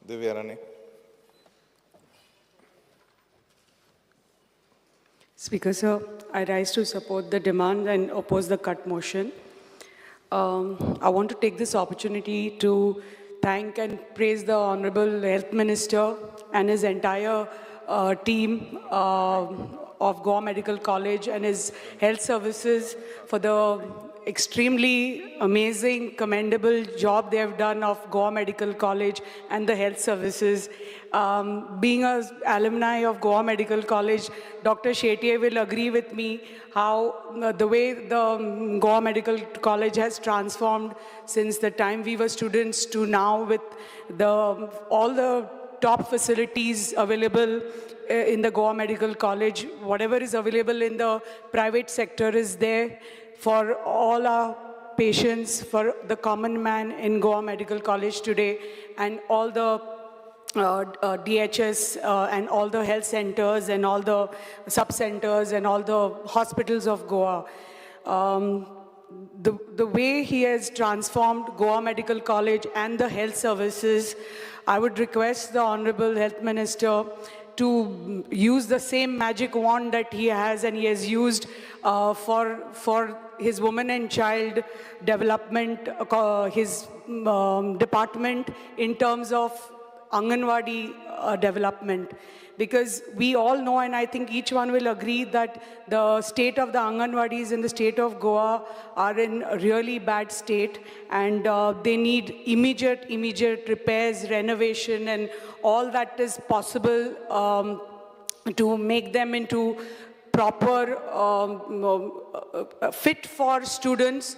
Divyarani. Speaker sir, I rise to support the demand and oppose the cut motion. I want to take this opportunity to thank and praise the Honorable Health Minister and his entire team of Goa Medical College and his health services for the extremely amazing, commendable job they have done of Goa Medical College and the health services. Being an alumni of Goa Medical College, Dr. Shetye will agree with me how the way the Goa Medical College has transformed since the time we were students to now with all the top facilities available in the Goa Medical College. Whatever is available in the private sector is there for all our patients, for the common man in Goa Medical College today, and all the DHS and all the health centers and all the sub-centers and all the hospitals of Goa. The way he has transformed Goa Medical College and the health services, I would request the Honorable Health Minister to use the same magic wand that he has and he has used for his women and child development, his department in terms of Anganwadi development. Because we all know, and I think each one will agree, that the state of the Anganwadis in the state of Goa are in a really bad state, and they need immediate repairs, renovation, and all that is possible to make them into proper, fit for students.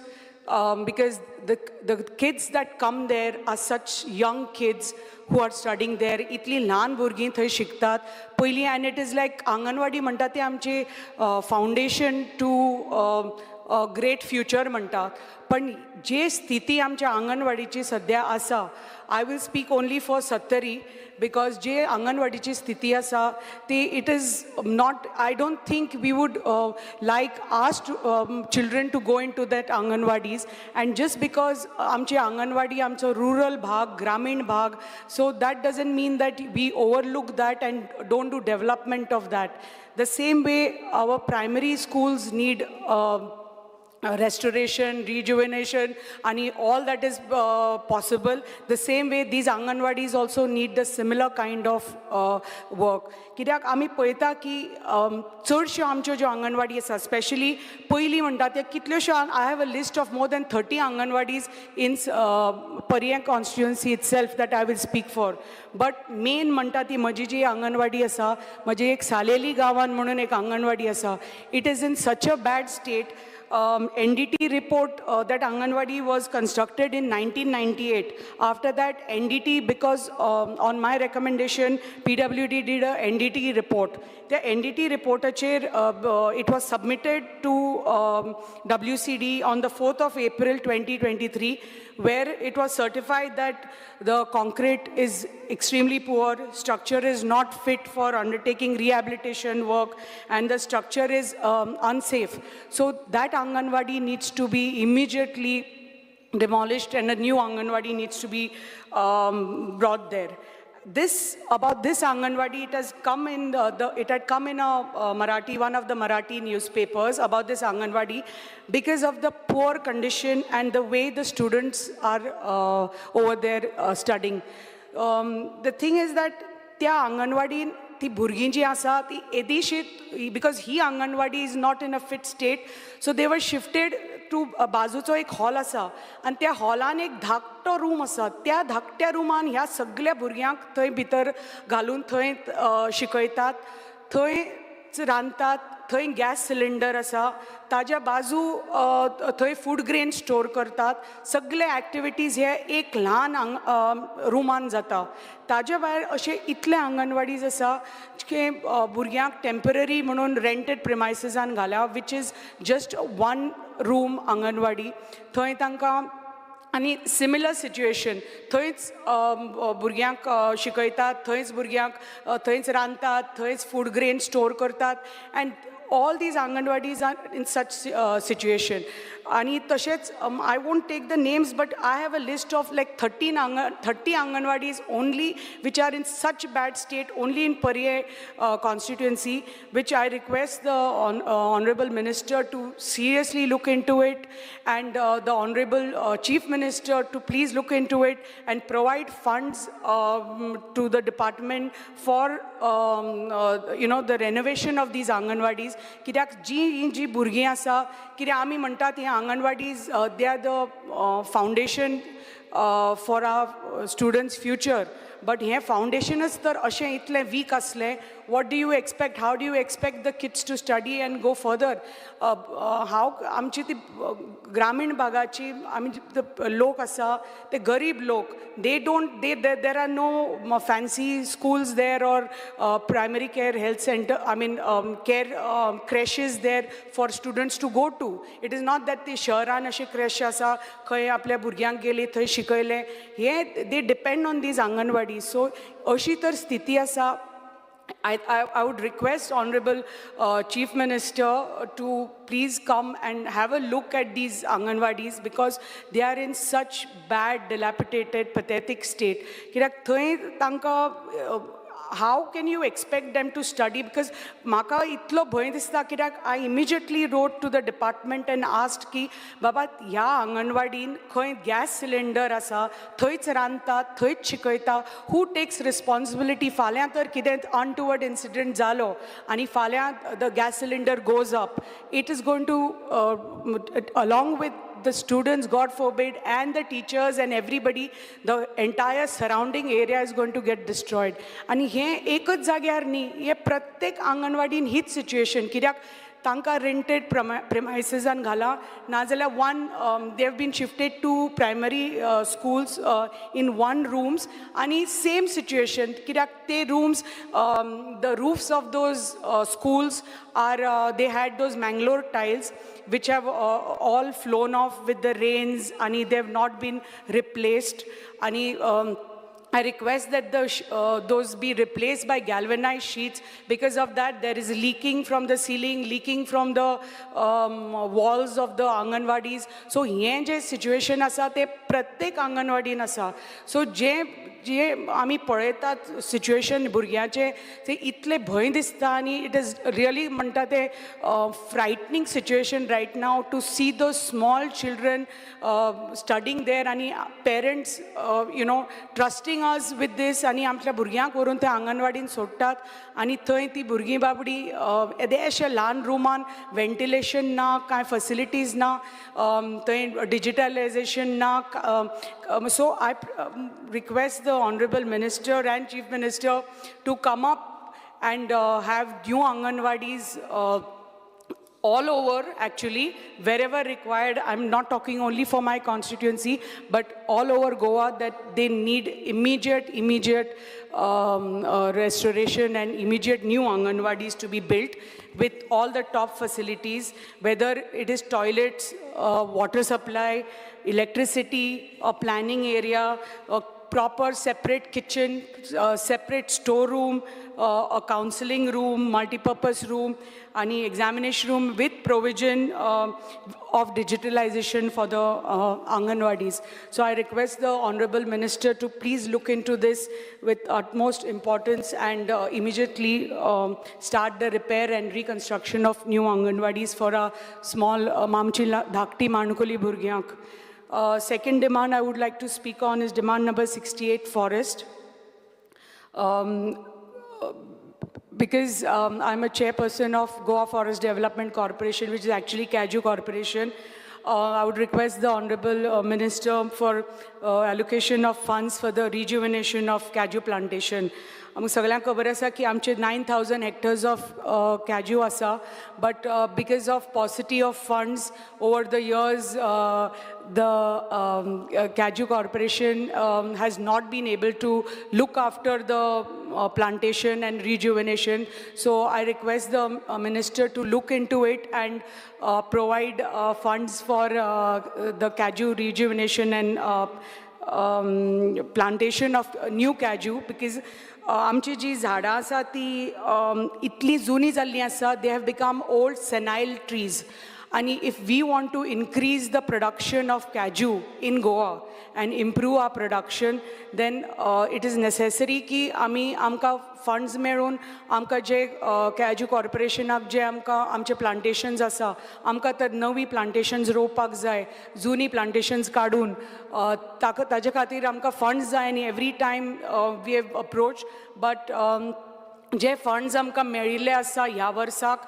Because the kids that come there are such young kids who are studying there. Itli ल्हान भुरगीं थंय शिकतात पयलीं, and it is like anganwadi म्हणटा ते आमचे foundation to great future म्हणटात. पण जे स्थिती आमच्या आंगणवाडीची सध्या आसा, I will speak only for Sattari, because जे आंगणवाडीची स्थिती आसा ती, it is not, I don't think we would like ask children to go into that आंगणवाडीज, and just because आमची आंगणवाडी आमचो rural भाग, ग्रामीण भाग, so that doesn't mean that we overlook that and don't do development of that. The same way our primary schools need restoration, rejuvenation, and all that is possible. The same way these Anganwadis also need the similar kind of work. कित्याक आमी पळयता की चडश्यो आमच्यो ज्यो आंगणवाडी आसा, specially पयलीं म्हणटा ते कितल्योश्यो, I have a list of more than 30 Anganwadis in Pariyam constituency itself that I will speak for. But main म्हणटा ती म्हजी जी आंगणवाडी आसा, म्हजी एक सालेली गांवान म्हणून एक आंगणवाडी आसा, it is in such a bad state. NDT report that Anganwadi was constructed in 1998. After that, NDT, because on my recommendation, PWD did a NDT report. The NDT report, it was submitted to WCD on the 4th of April 2023, where it was certified that the concrete is extremely poor, structure is not fit for undertaking rehabilitation work, and the structure is unsafe. So that Anganwadi needs to be immediately demolished and a new Anganwadi needs to be brought there. About this Anganwadi, it has come in it had come in a Marathi, one of the Marathi newspapers about this Anganwadi, because of the poor condition and the way the students are over there studying. The thing is that त्या Anganwadi, ती भुरगीं जी आसा ती येदीशीत, because he Anganwadi is not in a fit state, so they were shifted to बाजूचो एक hall आसा, आनी त्या हॉलान एक धाकटो रूम आसा. त्या धाकट्या रुमान ह्या सगळ्या भुरग्यांक थंय भितर घालून थंय शिकयतात, थंयच रांदतात, थंय गॅस सिलिंडर आसा, ताज्या बाजू थंय फूड ग्रेन स्टोर करतात. सगळे ॲक्टिविटीज हे एक ल्हान रुमान जाता. ताज्या भायर अशे इतले आंगणवाडीज आसा की भुरग्यांक टेम्पररी म्हणून रेंटेड प्रिमायसिसान घाल्या, which is just one room anganwadi. थंय तांकां आनी सिमिलर सिच्युएशन, थंयच भुरग्यांक शिकयतात, थंयच भुरग्यांक थंयच रांदतात, थंयच फूड ग्रेन स्टोर करतात. And all these Anganwadis are in such situation. आणि तसेच I won't take the names, but I have a list of like 30 Anganwadis only, which are in such bad state, only in Pariyar constituency, which I request the Honorable Minister to seriously look into it, and the Honorable Chief Minister to please look into it and provide funds to the department for the renovation of these Anganwadis. कित्याक जी भुरगीं आसा, कित्याक आमी म्हणटात ह्या Anganwadis, they are the foundation for our students' future. But here foundation is तर अशें इतलें weak असलें. What do you expect? How do you expect the kids to study and go further? How आमची ती ग्रामीण भागाची आमी लोक आसा ते गरीब लोक, there are no fancy schools there or primary care health center, care creches there for students to go to. It is not that the शहरान अशे creche आसा खंय आपल्या भुरग्यांक गेली थंय शिकयले. हे they depend on these Anganwadis. So अशी तर स्थिती आसा. I would request Honorable Chief Minister to please come and have a look at these Anganwadis, because they are in such bad, dilapidated, pathetic state. कित्याक थंय तांकां how can you expect them to study? Because म्हाका इतलो भंय दिसता, कित्याक I immediately wrote to the department and asked की बाबा ह्या आंगणवाडीन खंय गॅस सिलिंडर आसा, थंयच रांदतात, थंयच शिकयता. Who takes responsibility? फाल्यां तर कितें untoward incident जालो आनी फाल्यां the gas cylinder goes up, it is going to along with the students, God forbid, and the teachers and everybody, the entire surrounding area is going to get destroyed. And हे एकच जाग्यार न्ही, हे प्रत्येक आंगणवाडीन हीच situation. कित्याक तांकां rented premises घाला, नाजाल्यार one they have been shifted to primary schools in one rooms, आणि same situation. कित्याक ते rooms, the roofs of those schools are they had those Mangalore tiles which have all flown off with the rains, and they have not been replaced. And I request that those be replaced by galvanized sheets. Because of that, there is leaking from the ceiling, leaking from the walls of the Anganwadis. So hey J situation आसा ते प्रत्येक आंगणवाडीन आसा. So जे आमी पळयतात situation भुरग्यांचे, ते इतले भंय दिसता, आनी इट इज रियली म्हणटा ते frightening situation right now to see those small children studying there, आनी पेरंट्स ट्रस्टींग अस विथ दीस, आनी आमच्या भुरग्यांक व्हरून ते आंगणवाडीन सोडटात, आनी थंय ती भुरगीं बाबडी येदेशे ल्हान रुमान वेंटिलेशन ना, कांय फॅसिलिटीज ना, थंय डिजिटलायजेशन ना. So I request the Honorable Minister and Chief Minister to come up and have new Anganwadis all over, actually, wherever required. I'm not talking only for my constituency, but all over Goa, that they need immediate restoration and immediate new Anganwadis to be built with all the top facilities, whether it is toilets, water supply, electricity, a planning area, a proper separate kitchen, separate storeroom, a counseling room, multi-purpose room, any examination room with provision of digitalization for the Anganwadis. So I request the Honorable Minister to please look into this with utmost importance and immediately start the repair and reconstruction of new Anganwadis for a small Mamchila Dhakti Manukuli Burgyank. Second demand I would like to speak on is demand number 68, forest. Because I'm a chairperson of Goa Forest Development Corporation, which is actually Kaju Corporation. I would request the Honorable Minister for allocation of funds for the rejuvenation of Kaju plantation. आमकां सगळ्यांक खबर आसा की आमचे 9,000 hectares of Kaju आसा, but because of paucity of funds over the years, the Kaju Corporation has not been able to look after the plantation and rejuvenation. So I request the Minister to look into it and provide funds for the Kaju rejuvenation and plantation of new Kaju, because आमची जी झाडां आसा ती इतली जुनी जाल्लीं आसा, they have become old senile trees. आणि if we want to increase the production of cashew in Goa and improve our production, then it is necessary की आमकां funds मेळून आमकां जे cashew corporationाक जे आमकां आमचे plantations आसा, आमकां तर नवी plantations रोवपाक जाय, जुनी plantations काडून ताजे खातीर आमकां funds जाय. आनी every time we have approached, but J funds आमकां मेळिल्ले आसा ह्या वर्साक,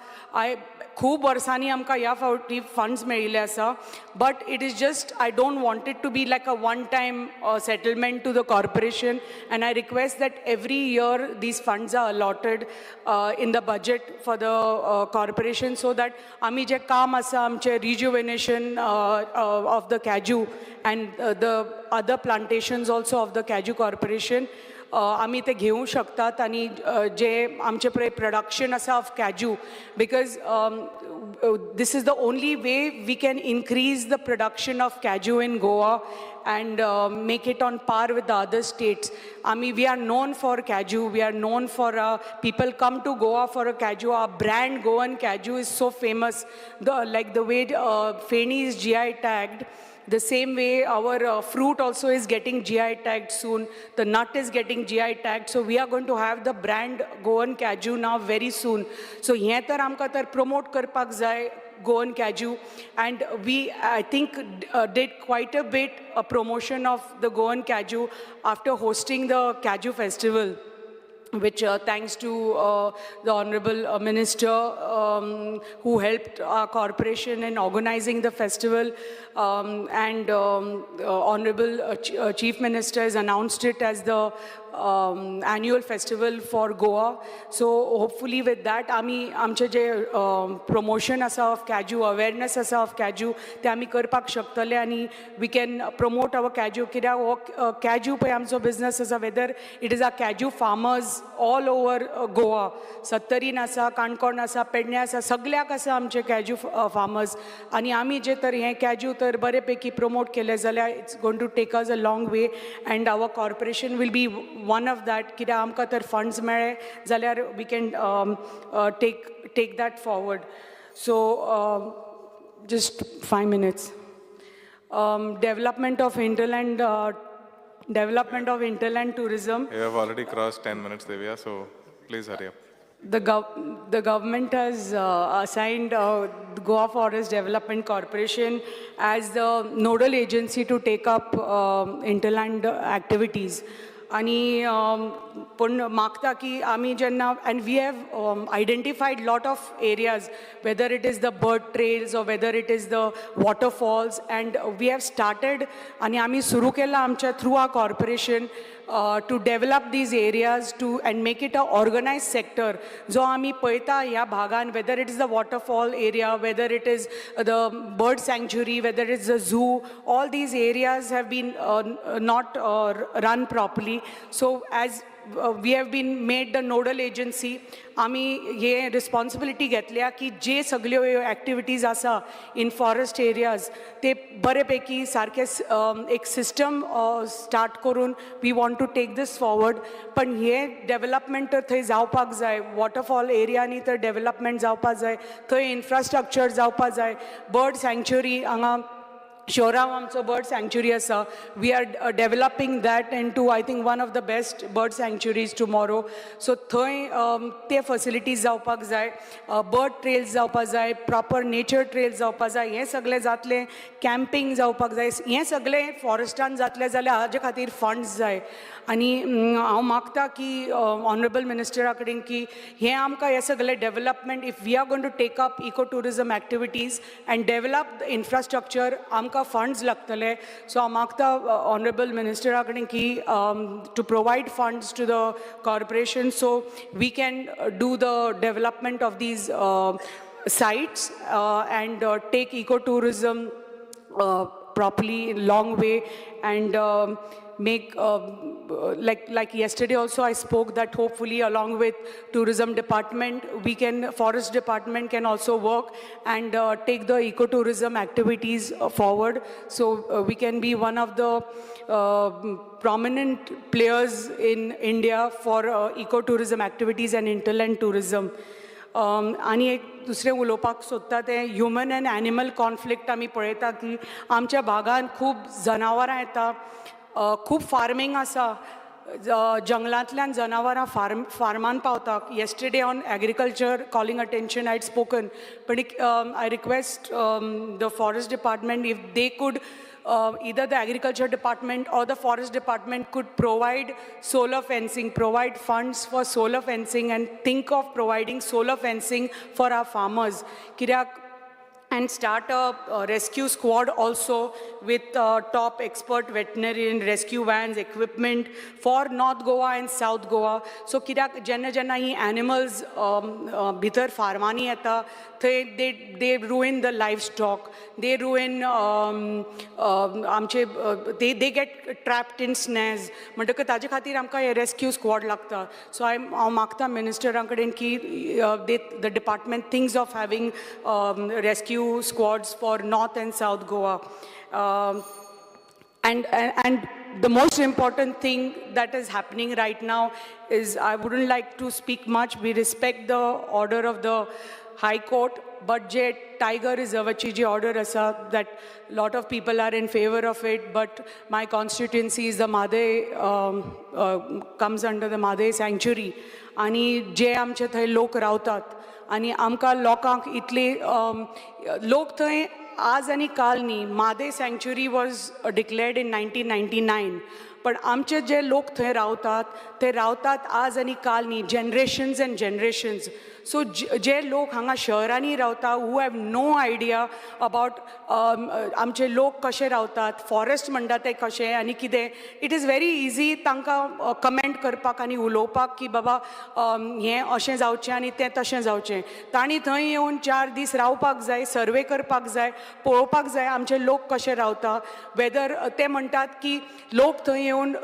खूब वर्सांनी आमकां ह्या फावटी फंड्स मेळिल्ले आसा, but it is just I don't want it to be like a one time settlement to the corporation, and I request that every year these funds are allotted in the budget for the corporation, so that आमी जे काम आसा आमचे rejuvenation of the cashew and the other plantations also of the cashew corporation आमी ते घेवंक शकतात. आनी जे आमचे पळय प्रोडक्शन आसा of cashew, because this is the only way we can increase the production of cashew in Goa and make it on par with the other states. We are known for cashew. We are known for people come to Goa for a cashew. Our brand Goan cashew is so famous. Like the way Feni is GI tagged, the same way our fruit also is getting GI tagged soon. The nut is getting GI tagged. So we are going to have the brand Goan cashew now very soon. So here tar amka tar promote karpak zai Goan cashew, and we I think did quite a bit a promotion of the Goan cashew after hosting the cashew festival, which thanks to the Honorable Minister who helped our corporation in organizing the festival, and Honorable Chief Minister has announced it as the annual festival for Goa. So hopefully with that आमचे जे promotion asa of cashew, awareness asa of cashew, ते आमी करपाक शकतले, आनी we can promote our cashew. कित्याक हो cashew पळय आमचो business आसा, whether it is our cashew farmers all over Goa, सत्तरीन आसा, काणकोण आसा, पेडण्या आसा, सगळ्याक आसा आमचे cashew farmers, आनी आमी जे तर हे cashew तर बरे पैकी promote केले जाल्यार it's going to take us a long way, and our corporation will be one of that. कित्याक आमकां तर funds मेळ्ळे जाल्यार we can take that forward. So just 5 minutes. Development of hinterland tourism. You have already crossed 10 minutes, Devya, so please hurry up. The government has assigned Goa Forest Development Corporation as the nodal agency to take up hinterland activities. आणि पण मागता की आमी जेन्ना, and we have identified lot of areas, whether it is the bird trails or whether it is the waterfalls, and we have started आणि आमी सुरू केला आमच्या through our corporation to develop these areas and make it a organized sector. जो आमी पळयता ह्या भागान, whether it is the waterfall area, whether it is the bird sanctuary, whether it is the zoo, all these areas have been not run properly. So as we have been made the nodal agency, आमी हे responsibility घेतल्या की जे सगळ्यो activities आसा in forest areas ते बरे पैकी सारके एक system start करून we want to take this forward. पण हे development तर थंय जावपाक जाय, waterfall area नी तर development जावपाक जाय, थंय infrastructure जावपाक जाय, bird sanctuary हांगा Shoram आमचो bird sanctuary आसा. We are developing that into, I think, one of the best bird sanctuaries tomorrow. So थंय ते facilities जावपाक जाय, bird trails जावपाक जाय, proper nature trails जावपाक जाय, हे सगळे जातले, camping जावपाक जाय, हे सगळे forestan जातले जाल्यार हाजे खातीर funds जाय. आनी हांव मागता की honorable minister कडेन की हे आमकां हे सगळे development, if we are going to take up ecotourism activities and develop the infrastructure, आमकां funds लागतले. So हांव मागता honorable minister कडेन की to provide funds to the corporation so we can do the development of these sites and take ecotourism properly, long way, and make, like yesterday also I spoke that hopefully along with tourism department, forest department can also work and take the ecotourism activities forward. So we can be one of the prominent players in India for ecotourism activities and hinterland tourism. आनी एक दुसरें उलोवपाक सोदता तें human and animal conflict आमी पळयता की आमच्या भागांत खूब जनावरां येता, खूब फार्मींग आसा, जंगलांतल्यान जनावरां फार्मान पावता. Yesterday on agriculture calling attention I had spoken, but I request the forest department if they could, either the agriculture department or the forest department could provide solar fencing, provide funds for solar fencing and think of providing solar fencing for our farmers. And start a rescue squad also with top expert veterinarian, rescue vans, equipment for North Goa and South Goa. So kidak jenna hi animals bhitar farmani yeta, they ruin the livestock, they ruin they get trapped in snares. म्हणटकच ताजे खातीर आमकां हे rescue squad लागता. So हांव मागता मिनिस्टरां कडेन की the department thinks of having rescue squads for North and South Goa. And the most important thing that is happening right now is, I wouldn't like to speak much. We respect the order of the High Court, but je tiger reservachi je order asa, that lot of people are in favor of it, but my constituency is the Madhe, comes under the Madhe sanctuary. Ani je amche thai lok रावतात आणि आमकां लोकांक इतले लोक थंय आज आनी काल न्ही. मादे सँक्च्युरी वॉज डिक्लेअर्ड इन 1999, पण आमचे जे लोक थंय रावतात ते रावतात आज आनी काल न्ही, जनरेशन्स एंड जनरेशन्स. सो जे लोक हांगा शहरांनी रावता, who have no idea about आमचे लोक कशे रावतात, फॉरेस्ट म्हणटा ते कशें आनी कितें, इट इज व्हेरी इजी तांकां कमेंट करपाक आनी उलोवपाक की बाबा हें अशें जावचें आनी तें तशें जावचें. तांणी थंय येवन 4 दीस रावपाक जाय, सर्वे करपाक जाय, पळोवपाक जाय आमचे लोक कशे रावता. वेदर ते म्हणटात की लोक थंय येवन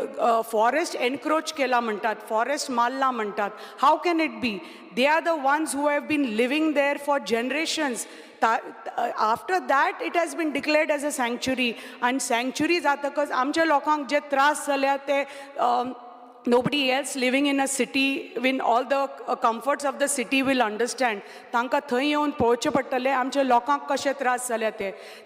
फॉरेस्ट एनक्रोच केला म्हणटात, फॉरेस्ट मारला म्हणटात. How can it be? They are the ones who have been living there for generations. After that, it has been declared as a sanctuary. And sanctuary जातकच आमच्या लोकांक जे त्रास जाल्या ते nobody else living in a city, in all the comforts of the city will understand. तांकां थंय येवन पळोवचें पडटलें आमच्या लोकांक कशे त्रास जाल्या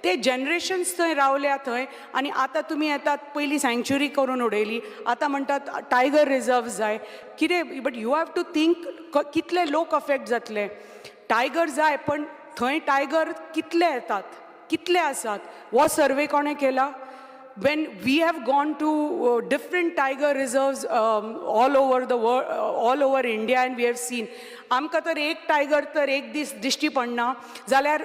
ते जनरेशन्स थंय रावल्या थंय. आनी आतां तुमी येतात, पयलीं सँक्च्युरी करून उडयली, आतां म्हणटात टायगर रिजर्व जाय. कितें? But you have to think कितले लोक अफेक्ट जातले. टायगर जाय, पण थंय टायगर कितले येतात, कितले आसात, हो सर्वे कोणें केला? When we have gone to different tiger reserves all over the world, all over India, and we have seen, आमकां तर एक टायगर तर एक दीस दिश्टी पडना जाल्यार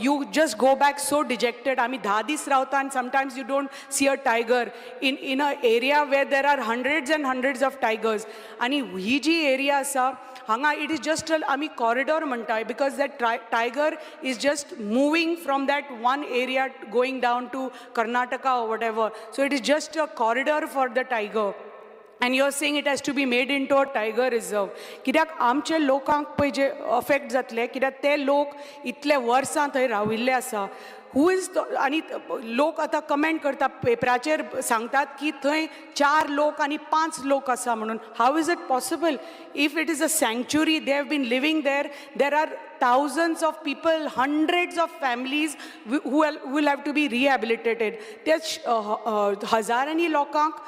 you just go back so dejected. आमी 10 दीस रावता and sometimes you don't see a tiger in a area where there are hundreds and hundreds of tigers. आनी ही जी एरिया आसा हांगा, it is just आमी corridor म्हणटाय, because that tiger is just moving from that one area going down to Karnataka or whatever. So it is just a corridor for the tiger. And you are saying it has to be made into a tiger reserve. कित्याक आमचे लोकांक पळय जे affect जातले, कित्याक ते लोक इतले वर्सां थंय राविल्ले आसा. हू इज आनी लोक आतां कमेंट करता, पेपराचेर सांगतात की थंय 4 लोक आनी 5 लोक आसा म्हणून. How is it possible? If it is a sanctuary, they have been living there are thousands of people, hundreds of families who will have to be rehabilitated. त्या हजारांनी लोकांक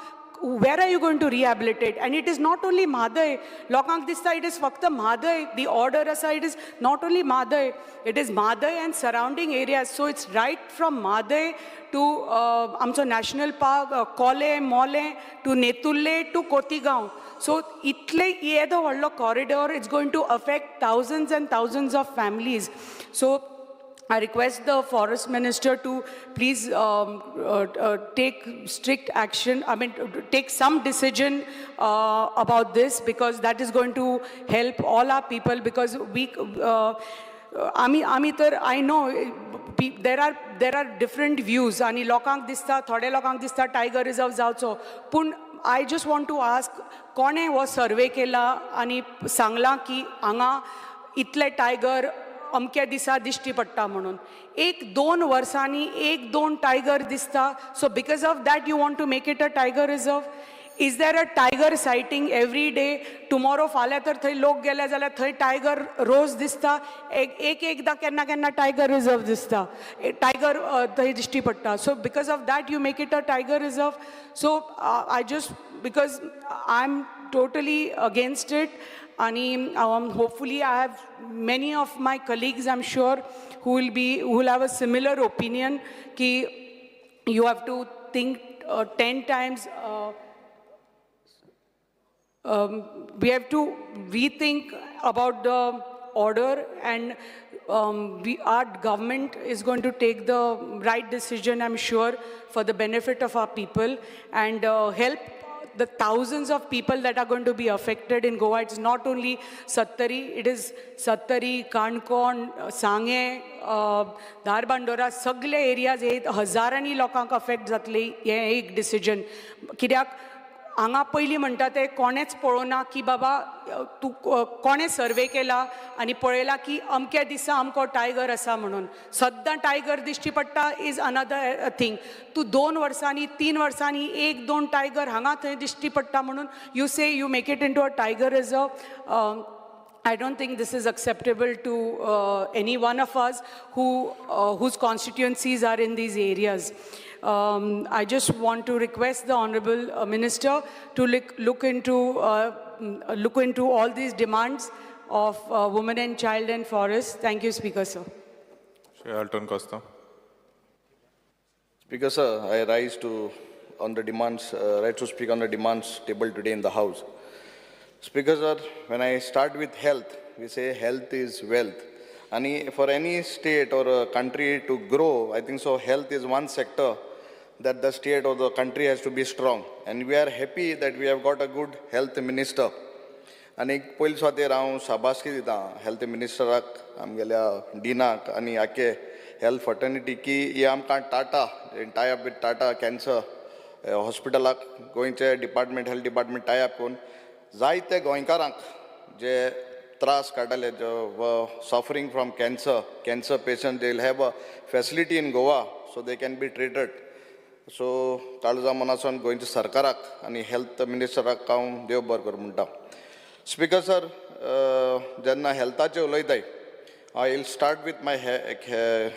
where are you going to rehabilitate? And it is not only Madhai. Lokank dista, it is fakta Madhai. The order aside is not only Madhai, it is Madhai and surrounding areas. So it's right from Madhai to Amso National Park, Kole, Mole, to Netulle, to Kotigaon. So itle yedo vallo corridor, it's going to affect thousands and thousands of families. So I request the forest minister to please take strict action, take some decision about this, because that is going to help all our people, because आमी तर I know there are different views आणि लोकांक दिसता थोड्या लोकांक दिसता tiger reserve जावचो पूण I just want to ask कोणें हो सर्वे केला आनी सांगलां की हांगा इतले टायगर अमक्या दिसा दिश्टी पडटा म्हणून 1-2 वर्सांनी 1-2 टायगर दिसता so because of that you want to make it a tiger reserve is there a tiger sighting every day tomorrow फाल्यां तर थंय लोक गेले जाल्यार थंय टायगर रोज दिसता एकदां केन्ना केन्ना टायगर रिझर्व दिसता टायगर थंय दिश्टी पडटा so because of that you make it a tiger reserve so I just because I am totally against it and hopefully I have many of my colleagues I'm sure who will have a similar opinion ki you have to think 10 times we have to rethink about the order and our government is going to take the right decision I'm sure for the benefit of our people and help the thousands of people that are going to be affected in Goa. It's not only Sattari, it is Sattari, Kankon, Sange, Dharbandora, sagle areas हजारांनी लोकांक affect जातले हे एक decision. कित्याक हांगा पयलीं म्हणटा ते कोणेच पळोवना की बाबा तूं कोणें सर्वे केला आनी पळयला की अमक्या दिसा अमको टायगर आसा म्हणून सद्दां टायगर दिश्टी पडटा इज अनदर थिंग तूं 2 वर्सांनी 3 वर्सांनी 1-2 टायगर हांगा थंय दिश्टी पडटा म्हणून यू से you make it into a tiger reserve I don't think this is acceptable to any one of us whose constituencies are in these areas. I just want to request the Honorable Minister to look into all these demands of women and child and forest. Thank you, Speaker, sir. Alton Costa. Speaker, sir, I rise to speak on the demands tabled today in the House. Speaker, sir, when I start with health, we say health is wealth. And for any state or a country to grow, I think so health is one sector that the state or the country has to be strong. And we are happy that we have got a good health minister. आणि पयलीं स्वातेर हांव शाबासकी दिता health मिनिस्टराक आमगेल्या डिनाक आनी आखे health fraternity की ही आमकां Tata tie up with Tata cancer हॉस्पिटलाक गोंयचे डिपार्टमेंट हेल्थ डिपार्टमेंट टायअप करून जायते गोंयकारांक जे त्रास काडटाले suffering from cancer patient they will have a facility in Goa so they can be treated so काळजा मनासून गोंयच्या सरकाराक आनी हेल्थ मिनिस्टराक हांव देव बरें करूं म्हणटा स्पीकर सर जेन्ना हेल्थाचे उलयताय I will start with my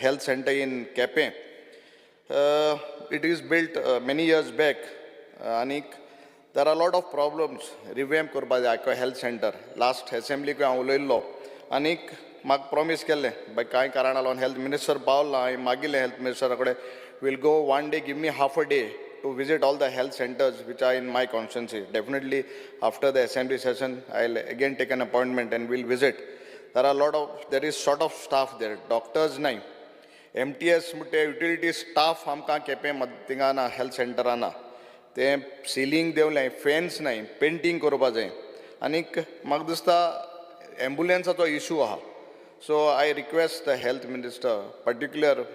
health centre in Quepem it is built many years back आनीक there are a lot of problems revamp करपा जाय हेल्थ सेंटर लास्ट असेंब्लीक हांव उलयल्लो आनीक म्हाका प्रॉमीस केल्लें बाय कांय कारणां लागून हेल्थ मिनिस्टर पावला हांवें मागिल्लें हेल्थ मिनिस्टरा कडेन we'll go one day give me half a day to visit all the health centers which are in my constituency. Definitely after the assembly session, I'll again take an appointment and we'll visit. There is sort of staff there, doctors nahi. MTS Mute utility staff हमका केपे मध्तिंगा ना health center आना. ते ceiling देवले fans nahi, painting करपा जाय. आनीक म्हाका दिसता ambulance तो issue आहा. So I request the health minister, particular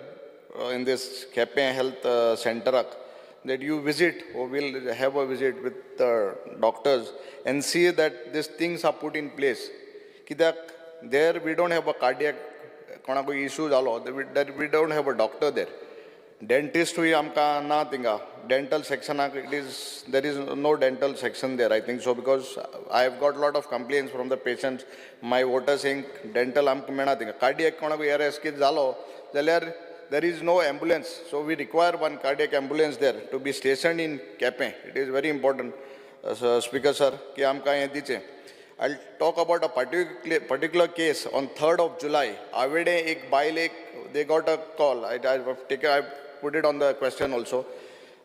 in this Kepe health center, that you visit or will have a visit with the doctors and see that these things are put in place. Kidak there we don't have a cardiac issue that we don't have a doctor there. Dentist hui amka na tinga. Dental section there is no dental section there, I think so, because I have got a lot of complaints from the patients. My voters saying dental amka mena tinga. Cardiac ARS ki jalo jalyar there is no ambulance, so we require one cardiac ambulance there to be stationed in Kepe. It is very important, Speaker sir, ki amka ye diche. I'll talk about a particular case on 3rd of July. Avede ek baile, they got a call. I put it on the question also.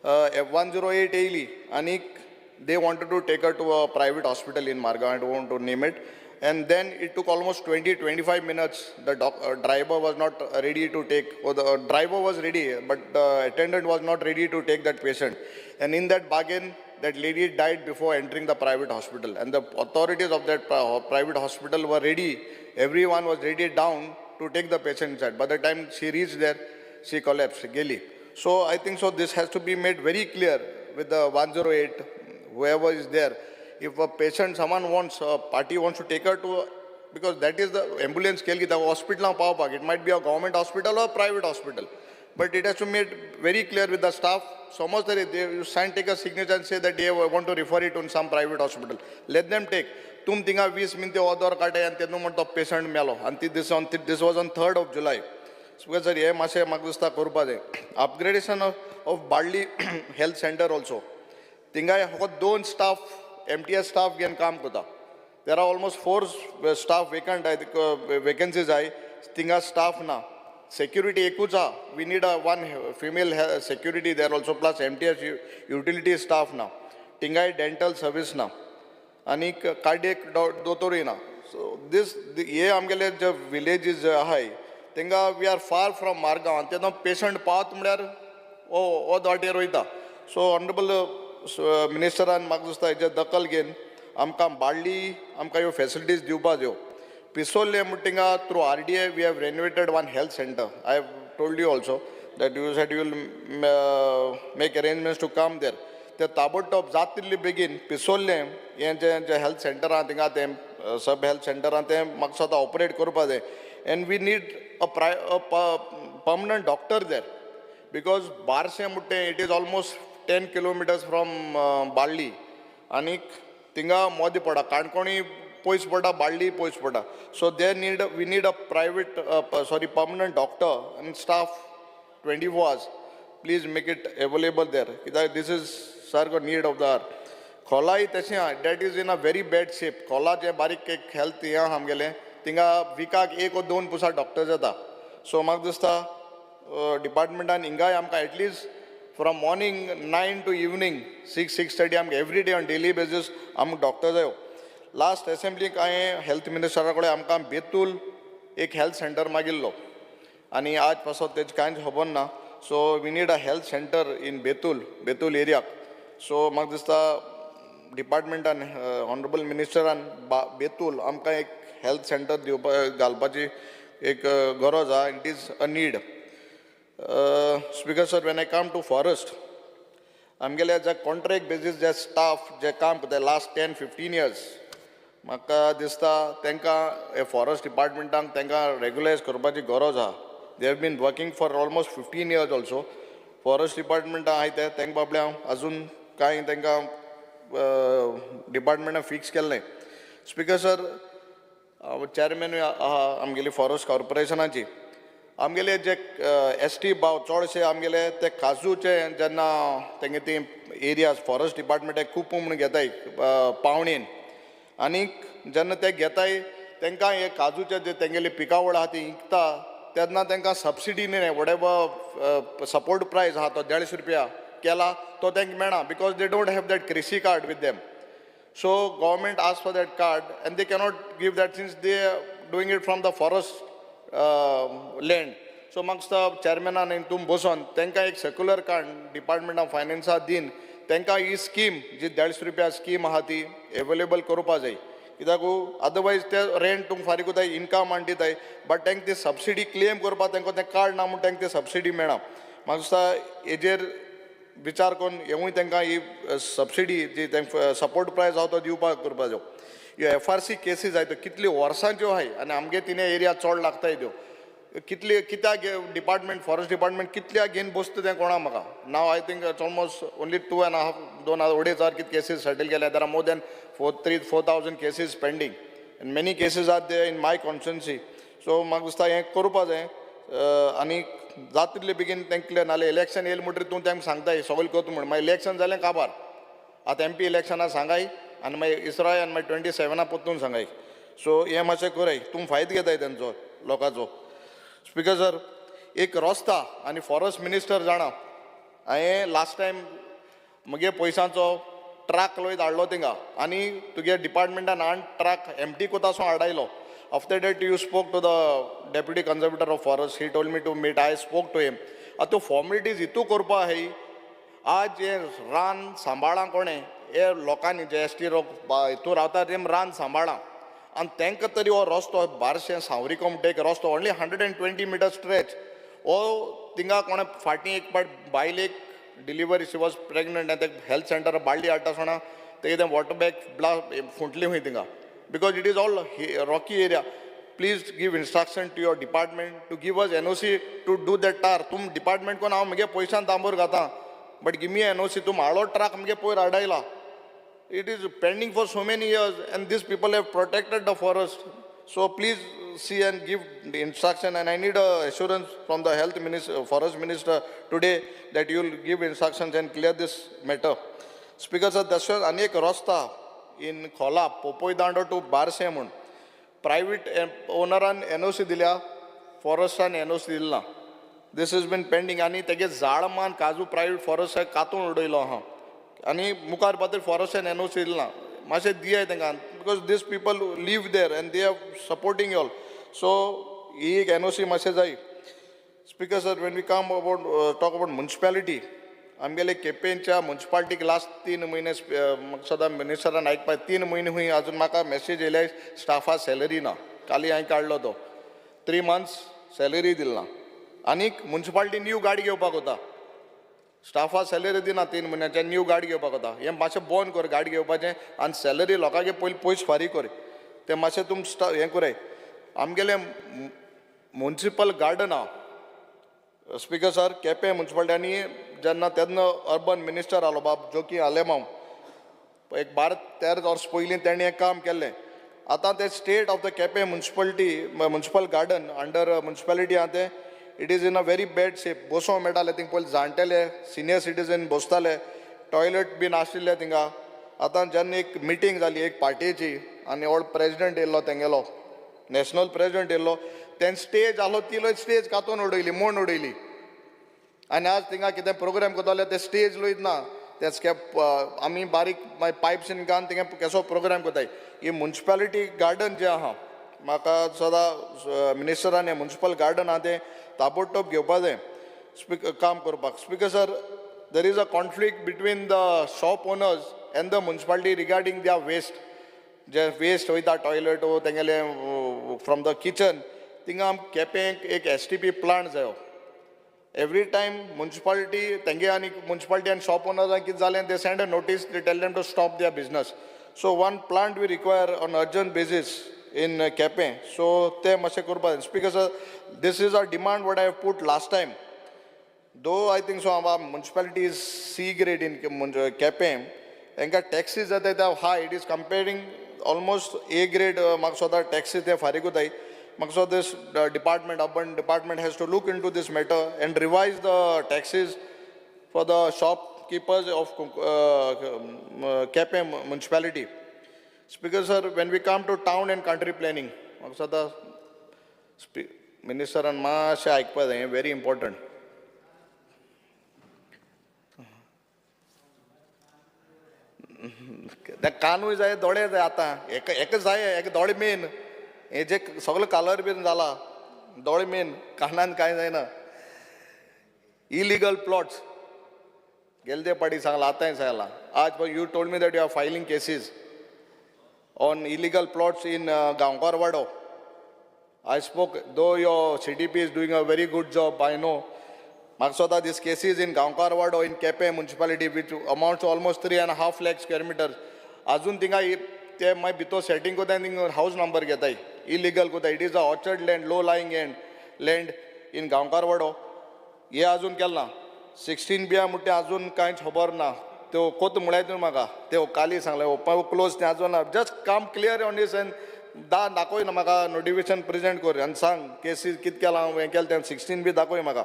F108 Ailey, Anik, they wanted to take her to a private hospital in Marga. I don't want to name it. And then it took almost 20-25 minutes. The driver was not ready to take, or the driver was ready, but the attendant was not ready to take that patient. And in that bargain, that lady died before entering the private hospital. And the authorities of that private hospital were ready. Everyone was ready down to take the patient inside. By the time she reached there, she collapsed, geli. So I think so this has to be made very clear with the 108, whoever is there. If a patient, someone wants, a party wants to take her to, because that is the ambulance scale, the hospital, it might be a government hospital or a private hospital. But it has to be made very clear with the staff. So much that they sign, take a signature and say that they want to refer it to some private hospital. Let them take. Tum tinga 20 minute other kate and tenu monto patient melo. Until this was on 3rd of July. So because ye mase magdusta korupade. Upgradation of Barley Health Center also. Tinga hot दोन staff, MTS staff gen काम kota. There are almost 4 staff vacant. I think vacancies I. Tinga staff na. Security ekucha. We need a one female security there also plus MTS utility staff now. Tingai dental service now. Anik cardiac dotori na. So this ye amgele the village is high. Tinga we are far from Marga. Ante no patient path mder o date roita. So honorable minister and magdusta ija dakal gen amka Barley amka yo facilities diupa jo. Pisole Mutinga through RDA, we have renovated one health center. I have told you also that you said you will make arrangements to come there. The Tabotop Zatilli begin, Pisole, health center, sub health center, Maksata operate Kurpade. And we need a permanent doctor there. Because Barse Mutte, it is almost 10 kilometers from Bali. Anik, Tinga Modipada, Kankoni. Barley poispota. So we need a private, permanent doctor and staff 24 hours. Please make it available there. This is sir need of the hour. Khola that is in a very bad shape. Khola je barik health ya ham gele. Tinga vika ek or don pusa doctors jata. So magdusta department and inga amka at least from morning 9 to evening 6:30 am every day on daily basis am doctors ayo. Last assembly काय health minister कडे आमकां बेतूल एक health center मागिल्लो आणि आज पासून तेज कांयच खबर ना. So we need a health center in Betul area. So म्हाका दिसता department and honorable minister and Betul आमकां एक health center दिवपा घालपाची एक गरज आहा. It is a need. Speaker sir, when I come to forest, आमगेले जे contract basis जे staff जे काम करता last 10-15 years. म्हाका दिसता तांकां फॉरेस्ट डिपार्टमेंटाक तांकां रेग्युलायज करपाची गरज आहा. They have been working for almost 15 years also. Forest department आहाय ते तांकां बाबड्या अजून कांय तांकां डिपार्टमेंटान फिक्स केलें नाय. स्पीकर सर, चेअरमॅन आहा आमगेली फॉरेस्ट कॉर्पोरेशनाची. आमगेले जे ST भाव चडशे आमगेले ते काजूचे जेन्ना तेंगे ती एरियाज फॉरेस्ट डिपार्टमेंट खूब म्हूण घेताय पावणेन. आनीक जेन्ना ते घेताय तांकां हे काजूचे जे तेंगेली पिकावळ आहा ती विकता तेन्ना तांकां सबसिडी न्ही वॉटेवर सपोर्ट प्रायस आहा तो 150 रुपया केला तो तांकां मेळना because they don't have that Krishi card with them. So government ask for that card and they cannot give that since they doing it from the forest land. So म्हाका चेअरमॅनान तुम बसोन तांकां एक सर्क्युलर कार्ड डिपार्टमेंट ऑफ फायनान्सा दिन तांकां ही scheme जी 150 रुपया स्कीम आहा ती एवेलेबल करपा जाय. कित्याक अदरवायज ते रेंट तुमकां फारीक कोताय इनकम आनी दिताय बट तांकां ती सबसिडी क्लेम करपा तांकां तें कार्ड ना म्हूण तांकां ती सबसिडी मेळना. म्हाका दिसता हेजेर विचार करून हेवूय तांकां ही सबसिडी जी तांकां सपोर्ट प्रायस आहा तो दिवपाक करपा जाय. ह्यो FRC केसीस आहाय त्यो कितल्यो वर्सांच्यो आहाय आनी आमगे तिने एरिया चड लागताय त्यो कितले कित्याक डिपार्टमेंट फॉरेस्ट डिपार्टमेंट कितल्याक घेवन बसता तें कोणा म्हाका. Now I think it's almost only 2.5 cases settle केल्या. There are more than 4,000 cases pending and many cases are there in my constituency. So म्हाका दिसता हें करपा जाय आनी जाता तितले बेगीन तांकले नाल्यार इलेक्शन येयलें म्हणटकीर तूं तांकां सांगताय सगळें करता म्हणून मागीर इलेक्शन जालें काबार. आतां MP इलेक्शनाक सांगाय आनी मागीर इसराय आनी मागीर 27 परतून सांगाय. सो हें मातशें कराय. तूं फायदो घेताय तेंचो लोकांचो. स्पीकर सर, एक रस्ता आनी फॉरेस्ट मिनिस्टर जाणा हांवें लास्ट टायम म्हगे पयसांचो ट्रक लोयत हाडलो थिंगा आनी तुगे डिपार्टमेंटान हाडून ट्रक एम्प्टी कोतासो हाडायलो. After that you spoke to the deputy conservator of forest. He told me to meet. I spoke to him. आतां त्यो फॉर्मेलिटीज हितू करपा आहाय. आज हे रान सांबाळा कोणें हे लोकांनी जे ST हितू रावता तेम रान सांबाळा and तांकां तरी हो रस्तो 1200 सांवरी म्हणटा एक रस्तो only 120 meter stretch हो थिंगा कोणा फाटीं एक पाट बायलेक डिलिव्हरी शी वॉज प्रेग्नंट आनी ते हेल्थ सेंटर बाळ्ळी हाडटा आसतना ते कितें वॉटर बॅग फुटली खंय थिंगा because it is all rocky area. Please give instruction to your department to give us NOC to do that टार. तुम डिपार्टमेंट कोण हांव म्हगे पयशान तांबूर घातां बट गिव मी NOC. तुम हाळो ट्रक म्हगे पयर हाडयला. It is pending for so many years and these people have protected the forest. So please see and give the instruction, and I need a assurance from the health minister, forest minister today that you will give instructions and clear this matter. Speaker sir, तशेंच अनेक रस्ता in खोला पोपोयदांडो to बारशे म्हूण private ओनरान NOC दिल्या, फॉरेस्टान NOC दिली ना. This has been pending आनी तेगे झाड मान काजू प्रायवेट फॉरेस्ट कातून उडयलो आहा आनी मुखार पातळी फॉरेस्टान NOC दिली ना. मातशें दियाय तांकां because these people live there and they are supporting all. So ही एक NOC मातशें जाय. Speaker sir, when we come about talk about municipality, आमगेले केपेंच्या म्युन्सिपालिटीक लास्ट 3 म्हयने म्हाका सदां मिनिस्टरान आयकपा 3 म्हयने खंय अजून म्हाका मॅसेज येयले स्टाफा सॅलरी ना. काली हांवें काडलो तो 3 months सॅलरी दिली ना. आनीक म्युन्सिपालिटी न्यू गाडी घेवपाक वता. स्टाफा सॅलरी दिना 3 म्हयन्याचे न्यू गाडी घेवपाक वता. हें मातशें बंद कर गाडी घेवपाचें आनी सॅलरी लोकांगे पयलीं पयस फारीक कर. तें मातशें तुम हें कराय. आमगेलें म्युन्सिपल गार्डन आहा स्पीकर सर केपें म्युन्सिपालिटी जेन्ना तेन्ना अर्बन मिनिस्टर आलो बाब जोकी आलेमाम एक 12-13 वर्स पयलीं तेणें हें काम केल्लें. आतां तें state of the Quepem municipal garden under municipality आहा तें it is in a very bad shape. बसोंक मेळटालें थिंग पयलीं जाणटेले सिनियर सिटीजन बसताले, टॉयलेट बी नाशिल्ले थिंगा. आतां जेन्ना एक मिटींग जाली एक पार्टीची आनी ओल्ड प्रेजिडेंट येयल्लो तेंगेलो नॅशनल प्रेजिडेंट येयल्लो, तें स्टेज आसलो तिलो स्टेज कातून उडयली, म्हूण उडयली. आनी आज थिंगा कितें प्रोग्राम कोताले ते स्टेज लयत ना. ते स्कॅप आमी बारीक पायप्स घालून थिंगा केसो प्रोग्राम कोताय. ही म्युन्सिपालिटी गार्डन जें आहा म्हाका सदां मिनिस्टरान हें म्युन्सिपल गार्डन आहा तें ताबडतोब घेवपा जाय काम करपाक. Speaker sir, there is a conflict between the shop owners and the municipality regarding their waste. जे वेस्ट वयता टॉयलेट वो तेंगेले फ्रॉम द किचन थिंगा केपें एक STP प्लांट जायो. एवरी टायम म्युन्सिपालिटी तेंगे आनी म्युन्सिपालिटी आनी शॉप ओनर्सांक कितें जालें they send a notice, they tell them to stop their business. So one plant we require on urgent basis in Quepem. So ते मातशें करपा जाय. Speaker sir, this is a demand what I have put last time. Though I think so our municipality is C grade in Quepem, तांकां taxis जाता ते high. It is comparing almost A grade म्हाका सोदा taxi ते फारीक कोताय. म्हाका सो this department, urban department has to look into this matter and revise the taxes for the shopkeepers of Quepem municipality. Speaker sir, when we come to town and country planning, म्हाका सदां मिनिस्टरान मातशें आयकपा जाय, very important. ते कानूय जाय, दोळे जाय. आतां एकच जाय, एक दोळे मेन. हे जे सगळो कलर बीन जाला, दोळे मेन, कानान कांय जायना. इलिगल प्लॉट्स गेल्ले पाटी सांगला, आतांय सांगला. आज you told me that you are filing cases on illegal plots in Gaonkarwado. I spoke, though your CDP is doing a very good job, I know. Maksoda, these cases in Gaonkarwado, in Kepe municipality, which amounts to almost 3.5 lakh square meters. Azun tinga te my bito setting ko then house number getai. Illegal ko it is a orchard land, low lying land in Gaonkarwado. Ye azun kelna 16 biya mutte azun kainch खबर ना. तो कोत मुळायतून म्हाका ते काली सांगले open close ते आजून just काम क्लियर ऑन दीस एंड दाखोय ना म्हाका नोटिफिकेशन प्रेजेंट कर आनी सांग केसीस कित केलां हें केलें तें 16 बी दाखोय म्हाका.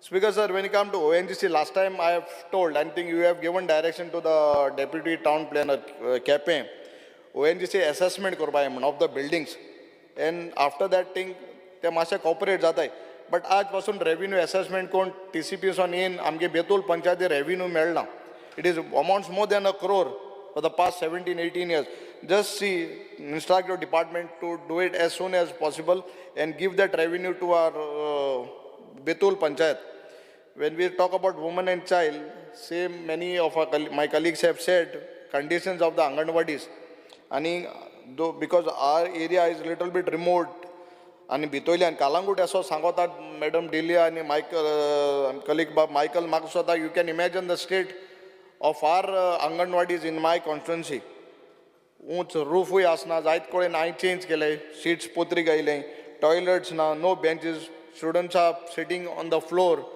Speaker sir, when you come to ONGC, last time I have told I think you have given direction to the deputy town planner Quepem ONGC assessment करपा जाय म्हण of the buildings and after that thing ते मातशें cooperate जाताय. But आज पासून revenue assessment कोण TCPसून येवन आमगे बेतूल पंचायती रेव्हेन्यू मेळना. It is amounts more than a crore for the past 17-18 years. Just see, instruct your department to do it as soon as possible and give that revenue to our Betul Panchayat. When we talk about women and child, same many of my colleagues have said conditions of the Anganwadis. And though because our area is little bit remote आणि भितोयल्यान कालांगूट असो सांगतात madam Delilah आणि Michael colleague Michael म्हाका स्वता you can imagine the state of our anganwadis in my constituency ऊंच रूफूय आसना जायत कडेन हांवें चेंज केले सीट्स पोत्री गायले टॉयलेट्स ना no benches students are sitting on the floor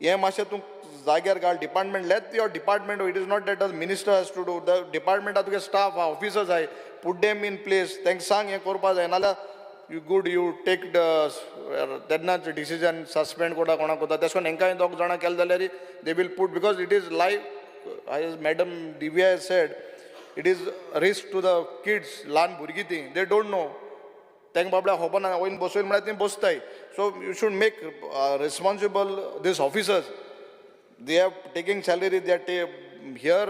हें मातशें तूं जाग्यार घाल department let your department it is not that the minister has to do the डिपार्टमेंटा तुगे स्टाफ आहा ऑफिसर्स जाय पुट डेम इन प्लेस तांकां सांग हें करपा जाय नाल्यार you good you take the तेन्नाच decision suspend कोटा कोणाक कोता तेश कोन हेंकाय दोग जाणां केले जाल्यार they will put because it is live as madam Divya has said it is risk to the kids ल्हान भुरगीं ती they don't know तांकां बाबड्या खबर ना वयर बसोवन म्हळ्यार ती बसताय so you should make responsible these officers they are taking salary they are here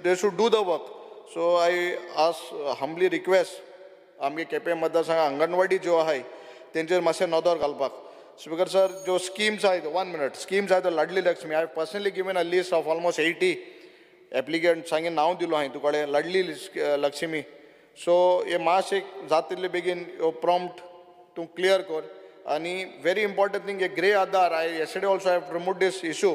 they should do the work so I ask humbly request आमगे केपें मतदारसंघ अंगणवाडी ज्यो आहाय तेंचेर मातशें नदर घालपाक स्पीकर सर ज्यो स्किम्स आहाय 1 मिनट स्किम्स आहाय लाडली लक्ष्मी हांवें personally given a list of almost 80 applicant सांगे नांव दिलो हांवें तुकडे लाडली लक्ष्मी सो हे मातशें जाता तितले बेगीन प्रॉम्प्ट तूं क्लियर कर आनी व्हेरी इम्पॉर्टंट थिंग हे ग्रे आधार आय येस्टरडे ऑल्सो हाय प्रमोट दीस इशू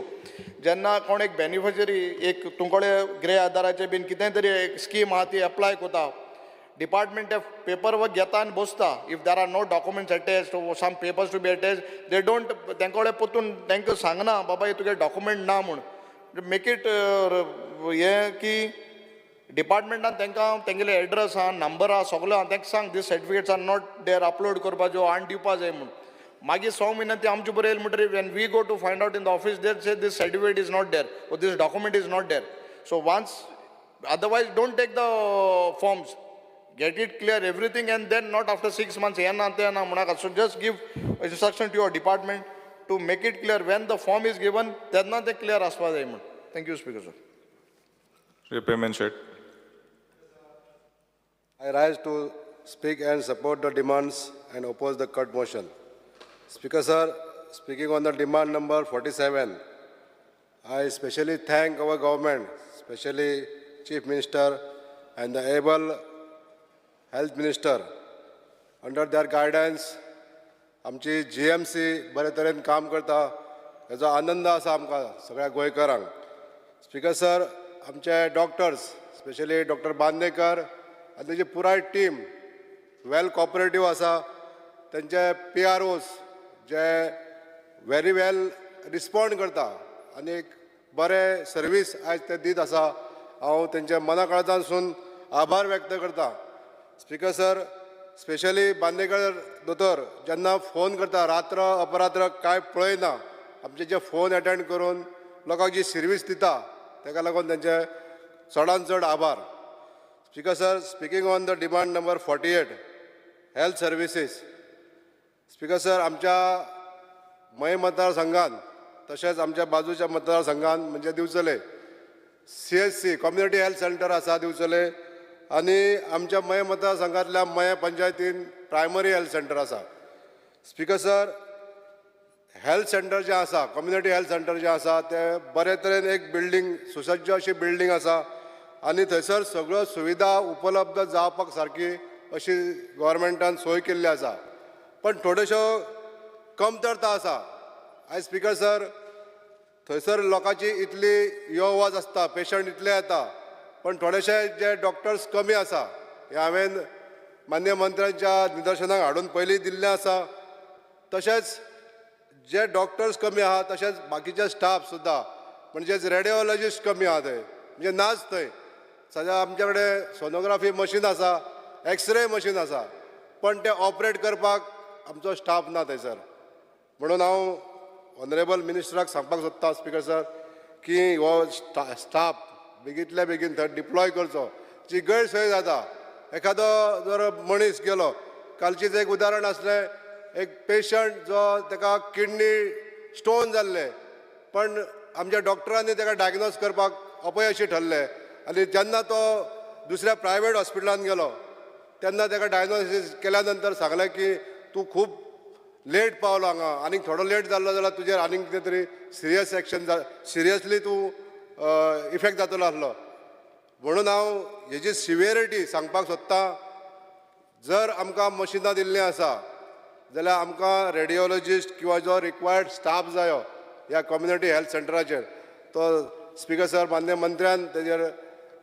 जेन्ना कोण एक बेनिफिशरी एक तुमकडे ग्रे आधाराचे बीन कितें तरी एक स्कीम आहा ती एप्लाय कोता डिपार्टमेंट पेपर वर्क घेता आनी बसता if there are no documents attached some papers to be attached they don't तेंका कडेन पोतून तांकां सांगना बाबा हे तुगे डॉक्युमेंट ना म्हूण मेक इट हें की डिपार्टमेंटान तांकां तेंगेले एड्रेस आहा नंबर आहा सगळो आहा तांकां सांग these certificates are not there upload करपाच्यो आनी दिवपा जाय म्हूण मागीर 6 म्हयने ती आमचे बरें येयले म्हणटरी when we go to find out in the office there say this certificate is not there or this document is not there so once otherwise don't take the forms get it clear everything and then not after 6 months so just give instruction to your department to make it clear when the form is given then not the clear aspa thank you speaker sir repayment sheet I rise to speak and support the demands and oppose the cut motion. Speaker sir, speaking on the demand number 47, I especially thank our government, especially Chief Minister and the able Health Minister. Under their guidance, आमची GMC बरे तरेन काम करता हेजो आनंद आसा आमकां सगळ्या गोंयकारांक. स्पीकर सर, आमचे डॉक्टर्स स्पेशली डॉक्टर बांदेकर आनी तेजी पुराय टीम वेल कॉपरेटीव आसा. तेंचे PROs जे व्हेरी वेल रिस्पॉन्ड करता आनी बरे सर्वीस आयज ते दीत आसा. हांव तेंचे मना काळजांतसून आभार व्यक्त करता. स्पीकर सर, स्पेशली बांदेकर दोतोर जेन्ना फोन करता रात्र अपरात्र काय पळयना आमचे जे फोन अटेंड करून लोकांक जी सर्वीस दिता ताका लागून तेंचे चडांत चड आभार. Speaker sir, speaking on the demand number 48 health services. Speaker sir, आमच्या मय मतदारसंघात तशेंच आमच्या बाजूच्या मतदारसंघात म्हणजे दिवचले CHC कम्युनिटी हेल्थ सेंटर आसा दिवचले आनी आमच्या मय मतदारसंघातल्या मय पंचायतीन प्रायमरी हेल्थ सेंटर आसा. स्पीकर सर, हेल्थ सेंटर जे आसा कम्युनिटी हेल्थ सेंटर जे आसा ते बरे तरेन एक बिल्डींग सुसज्ज अशी बिल्डींग आसा आनी थंयसर सगळ्यो सुविधा उपलब्ध जावपाक सारकी अशी गव्हर्मेंटान सोय केल्ली आसा. पण थोड्योश्यो कमतरता आसा. आयज स्पीकर सर, थंयसर लोकांची इतली यो वच आसता पेशंट इतले येता पण थोडेशे जे डॉक्टर्स कमी आसा हे हांवें मान्य मंत्र्यांच्या निदर्शनाक हाडून पयलीं दिल्लें आसा. तशेंच जे डॉक्टर्स कमी आहा तशेंच बाकीचे स्टाफ सुद्दां म्हणजेच रेडिओलॉजिस्ट कमी आहा थंय म्हणजे नाच थंय. सद्या आमचे कडेन सोनोग्राफी मशीन आसा, एक्सरे मशीन आसा पण ते ऑपरेट करपाक आमचो स्टाफ ना थंयसर. म्हणून हांव ऑनरेबल मिनिस्टराक सांगपाक सोदता स्पीकर सर की हो स्टाफ बेगींतल्या बेगीन थंय डिप्लॉय करचो. जी गैरसोय जाता एखादो जर मनीस गेलो कालचीच एक उदाहरण आसलें एक पेशंट जो ताका किडनी स्टोन जाल्ले पण आमच्या डॉक्टरांनी ताका डायग्नोज करपाक अपयशी ठरले आनी जेन्ना तो दुसऱ्या प्रायवेट हॉस्पिटलान गेलो तेन्ना ताका डायग्नोसीस केल्या नंतर सांगलें की तूं खूब लेट पावलो हांगा आनीक थोडो लेट जाल्लो जाल्यार तुजेर आनीक कितें तरी सिरियस एक्शन सिरियसली तूं इफेक्ट जातलो आसलो. म्हणून हांव हेजी सिवियरिटी सांगपाक सोदतां जर आमकां मशिनां दिल्लीं आसा जाल्यार आमकां रेडिओलॉजिस्ट किंवा जो रिक्वायर्ड स्टाफ जायो ह्या कम्युनिटी हेल्थ सेंटराचेर तो स्पीकर सर मान्य मंत्र्यान तेजेर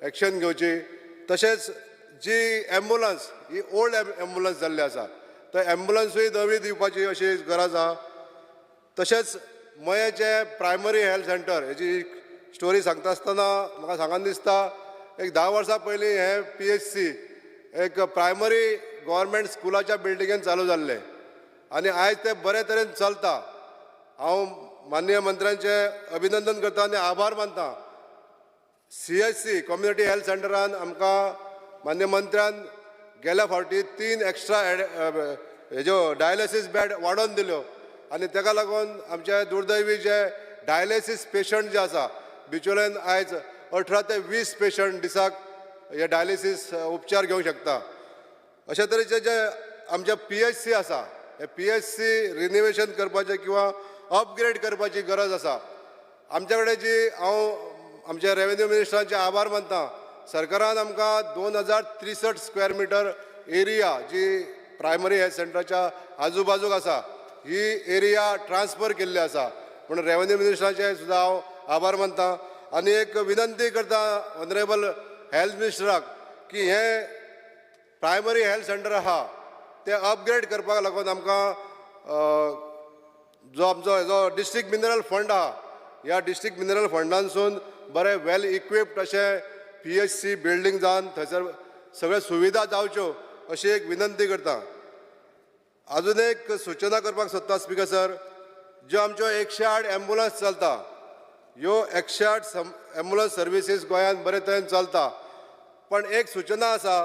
एक्शन घेवची. तशेंच जी एम्बुलन्स ही ओल्ड एम्बुलन्स जाल्ली आसा तो एम्बुलन्सूय नवी दिवपाची अशी गरज आहा. तशेंच मयेचें प्रायमरी हेल्थ सेंटर हेची स्टोरी सांगता आसतना म्हाका सांगन दिसता एक 10 वर्सां पयलीं हे PHC एक प्रायमरी गव्हर्मेंट स्कुलाच्या बिल्डिंगेन चालू जाल्लें आनी आयज ते बरे तरेन चलता. हांव माननीय मंत्र्यांचें अभिनंदन करता आनी आभार मानता. CHC कम्युनिटी हेल्थ सेंटरान आमकां मान्य मंत्र्यान गेल्या फावटी 3 एक्स्ट्रा हेज्यो डायलिसीस बेड वाडोवन दिल्यो आनी ताका लागून आमचे दुर्दैवी जे डायलिसीस पेशंट जे आसा बिचोलेन आयज 18 ते 20 पेशंट दिसाक हे डायलिसीस उपचार घेवंक शकता. अशा तरेचे जे आमचे PHC आसा हे PHC रिनिवेशन करपाचें किंवा अपग्रेड करपाची गरज आसा. आमच्या कडेन जी हांव आमच्या रेव्हेन्यू मिनिस्टरांचे आभार मानता. सरकारान आमकां 2063 स्क्वेअर मिटर एरिया जी प्रायमरी हेल्थ सेंटराच्या आजूबाजूक आसा ही एरिया ट्रान्सफर केल्ली आसा म्हणून रेव्हेन्यू मिनिस्टराचे सुद्दां हांव आभार मानता. आनी एक विनंती करता ऑनरेबल हेल्थ मिनिस्टराक की हे प्रायमरी हेल्थ सेंटर आहा ते अपग्रेड करपाक लागून आमकां जो आमचो हेजो डिस्ट्रिक्ट मिनरल फंड आहा ह्या डिस्ट्रिक्ट मिनरल फंडानसून बरे वेल इक्विप्ड अशे PHC बिल्डींग जावन थंयसर सगळे सुविधा जावच्यो अशी एक विनंती करता. अजून एक सूचना करपाक सोदता स्पीकर सर. ज्यो आमच्यो 108 एम्बुलन्स चलता ह्यो 108 एम्बुलन्स सर्विसीस गोंयांत बरे तरेन चलता. पण एक सूचना आसा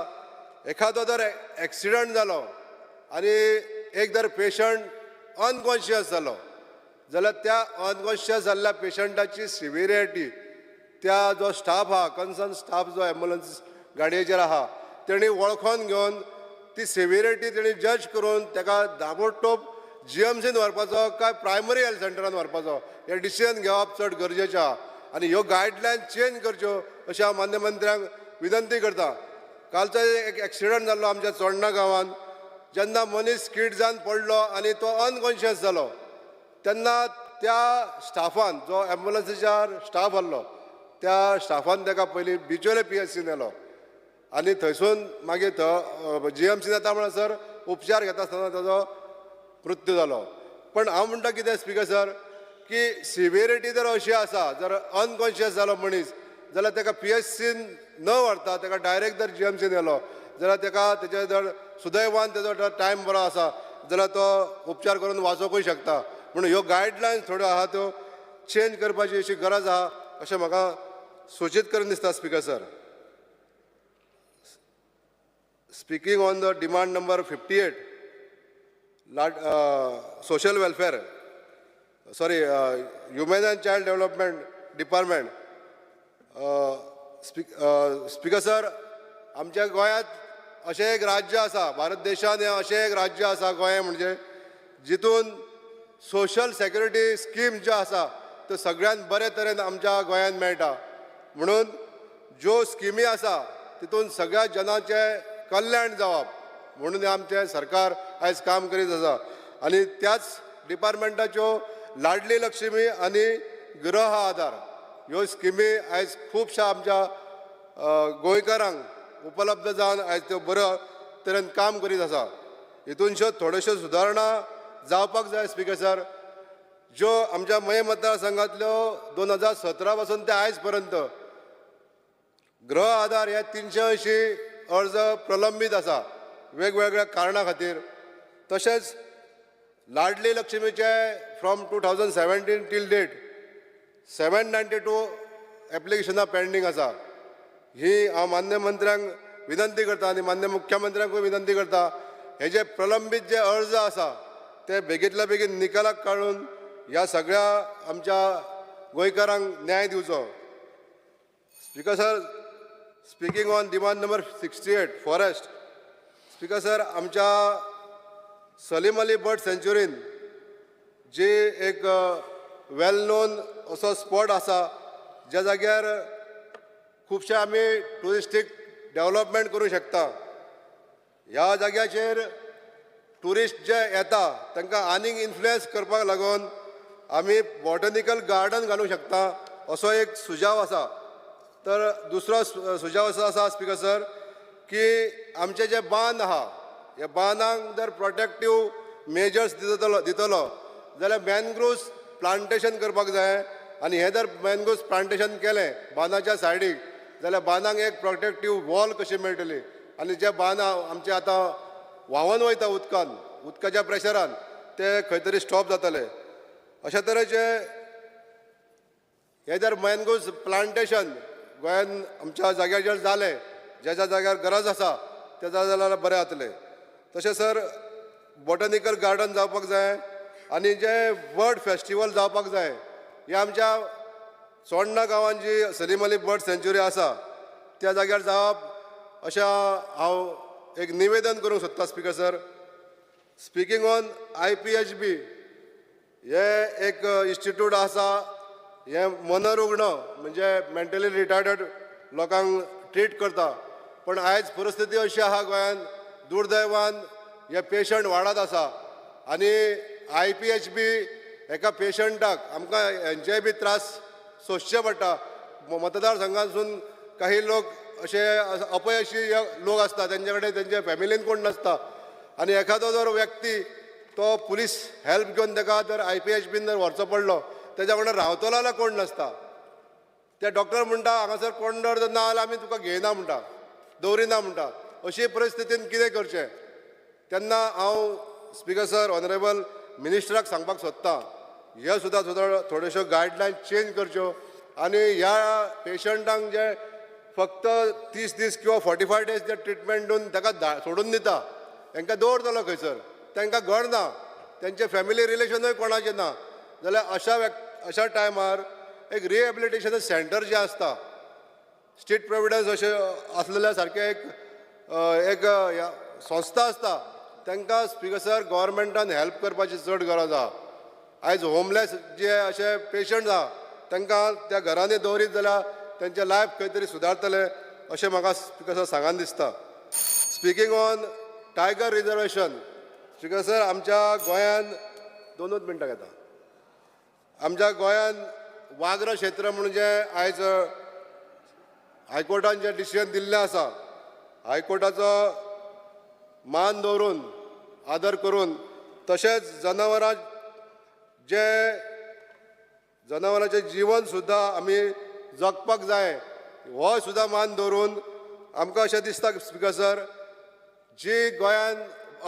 एखादो जर एक्सिडंट जालो आनी एक जर पेशंट अनकॉन्शियस जालो जाल्यार त्या अनकॉन्शियस जाल्ल्या पेशंटाची सिविरिटी त्या जो स्टाफ आहा कन्सर्न स्टाफ जो एम्बुलन्स गाडयेचेर आहा तेणी वळखोन घेवन ती सिविरिटी तेणी जज करून ताका दाबोटोब GMCन व्हरपाचो काय प्रायमरी हेल्थ सेंटरान व्हरपाचो हे डिसिजन घेवप चड गरजेचें आहा. आनी ह्यो गायडलायन चेंज करच्यो अशें हांव मान्य मंत्र्यांक विनंती करता. कालचो एक एक्सिडंट जाल्लो आमच्या चोडणा गांवांत जेन्ना मनीस स्कीड जावन पडलो आनी तो अनकॉन्शियस जालो तेन्ना त्या स्टाफान जो एम्बुलन्सीच्या स्टाफ आसलो त्या स्टाफान ताका पयलीं बिचोले PHC नेलो आनी थंयसून मागीर GMCन येता म्हणसर उपचार घेता आसतना ताजो मृत्यू जालो. पण हांव म्हणटा कितें स्पीकर सर की सिविरिटी जर अशी आसा जर अनकॉन्शियस जालो मनीस जाल्यार ताका PHCन न व्हरता ताका डायरेक्ट जर GMCन येलो जाल्यार ताका तेजे जर सुदैवान तेजो जर टायम बरो आसा जाल्यार तो उपचार करून वाचोवंकूय शकता. म्हणून ह्यो गायडलायन्स थोड्यो आहा त्यो चेंज करपाची अशी गरज आहा अशें म्हाका सूचित करून दिसता speaker sir. Speaking on the demand number 58 social welfare human and child development department. Speaker sir आमच्या गोंयांत अशें एक राज्य आसा भारत देशांत हें अशें एक राज्य आसा गोंय म्हणजे जितून सोशल सेक्युरिटी स्कीम ज्यो आसा त्यो सगळ्यान बरे तरेन आमच्या गोंयांत मेळटा. म्हणून ज्यो स्किमी आसा तितून सगळ्या जनाचें कल्याण जावप म्हणून आमचें सरकार आयज काम करीत आसा. आनी त्याच डिपार्टमेंटाच्यो लाडली लक्ष्मी आनी गृह आधार ह्यो स्किमी आयज खुबश्या आमच्या गोंयकारांक उपलब्ध जावन आयज त्यो बऱ्या तरेन काम करीत आसा. हितूनच्यो थोड्योश्यो सुदारणा जावपाक जाय स्पीकर सर. ज्यो आमच्या मये मतदारसंघांतल्यो 2017 पासून ते आयज पर्यंत गृह आधार हे 380 अर्ज प्रलंबीत आसा वेगवेगळ्या कारणां खातीर. तशेंच लाडली लक्ष्मीचे फ्रॉम 2017 टील डेट 792 एप्लिकेशनां पेंडींग आसा. ही हांव मान्य मंत्र्यांक विनंती करता आनी मान्य मुख्यमंत्र्यांकूय विनंती करता हे जे प्रलंबीत जे अर्ज आसा ते बेगींतल्या बेगीन निकालाक काडून ह्या सगळ्या आमच्या गोंयकारांक न्याय दिवचो. Speaker sir speaking on demand number 68 forest. Speaker sir आमच्या सलीम अली बर्ड सँच्युरीन जी एक वेल नोन असो स्पॉट आसा ज्या जाग्यार खुबशे आमी टुरिस्टीक डेव्हलपमेंट करूं शकता. ह्या जाग्याचेर टुरिस्ट जे येता तांकां आनीक इन्फ्लुयन्स करपाक लागून आमी बॉटनिकल गार्डन घालूंक शकता असो एक सुजाव आसा. तर दुसरो सुजाव असो आसा स्पीकर सर की आमचे जे बांद आहा ह्या बांदांक जर प्रोटेक्टीव मेजर्स दितलो जाल्यार मॅनग्रोव्स प्लांटेशन करपाक जाय. आनी हें जर मॅनग्रोव्स प्लांटेशन केलें बांदाच्या सायडीक जाल्यार बांदांक एक प्रोटेक्टीव वॉल कशी मेळटली. आनी जे बांद आमचे आतां व्हांवून वयता उदकाच्या प्रेशरान ते खंय तरी स्टॉप जातले. अशा तरेचे हे जर मॅनग्रोव्स प्लांटेशन गोंयान आमच्या जाग्याचेर जालें ज्या ज्या जाग्यार गरज आसा त्या जाल्यार बरें जातलें. तशें सर बॉटनिकल गार्डन जावपाक जाय आनी जे बर्ड फेस्टिवल जावपाक जाय. हे आमच्या सोण्णा गांवांत जी सलीम अली बर्ड सँच्युरी आसा त्या जाग्यार जावप अशें हांव एक निवेदन करूंक सोदता speaker sir. Speaking on IPHB हे एक इन्स्टिट्यूट आसा. हे मनोरुग्ण म्हणजे मेंटली रिटार्डेड लोकांक ट्रीट करता. पण आयज परिस्थिती अशी आहा गोंयान दुर्दैवान हे पेशंट वाडत आसा. आनी IPHB एका पेशंटाक आमकां हेंचेय बी त्रास सोंसचे पडटा. मतदारसंघांतसून काही लोक असे अपयशी लोक असतात तेंचे कडेन तेंचे फॅमिलीन कोण नसता. आनी एखादो जर व्यक्ती तो पुलीस हेल्प घेवन ताका जर IPHBन जर व्हरचो पडलो तेज्या वांगडा रावतलो जाल्यार कोण नसता. ते डॉक्टर म्हणटा हांगासर कोण जर ना जाल्यार आमी तुका घेयना म्हणटा दवरिना म्हणटा. अशी परिस्थितीन कितें करचें. तेन्ना हांव स्पीकर सर ऑनरेबल मिनिस्टराक सांगपाक सोदतां हे सुद्दां थोड्योश्यो गायडलायन चेंज करच्यो. आनी ह्या पेशंटांक जे फक्त 30 दीस किंवा 45 डेज जे ट्रिटमेंट दिवन ताका सोडून दिता तांकां दवरतलो खंयसर तांकां घर ना तेंचे फॅमिली रिलेशनूय कोणाचें ना जाल्यार अशा टायमार एक रिहेबिलिटेशन सेंटर जे आसता स्टेट प्रोविडन्स अशें आसलेल्या सारकें एक संस्था आसता तांकां स्पीकर सर गव्हर्मेंटान हेल्प करपाची चड गरज आहा. आयज होमलेस जे अशे पेशंट्स आहा तांकां त्या घरांनी दवरीत जाल्यार तेंचें लायफ खंय तरी सुदारतलें अशें म्हाका स्पीकर सर सांगान दिसता. Speaking on tiger reservation speaker sir आमच्या गोंयान 2 मिनटां घेता. आमच्या गोंयान वाघर क्षेत्र म्हणून जे आयज हायकोर्टान जे डिसिजन दिल्लें आसा हायकोर्टाचो मान दवरून आदर करून तशेंच जनावरांचें जीवन सुद्दां आमी जगपाक जाय हो सुद्दां मान दवरून आमकां अशें दिसता स्पीकर सर जी गोंयान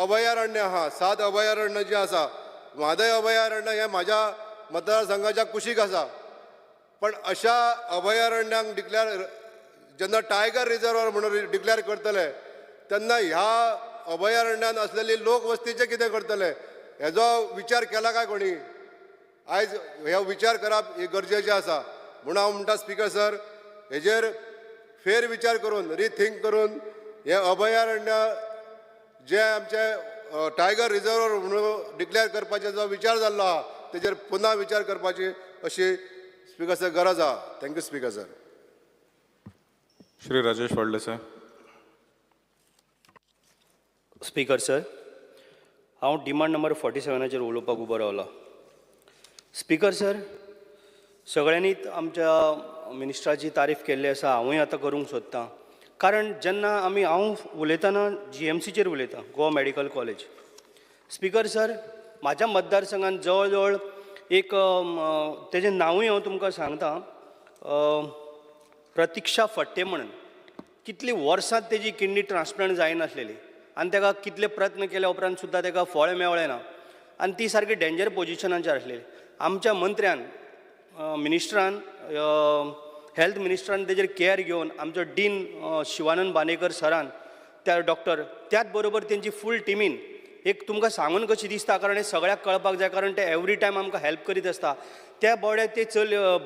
अभयारण्य आहा 7 अभयारण्य जी आसा म्हादय अभयारण्य हें म्हाज्या मतदारसंघाच्या कुशीक आसा. पण अशा अभयारण्यांक जेन्ना टायगर रिजर्व म्हणून डिक्लेअर करतले तेन्ना ह्या अभयारण्यान असलेली लोकवस्तीचें कितें करतले हेजो विचार केला काय कोणी. आयज हे विचार करप हे गरजेचें आसा. म्हणून हांव म्हणटा स्पीकर सर हेजेर फेर विचार करून रिथिंक करून हे अभयारण्य जे आमचे टायगर रिजर्व म्हणून डिक्लेअर करपाचे जो विचार जाल्लो आहा तेजेर पुन्हा विचार करपाची अशी स्पीकर सर गरज आहा. Thank you speaker sir. Shri Rajesh Vadle sir. Speaker sir हांव डिमांड नंबर 47चेर उलोवपाक उबो रावला. स्पीकर सर सगळ्यांनीच आमच्या मिनिस्टराची तारीफ केल्ली आसा हांवूय आतां करूंक सोदतां. कारण जेन्ना हांव उलयतना GMCचेर उलयतां Goa medical college. Speaker sir म्हाज्या मतदारसंघांत जवळ जवळ एक तेजें नांवूय हांव तुमकां सांगतां प्रतिक्षा फट्टे म्हणून. कितली वर्सां तेजी किडनी ट्रान्सप्लांट जायनासलेली आनी ताका कितले प्रयत्न केल्या उपरांत सुद्दां ताका फळ मेवलें ना आनी ती सारकी डेंजर पोजिशनाचेर आसलेली. आमच्या मंत्र्यान मिनिस्टरान हेल्थ मिनिस्टरान तेजेर केअर घेवन आमचो डीन शिवानंद बानेकर सरान त्या डॉक्टर त्याच बरोबर तेंची फूल टिमीन एक तुमकां सांगून कशी दिसता कारण हे सगळ्याक कळपाक जाय कारण ते एवरी टायम आमकां हेल्प करीत आसता. त्या बोड्याक ते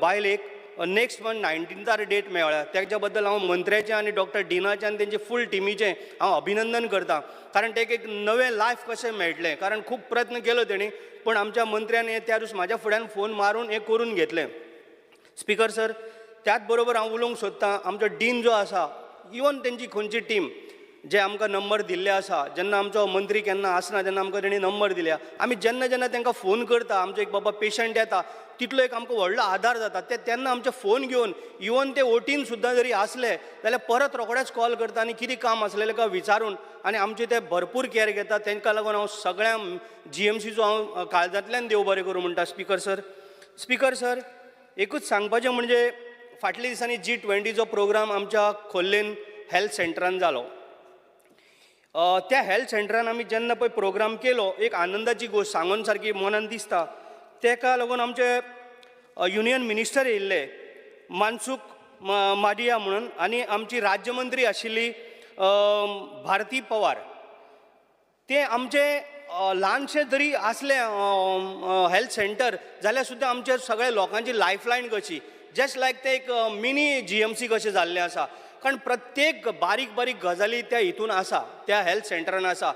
बायलेक नेक्स्ट मंथ 19th डेट मेळ्ळ्या. त्याच्या बद्दल हांव मंत्र्याचें आनी डॉक्टर डिनाचें आनी तेंचे फूल टिमीचें हांव अभिनंदन करतां. कारण तेका एक नवें लायफ कशें मेळटलें कारण खूब प्रयत्न केलो तेणी पण आमच्या मंत्र्यान हे त्या दीस म्हाज्या फुड्यान फोन मारून हें करून घेतलें. स्पीकर सर त्याच बरोबर हांव उलोवंक सोदतां आमचो डीन जो आसा इवन तेंची खंयची टीम जे आमकां नंबर दिल्ले आसा, जेन्ना आमचो मंत्री केन्ना आसना तेन्ना आमकां तेणी नंबर दिल्या, आमी जेन्ना जेन्ना तांकां फोन करता, आमचो एक बाबा पेशंट येता, तितलो एक आमकां व्हडलो आधार जाता. तेन्ना आमचे फोन घेवन इवन ते ओटीन सुद्दां जरी आसले जाल्यार परत रोखडेच कॉल करता आनी कितें काम आसलेलें काय विचारून आनी आमचे ते भरपूर कॅर घेता. तांकां लागून हांव सगळ्या GMCचो हांव काळजांतल्यान देव बरें करूं म्हणटा. स्पिकर सर, एकूच सांगपाचें म्हणजे फाटल्या दिसांनी G20चो प्रोग्राम आमच्या खोर्लेन हेल्थ सेंटरान जालो. त्या हेल्थ सेंटरान आमी जेन्ना पळय प्रोग्राम केलो, एक आनंदाची गोश्ट सांगून सारकी मनान दिसता. तेका लागून आमचे युनियन मिनिस्टर येयल्ले मनसुख माडिया म्हणून, आनी आमची राज्यमंत्री आशिल्ली भारती पवार. ते आमचे ल्हानशें जरी आसलें हेल्थ सेंटर जाल्यार सुद्दां आमच्या सगळ्या लोकांची लायफलायन कशी, जस्ट लायक ते एक मिनी GMC कशें जाल्लें आसा. कारण प्रत्येक बारीक बारीक गजाली त्या हितून आसा, त्या हेल्थ सेंटरान आसा.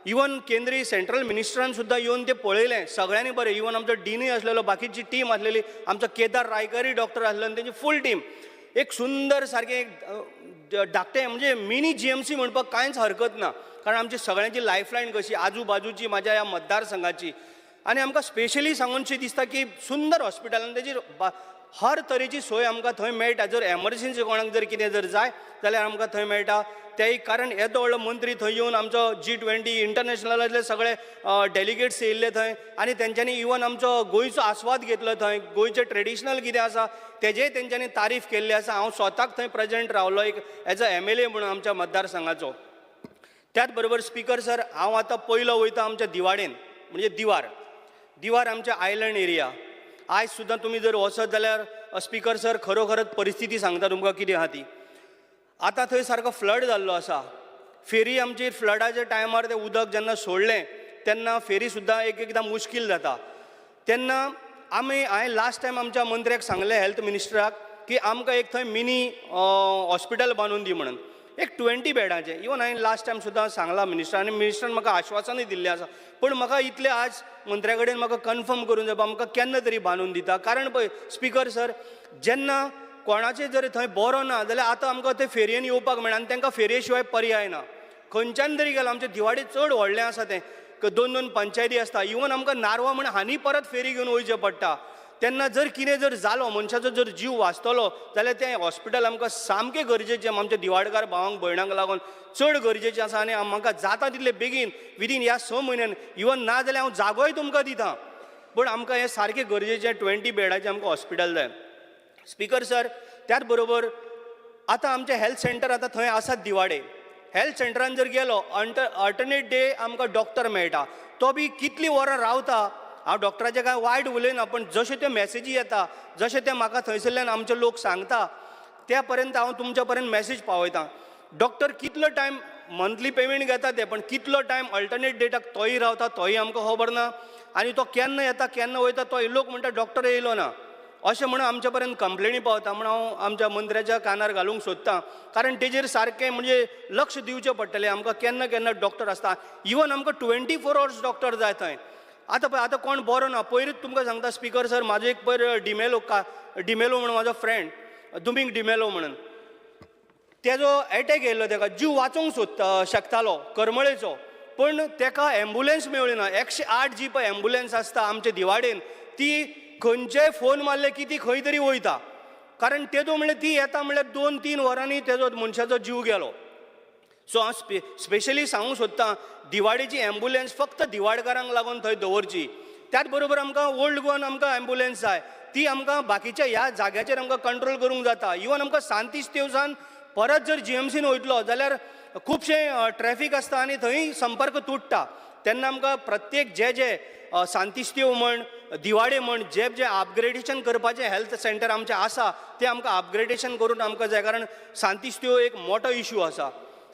इवन केंद्रीय सेंट्रल मिनिस्टरान सुद्दां येवन ते पळयलें, सगळ्यांनी बरें. इवन आमचो डीनूय आसलेलो, बाकीची टीम आसलेली, आमचो केदार रायकरूय डॉक्टर आसलो आनी तेंची फूल टीम. एक सुंदर सारकें एक धाकटें म्हणजे मिनी GMC म्हणपाक कांयच हरकत ना. कारण आमची सगळ्यांची लायफलायन कशी आजूबाजूची म्हाज्या ह्या मतदारसंघाची. आनी आमकां स्पेशली सांगूनशी दिसता की सुंदर हॉस्पिटल आनी तेजी हर तरेची सोय आमकां थंय मेळटा. जर एमर्जन्सी कोणाक जर कितें जर जाय जाल्यार आमकां थंय मेळटा. तेय कारण येदो व्हडलो मंत्री थंय येवन आमचो G20 इंटरनॅशनलांतले सगळे डेलिगेट्स येयल्ले थंय आनी तेंच्यांनी इवन आमचो गोंयचो आस्वाद घेतलो. थंय गोंयचें ट्रेडिशनल कितें आसा तेजेय तेंच्यांनी तारीफ केल्ली आसा. हांव स्वताक थंय प्रेजेंट रावलो एक एज अ MLA म्हणून आमच्या मतदारसंघाचो. त्याच बरोबर स्पिकर सर, हांव आतां पयलो वयता आमच्या दिवाडेन, म्हणजे दिवार आमच्या आयलंड एरिया. आयज सुद्दां तुमी जर वचत जाल्यार स्पिकर सर खरोखरच परिस्थिती सांगता तुमकां कितें आहा ती. आतां थंय सारको फ्लड जाल्लो आसा. फेरी आमची फ्लडाच्या टायमार तें उदक जेन्ना सोडलें तेन्ना फेरी सुद्दां एकदां मुश्कील जाता. तेन्ना हांवें लास्ट टायम आमच्या मंत्र्याक सांगलें, हेल्थ मिनिस्टराक, की आमकां एक थंय मिनी हॉस्पिटल बांदून दी म्हणून, एक 20 बेडाचें. इवन हांवें लास्ट टायम सुद्दां सांगलां मिनिस्टरान, आनी मिनिस्टरान म्हाका आश्वासनूय दिल्लें आसा. पण म्हाका इतलें आज मंत्र्या कडेन म्हाका कन्फर्म करून जाय म्हाका केन्ना तरी बांदून दिता. कारण पळय स्पिकर सर, जेन्ना कोणाचें जर थंय बरो ना जाल्यार आतां आमकां ते फेरयेन येवपाक मेळना आनी तांकां फेरये शिवाय पर्याय ना. खंयच्यान तरी गेलो, आमचें दिवाडी चड व्हडलें आसा तें, 2-2 पंचायती आसता. इवन आमकां नारवा म्हण हानी परत फेरी घेवन वयचें पडटा. तेन्ना जर कितें जर जालो, मनशाचो जर जीव वाचतलो जाल्यार तें हॉस्पिटल आमकां सामकें गरजेचें. आमच्या दिवाडकार भावांक भयणांक लागून चड गरजेचें आसा आनी म्हाका जाता तितले बेगीन विदीन ह्या 6 म्हयन्यान, इवन ना जाल्यार हांव जागोय तुमकां दितां, पूण आमकां हें सारकें गरजेचें 20 बेडाचें आमकां हॉस्पिटल जाय. स्पिकर सर, त्याच बरोबर आतां आमचें हेल्थ सेंटर आतां थंय आसात दिवाडे. हेल्थ सेंटरान जर गेलो अल्टरनेट डे आमकां डॉक्टर मेळटा. तो बी कितलीं वरां रावता. हांव डॉक्टराचें कांय वायट उलयना, पण जश्यो त्यो मॅसेजी येता, जशें ते म्हाका थंयसरल्यान आमचे लोक सांगता, त्या पर्यंत हांव तुमच्या पर्यंत मॅसेज पावयतां. डॉक्टर कितलो टायम मंथली पेमेंट घेता ते, पण कितलो टायम अल्टरनेट डेटाक तोय रावता तोय आमकां खबर ना. आनी तो केन्ना येता केन्ना वयता तो लोक म्हणटा डॉक्टर येयलो ना अशें म्हणून आमचे पर्यंत कंप्लेनी पावता. म्हणून हांव आमच्या मंत्र्याच्या कानार घालूंक सोदतां, कारण तेजेर सारकें म्हणजे लक्ष दिवचें पडटलें. आमकां केन्ना केन्ना डॉक्टर आसता, इवन आमकां 24 hours डॉक्टर जाय थंय. आतां कोण बरो ना. पयलींच तुमकां सांगता स्पिकर सर, म्हाजो एक पयर डिमेलो म्हणून म्हाजो फ्रेंड दुमींग डिमेलो म्हणून, तेजो एटॅक येयल्लो, तेका जीव वाचोवंक शकतालो करमळेचो, पण तेका एम्बुलन्स मेळ्ळी ना. 108 जी पळय एम्बुलन्स आसता आमच्या दिवाडेन, ती खंयचेय फोन मारले की ती खंय तरी वयता. कारण तेजो म्हणल्यार ती येता म्हणल्यार 2-3 वरांनी तेजो मनशाचो जीव गेलो. सो हांव स्पेशली सांगूंक सोदतां, दिवाडेची एम्बुलन्स फक्त दिवाडकारांक लागून थंय दवरची. त्याच बरोबर आमकां ओल्ड गोवन आमकां एम्बुलन्स जाय, ती आमकां बाकीच्या ह्या जाग्याचेर आमकां कंट्रोल करूंक जाता. इवन आमकां सांतिस्तेवसान परत जर GMCन वयतलो जाल्यार खुबशें ट्रॅफीक आसता आनी थंय संपर्क तुटता. तेन्ना आमकां प्रत्येक जे सांतिस्तेव म्हण दिवाडे म्हण जे अपग्रेडेशन करपाचें हेल्थ सेंटर आमचें आसा तें आमकां अपग्रेडेशन करून आमकां जाय. कारण सांतिस्तेव एक मोठो इशू आसा.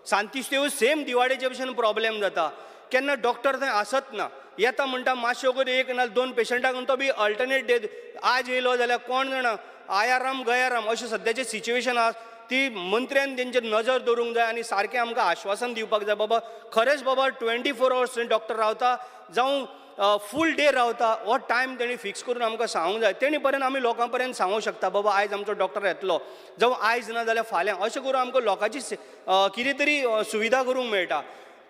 सांतिस्तेव सेम दिवाडेचे भशेन प्रॉब्लेम जाता. केन्ना डॉक्टर थंय आसत ना, येता म्हणटा मातशें वगत 1 ना 2 पेशंटाक, तो बी अल्टरनेट डे आज येयलो जाल्यार कोण जाणा आयाराम गयाराम अशें सद्याचें सिच्युएशन आसा. ती मंत्र्यान तेंचेर नजर दवरूंक जाय आनी सारकें आमकां आश्वासन दिवपाक जाय. बाबा खरेंच बाबा 24 hours डॉक्टर रावता, जावं फूल डे रावता हो टायम तेणी फिक्स करून आमकां सांगूंक जाय. तेणी पर्यंत आमी लोकां पर्यंत सांगूंक शकता बाबा आयज आमचो डॉक्टर येतलो, जावं आयज ना जाल्यार फाल्यां, अशें करून आमकां लोकांची कितें तरी सुविधा करूंक मेळटा.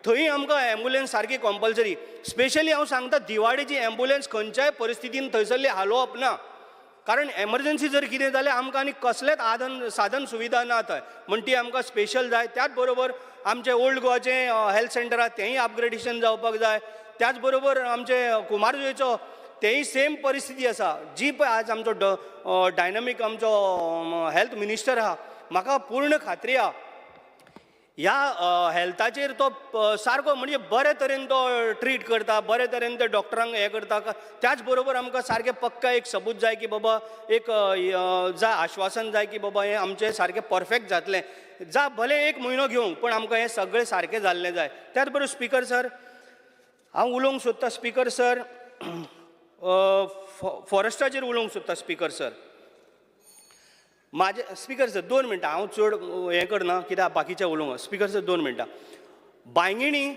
थंय आमकां एम्बुलन्स सारकी कंपल्सरी. स्पेशली हांव सांगता दिवाळेची एम्बुलन्स खंयच्याय परिस्थितीन थंयसरली हालोवप ना. कारण एमर्जन्सी जर कितें जाल्यार आमकां आनी कसलेंच साधन सुविधा ना थंय, म्हण ती आमकां स्पेशल जाय. त्याच बरोबर आमचे ओल्ड गोवाचें हेल्थ सेंटर आहा तेंय अपग्रेडेशन जावपाक जाय. त्याच बरोबर आमचे कुमारजुंवेचो तेंय सेम परिस्थिती आसा. जी पळय आज आमचो डायनामीक आमचो हेल्थ मिनिस्टर आहा, म्हाका पूर्ण खात्री आहा ह्या हेल्थाचेर तो सारको म्हणजे बरे तरेन तो ट्रीट करता, बरे तरेन ते डॉक्टरांक हें करता. त्याच बरोबर आमकां सारकें पक्का एक सबूत जाय की बाबा एक जाय आश्वासन जाय की बाबा हें आमचें सारकें परफेक्ट जातलें. भले 1 म्हयनो घेवंक, पण आमकां हें सगळें सारकें जाल्लें जाय. त्याच बरोबर स्पिकर सर हांव उलोवंक सोदतां. स्पिकर सर फॉरेस्टाचेर उलोवंक सोदतां. स्पिकर सर माझे स्पिकर सर 2 मिनटां, हांव चड हें करना कित्याक बाकीचें उलोवंक. स्पिकर सर 2 मिनटां. बांयगिणी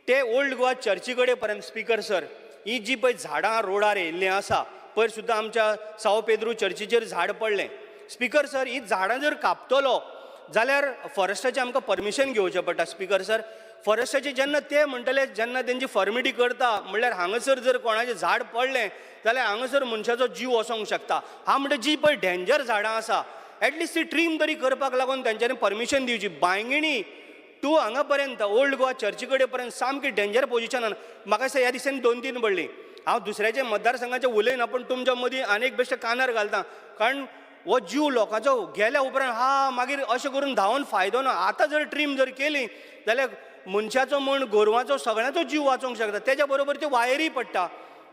ते ओल्ड गोवा चर्ची कडेन पर्यंत स्पिकर सर ही जी पळय झाडां रोडार येयल्लीं आसा, पयर सुद्दां आमच्या साव पेद्रू चर्चीचेर झाड पडलें. स्पिकर सर ही झाडां जर कापतलो जाल्यार फॉरेस्टाचें आमकां परमिशन घेवचें पडटा. स्पिकर सर फॉरेस्टाचे जेन्ना ते म्हणटले, जेन्ना तेंची फॉर्मिटी करता म्हणल्यार हांगासर जर कोणाचें झाड पडलें जाल्यार हांगासर मनशाचो जीव वचोंक शकता. हांव म्हणटा जी पळय डेंजर झाडां आसा एटलिस्ट ती ट्रीम तरी करपाक लागून तेंच्यांनी परमिशन दिवची. बांयगिणी टू हांगा पर्यंत ओल्ड गोवा चर्ची कडेन पर्यंत सामकी डेंजर पोजिशनान. म्हाका दिसता ह्या दिसांनी 2-3 पडली. हांव दुसऱ्याच्या मतदारसंघाचें उलयना, पण तुमच्या मदीं आनीक बेश्टे कानार घालता. कारण हो जीव लोकांचो गेल्या उपरांत मागीर अशें करून धांवन फायदो ना. आतां जर ट्रीम जर केली जाल्यार मनशाचो म्हण गोरवांचो सगळ्यांचो जीव वाचोवंक शकता. तेच्या बरोबर त्यो वायरी पडटा,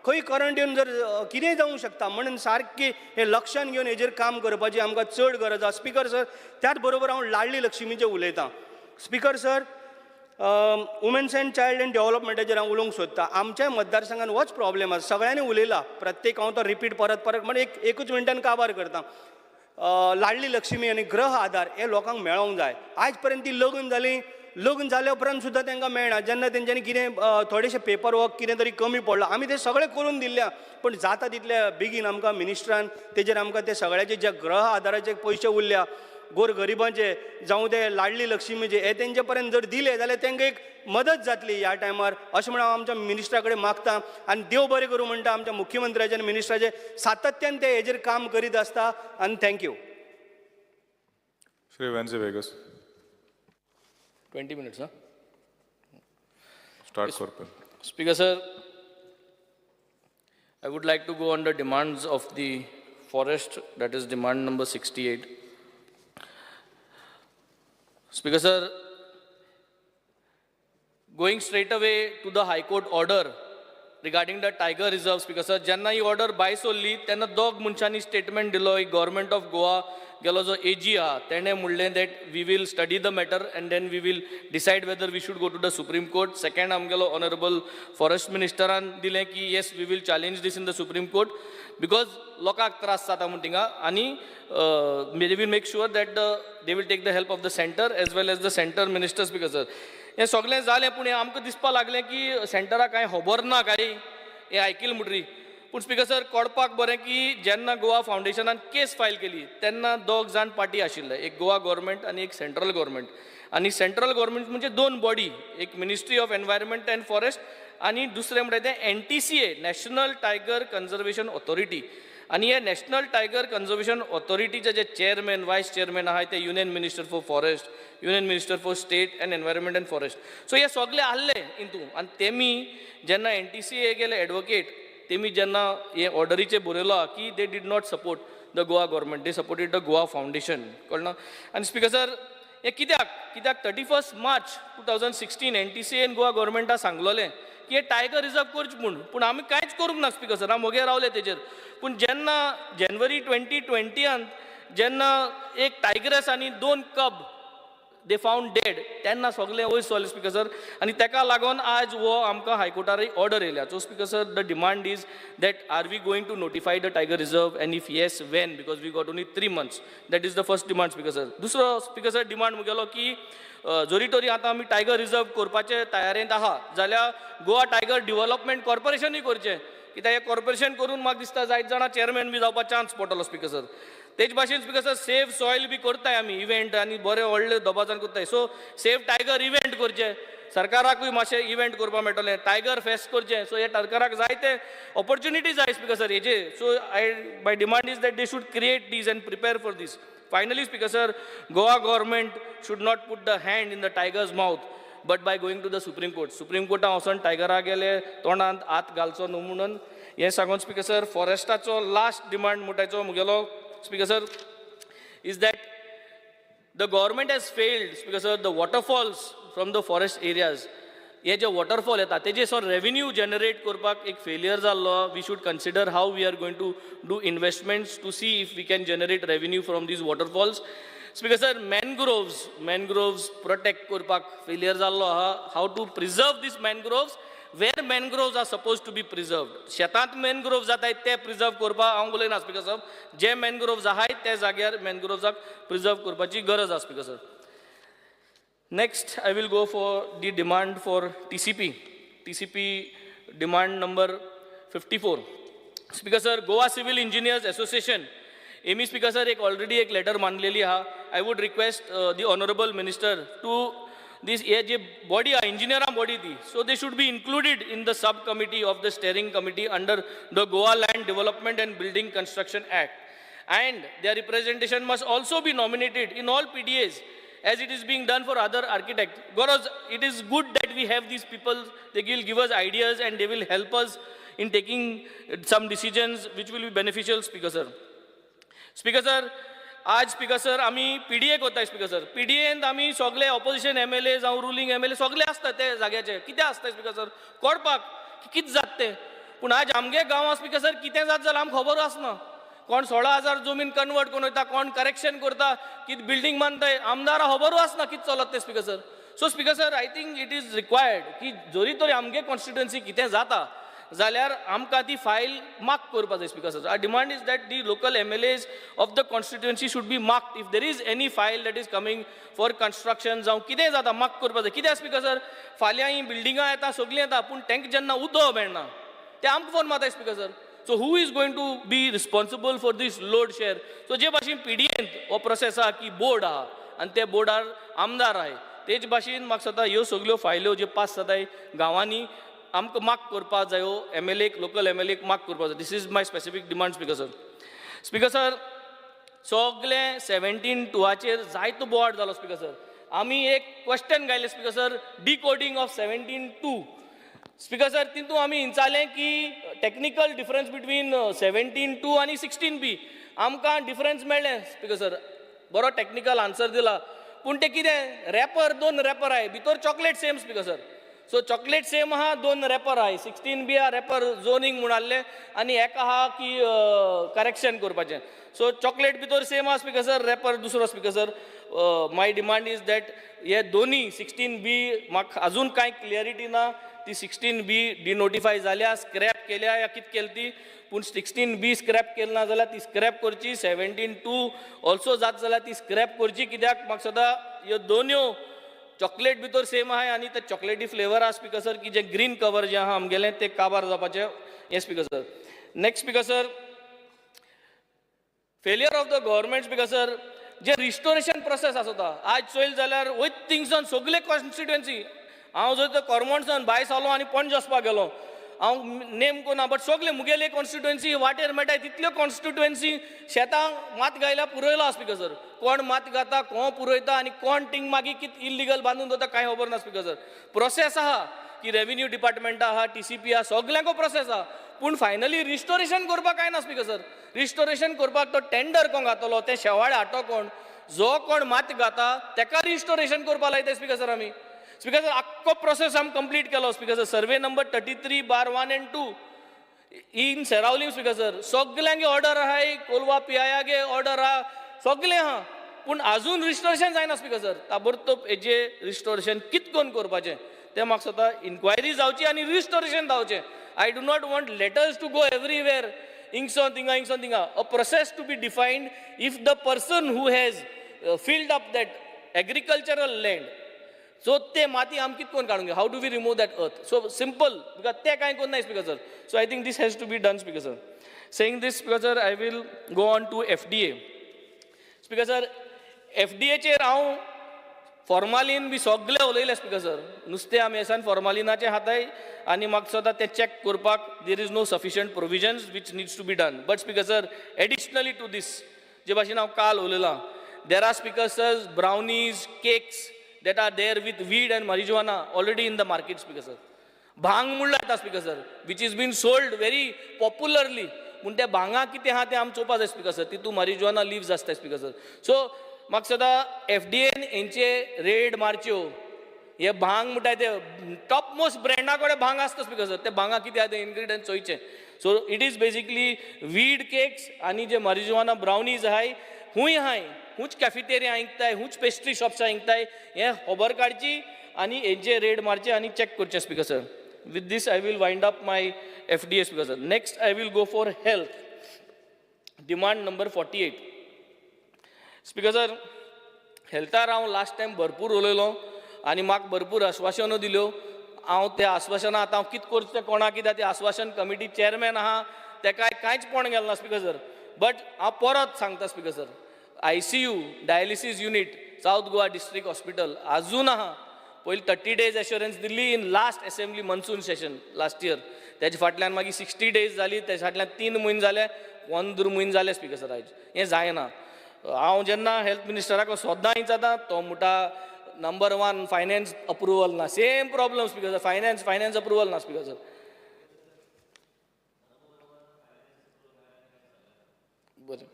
खंय करंट येवन जर कितेंय जावंक शकता. म्हणून सारकी हें लक्षांत घेवन हेजेर काम करपाची आमकां चड गरज आसा. स्पिकर सर त्याच बरोबर हांव लाडली लक्ष्मीचें उलयतां. Speaker sir women's and child and डेव्हलपमेंटाचेर हांव उलोवंक सोदतां. आमच्या मतदारसंघान होच प्रॉब्लेम आसा. सगळ्यांनी उलयला, प्रत्येक हांव तो रिपीट परत म्हणजे एकूच मिनटान काबार करता. लाडली लक्ष्मी आनी ग्रह आधार हे लोकांक मेळोंक जाय. आयज पर्यंत ती लग्न जाल्या उपरांत सुद्दां तांकां मेळना. जेन्ना तेंच्यांनी कितें थोडेशें पेपर वर्क कितें तरी कमी पडलो, आमी तें सगळें करून दिल्ल्या, पण जाता तितल्या बेगीन आमकां मिनिस्ट्रान तेजेर आमकां ते सगळ्याचे जे ग्रह आधाराचे पयशे उरल्या गोरगरिबांचे जावं ते लाडली लक्ष्मीचे हे तेंचे पर्यंत जर दिले जाल्यार तांकां एक मदत जातली ह्या टायमार, अशें म्हणून हांव आमच्या मिनिस्टरा कडेन मागतां. आनी देव बरें करूं म्हणटा आमच्या मुख्यमंत्र्याचे आनी मिनिस्टराचे सातत्यान ते हेजेर काम करीत आसता. आनी thank you. Shri Venzy Viegas 20 minutes, huh? Start करपा. Speaker sir, I would like to go on the demands of the forest, that is demand number 68. Speaker sir, going straight away to the High Court order regarding the tiger reserve. Speaker sir, jenna he order by solli tenna दोग मनशांनी statement दिलो. Government of Goa गेलो जो AG आहा तेणे म्हणलें that we will study the matter and then we will decide whether we should go to the Supreme Court. Second आमगेलो honorable forest ministeraन दिलें की yes we will challenge this in the Supreme Court because लोकांक त्रास जाता म्हण थिंगा आनी they will make sure that they will take the help of the center as well as the center minister. Speaker sir, हें सगळें जालें पूण हें आमकां दिसपा लागलें की सेंटराक कांय खबर ना काय हें आयकिल्लें म्हणटरी. पूण स्पिकर सर कळपाक बरें की जेन्ना गोवा फावंडेशनान केस फायल केली तेन्ना दोग जाण पार्टी आशिल्ले, एक गोवा गव्हर्मेंट आनी एक सेंट्रल गव्हर्मेंट. आनी सेंट्रल गव्हर्मेंट म्हणजे 2 बॉडी, एक ministry of environment and forest आनी दुसरें म्हणटा तें NTCA national tiger conservation authority. आनी हे नॅशनल टायगर कन्जर्वेशन ऑथॉरिटीचे जे चेअरमॅन वायस चेअरमॅन आहाय ते union minister for forest, union minister for state and environment and forest. So हे सगळे आहले इंतू. आनी तेमी जेन्ना NTCA गेले एडवोकेट तेमी जेन्ना हे ऑर्डरीचे बरयलो की they did not support the Goa government, they supported the Goa foundation. कळना. आनी स्पिकर सर हे कित्याक 31 मार्च 2016 NTCA एन गोवा गव्हर्मेंटा सांगलोलें की हे टायगर रिजर्व करचे म्हूण, पूण आमी कांयच करूंक ना. स्पिकर सर हांव मोगे रावले तेजेर. पूण जेन्ना जानेवारी 2020 जेन्ना एक टायगरस आनी 2 कब दे फावंड डेड तेन्ना सगळें वयर सरलें स्पीकर सर आनी ताका लागून आज हो आमकां हायकोर्टार ऑर्डर येयल्या so speaker sir the demand is that are we going to notify the tiger reserve and if yes when because we got only 3 months that is the first demand speaker sir दुसरो speaker sir demand मुगेलो की जोरी तोरी आतां आमी tiger reserve करपाचे तयारेंत आहा जाल्यार गोवा टायगर डिव्हलपमेंट कॉर्पोरेशनूय करचें कित्याक हें कॉर्पोरेशन करून म्हाका दिसता जायत जाणां चेअरमॅन बी जावपाक चान्स पडटलो स्पीकर सर तेच भाशेन स्पीकर सर सेफ सॉयल बी करताय आमी इव्हेंट आनी बरे व्हडले दोबाजान करताय सो सेफ टायगर इव्हेंट करचे सरकाराकूय मातशें इव्हेंट करपाक मेळटलें टायगर फेस्ट करचें सो हे सरकाराक जायते ऑपॉर्च्युनिटीज जाय स्पीकर सर हेजे so my demand is that they should create these and prepare for these finally speaker sir Goa government should not put the hand in the tiger's mouth but by going to the supreme कोर्टान वचून टायगरा गेले तोंडांत हात घालचो न्हू म्हणून हें सांगून स्पीकर सर फॉरेस्टाचो लास्ट डिमांड म्हणटाचो मुगेलो speaker sir is that the government has failed speaker sir the waterfalls from the forest areas हे जे वॉटरफॉल येता तेजे सो रेव्हेन्यू जनरेट करपाक एक फेलियर जाल्लो we should consider how we are going to do investments to see if we can generate revenue from these waterfalls speaker sir mangroves protect करपाक failure जाल्लो आहा how to preserve these mangroves where mangroves are supposed to be preserved. शेतात mangroves जाताय ते preserve करपाक हांव उलयना speaker sir जे mangroves आहाय त्या जाग्यार mangrovesak प्रिजर्व करपाची गरज आसा speaker sir next I will go for the demand for TCP demand number 54 speaker sir Goa civil engineers association एमी स्पीकर सर एक ऑलरेडी एक लेटर मांडलेली आहा I would request the honourable minister to this हे जे बॉडी आहे इंजिनियरां body ती so they should be included in the sub committee of the steering committee under the Goa land development and building construction act and their representation must also be nominated in all PDAs as it is being done for other architects. Because it is good that we have these people, they will give us ideas and they will help us in taking some decisions which will be beneficial, Speaker sir. Speaker sir, आज speaker sir आमी PDA करताय speaker sir PDAंत आमी सगळे opposition MLA जावं ruling MLA सगळे आसता ते जाग्याचे कितें आसता स्पीकर सर कळपाक कितें जाता तें पूण आज आमगे गांवां स्पीकर सर कितें जाता जाल्यार आमकां खबर आसना कोण 16,000 जमीन कन्वर्ट करून वयता कोण करेक्शन करता कितें बिल्डींग बांदताय आमदारां खबरूच आसना कितें चलत तें speaker sir so speaker sir I think it is required की जोरी तरी आमगे कॉन्स्टिट्युएन्सी कितें जाता जाल्यार आमकां ती फायल मार्क करपाक जाय speaker sir our demand is that the local MLAs of the constituency should be marked if there is any file that is coming for construction जावं कितें जाता मार्क करपाक जाय कित्याक स्पीकर सर फाल्यां ही बिल्डिंगां येता सगळीं येता पूण तांकां जेन्ना उदक मेळना ते आमकां फोन मारताय speaker sir so who is going to be responsible for these load share so जे भाशेन PDAंत हो प्रोसेस आहा की बोर्ड आहा आनी ते बोर्डार आमदार आहाय तेच भाशेन म्हाका सदां ह्यो सगळ्यो फायल्यो ज्यो पास जाताय गांवांनी आमकां मार्क करपाक जायो MLAक लोकल MLAक मार्क करपाक जाय this is my specific demand speaker sir सगळे 17/2 जायतो बोवाड जालो स्पीकर सर आमी एक क्वेश्चन घायलें speaker sir decoding of 17/2 speaker sir तितून आमी हिंचालें की टॅक्निकल डिफरन्स बिटवीन 17/2 आनी 16B आमकां डिफरन्स मेळ्ळें स्पीकर सर बरो टॅक्निकल आन्सर दिला पूण ते कितें रॅपर 2 रॅपर आहाय भितर चॉकलेट सेम स्पीकर सर सो चॉकलेट सेम आहा 2 रॅपर आहाय 16B आहा रॅपर झोनींग म्हूण आहलें आनी एक आहा की करेक्शन करपाचें सो चॉकलेट भितर सेम आहा स्पीकर सर रॅपर दुसरो speaker sir my demand is that हे दोनी 16B म्हाका अजून कांय क्लियरिटी ना ती 16B डिनोटिफाय जाल्या स्क्रॅप केल्या या कितें केली ती पूण 16B स्क्रॅप केली ना जाल्यार ती स्क्रॅप करची 17/2 ऑल्सो जाता जाल्यार ती स्क्रॅप करची कित्याक म्हाका सदां ह्यो दोनूय चॉकलेट भितर सेम आहाय आनी ते चॉकलेटी फ्लेवर आहा स्पीकर सर की जे ग्रीन कवर जे आहा आमगेलें ते काबार जावपाचें हें speaker sir next speaker sir failure of the government speaker sir J restoration process आसता आज चोयल जाल्यार वयत थिंगसान सगळे कॉन्स्टिट्युएन्सी हांव जर तर कोरमोणसान भायर सालो आनी पणजे वचपाक गेलो हांव नेम कोना बट सगळे मुगेले कॉन्स्टिट्युएन्सी वाटेर मेळटाय तितल्यो कॉन्स्टिट्युएन्सी शेतांक मात घायला पुरयला स्पीकर सर कोण मात घाता कोण पुरयता आनी कोण थिंग मागीर कितें इल्लिगल बांदून दवरता कांय खबर ना स्पीकर सर प्रोसेस आहा की रेव्हेन्यू डिपार्टमेंट आहा TCP आहा सगळ्यांको प्रोसेस आहा पूण फायनली रिस्टोरेशन करपाक काय ना स्पीकर सर रिस्टोरेशन करपाक तो टेंडर कोण घातलो ते शेवाळे हाडटो कोण जो कोण मात घाता तेका रिस्टोरेशन करपाक लायता स्पीकर सर आमी स्पीकर सर आख्खो प्रोसेस आमी कंप्लीट केलो speaker sir survey number 33/1 and 2 in Seraulim speaker sir सगळ्यांगे ऑर्डर आहाय कोलवा PIAगे ऑर्डर आहा सगळे आहा पूण आजून रिस्टोरेशन जायना स्पीकर सर. ताबडतोब हेजे रिस्टोरेशन कित कोन करपाचें तें म्हाका स्वता इन्क्वायरी जावची आनी रिस्टोरेशन जावचें. I do not want letters to go everywhere इंगसोन थिंगा. A process to be defined if the person who has filled up that agricultural land, so ते माती आम कित कोण काडूंक जाय, how do we remove that earth. So simple, because ते कांय कोन्नाय speaker sir. So I think this has to be done speaker sir. Saying this speaker sir, I will go on to FDA. Speaker sir, FDAचेर हांव formalin B सगळे उलयले speaker sir. नुस्तें आमी एसान फॉर्मालिनाचे हाताय आनी म्हाका स्वता ते चॅक करपाक there is no sufficient provisions which needs to be done. But speaker sir, additionally to this, जे भाशेन हांव काल उलयलां, there are speaker sirs, brownies, cakes that are there with weed and marijuana already in the market speaker sir. Bhang म्हणला येता speaker sir, which is being sold very popularly. पूण त्या भांगा कितें आहा तें आमी चोवपा जाय स्पीकर सर. तितू marijuana leaves आसता स्पीकर सर. सो म्हाका सदां FDAन हेंचे रेड मारच्यो. हे भांग म्हणटाय ते टॉप मोस्ट ब्रँडा कडेन भांग आसता स्पीकर सर. ते भांगा कितें आहा ते इन्ग्रिडियंट चोयचे. So it is basically weed cakes आनी जे marijuana ब्राउनीज आहाय खूंय आहाय, खूंच कॅफेटेरिया इंकताय, खूंच पेस्ट्री शॉप्सां इंकताय, हें खबर काडची आनी हेंचे रेड मारचे आनी चॅक करचे speaker sir. With this I will wind up my FDA speaker sir. Next I will go for health. Demand number 48 speaker sir. हेल्थार हांव लास्ट टायम भरपूर उलयलो आनी म्हाका भरपूर आश्वासनां दिल्यो. हांव त्या आश्वासनां आतां हांव कितें करचें कोणाक, कित्याक ते आश्वासन कमिटी चेअरमॅन आहा तेकाय कांयच कोण गेलो ना स्पीकर सर. बट हांव परत सांगता speaker sir, ICU dialysis unit south Goa district hospital अजून आहा. पयलीं 30 days assurance Delhi in last assembly monsoon session last year. तेजे फाटल्यान मागीर 60 days जाली, तेजे फाटल्यान 3 म्हयने जाले, 1.5 म्हयने जाले स्पीकर सर. आयज हें जायना. हांव जेन्ना हेल्थ मिनिस्टराक सोद्दां विचारता तो म्हणटा नंबर 1 फायनान्स अप्रुवल ना. Same problem speaker sir, finance approval ना स्पीकर सर. बरें.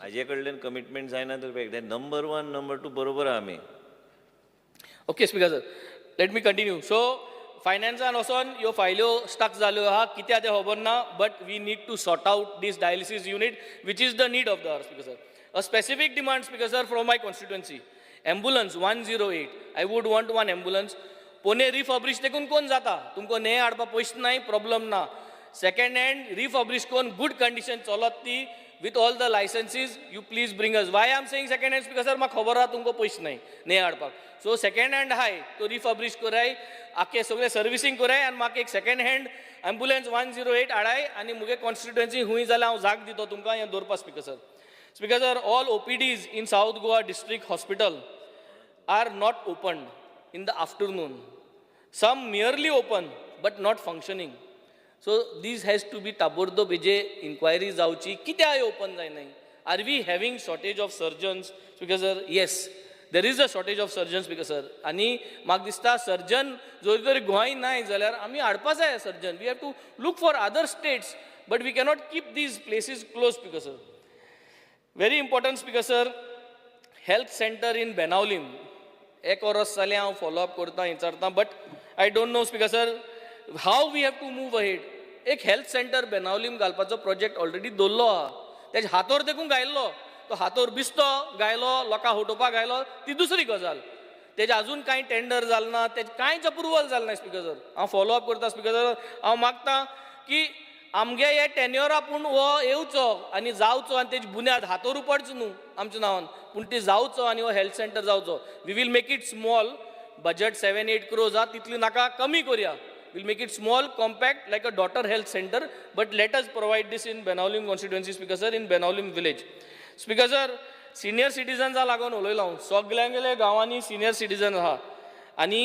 हाजे कडल्यान कमिटमेंट जायना तर नंबर 1 नंबर 2 बरोबर आहा आमी. Okay speaker sir, let me continue. So फायनान्सान वचोन ह्यो फायल्यो स्टक जाल्यो आहा, कित्याक तें खबर ना. But we need to sort out this dialysis unit which is the need of the hour speaker sir. A specific demand speaker sir from my constituency. Ambulance 108. I would want 1 ambulance. पोने refurbish देखून कोण जाता, तुमकां ने हाडपाक पयशे नाय, problem ना. सेकंड हँड रिफर्बिश कोण गुड कंडिशन चलत ती with all the licenses, you please bring us. Why I am saying second hand because sir म्हाका खबर आहा तुमकां पयशे नाय ने हाडपाक. सो सेकंड हँड आहाय तो रिफर्बिश कराय, आख्खे सगळे सर्विसींग कराय आनी म्हाका एक सेकंड हँड एम्बुलन्स 108 हाडाय आनी मुगे कॉन्स्टिट्युएन्सी हुंय जाल्यार हांव जाग दितो तुमकां हें दवरपा speaker sir. Speaker sir, all OPDs in South Goa District Hospital are not opened in the afternoon. Some merely open but not functioning. So this has to be tabordob heje inquiry जावची कित्याक open जायनाय. Are we having shortage of surgeons? Because sir, yes, there is a shortage of surgeons because sir. आनी म्हाका दिसता surgeon जर तर गोंय नाय जाल्यार आमी हाडपा जाय surgeon. We have to look for other states, but we cannot keep these places closed because sir. Very important speaker sir, health center in Benaulim. एक वर्स जालें हांव फॉलो अप करता विचारता, but I don't know speaker sir how we have to move ahead. एक health centre Benaulim घालपाचो project already दवरलो आहा. तेजे हातोर देखून गायल्लो, तो हातोर बिस्तो गायलो, लोकांक होटोवपाक गायलो, ती दुसरी गजाल. तेजे अजून कांय टेंडर जालें ना, तेजे कांयच अप्रुवल जालें ना स्पीकर सर. हांव फॉलो अप करता स्पीकर सर. हांव मागता की आमगे हे टेन्युअरा पूण हो येवचो आनी जावचो आनी तेजी बुन्याद हातोर पडचो न्हू आमच्या नांवान, पूण ती जावचो आनी हो हेल्थ सेंटर जावचो. We will make it small. Budget 7-8 crores आहा, तितली नाका कमी करुया. We'll make it small, compact, like a daughter health center, but let us provide this in Benaulim constituency, Speaker sir, in Benaulim village. Speaker sir, senior citizens are लागून उलयलो हांव. सगळ्यांगेले गांवांनी senior citizens आहा आनी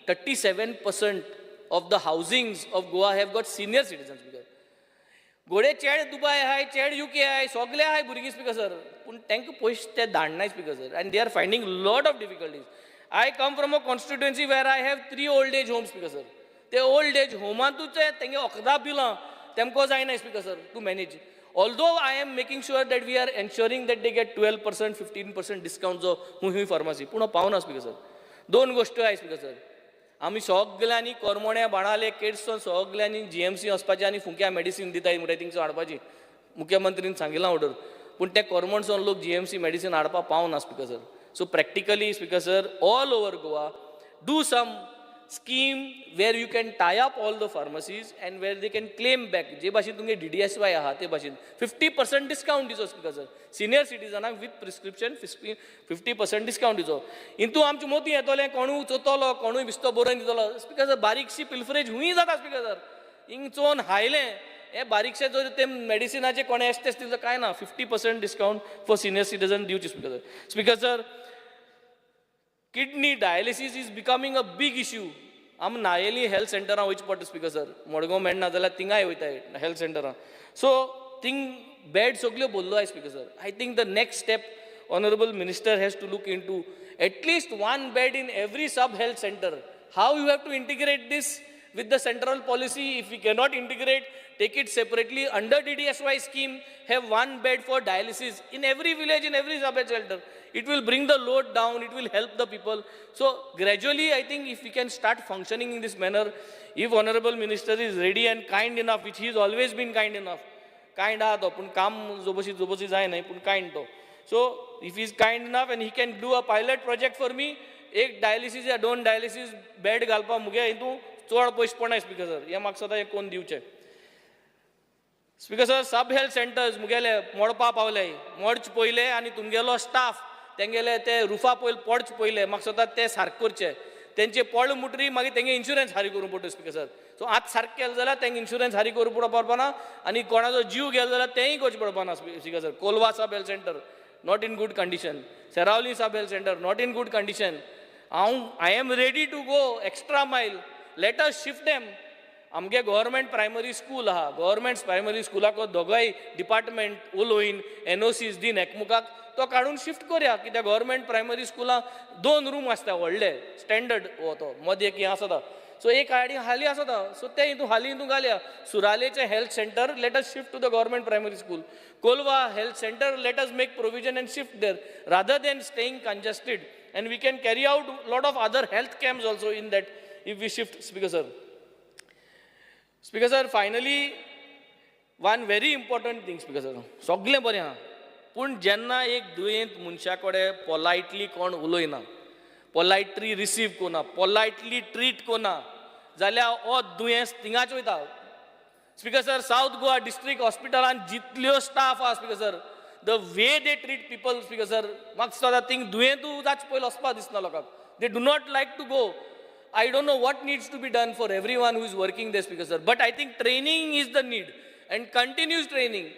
37% of the housings of Goa have got senior citizens. Speaker, गोडे चेड दुबय आहाय, चेड UK आहाय, सगळे आहाय भुरगीं स्पीकर सर, पूण तांकां पयशे ते धाडनाय speaker sir, and they are finding lot of difficulties. I come from a constituency where I have 3 old age homes, Speaker sir. ते ओल्ड एज होमांतूच तेंगे वखदां बिलां तेमको जायना speaker sir to manage. Although I am making sure that we are ensuring that they get 12% 15% discount जो हुंय pharmacy, पूण पावना स्पीकर सर. 2 गोश्टी आहाय स्पीकर सर. आमी सगल्यांनी करमोण्या बाणाले केड्स सगल्यांनी GMC वचपाचें आनी फुंक्या मेडिसीन दिताय म्हणटा थिंगसर हाडपाची मुख्यमंत्रीन सांगिलां ऑर्डर पूण ते करमणसून लोक GMC मेडिसीन हाडपाक पावना speaker sir so practically speaker sir all over Goa do some scheme where you can tie up all the pharmacies and where they can claim back जे भाशेन तुमगे DDSY आहा ते भाशेन 50% डिस्काउंट दिसो स्पिकर सर सिनियर सिटीजनाक विथ प्रिस्क्रिप्शन 50% डिस्काउंट दिसो इंतू आमचे मोती येतले कोणूय चोतलो कोणूय बिस्तो बरोवन दितलो स्पिकर सर बारीकशी पिल्फरेज हुंय जाता स्पिकर सर हिंग चोन हायलें हे बारीकशे जर ते मेडिसिनाचे कोणे एस्टेस दिलं काय ना 50% डिस्काउंट फॉर सिनियर सिटीजन दिवचे speaker sir kidney dialysis is becoming a big issue आम नायेली हेल्थ सेंटरां वयचे पडटा स्पिकर सर मडगांव मेळना जाल्यार थिंगाय वयताय हेल्थ सेंटरां सो थिंग बेड सगल्यो भरलो I speaker sir I think the next step honourable minister has to look in to at least one bed in every sub health centre how you have to integrate this with the central policy. If we cannot integrate, take it separately under DDSY scheme, have one bed for dialysis in every village, in every sub-health shelter. It will bring the load down, it will help the people. So gradually I think if we can start functioning in this manner, if honorable minister is ready and kind enough, which he has always been kind enough, kind aha to pun kam zobosi jay nahi pun kind to. So if he is kind enough and he can do a pilot project for me, एक dialysis या 2 dialysis bed घालपा मुगे हितू चड पयशे पडना speaker sir हे म्हाका सदां एक कोण दिवचे स्पिकर सर सब हेल्थ सेंटर्स मुगेले मोडपा पावले मोडचे पयले आनी तुमगेलो स्टाफ तेंगेले ते रुफा पयले पडचे पयले म्हाका सदां ते सारके करचे तेंचे पड मुटरी मागीर तेंगे इन्शुरन्स हारी करूं पडटा स्पिकर सर सो आतां सारकें केलें जाल्यार तेंगे इन्शुरन्स हारी करूं पडपाना आनी कोणाचो जीव गेलो जाल्यार तेंय करचें पडपाना speaker sir Colva sub health centre not in good condition Seraulim sub health centre not in good condition I am ready to go extra mile. Let us shift them. आमगे गव्हर्मेंट प्रायमरी स्कूल आहा गव्हर्मेंट प्रायमरी स्कुलाक दोगांय department उलोवन NOCs दिन एकमुखाक तो काडून shift करूया कित्याक गव्हर्मेंट प्रायमरी स्कुलाक 2 रूम आसता व्हडले स्टँडर्ड हो तो मदीं एक आसता सो एक हाली आसता सो ते हितून हाली हितून घालया सुरालेचे health centre let us shift to the government primary school Colva health centre let us make provision and shift there rather than staying congested and we can carry out lot of other health camps also in that if we shift speaker sir finally one very important thing speaker sir सगळे बरें आहा पूण जेन्ना एक दुयेंत मनशा कडेन पोलायटली कोण उलयना पोलायटली रिसीव कोना पोलायटली ट्रीट कोना जाल्यार हो दुयेंस थिंगाच वयता speaker sir south Goa district हॉस्पिटलान जितल्यो स्टाफ आहा speaker sir the way they treat people speaker sir म्हाका सदां थिंग दुयेंतू जाच पयलो वचपा दिसना लोकांक they do not like to go I don't know what needs to be done for everyone who is working there speaker sir but I think training is the need and continuous training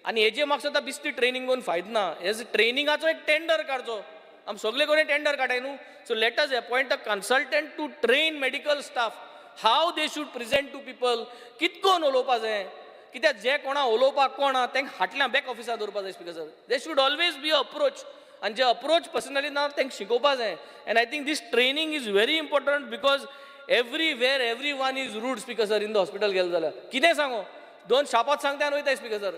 आनी हेजे म्हाका सदां बिस्ती training कोन फायदो ना hedge ट्रेनिंगाचो एक tender काडचो आमी सगळे कडेन टेंडर काडाय न्हू so let us appoint a consultant to train medical staff how they should present to people कितकोन उलोवपा जाय कित्याक जे कोणा उलोवपाक कोण आहा तेंक हाटल्या बॅक ऑफिसार दवरपा जाय speaker sir they should always be approach आनी जे अप्रोच पर्सनली ना तेंक शिकोवपा जाय and I think this training is very important because everywhere everyone is rude speaker sir in the hospital गेले जाल्यार कितें सांगो 2 शापात सांगता आनी वयताय स्पिकर सर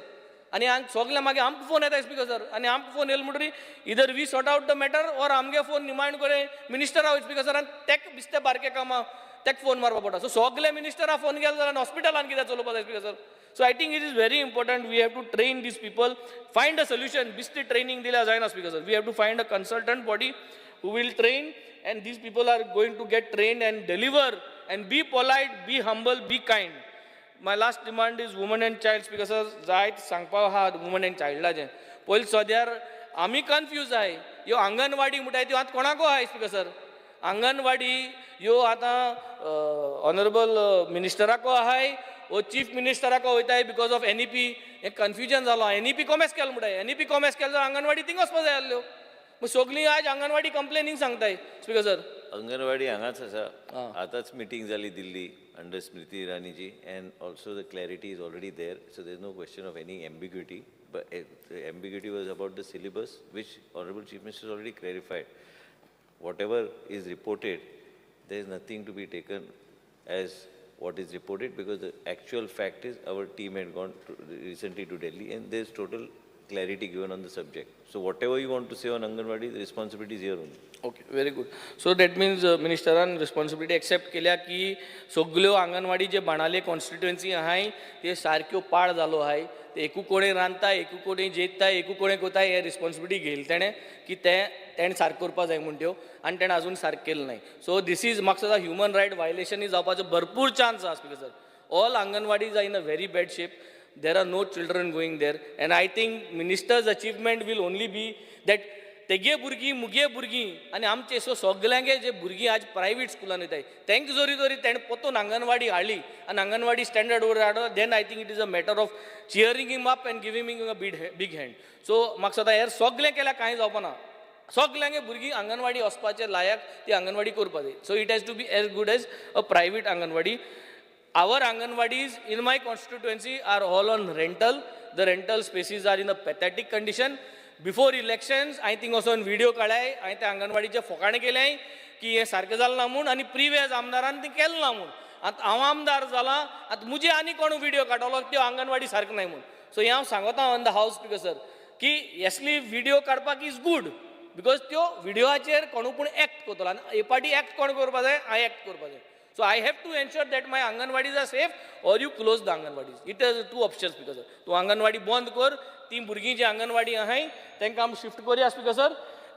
आनी सगळे मागीर आमकां फोन येताय स्पिकर सर आनी आमकां फोन येयलो म्हणटरी इधर we sort out the matter or आमगे फोन निमायण करे मिनिस्टर हांव स्पिकर सर आनी तेक बिस्ते बारके कामां तेक फोन मारपा पडटा सो सगळे मिनिस्टरा फोन गेले जाल्यार हॉस्पिटलान कित्याक चलोवपा जाय speaker sir So I think it is very important we have to train these people, find a solution. Bisti training dila jayna speaker sir. We have to find a consultant body who will train and these people are going to get trained and deliver and be polite, be humble, be kind. My last demand is women and child speaker sir. Zayt sangpa ha women and child laje. Poil sodyar आमी confuse आहे यो अंगणवाडी म्हणटाय त्यो आतां कोणाको आहाय speaker sir anganwadi यो आतां honourable मिनिस्टराको आहाय वो chief मिनिस्टराको वयताय बिकॉज ऑफ NEP हे कन्फ्युजन जालो NEP कॉमेस केलो म्हणटाय NEP कॉमेस केलो जाल्यार अंगणवाडी थिंग वचपा जाय आसल्यो मग सगळीं आज अंगणवाडी कंप्लेनिंग सांगताय स्पिकर सर अंगणवाडी हांगाच आसा आतांच मिटींग जाली दिल्ली अंडर स्मृती इरानीची and also the clarity is already there so there is no question of any ambiguity but the ambiguity was about the syllabus which honorable chief minister has already clarified. Whatever is reported, there is nothing to be taken as what is reported because the actual fact is our team had gone recently to Delhi and there is total clarity given on the subject. So whatever you want to say on Anganwadi, the responsibility is here only. Okay very good so that means मिनिस्टरान responsibility accept केल्या की सगल्यो आंगणवाडी जे बाणाले constituency आहाय ते सारक्यो पाड जालो आहाय ते एकू कोणे रांदता एकू कोणे जेयता एकू कोणे कोताय हे रिस्पॉन्सिबिलिटी घेयली तेणें की तेणें सारकें करपा जाय म्हूण त्यो आनी तेणें आजून सारकें केलें नाही सो दीस इज म्हाका सुद्दां ह्युमन रायट वायलेशनूय जावपाचो भरपूर चान्स आसा speaker sir all anganwadis are in a very bad shape there are no children going there and I think minister's achievement will only be that तेगे भुरगीं मुगे भुरगीं आनी आमचे सो सगळ्यांगे जे भुरगीं आज प्रायवेट स्कुलान वयताय तांकां जोरी जोरी तेणें पोतून आंगणवाडी हाडली आनी आंगणवाडी स्टँडर्ड वर हाडलो then I think it is a matter of cheering him up and giving him a big hand सो म्हाका सदां हेर सगळें केल्यार कांय जावपा ना सगळ्यांगे भुरगीं आंगणवाडी वचपाचे लायक ती आंगणवाडी करपा जाय so it has to be as good as a private anganwadi Our Anganwadis in my constituency are all on rental. The rental spaces are in a pathetic condition. Before elections, I think also on video काढाय आणि त्या अंगणवाडीचे फोकाणे केले की हे सारकें जालें ना म्हूण आनी प्रिवियस आमदारान तें केलें ना म्हूण आतां हांव आमदार जाला आतां मुजे आनी कोण व्हिडिओ काडलो त्यो अंगणवाडी सारकें नाही म्हूण सो हें हांव सांगता ऑन द हावस स्पीकर सर की येसली व्हिडिओ काडपाक इज गूड बिकॉज त्यो व्हिडिओचेर कोणू पूण एक्ट करतलो आनी हे पाटी एक्ट कोण करपा जाय हांवें एक्ट करपा जाय So I have to ensure that my Anganwadis are safe or you close the Anganwadis. It is two options because तूं Anganwadi बंद कर ती भुरगीं जी Anganwadi आहाय तांकां आमी शिफ्ट करया because सर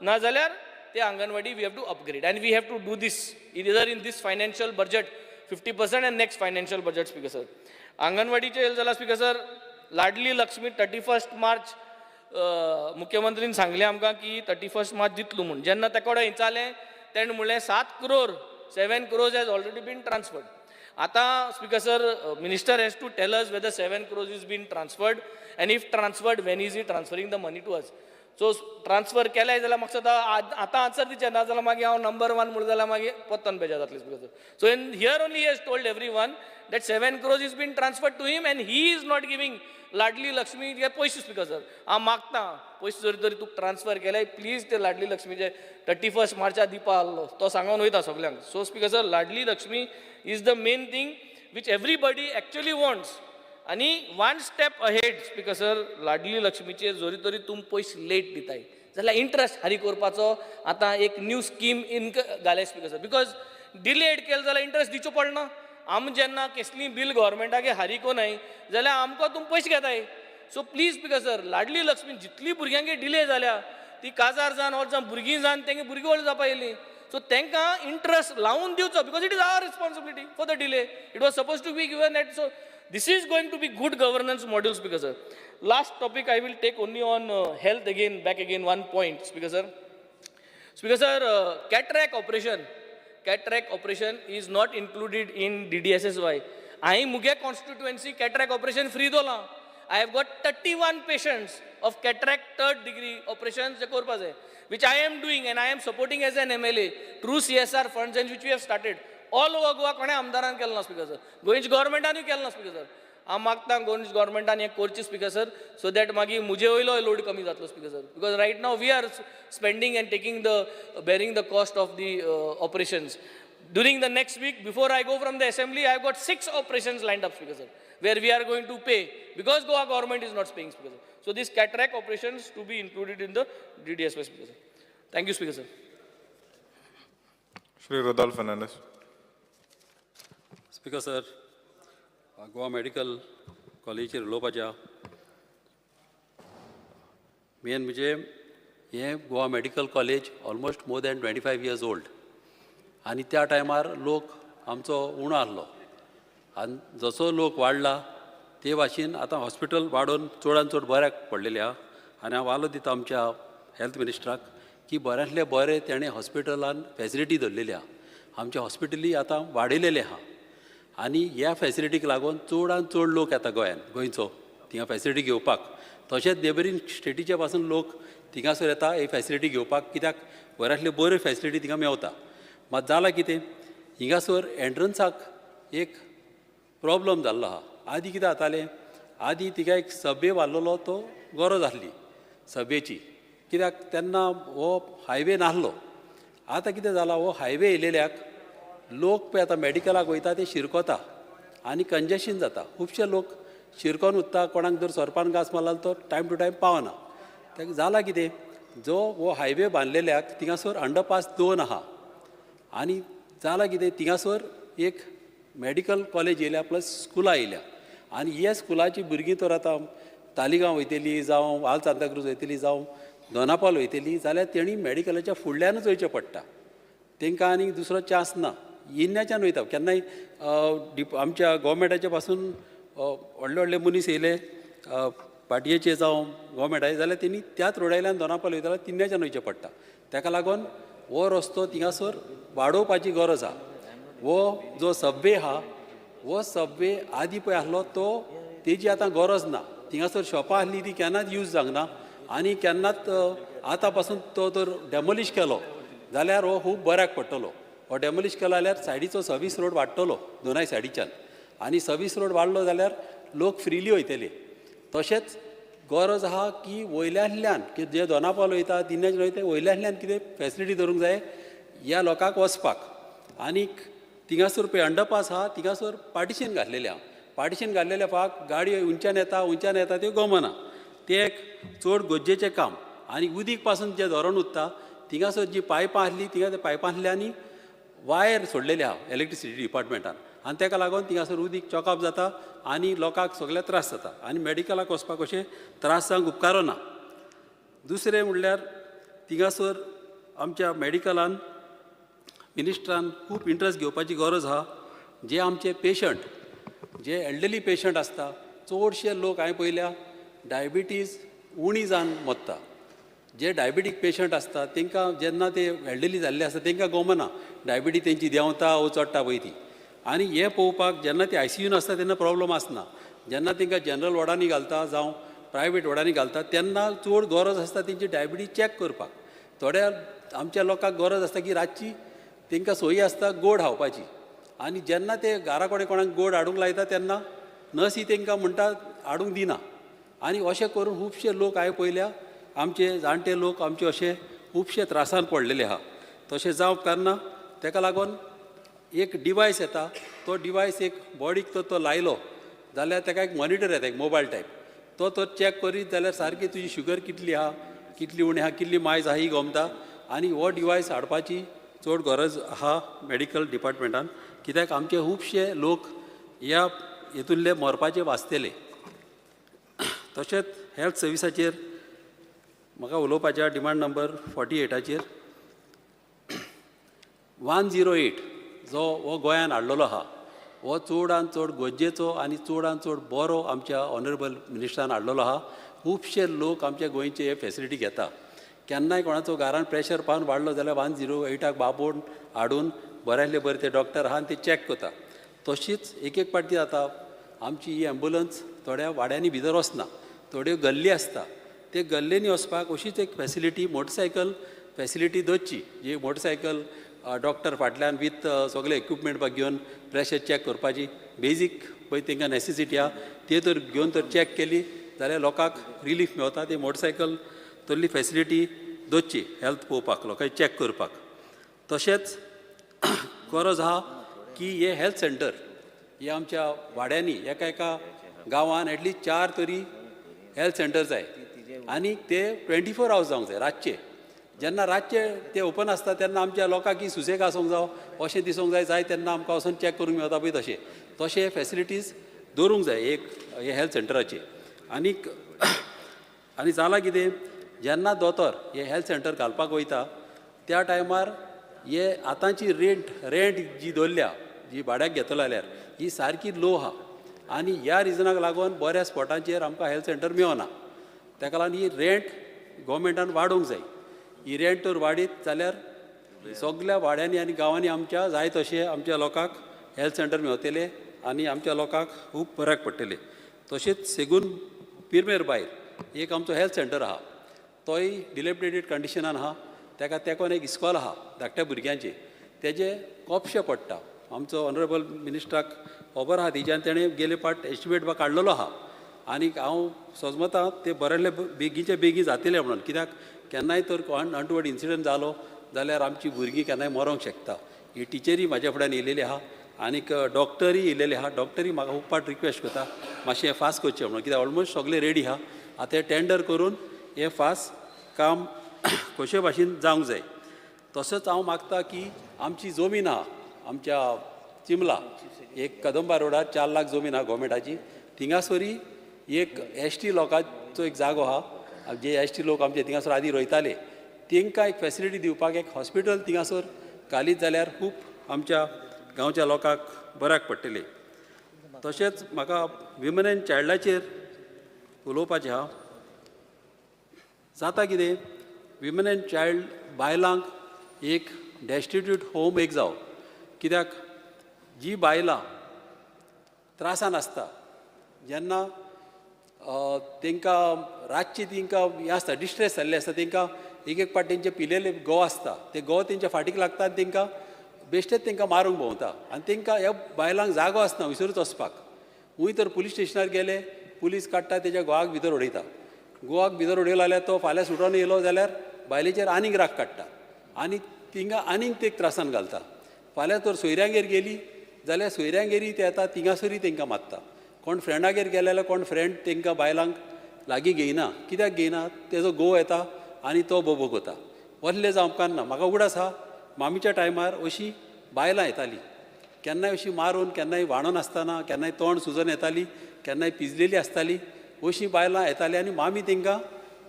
ना जाल्यार ते Anganwadi we have to upgrade and we have to do this either in this financial budget 50% and next financial budget because sir Anganwadiचे येल जाल्यार because sir Ladli Laxmi 31st March मुख्यमंत्रीन सांगलें आमकां की 31st मार्च दितलो म्हूण जेन्ना ताका कडेन विचारलें तेणें म्हणलें 7 crore 7 crores has already been transferred. Ata Speaker Sir, Minister has to tell us whether 7 crores is been transferred and if transferred, when is he transferring the money to us? So transfer केलाय जाल्यार म्हाका सदां आतां answer दिचें ना जाल्यार मागीर हांव number 1 म्हणून जाल्यार मागीर पोत्तन बेजार जातलें Speaker Sir. So in here only he has told everyone that 7 crores is been transferred to him and he is not giving लाडली लक्ष्मी हे पयशे स्पीकर सर हांव मागता पयशे जरी तरी तुका ट्रान्सफर केले प्लीज ते लाडली लक्ष्मीचे 31st मार्चा दिवपा आहलो तो सांगून वयता सगळ्यांक so speaker sir Ladli Laxmi is the main thing which everybody actually wants आनी one step ahead speaker sir Ladli लक्ष्मीचे जरी तरी तुम पयशे लेट दिताय जाल्यार इंट्रस्ट हारी करपाचो आतां एक न्यू स्कीम इन घाले स्पीकर सर बिकॉज डिलेड केले जाल्यार इंट्रस्ट दिवचो पडना आम जेन्ना कसली बील गव्हर्मेंटागे हारिको नाय जाल्यार आमकां तुम पयशे घेताय so please speaker sir Ladli Lakshmi जितली भुरग्यांगे डिले जाल्या ती काजार जावन ऑर जावन भुरगीं जावन तेंगे भुरगीं व्हड जावपा येयलीं सो तांकां इंट्रस्ट लावन दिवचो because it is our responsibility for the delay it was suppose to be given at so this is going to be good governance module speaker sir last topic I will take only on health again back again one point speaker sir cataract operation cataract operation is not included in DDSSY. I muge constituency cataract operation free dola. I have got 31 patients of cataract 3rd degree operations which I am doing and I am supporting as an MLA through CSR funds and which we have started. All over Goa kone amdaran kelna speaker sir. Goinch government anu kelna speaker sir. हांव मागता गोंयच गव्हर्मेंटान हें करचें speaker sir so that मागीर म्हजे वयलो load कमी जातलो speaker sir because right now we are spending and taking the bearing the cost of the operations during the next week before I go from the assembly I have got 6 operations lined up speaker sir where we are going to pay because Goa government is not paying speaker sir so these cataract operations to be included in the DDSY speaker sir thank you speaker sir Shri Rodolph Fernandez Speaker sir Goa medical कॉलेजीचेर उलोवपाच्या main म्हणजे हें Goa medical college almost more than 25 years old आनी त्या टायमार लोक आमचो उणो आहलो आनी जसो लोक वाडला ते भाशेन आतां हॉस्पिटल वाडोवन चडांत चड बऱ्याक पडलेले आहा आनी हांव वालो दिता आमच्या हेल्थ मिनिस्टराक की बऱ्यांतले बरें तेणें हॉस्पिटलान फॅसिलिटी धरलेली आहा आमचे हॉस्पिटली आतां वाडयलेले आहा आनी ह्या फॅसिलिटीक लागून चडांत चड लोक येता गोंयान गोंयचो थिंगा फॅसिलिटी घेवपाक तशेंच नेबरींग स्टेटीचे पासून लोक थिंगासर येता ही फॅसिलिटी घेवपाक कित्याक बऱ्यांतल्यो बऱ्यो फॅसिलिटी थिंगा मेवता मात जालां कितें हिंगासर एंट्रन्साक एक प्रॉब्लम जाल्लो आहा आदीं कितें जातालें आदीं तिका एक सबे बांदलेलो तो गरज आसली सभेची कित्याक तेन्ना हो हायवे नासलो आतां कितें जालां हो हायवे येयलेल्याक लोक पळय आतां मॅडिकलाक वयता ते शिरकोता आनी कंजेशन जाता खुबशे लोक शिरकोन उत्ता, कोणाक जर सोरपान घास मारला तो टायम टू टायम पावना. ताका जाला कितें, जो हो हायवे बांदलेल्याक थिंगासर अंडरपास 2 आहा आनी जाला कितें, थिंगासर एक मेडिकल कॉलेज येयल्या प्लस स्कुलां येयल्या आनी ह्या स्कुलाची भुरगीं तर आतां तालिगांव वयतलीं जावं आल सांताक्रूज वयतलीं जावं दोनापावल वयतलीं जाल्यार तेणी मेडिकलाच्या फुडल्यानूच वयचें पडटा. तांकां आनी दुसरो चान्स ना. येन्नाच्यान वयता. केन्नाय आमच्या गोवमेंटाचे पासून व्हडले व्हडले मनीस येयले पाटयेचे जावं गोवमेंटाचे जाल्यार तेणी त्याच रोडायल्यान दोनापावल वयता जाल्यार तिन्नाच्यान वयचें पडटा. ताका लागून हो रस्तो थिंगासर वाडोवपाची गरज आहा. हो जो सबवे आहा, हो सबवे आदी पळय आसलो तो तेजी आतां गरज ना. थिंगासर शॉपां आसलीं ती केन्नाच यूज जावंक ना आनी केन्नाच आतां पासून तो तर डॅमोलिश केलो जाल्यार हो खूब बऱ्याक पडटलो. हो डॅमोलिश केलो जाल्यार सायडीचो सर्वीस रोड वाडटलो दोनाय सायडीच्यान आनी सर्वीस रोड वाडलो जाल्यार लोक फ्रिली वयतले. तशेंच गरज आहा की वयल्यातल्यान जे दोनापावल वयता तिन्नाच्यान वयता वयल्यातल्यान कितें फॅसिलिटी धरूंक जाय ह्या लोकांक वचपाक. आनीक थिंगासर पळय अंडरपास आहा, थिंगासर पार्टिशन घातलेलें आहा. पार्टिशन घातलेल्या फाक गाडयो उंच्यान येता त्यो गमना. तें एक चड गरजेचें काम. आनी उदीक पासून जें धरण उरता थिंगासर जी पायपां आसलीं थिंगा त्या पायपांतल्यानी वायर सोडलेले आहा इलेक्ट्रिसिटी डिपार्टमेंटान आनी ताका लागून थिंगासर उदीक चॉकअप जाता आनी लोकांक सगळे त्रास जाता आनी मेडिकलाक वचपाक अशें त्रास जावंक उपकारो ना. दुसरें म्हणल्यार थिंगासर आमच्या मेडिकलान मिनिस्ट्रान खूब इंट्रस्ट घेवपाची गरज आहा. जे आमचे पेशंट, जे एल्डरली पेशंट आसता, चडशे लोक हांवें पयल्या डायबिटीज उणी जावन मरता. जे डायबिटीक पेशंट आसता तांकां जेन्ना ते एल्डरली जाल्ले आसता तांकां गमना डायबिटीज तेंची देंवता वो चडटा पळय ती. आनी हें पळोवपाक जेन्ना ते ICUन आसता तेन्ना प्रॉब्लम आसना. जेन्ना तांकां जनरल वॉर्डांनी घालता जावं प्रायवेट वॉर्डांनी घालता तेन्ना चड गरज आसता तेंची डायबिटीज चॅक करपाक. थोड्या आमच्या लोकांक गरज आसता की रातची तांकां सोयी आसता गोड खावपाची आनी जेन्ना ते घरा कडेन कोणाक गोड हाडूंक लायता तेन्ना नर्सी तांकां म्हणटा हाडूंक दिना. आनी अशें करून खुबशे लोक हांवें पयल्या आमचे जाणटे लोक आमचे अशे खुबशे त्रासान पडलेले आहा. तशें जावंक उपकारना. ताका लागून एक डिवायस येता, तो डिवायस एक बॉडीक तो लायलो जाल्यार ताका एक मॉनिटर येता एक मोबायल टायप. तो चॅक करीत जाल्यार सारकी तुजी शुगर कितली आहा, कितली उणी आहा, कितली मायज आहा ही गमता. आनी हो डिवायस हाडपाची चड गरज आहा मेडिकल डिपार्टमेंटान. कित्याक आमचे खुबशे लोक ह्या हेतूंतले मरपाचे वाचतेले. तशेंच हेल्थ सर्विसाचेर म्हाका उलोवपाच्या डिमांड नंबर 48चेर 108 जो हो गोंयान हाडलेलो आहा हो चडान चड गरजेचो आनी चडान चड बरो आमच्या ऑनरेबल मिनिस्टरान हाडलेलो आहा. खुबशे लोक आमच्या गोंयचे हे फॅसिलिटी घेता. केन्नाय कोणाचो घरान प्रेशर पावन वाडलो जाल्यार 108 बाबोन हाडून बऱ्यातले बरे ते डॉक्टर आहा आनी ते चॅक करता. तशीच एक पाटी जाता आमची ही एम्बुलन्स थोड्या वाड्यांनी भितर वचना, थोड्यो गल्ली आसता. ते गल्लेनी वचपाक अशीच एक फॅसिलिटी मोटरसायकल फॅसिलिटी दवरची, जी मोटरसायकल डॉक्टर फाटल्यान वीथ सगळे इक्विपमेंट घेवन प्रेशर चॅक करपाची बेजीक पळय तांकां नॅसेसिटी आहा ती तर घेवन तर चॅक केली जाल्यार लोकांक रिलीफ मेळटा. ती मोटरसायकल तसली फॅसिलिटी दवरची हेल्थ पळोवपाक, लोकांक चॅक करपाक. तशेंच गरज आहा की हे हेल्थ सेंटर हे आमच्या वाड्यांनी एका गांवान एटलीस्ट 4 तरी हेल्थ सेंटर जाय आनी ते 24 hours जावंक जाय. रातचे जेन्ना रातचे ते ओपन आसता तेन्ना आमच्या लोकांक सुसेग आसूंक जावं अशें दिसूंक जाय तेन्ना आमकां वचून चॅक करूंक मेळटा पळय तशें फॅसिलिटीज दवरूंक जाय एक हे हेल्थ सेंटराचे. आनी जालां कितें, जेन्ना दोतोर हे हेल्थ सेंटर घालपाक वयता त्या टायमार हे आतांची रेंट जी दवरल्या, जी भाड्याक घेतलो जाल्यार ही सारकी लो आहा आनी ह्या रिजनाक लागून बऱ्या स्पॉटांचेर आमकां हेल्थ सेंटर मेळना. ताका लागून ही रेंट गोवमेंटान वाडोवंक जाय. ही रेंट तर वाडीत जाल्यार सगळ्या वाड्यांनी आनी गांवांनी आमच्या जाय तशें आमच्या लोकांक हेल्थ सेंटर मेळटले आनी आमच्या लोकांक खूब बऱ्याक पडटले. तशेंच सेगून पिरमेर भायर एक आमचो हेल्थ सेंटर आहा, तोय डिलेपिडेटेड कंडिशनान आहा. ताका तेकोन एक इस्कॉल आहा धाकट्या भुरग्यांचे, तेजे कोपशे पडटा. आमचो ऑनरेबल मिनिस्टराक खबर आहा तेज्यान तेणें गेले पाट एस्टिमेट म्हाका काडलेलो आहा आनी हांव सोजमतां ते बरेले बेगीचे बेगीन जातले म्हणून. कित्याक केन्नाय तर अनटुवर्ड इन्सिडंट जालो जाल्यार आमची भुरगीं केन्नाय मरोंक शकता. ही टिचरी म्हाज्या फुड्यान येयलेली आहा आनीक डॉक्टरी येयलेले आहा. डॉक्टरी म्हाका खूब पाट रिक्वेस्ट करता मातशें फास्ट करचें म्हणून, कित्याक ऑलमोस्ट सगळें रेडी आहा. आतां हें टेंडर करून हें फास्ट काम कशे भाशेन जावंक जाय. तसोच हांव मागतां की आमची जमीन आहा आमच्या चिंबला, एक कदंबा रोडार 4 लाख जमीन आहा गोवमेंटाची. थिंगासोरी एक एसटी लोकांचो एक जागो आहा, जे एसटी लोक आमचे थिंगासोर आदीं रोयताले, तांकां एक फॅसिलिटी दिवपाक एक हॉस्पिटल थिंगासोर घालीत जाल्यार खूब आमच्या गांवच्या लोकांक बऱ्याक पडटलें. तशेंच म्हाका विमन एंड चायल्डाचेर उलोवपाचें आहा. जाता कितें, विमन एंड चायल्ड बायलांक एक डेस्टिट्यूट होम एक जावं, कित्याक जी बायलां त्रासान आसता, जेन्ना तांकां रातची तांकां हें आसता, डिस्ट्रेस जाल्ले आसता, तांकां एक पाट तेंचे पिलेले घोव आसता, ते घोव तेंच्या फाटीक लागता आनी तांकां बेश्टेच तांकां मारूंक भोंवता. आनी तांकां ह्या बायलांक जागो आसना विसरूच वचपाक. खूंय तर पुलीस स्टेशनार गेले, पुलीस काडटा, तेज्या घोवाक भितर उडयता. घोवाक भितर उडयलो जाल्यार तो फाल्यां सुटोन येयलो जाल्यार बायलेचेर आनीक राग काडटा आनी तिंगा आनीक ते त्रासान घालता. फाल्यां तर सोयऱ्यांगेर गेली जाल्यार सोयऱ्यांगेरी ते येता, थिंगासोरी तांकां मारता. कोण फ्रेंडागेर गेले जाल्यार कोण फ्रेंड तांकां बायलांक लागीं घेयना. कित्याक घेयना, तेजो घोव येता आनी तो बोबोगता. वसलें जावं उपकारना. म्हाका उगडास आसा, मामीच्या टायमार अशीं बायलां येतालीं, केन्नाय अशीं मारून, केन्नाय वाडोन आसतना, केन्नाय तोंड सुजोन येतालीं, केन्नाय पिजलेलीं आसतालीं. अशीं बायलां येतालीं आनी मामी तांकां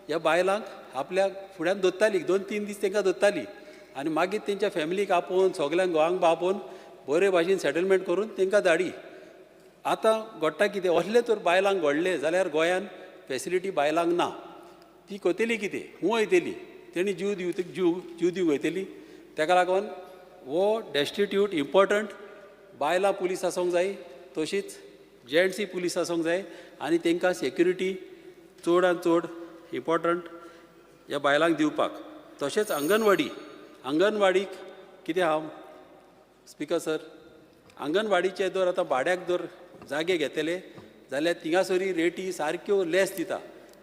ह्या बायलांक आपल्या फुड्यान दवरताली, 2-3 दीस तांकां दवरताली आनी मागीर तेंच्या फॅमिलीक आपोवन, सगल्यांक घोवांक आपोवन बरे भाशेन सेटलमेंट करून तांकां धाडी. आतां घडटा कितें, असले तर बायलांक घडले जाल्यार गोंयांत फॅसिलिटी बायलांक ना. ती कोतेली कितें, हूं वयतली, तेणी जीव दिवंक वयतली. ताका लागून हो डेस्टिट्यूट इम्पॉर्टंट. बायलां पुलीस आसूंक जाय, तशीच जेंट्सूय पुलीस आसूंक जाय आनी तांकां सेक्युरिटी चडांत चड इम्पॉर्टंट ह्या बायलांक दिवपाक. तशेंच अंगणवाडीक कितें आहा स्पिकर सर, अंगणवाडीचे जर आतां भाड्याक जर जागे घेतले जाल्यार थिंगासोरी रेटी सारक्यो लेस दिता.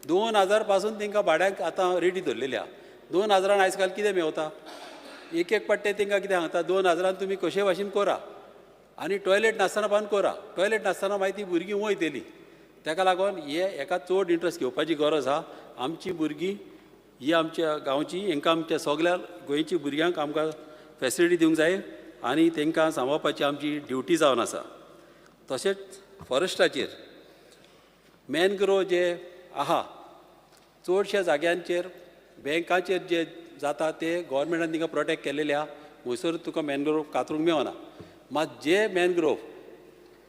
2000 पासून तांकां भाड्याक आतां रेटी धरलेली आहा. 2000 आयज काल कितें मेवता, एक पाट्टे तांकां कितें सांगता, 2000 तुमी कशे भाशेन करा आनी टॉयलेट नासतना पावन करा. टॉयलेट नासतना मागीर ती भुरगीं वयतलीं. ताका लागून हेका चड इंट्रस्ट घेवपाची गरज आहा. आमची भुरगीं ही आमच्या गांवची, हांकां आमच्या सगळ्या गोंयच्या भुरग्यांक आमकां फॅसिलिटी दिवंक जाय आनी तांकां सांबाळपाची आमची ड्युटी जावन आसा. तशेंच फॉरेस्टाचेर मॅनग्रोव जे आहा, चडशा जाग्यांचेर बँकाचेर जे जाता ते गव्हर्मेंटान तांकां प्रोटेक्ट केलेले आहा. थंयसर तुका मॅनग्रोव कातरूंक मेळना. मात जे मॅनग्रोव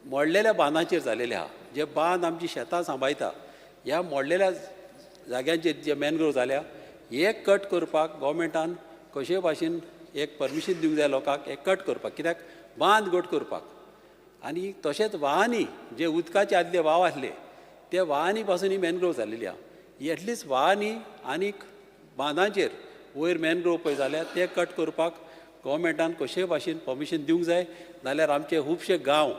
मोडलेल्या बांदांचेर जालेले आहा, जे बांद आमची शेतां सांबाळटा, ह्या मोडलेल्या जाग्यांचेर जे मॅनग्रोव जाल्या, हे कट करपाक गव्हर्मेंटान कशे भाशेन एक परमिशन दिवंक जाय लोकांक, हे कट करपाक, कित्याक बांद घट करपाक. आनी तशेंच व्हाळांनी जे उदकाचे आदले व्हाव आसले, ते व्हाळांनी पासून ही मॅनग्रोव जाल्लेली आहा. एटलिस्ट व्हाळांनी आनीक बांदांचेर वयर मॅनग्रोव पळय जाल्यार ते कट करपाक गव्हर्मेंटान कशे भाशेन परमिशन दिवंक जाय. जाल्यार आमचे खुबशे गांव,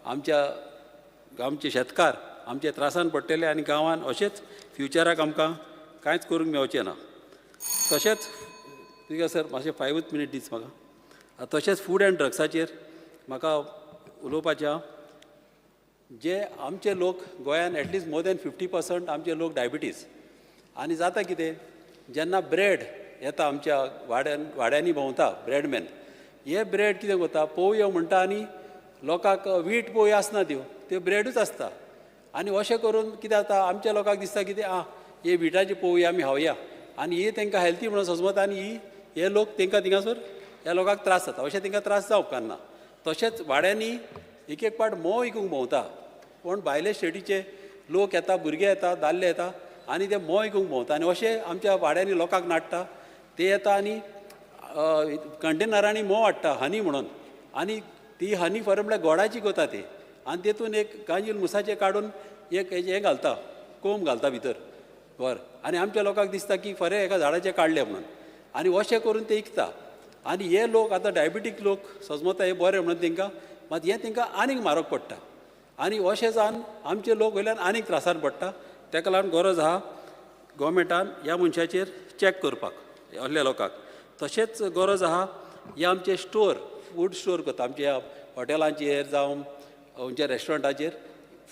आमचे शेतकार आमचे त्रासान पडटले आनी गांवांत अशेंच फ्युचराक आमकां कांयच करूंक मेळचें ना. तशेंच ठीक सर, मातशें 5 मिनीट दीस म्हाका. तशेंच फूड एंड ड्रग्साचेर म्हाका उलोवपाचें आहा. जे आमचे लोक गोंयांत एटलिस्ट मोर दॅन 50% आमचे लोक डायबिटीज. आनी जाता कितें, जेन्ना ब्रेड येता आमच्या वाड्यांनी भोंवता ब्रेडमॅन, हे ब्रेड कितें करता, पोवयो म्हणटा आनी लोकांक वीट पोवयो आसना, त्यो ब्रेडूच आसता. आनी अशें करून कितें जाता, आमच्या लोकांक दिसता कितें हे विटाची पोवयो आमी खावया आनी ही तांकां हेल्थी म्हणून समजता आनी हे लोक तांकां थिंगासर ह्या लोकांक त्रास जाता. अशें तांकां त्रास जावंक उपकारना. तशेंच वाड्यांनी एक पाट मोव विकूंक भोंवता, पूण भायले स्टेटीचे लोक येता, भुरगे येता, दादले येता आनी ते मोव विकूंक भोंवता. आनी अशें आमच्या वाड्यांनी लोकांक नाडटा. ते येता आनी कंटेनरांनी मोव हाडटा हनी म्हणून, आनी ती हनी फर म्हळ्यार गोडाची करता ते, आनी तेतून एक गांजील मुसाचें काडून एक हें घालता, कोंब घालता भितर वर. आनी आमच्या लोकांक दिसता की फरें एका झाडाचें काडलें म्हणून, आनी अशें करून ते विकता. आनी हे लोक आतां डायबिटीक लोक समजता हे बरें म्हणून तांकां, मात हें तांकां आनीक म्हारग पडटा. आनी अशें जावन आमचे लोक वयल्यान आनीक त्रासान पडटा. ताका लागून गरज आहा गोवमेंटान ह्या मनशाचेर चॅक करपाक असल्या लोकांक. तशेंच गरज आहा हे आमचे स्टोर, फूड स्टोर करता आमच्या हॉटेलांचेर जावं खंयच्या रेस्टॉरंटाचेर,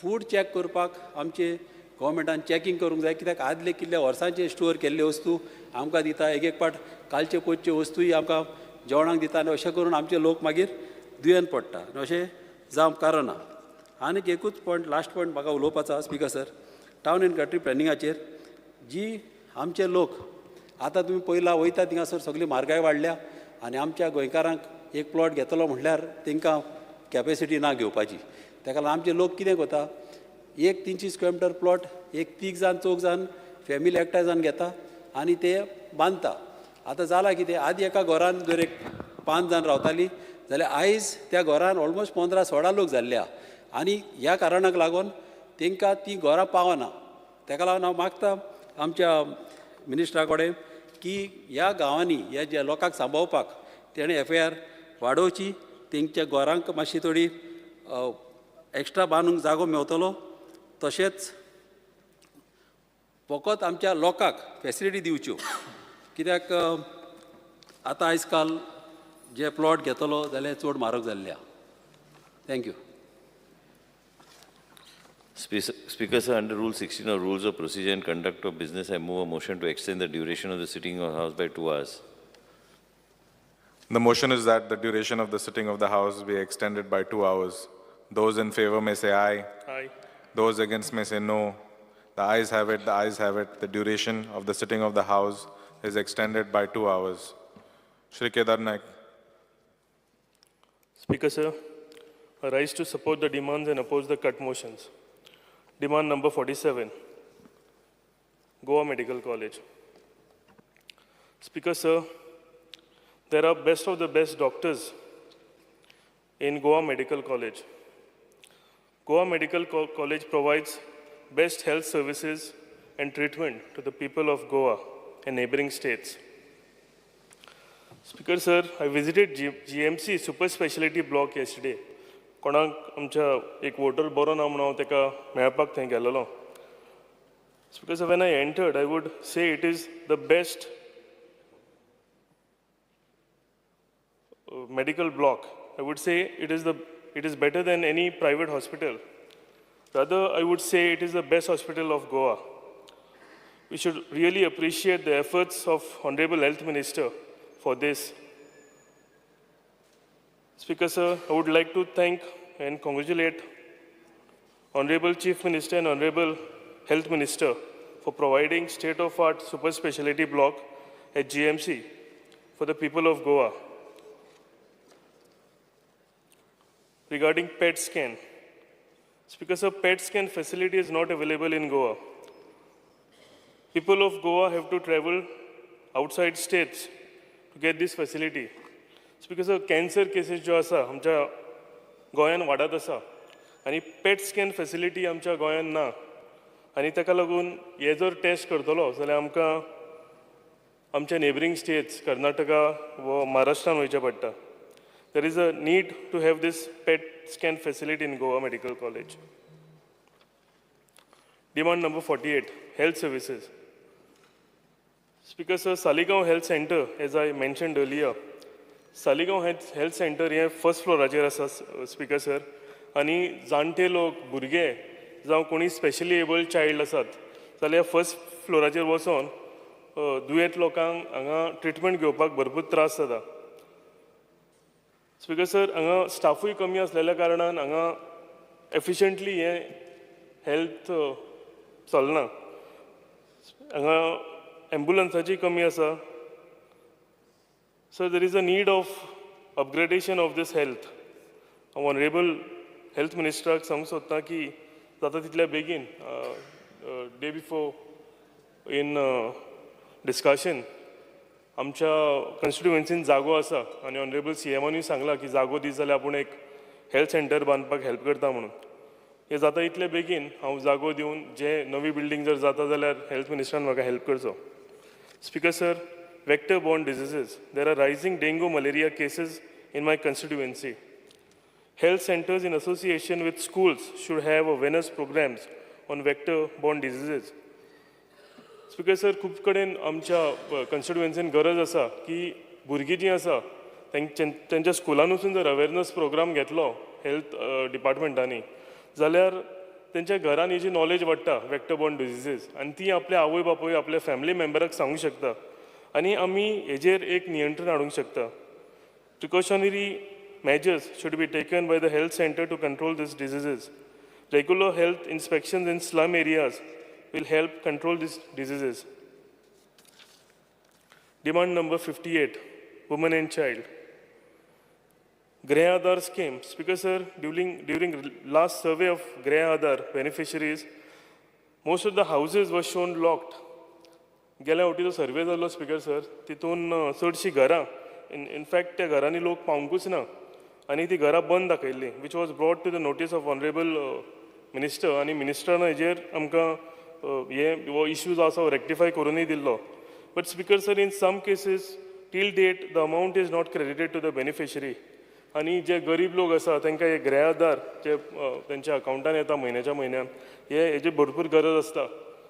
फूड चॅक करपाक आमचे गव्हर्मेंटान चॅकींग करूंक जाय, कित्याक आदले कितल्या वर्सांचे स्टोर केल्ले वस्तू आमकां दिता, एक पाट कालचे पोचच्यो वस्तूय आमकां जेवणाक दिता, आनी अशें करून आमचे लोक मागीर दुयेंत पडटा, आनी अशें जावंक कारणा. आनीक एकूच पॉयंट, लास्ट पॉयंट म्हाका उलोवपाचो आसा speaker sir. Town and country प्लॅनिंगाचेर जी आमचे लोक आतां तुमी पयला वयता थिंगासर सगळी म्हारगाय वाडल्या, आनी आमच्या गोंयकारांक एक प्लॉट घेतलो म्हटल्यार तांकां कॅपेसिटी ना घेवपाची. ताका लागून आमचे लोक कितें करता, एक 300 स्क्वेअर मिटर प्लॉट एक 3 जाण 4 जाण फॅमिली एकठांय जावन घेता आनी ते बांदता. आतां जालां कितें, आदी एका घरान जर एक 5 जाण रावतालीं जाल्यार आयज त्या घरान ऑलमोस्ट 15-16 लोक जाल्ल्या, आनी ह्या कारणाक लागून तांकां तीं घरां पावना. ताका लागून हांव मागतां आमच्या मिनिस्टरा कडेन की ह्या गांवांनी ह्या ज्या लोकांक सांबाळपाक तेणें FIR वाडोवची, तेंच्या घरांक मातशी थोडी एक्स्ट्रा बांदूंक जागो मेवतलो, तशेंच फकत आमच्या लोकांक फॅसिलिटी दिवच्यो, कित्याक आतां आयज काल जे प्लॉट घेतलो जाल्यार चड म्हारग जाल्ल्या. Thank you. Speaker, sir, under Rule 16 of Rules of Procedure and Conduct of Business, I move a motion to extend the duration of the sitting of the House by 2 hours. The motion is that the duration of the sitting of the House be extended by 2 hours. Those in favor may say aye. Aye. Those against may say no. The ayes have it, the ayes have it. The duration of the sitting of the House is extended by 2 hours. Shri Kedar Naik. Speaker, sir, I rise to support the demands and oppose the cut motions. Demand number 47, Goa Medical College. Speaker, sir, there are best of the best doctors in Goa Medical College. Goa Medical College provides best health services and treatment to the people of Goa and neighboring states. Speaker, sir, I visited GMC super specialty block yesterday. कोणाक आमच्या एक voter बरो ना म्हणून हांव ताका मेळपाक थंय गेल्लो. Because when I entered I would say it is the best medical block. I would say it is better than any private hospital. Rather, I would say it is the best hospital of Goa. We should really appreciate the efforts of Honorable Health Minister for this. Speaker, sir, I would like to thank and congratulate Honorable Chief Minister and Honorable Health Minister for providing state-of-art super specialty block at GMC for the people of Goa. Regarding PET scan, Speaker, sir, PET scan facility is not available in Goa. People of Goa have to travel outside states to get this facility. Speaker, sir, cancer cases जो आसा आमच्या गोंयान वाडत आसा आनी पेट scan facility आमच्या गोंयान ना आनी ताका लागून हे जर टेस्ट करतलो जाल्यार आमकां आमच्या नेबरींग स्टेट्स कर्नाटका व महाराष्ट्रान वयचें पडटा. There is a need to have this PET scan facility in Goa Medical College. Demand number 48, health services. Speaker, sir, Saligaon Health Center, as I mentioned earlier, Saligaon Health Center hey first फ्लोराचेर आसा speaker sir, आनी जाणटे लोक भुरगे जावं कोणी specially abled child आसात जाल्यार first फ्लोराचेर वचोन दुयेंत लोकांक हांगा ट्रिटमेंट घेवपाक भरपूर त्रास जाता. स्पिकर सर, हांगा स्टाफूय कमी आसलेल्या कारणान हांगा एफिशियंटली हे हेल्थ चलना. हांगा एम्बुलन्साची कमी आसा. So there is a need of upgradation of this health. Honorable Health Minister सांगूंक सोदता की जाता तितल्या बेगीन डे बिफोर इन डिस्कशन आमच्या कॉन्स्टिट्युएन्सीन जागो आसा आनी ऑनरेबल CMनूय सांगला की जागो दी जाल्यार आपूण एक हेल्थ सेंटर बांदपाक हेल्प करता म्हणून. हे जाता इतले बेगीन हांव जागो दिवन जे नवी बिल्डींग जर जाता जाल्यार हेल्थ मिनिस्टरान म्हाका हेल्प करचो. Speaker sir, vector-borne diseases. There are rising dengue malaria cases in my constituency. Health centers in association with schools should have awareness programs on vector-borne diseases. Speaker sir, खूब कडेन आमच्या कॉन्स्टिट्युएन्सीन गरज आसा की भुरगीं जीं आसा तेंच्या स्कुलान वचून जर अवेरनस प्रोग्राम घेतलो हेल्थ डिपार्टमेंटांनी जाल्यार त्यांच्या घरान जी नॉलेज वाडटा वेक्टर बॉर्न डिजिजीस आनी ती आपल्या आवय बापूय आपल्या फॅमिली मेंबराक सांगूंक शकता आनी आमी हेजेर एक नियंत्रण हाडूंक शकता. Precautionary measures should be taken by the health center to control these diseases. Regular health inspections in slum areas will help control these diseases. Demand number 58, women and child. Grey Aadhaar scheme. Speaker sir, during last survey of Grey Aadhaar beneficiaries, most of the houses were shown locked. गेल्या फावटी सर्वे जाल्लो speaker sir तितून चडशीं घरां in fact त्या घरांनी लोक पावंकूच ना आनी ती घरां बंद दाखयल्ली which was brought to the notice of honourable minister आनी मिनिस्टरान हेजेर आमकां हो इश्यू जो आसा रेक्टिफाय करूनय दिल्लो. But speaker sir in some cases till date the amount is not credited to the beneficiary आनी जे गरीब लोक आसा तांकां हे ग्रे आधार जे त्यांच्या अकावंटान येता म्हयन्याच्या म्हयन्यान हेजी भरपूर गरज आसता.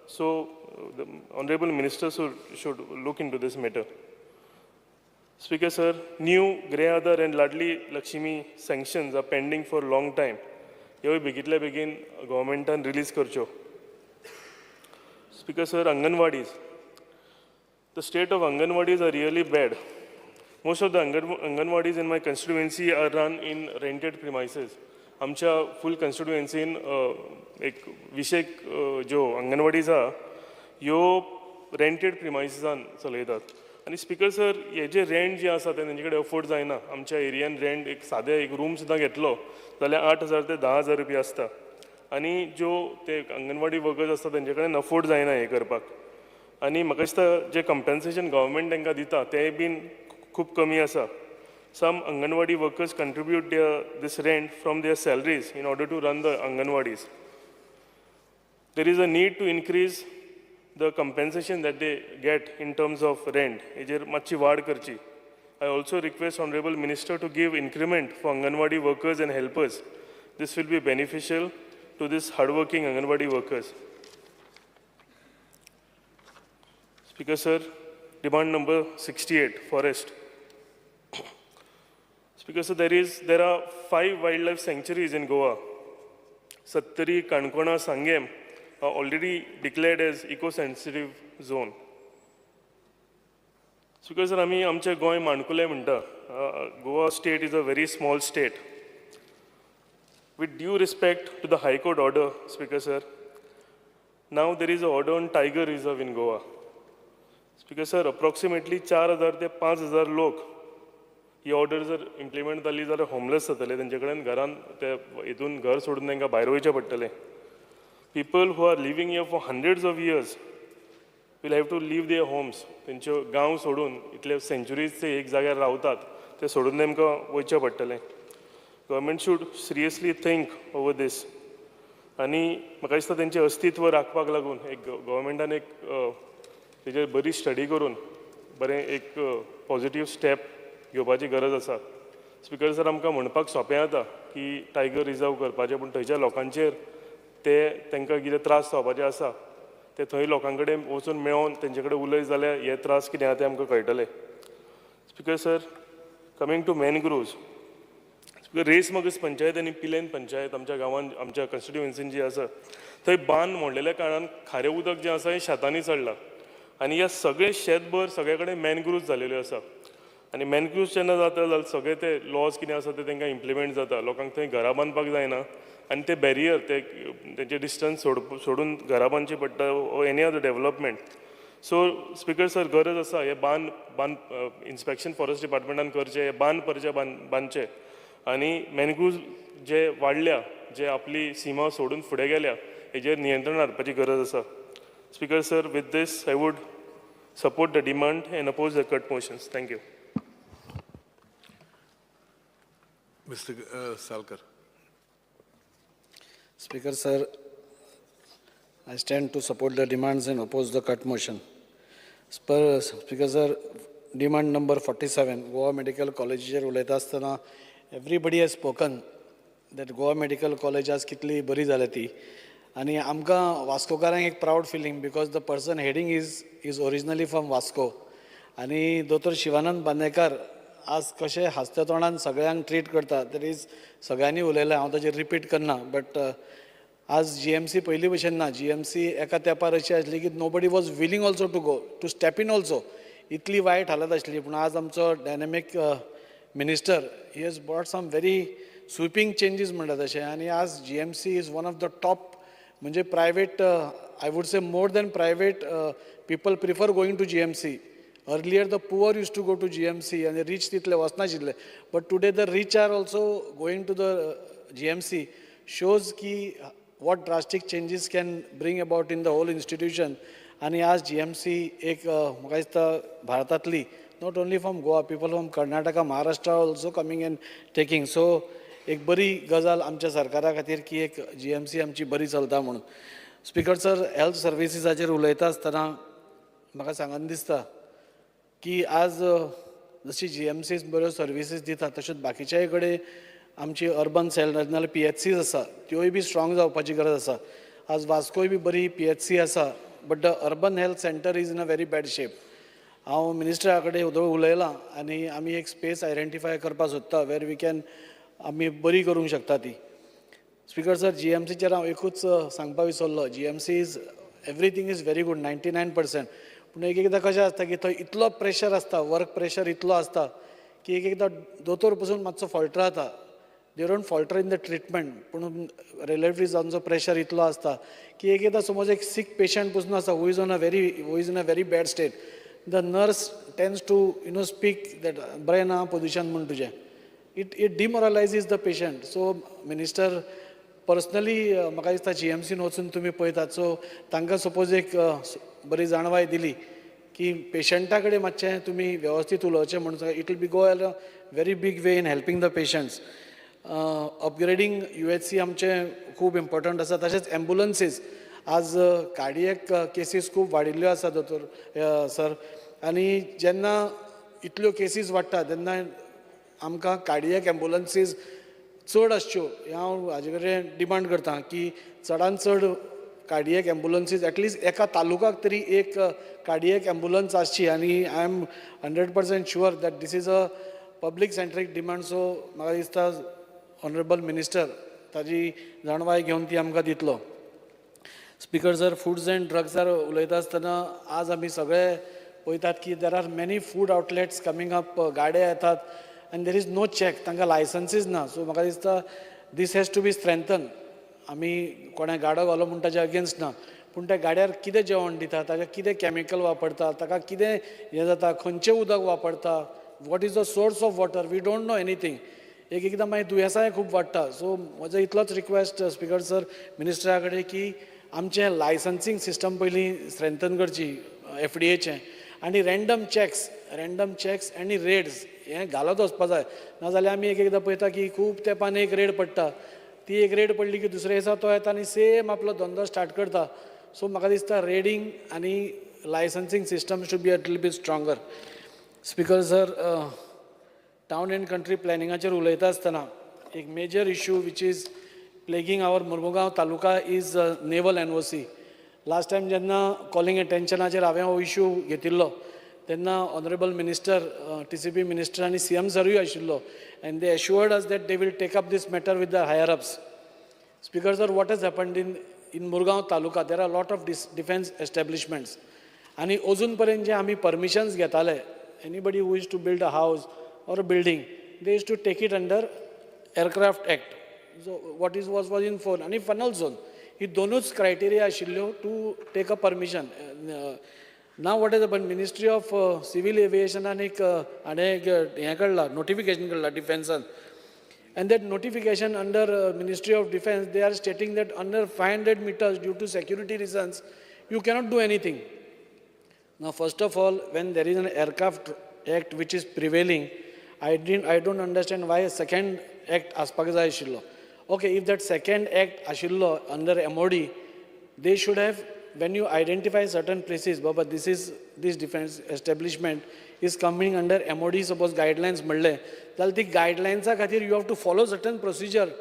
सो the Honorable Minister should look into this matter. Speaker sir, new Grey Aadhaar and Ladli Lakshmi sanctions are pending for a long time. ह्योय बेगींतल्या बेगीन गव्हर्मेंटान रिलीज करच्यो. Speaker sir, Anganwadis. The state of Anganwadis are really bad. Most of the Anganwadis in my constituency are run in rented premises. आमच्या full कन्स्टिट्युएन्सीन एक विशेक ज्यो अंगणवाडीज आहा ह्यो rented प्रिमायसिसान चलयतात आनी speaker sir हे जे rent जे आसा ते तेंचे कडेन अफोर्ड जायना. आमच्या एरियान रेंट एक सादे एक रूम सुद्दां घेतलो जाल्यार 8,000 ते 10,000 रुपया आसता आनी ज्यो ते अंगणवाडी वर्कर्स आसता तेंचे कडेन अफोर्ड जायना हे करपाक. आनी म्हाका दिसता जे कंपेन्सेशन गव्हर्मेंट तांकां दिता तें बीन खूब कमी आसा. Some Anganwadi workers contribute this rent from their salaries in order to run the Anganwadis. There is a need to increase the compensation that they get in terms of rent. हेजेर मातशी वाड करची. I also request Honorable Minister to give increment for Anganwadi workers and helpers. This will be beneficial to this hardworking Anganwadi workers. Speaker sir, demand number 68, forest. Speaker sir, there are 5 wildlife sanctuaries in Goa. Sattari, Kankona, Sangem are already declared as eco-sensitive zone. Speaker sir, आमी आमचे गोंय माणकुलें म्हणटा. Goa state is a very small state. With due respect to the High Court order, Speaker sir, now there is an order on tiger reserve in Goa. Speaker sir, approximately 4,000 ते 5,000 लोक ही order जर implement जाली जाल्यार homeless जातले. तेंचे कडेन घरान ते हितून घर सोडून तांकां भायर वयचें पडटलें. People who are living here for hundreds of years will have to leave their homes. तेंच्यो गांव सोडून इतले सेंच्युरीज ते एक जाग्यार रावतात ते सोडून तांकां वयचें पडटलें. Government should seriously think over this आनी म्हाका दिसता तेंचें अस्तित्व राखपाक लागून एक गव्हर्मेंटान एक तेजेर बरी स्टडी करून बरें एक पॉझिटीव स्टेप घेवपाची गरज आसा. स्पिकर सर आमकां म्हणपाक सोंपें जाता की टायगर रिजर्व करपाचें पूण थंयच्या लोकांचेर तांकां कितें त्रास जावपाचे आसा ते थंय लोकां कडेन वचून मेळोन तेंचे कडेन उलयत जाल्यार हे त्रास कितें आहा ते आमकां कळटले. Speaker sir, coming to mangroves. Speaker रेसमगस पंचायत आनी पिलेन पंचायत आमच्या गांवांत आमच्या कन्स्टिट्युएन्सीन जी आसा थंय बांद मोडलेल्या कारणान खारें उदक जें आसा हें शेतांनी चडलां आनी ह्या सगळे शेतभर सगळे कडेन मॅनग्रोव्ज जालेल्यो आसा. आनी मॅनग्रोव्ज जेन्ना जाता जाल्यार सगळे ते लॉज कितें आसा ते तांकां इम्प्लिमेंट जाता. लोकांक थंय घरां बांदपाक जायना आनी ते बॅरियर तेंचे डिस्टन्स सोडून घरां बांदची पडटा ओ एनी अदर डेवलपमेंट. सो स्पिकर सर गरज आसा हे बांद इन्स्पेक्शन फॉरेस्ट डिपार्टमेंटान करचें, हे बांदचे आनी मॅनग्रोव्ज जे वाडल्या जे आपली सीमा सोडून फुडें गेल्या हेजेर नियंत्रण हाडपाची गरज आसा. Speaker sir, with this I would support the demand and oppose the cut motions. Thank you. Mr. Salkar. Speaker sir, I stand to support the demands and oppose the cut motion. Speaker sir, demand number 47, Goa Medical College उलयता आसतना everybody has spoken that Goa Medical College आज कितली बरी जाल्या ती आनी आमकां वास्कोकारांक एक प्रावड feeling because the person heading is originally from Vasco आनी दोतोर शिवानंद बांदेकार आज कशें हास्त्या तोंडान सगळ्यांक ट्रीट करता दॅट इज सगळ्यांनी उलयलें हांव ताचेर रिपीट करना बट आज GMC पहिली भशेन ना. GMC एका तेंपार अशी आसली की nobody was willing also to go to step in also. इतली वायट हालत आसली. पूण आज आमचो dynamic minister he has brought some very sweeping changes म्हणटा तशें. आनी आज GMC is one of the top म्हणजे private I would say more than private people prefer going to GMC. Earlier, the poor used to go to GMC and the rich title was not. But today, the rich are also going to the GMC. Shows ki what drastic changes can bring about in the whole institution. And as GMC, ek Bharatatli, not only from Goa, people from Karnataka, Maharashtra also coming and taking. So, एक बरी गजाल आमच्या सरकारा खातीर की एक GMC आमची बरी चलता म्हणून. स्पीकर सर, हेल्थ सर्विसीसाचेर उलयता आसतना म्हाका सांगन दिसता की आज जशी GMCs बऱ्यो सर्विसीस दिता तश्योच बाकीच्याय कडेन आमची अर्बन सेल नाजाल्यार PHCs आसा त्योय बी स्ट्रॉंग जावपाची गरज आसा. आज वास्कोय बी बरी PHC आसा but the urban health centre is in a very bad shape. हांव मिनिस्टरा कडेन उलयलां आनी आमी एक स्पेस आयडेंटिफाय करपाक सोदता वेर वी कॅन आमी बरी करूंक शकता ती. स्पीकर सर, GMCचेर हांव एकूच सांगपाक विसरलो. GMC is everything is very good 99%. पूण एकदां कशें आसता की थंय इतलो प्रेशर आसता, वर्क प्रेशर इतलो आसता की एकदां दोतोर पसून मातसो फॉल्टर जाता. They don't falter in the treatment पूण रिलेटिव्जांचो प्रेशर इतलो आसता की एकदां समज एक सीक पेशंट पसून आसा who is in a very bad state. The nurse tends to speak that बरें ना पोजिशन म्हूण तुजें. It demoralises the patient. So minister personally म्हाका दिसता GMCन वचून तुमी पळयतात. सो तांकां सपोज एक बरी जाणवाय दिली की पेशंटा कडेन मातशें तुमी वेवस्थीत उलोवचें म्हणून it will be go a very बीग वे इन helping the patients. Upgrading UHC आमचें खूब इम्पॉर्टंट आसा. तशेंच एम्बुलन्सीस आज कार्डियक केसीस खूब वाडिल्ल्यो आसा दोतोर सर. आनी जेन्ना इतल्यो केसीस वाडटा तेन्ना आमकां कार्डियक एम्बुलन्सीस चड आसच्यो हांव हाजे कडेन डिमांड करतां की चडांत चड कार्डियक एम्बुलन्सीस एटलिस्ट एका तालुकाक तरी एक कार्डियक एम्बुलन्स आसची. आनी I am 100% sure that this is a public centric demand. So म्हाका दिसता ऑनरेबल मिनिस्टर ताजी जाणवाय घेवन ती आमकां दितलो. स्पीकर सर, फूड्स एंड ड्रग्सार उलयता आसतना आज आमी सगळे पळयतात की there are many food outlets coming up. गाडे येतात and there is no check. तांकां लायसन्सीस ना. सो म्हाका दिसता दीस हॅज टू बी स्ट्रेंथन. आमी कोणें गाडो घालो म्हणटा ताजे अगेन्स्ट ना पूण त्या गाड्यार कितें जेवण दिता, ताका कितें कॅमिकल वापरता, ताका कितें हें जाता, खंयचें उदक वापरता, what is the source of water, we don't know anything. एकदां मागीर दुयेंसांय खूब वाडटा. सो म्हजो इतलोच रिक्वेस्ट स्पीकर सर मिनिस्टरा कडेन की आमचें लायसन्सींग सिस्टम पयलीं स्ट्रेंथन करची FDAचें. आनी रँडम चॅक्स आनी रेड्स हें घालत वचपा जाय. नाजाल्यार आमी एकदां पळयता की खूब तेंपान एक रेड पडटा. ती एक रेड पडली की दुसऱ्या दिसा तो येता आनी सेम आपलो धंदो स्टार्ट करता. सो म्हाका दिसता रेडींग आनी licensing system should be a little bit stronger. Speaker sir, town and country प्लॅनिंगाचेर उलयता आसतना एक major issue which is plaguing our Mormugao taluka is naval NOC. Last time जेन्ना कॉलिंग एटेन्शनाचेर हांवें हो इश्यू घेतिल्लो तेन्ना ऑनरेबल मिनिस्टर TCP मिनिस्टर आनी CM सरूय आशिल्लो and they assured us that they will take up this matter with the higher ups. Speaker sir, what has happened in Mormugao taluka there are lot of defence establishments आनी अजून पर्यंत जे आमी permissions घेताले anybody who is to build a house or a building they is to take it under aircraft act. What is was in फोन आनी funnel zone ही दोनूच क्रायटेरिया आशिल्ल्यो to take a permission. Now what is पण ministry of civil एविएशनान एक हें काडलां नोटिफिकेशन काडलां डिफेन्सान. And that notification under Ministry of Defense, they are stating that under 500 meters due to security reasons, you cannot do anything. Now, first of all, when there is an aircraft act which is prevailing, I don't understand why a second act aspak jay ashillo. Okay, if that second act ashillo under MOD, they should have, when you identify certain places, Baba, this defense establishment is coming under MOD, suppose guidelines madle, then the guidelines खातीर you have to follow certain procedure.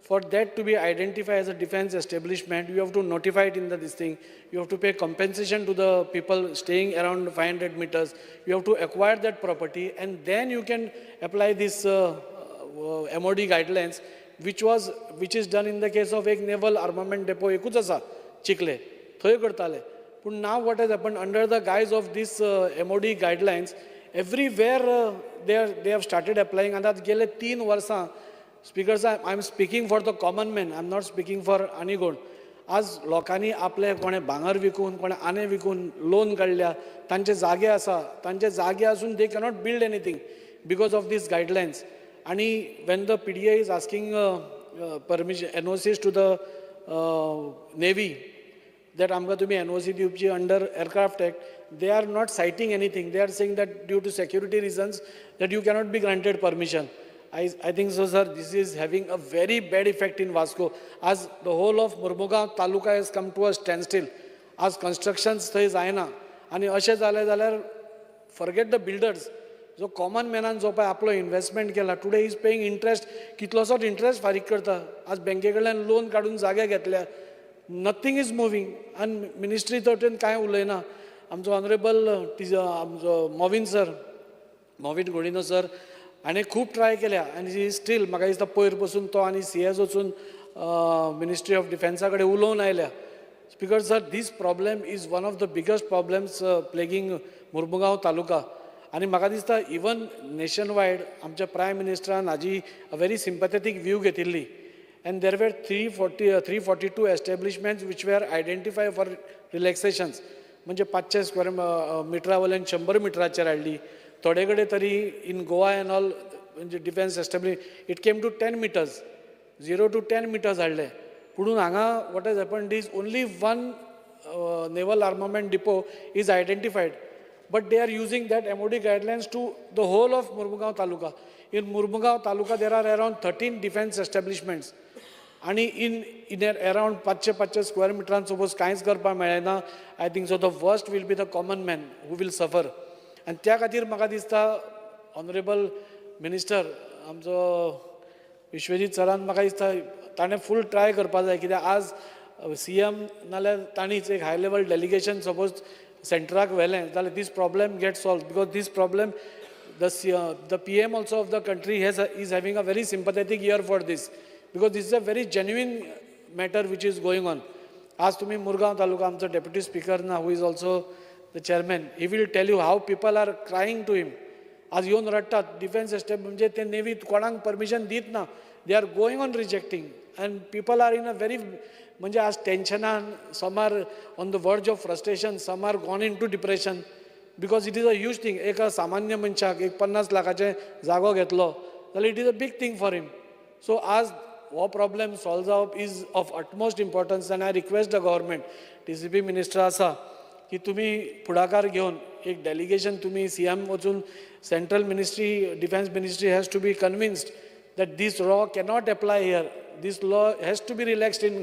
For that to be identified as a defense establishment, you have to notify it in this thing. You have to pay compensation to the people staying around 500 meters. You have to acquire that property, and then you can apply this MOD guidelines which is done in the case of एक naval armament depot एकूच आसा चिखले थंय करताले. But now what has happened under the guise of this MOD guidelines, everywhere they have started applying. And that गेले 3 वर्सां, speakers, I'm speaking for the common man, I'm not speaking for any कोण. आज लोकांनी आपले कोणे भांगर विकून कोणे आने विकून लोन काढल्या, तांचे जागे आसा, तांचे जागे असून they cannot build anything because of these guidelines. आणि when the PDA is asking permission, NOCs to the Navy, that आमकां तुमी NOC दिवची under Aircraft Act, they are not citing anything. They are saying that due to security reasons that you cannot be granted permission. I think so, sir. This is having a very bad effect in Vasco. As the whole of Murmugaon Taluka has come to a standstill, as constructions thंय जायना, आणि अशें जालें जाल्यार forget the builders. जो common मॅनान जो पळय आपलो investment केला, टुडे इज पेईंग इंटरेस्ट, कितलोसोच इंटरेस्ट फारीक करता. आज बँके कडल्यान लोन काडून जागे घेतल्या, नथींग इज मुवींग, आनी मिनिस्ट्री तर्टेन कांय उलयना. आमचो ऑनरेबल आमचो मोविन गोडिनो सर हाणें खूब ट्राय केल्या, आनी स्टील म्हाका दिसता पयर पसून तो आनी CS वचून मिनिस्ट्री ऑफ डिफेन्सा कडेन उलोवन आयल्या. Speaker sir, this problem is one of the biggest problems plaguing Mormugao taluka. आनी म्हाका दिसता इवन नेशन वायड आमच्या प्रायम मिनिस्टरान हाजी अ व्हेरी सिंपॅथेटीक व्यू घेतिल्ली. And there were 342 establishments which were identified for relaxations. म्हणजे 500 स्क्वेअर मिटरा वयल्यान 100 मिटराचेर हाडली. थोडे कडेन तरी इन गोवा एंड ऑल म्हणजे defence establish it came to 10 meters, 0 to 10 meters हाडले. पुणून हांगा what has happened is only one naval armament depot is identified. But they are using that MOD guidelines to the whole of Murmugaon Taluka. In Murmugaon Taluka, there are around 13 defense establishments. And in around 500 square meters, suppose कांयच करपा मेळना, I think so the worst will be the common man who will suffer. And त्या खातीर म्हाका दिसता honourable minister आमचो विश्वजीत सरान म्हाका दिसता ताणें फूल ट्राय करपा जाय. कित्याक आज CM नाल्यार ताणीच एक हाय लेवल डेलिगेशन सपोज सेंटराक व्हेलें जाल्यार this problem get solved. Because this problem the PM also of the country is having a very sympathetic ear for this, because this is a very genuine matter which is going on. As तुम्ही मुरगांव तालुका आमचो deputy speaker ना, who is also the chairman, he will tell you how people are crying to him. आज येवन रडटात. Defence system म्हणजे ते navy कोणाक permission दित ना, they are going on rejecting, and people are in a very म्हणजे आज टेन्शनान, some are on the verge of frustration, some are gone into depression, because it is a huge thing. एक सामान्य मनशाक एक 50 लाखाचे जागो घेतलो जाल्यार it is a big thing for him. So आज हो प्रॉब्लेम सॉल्व जावप is of utmost importance. And I request the government, TCP minister आसा, की तुम्ही पुढाकार घेवन एक डेलिगेशन तुम्ही CM वचून central ministry, defence ministry has to be convinced that this law cannot apply here. This law has to be relaxed in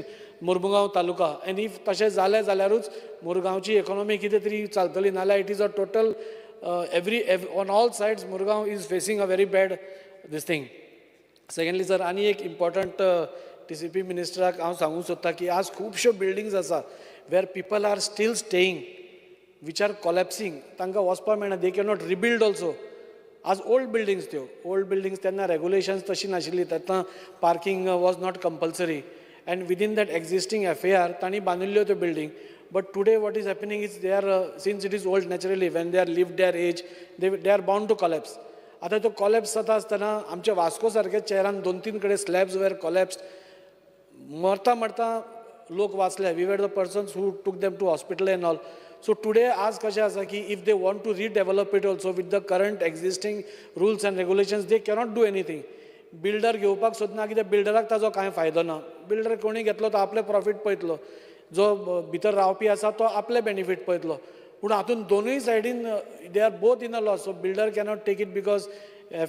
Mormugao taluka. And if तशें जालें जाल्यारूच मुरगांवची इकॉनॉमी कितें तरी चलतली. नाल्यार it is a total on all sides Mormugao is facing a very bad this thing. Secondly sir, आनी एक important TCP मिनिस्टराक हांव सांगूंक सोदतां की आज खुबश्यो बिल्डिंग्स आसा where people are still staying, which are collapsing. तांकां वचपाक मेळना. They cannot rebuild also. आज ओल्ड बिल्डिंग्स त्यो ओल्ड बिल्डिंग्स तेन्ना रेगुलेशन्स तशी नाशिल्ली, तेन्ना parking was not compulsory, and within that existing FAR तांणी बांदिल्ल्यो त्यो building. But today what is happening is they are since it is old naturally when they are lived there as they are bound to collapse. आता तो collapse जाता आसतना आमच्या Vasco सारक्या शहरान 2-3 कडेन स्लॅब्स वेर कोलॅप्स. मरता मरता लोक वाचले. We were the persons who took them to hospital and all. So today आज कशें आसा की if they want to redevelop it also with the current existing rules and regulations, they cannot do anything. Builder घेवपाक सोदना, कित्याक बिल्डराक ताजो कांय फायदो ना. बिल्डर कोणी घेतलो तो आपले प्रॉफीट पळयतलो, जो भितर रावपी आसा तो आपले बेनिफीट पळयतलो. पूण हातून दोनूय सायडीन they are both in a loss. So builder cannot take it because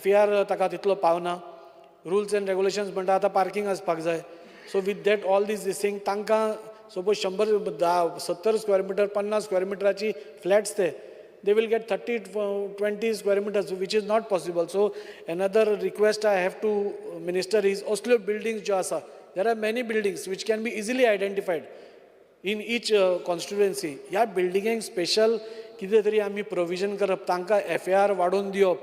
FAR ताका तितलो पावना. रुल्स एंड रेगुलेशन्स म्हणटा आतां पार्किंग आसपाक जाय. So with that all this thing तांकां सपोज 100-70 स्क्वेअर मिटर 50 स्क्वेअर मिटराची flats they will get 30-20 square meters, which is not possible. So another request I have to minister is oslo buildings jo asa, there are many buildings which can be easily identified in each constituency. ह्या बिल्डिंगेक special कितें तरी आमी provision करप, तांकां FAR वाडोवन दिवप.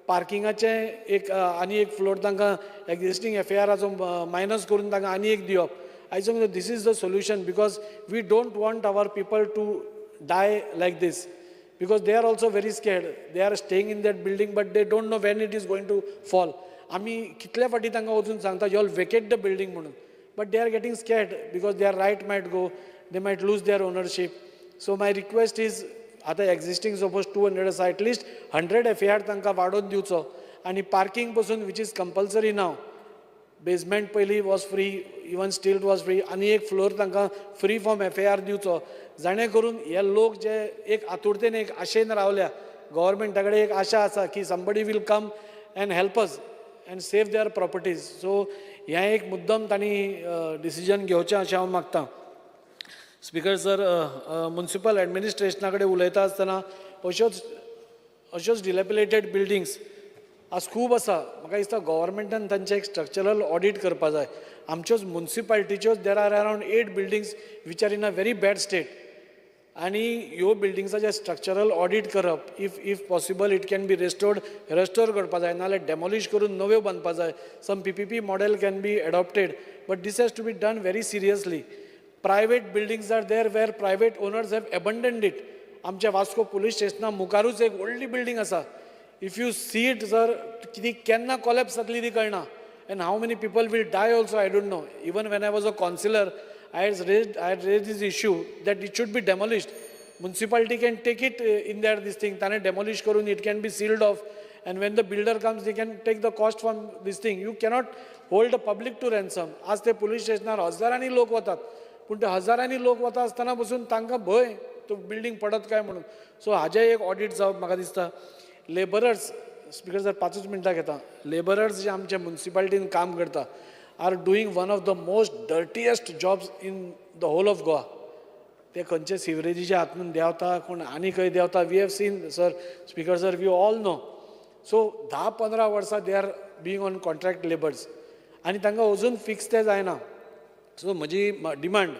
पार्किंगाचे एक आनी एक फ्लोर तांकां एक्जिस्टींग FARाचो मायनस करून तांकां आनी एक दिवप. I think this is the solution because we don't want our people to die like this because they are also very scared. They are staying in that building but they don't know when it is going to fall. आमी कितल्या फाटी तांकां वचून सांगता you all vacate the building म्हणून but they are getting scared because their right might go they might lose their ownership. So my request is आतां एक्जिस्टींग suppose 200 आसा at least 100 FAR तांकां वाडोवन दिवचो आनी पार्किंग पसून वीच इज कंपल्सरी नाव. Basement पयलीं was free, even still was free, आनी एक फ्लोर तांकां फ्री फ्रॉम FAR दिवचो जाणे करून हे लोक जे एक आतुरतेन एक आशेन रावल्या गव्हर्मेंटा कडेन एक आशा आसा की somebody will come and help us and save their properties. So हें एक मुद्दम तांणी डिसिजन घेवचें अशें हांव मागतां. स्पीकर सर, म्युनिसिपल एडमिनिस्ट्रेशना कडेन उलयता आसतना अश्योच डिलेपिलेटेड बिल्डिंग्स आज खूब आसा. म्हाका दिसता गव्हर्मेंटान तांचें एक स्ट्रक्चरल ऑडिट करपा जाय. आमच्योच म्युनिसिपालिटीच्योच there are around 8 buildings which are in a very bad state आनी ह्यो बिल्डिंग्साचें स्ट्रक्चरल ऑडिट करप if possible it can be restore करपा जाय नाजाल्यार डेमोलिश करून नव्यो बांदपा जाय. Some PPP model can be adopted but this has to be done very seriously. Private buildings are there where private owners have abandoned it. आमच्या Vasco police स्टेशना मुखारूच एक व्हडली बिल्डींग आसा. If you see it sir ती केन्ना collapse जातली ती कळना and how many people will die also I don't know. Even when I was a councillor I had raised this issue that it should be demolished. Municipality can take it in their this thing tane demolish karun it can be sealed off and when the builder comes they can take the cost from this thing. You cannot hold the public to ransom. आज ते police स्टेशनार हजारांनी लोक वतात पूण ते हजारांनी लोक वता आसतना पसून तांकां भंय तो बिल्डींग पडत काय म्हणून. सो हाजें एक ऑडिट जावप म्हाका दिसता. लेबरर्स स्पीकर सर 5 मिनटां घेता. लेबरर्स जे आमच्या म्युनिसिपालिटीन काम करता are doing one of the most dirtiest jobs in the whole of Goa. ते खंयचे सिवरेजीच्या हातून देंवता कोण आनी खंय देंवता. We have seen sir speaker sir we all know. So 10-15 वर्सां they are being on contract labours आनी तांकां अजून फिक्स ते जायना. सो म्हजी डिमांड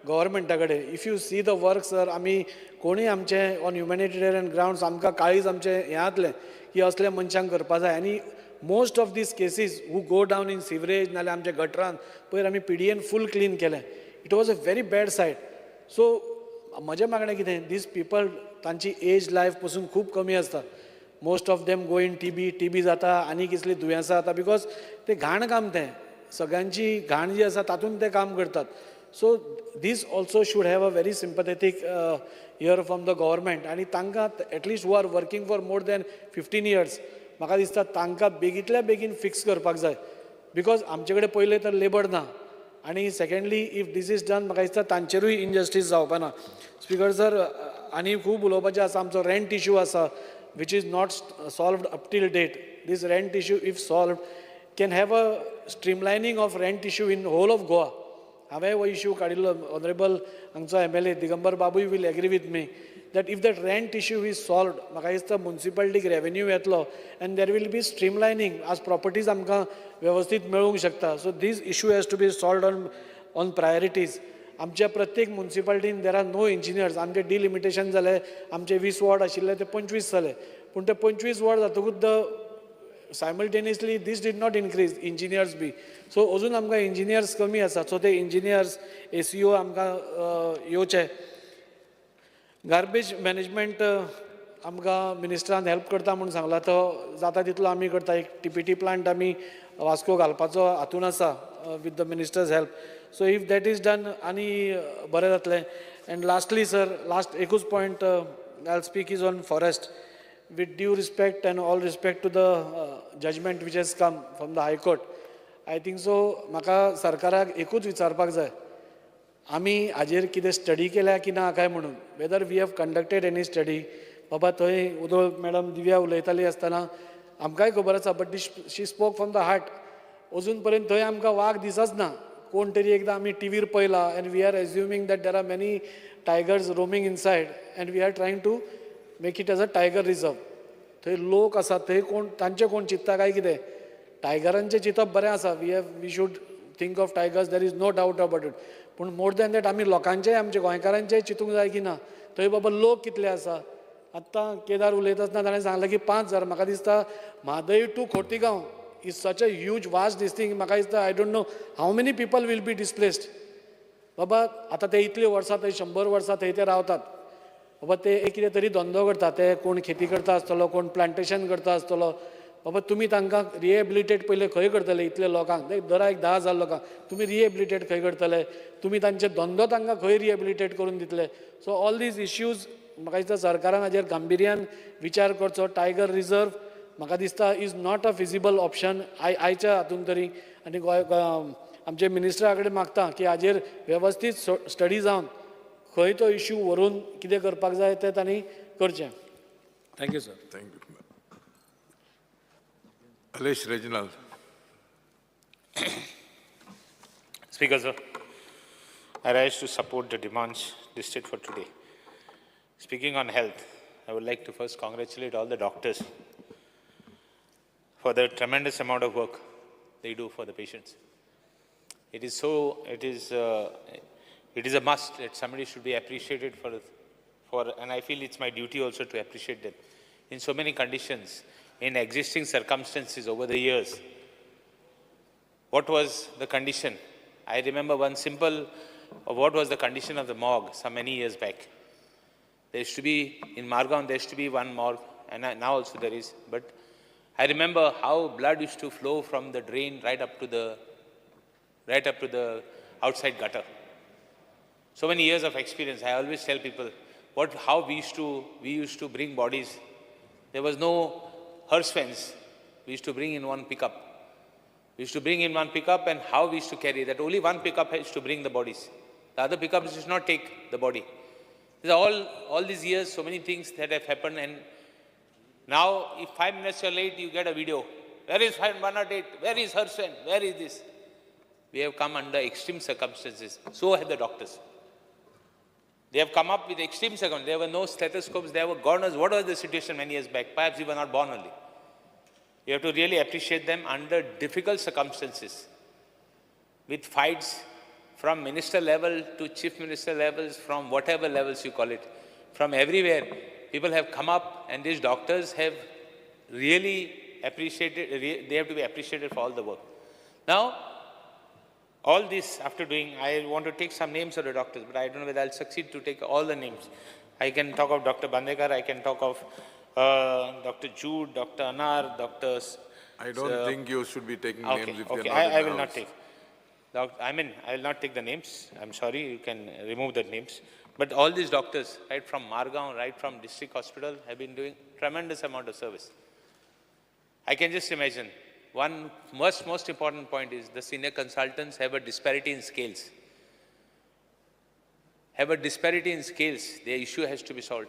गव्हर्मेंटा कडेन if you see the work sir आमी कोणीय आमचे ऑन ह्युमॅनिटेरियन ग्रावंड्स आमकां काळीज आमचें हें जातलें की असल्या मनशांक करपा जाय. आनी most of this cases who go down in sewerage नाल्यार आमच्या गटरान पयर आमी PDN फूल क्लीन केलें. It was a very bad sight. So म्हजें मागणें कितें दीस पीपल तांची एज लायफ पसून खूब कमी आसता. Most of them go in TB जाता आनी कसली दुयेंसां जाता बिकॉज ते घाण काम तें सगळ्यांची घाण जी आसा तातूंत ते काम करतात. So this also should have a very sympathetic hear from the government आनी तांकां at least who are working for more than 15 years म्हाका दिसता तांकां बेगींतल्या बेगीन फिक्स करपाक जाय बिकॉज आमचे कडेन पयलें तर लेबर ना आनी secondly if this is done म्हाका दिसता तांचेरूय इनजस्टीस जावपा ना. स्पीकर सर आनी खूब उलोवपाचें आसा. आमचो रेंट इश्यू आसा which is not solved up till date. This rent issue, if solved, can have a streamlining of rent issue in whole of Goa. हांवें हो इश्यू काडिल्लो. ऑनरेबल हांगचो MLA दिगंबर बाबूय will agree with me that if that rent issue is solved, म्हाका दिसता म्युनिसिपालिटीक revenue येतलो and there will be streamlining as properties आमकां वेवस्थीत मेळूंक शकता. So this issue has to be solved on priorities. आमच्या प्रत्येक म्युनिसिपालिटीन देर आर नो इंजिनियर्स. आमचे डिलिमिटेशन जालें. आमचे 20 वॉर्ड आशिल्ले ते 25 जाले पूण ते 25 वॉर्ड जातकूच simultaneously this did not increase engineers be. सो अजून आमकां इंजिनियर्स कमी आसा. सो ते इंजिनियर्स ACO आमकां येवचे. गार्बेज मॅनेजमेंट आमकां मिनिस्टरान हेल्प करता म्हणून सांगला तो जाता तितलो आमी करता. एक TPT प्लांट आमी वास्को घालपाचो हातून आसा with the ministers help. So if that is done आनी बरें जातलें. एंड लास्टली सर लास्ट एकूच point I speak is on forest. with due respect and all respect to the judgment which has come from the High Court, I think so म्हाका सरकाराक एकूच विचारपाक जाय आमी हाजेर कितें स्टडी केल्या की ना काय म्हणून. Whether we have conducted any study. बाबा थंय उदळ मॅडम दिव्या उलयताली आसतना आमकांय खबर आसा but she spoke from the heart. अजून पर्यंत थंय आमकां वाग दिसच ना. कोण तरी एकदां आमी टीव्हीर पळयला and we are assuming that there are many tigers roaming inside and we are trying to make it as a tiger reserve. थंय लोक आसा थंय कोण तांचे कोण चिंतता काय कितें. टायगरांचें चिंतप बरें आसा. We should think of tigers there is no doubt about it. पूण मोर दॅन दॅट आमी लोकांचेय आमच्या गोंयकारांचेय चिंतूंक जाय की ना थंय बाबा लोक कितले आसा. आत्तां केदार उलयता आसतना ताणें सांगलें की 5,000. म्हाका दिसता Mhadei to Khotigao is such a huge vast this thing. म्हाका दिसता I don't know how many people will be displaced. बाबा आतां ते इतलीं वर्सां थंय 100 वर्सां थंय ते रावतात. बाबा ते एक कितें तरी धंदो करता, ते कोण खेती करता आसतलो, कोण प्लांटेशन करता आसतलो. बाबा तुमी तांकां रिहेबिलिटेट पयले खंय करतले इतले लोकांक, दरा एक 10,000 लोकांक तुमी रिहेबिलिटेट खंय करतले, तुमी तांचे धंदो तांकां खंय रिहेबिलिटेट करून दितले. सो ऑल दीज इश्यूज म्हाका दिसता सरकारान हाजेर गांभिर्यान विचार करचो. टायगर रिजर्व म्हाका दिसता is not a feasible option आयच्या हातून तरी. आनी आमचे मिनिस्टरा कडेन मागता की हाजेर वेवस्थीत स्टडी जावन खंय तो इश्यू व्हरून कितें करपाक जाय तें तांणी करचें. Thank you sir. Thank you. Alesh Reginald. Speaker, sir, I rise to support the demands listed for today. Speaking on health, I would like to first congratulate all the doctors for the tremendous amount of work they do for the patients. It is a must that somebody should be appreciated and I feel it's my duty also to appreciate them. In so many conditions, in existing circumstances over the years, what was the condition? I remember one simple, what was the condition of the morgue some many years back. There used to be, in Margaon, there used to be one morgue, and now also there is, but I remember how blood used to flow from the drain right up to the outside gutter. So many years of experience. I always tell people how we used to bring bodies. There was no hearse fence. We used to bring in one pickup. And how we used to carry that. Only one pickup has to bring the bodies. The other pickup does not take the body. All these years, so many things that have happened, and now if 5 minutes you're late, you get a video. Where is 108? Where is hearse fence? Where is this? We have come under extreme circumstances. So have the doctors. They have come up with extreme circumstances. There were no stethoscopes. There were God knows what was the situation many years back. Perhaps we were not born only. You have to really appreciate them under difficult circumstances, with fights from minister level to chief minister levels, from whatever levels you call it, from everywhere. People have come up, and these doctors have really appreciated, they have to be appreciated for all the work. Now, all this after doing, I want to take some names of the doctors, but I don't know whether I'll succeed to take all the names. I can talk of Dr. Bandekar, I can talk of Dr. Jude, Dr. Anar, Doctors. I don't think you should be taking Okay, names if okay, they're not in I the will not house. take. I will not take the names. I'm sorry, you can remove the names. But all these doctors, right from Margaon, right from district hospital, have been doing tremendous amount of service. I can just imagine. One most important point is the senior consultants have a disparity in scales. The issue has to be solved.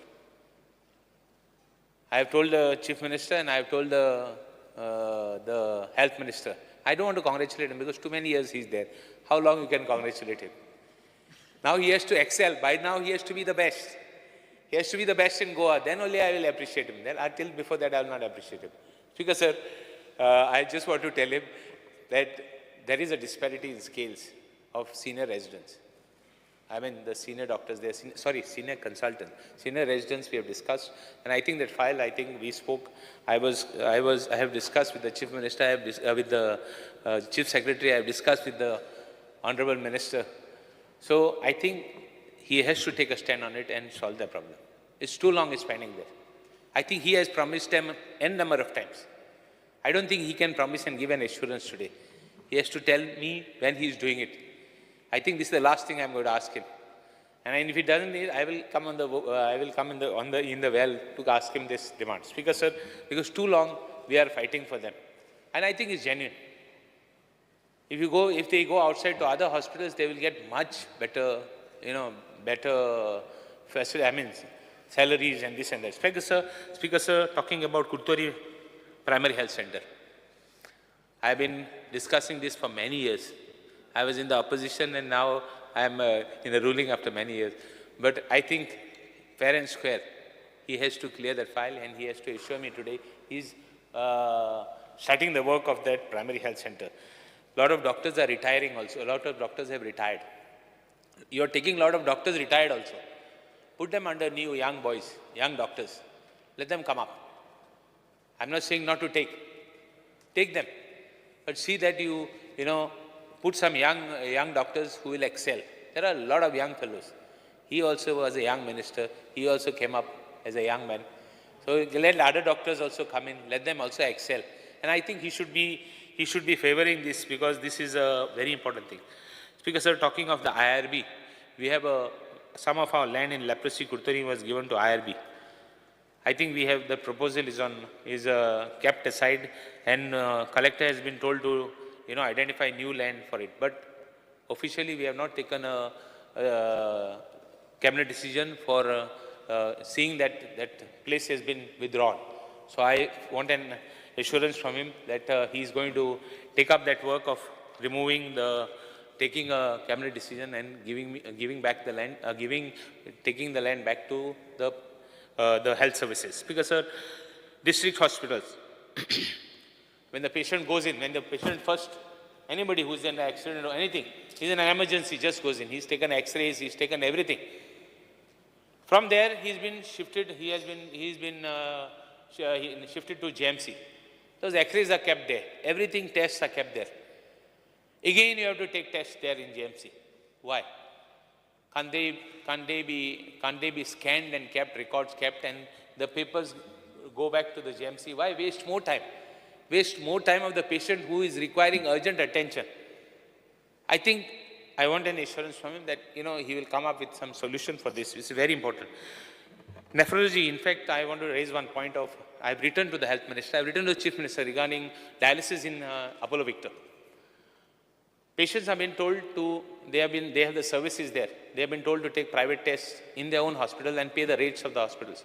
I have told the Chief Minister and I have told the Health Minister. I don't want to congratulate him because too many years he's there. How long you can congratulate him? Now he has to excel. By now he has to be the best. He has to be the best in Goa. Then only I will appreciate him. Then until before that I will not appreciate him. Speaker sir, I just want to tell him that there is a disparity in scales of senior residents. I mean, the senior doctors, senior consultants, senior residents we have discussed, and I think that file, I think we spoke, I have discussed with the Chief Minister, I have with the Chief Secretary, I have discussed with the Honorable Minister. So I think he has to take a stand on it and solve the problem. It's too long it's pending there. I think he has promised them n number of times. I don't think he can promise and give an assurance today. He has to tell me when he is doing it. I think this is the last thing I'm going to ask him. And if he doesn't need, I will come in the well to ask him this demand. Speaker sir, because too long we are fighting for them. And I think it's genuine. If they go outside to other hospitals, they will get much better, better facilities, salaries and this and that. Speaker sir, talking about Kurtori Primary Health Center. I have been discussing this for many years. I was in the opposition and now I am in the ruling after many years. But I think fair and square, he has to clear that file and he has to assure me today he's starting the work of that primary health center. A lot of doctors are retiring also. A lot of doctors have retired. You are taking a lot of doctors retired also. Put them under new young boys, young doctors. let them come up. I'm not saying not to take. Take them. But see that you put some young doctors who will excel. There are a lot of young fellows. He also was a young minister. He also came up as a young man. So let other doctors also come in. Let them also excel. And I think he should be favoring this because this is a very important thing. Speaker sir, talking of the IRB, we have some of our land in leprosy Kurtari was given to IRB. I think we have the proposal is kept aside, and collector has been told to identify new land for it. But officially, we have not taken a cabinet decision for seeing that place has been withdrawn. So I want an assurance from him that he is going to take up that work of taking a cabinet decision and giving back the land, taking the land back to the health services. Because district hospitals, when the patient goes in, when the patient first, anybody who's in an accident or anything, he's in an emergency, just goes in. He's taken X-rays, he's taken everything. From there, he's been shifted. He's been shifted to GMC. Those X-rays are kept there. Everything tests are kept there. Again, you have to take tests there in GMC. Why? Can't they be scanned and kept, records kept, and the papers go back to the GMC? Why waste more time? Waste more time of the patient who is requiring urgent attention. I think I want an assurance from him that he will come up with some solution for this. It's very important. Nephrology, in fact, I want to raise one point of, I've written to the health minister, I've written to the chief minister regarding dialysis in Apollo Victor. Patients have been told they have the services there. They have been told to take private tests in their own hospital and pay the rates of the hospitals.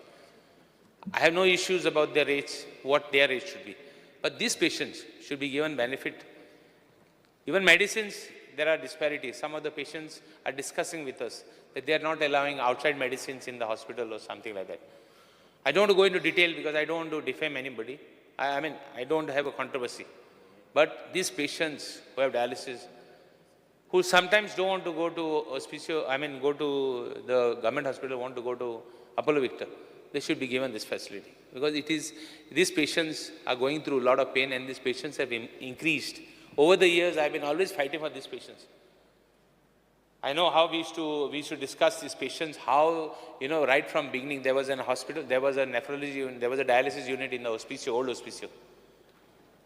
I have no issues about their rates, what their rates should be. But these patients should be given benefit. Even medicines, there are disparities. Some of the patients are discussing with us that they are not allowing outside medicines in the hospital or something like that. I don't want to go into detail because I don't want to defame anybody. I don't have a controversy. But these patients who have dialysis, who sometimes don't want to go to go to the government hospital, want to go to Apollo Victor, they should be given this facility. Because these patients are going through a lot of pain, and these patients have increased. Over the years, I've been always fighting for these patients. I know how we used to discuss these patients, how, right from beginning, there was a hospital, there was a nephrology unit, there was a dialysis unit in the hospicio, old hospicio.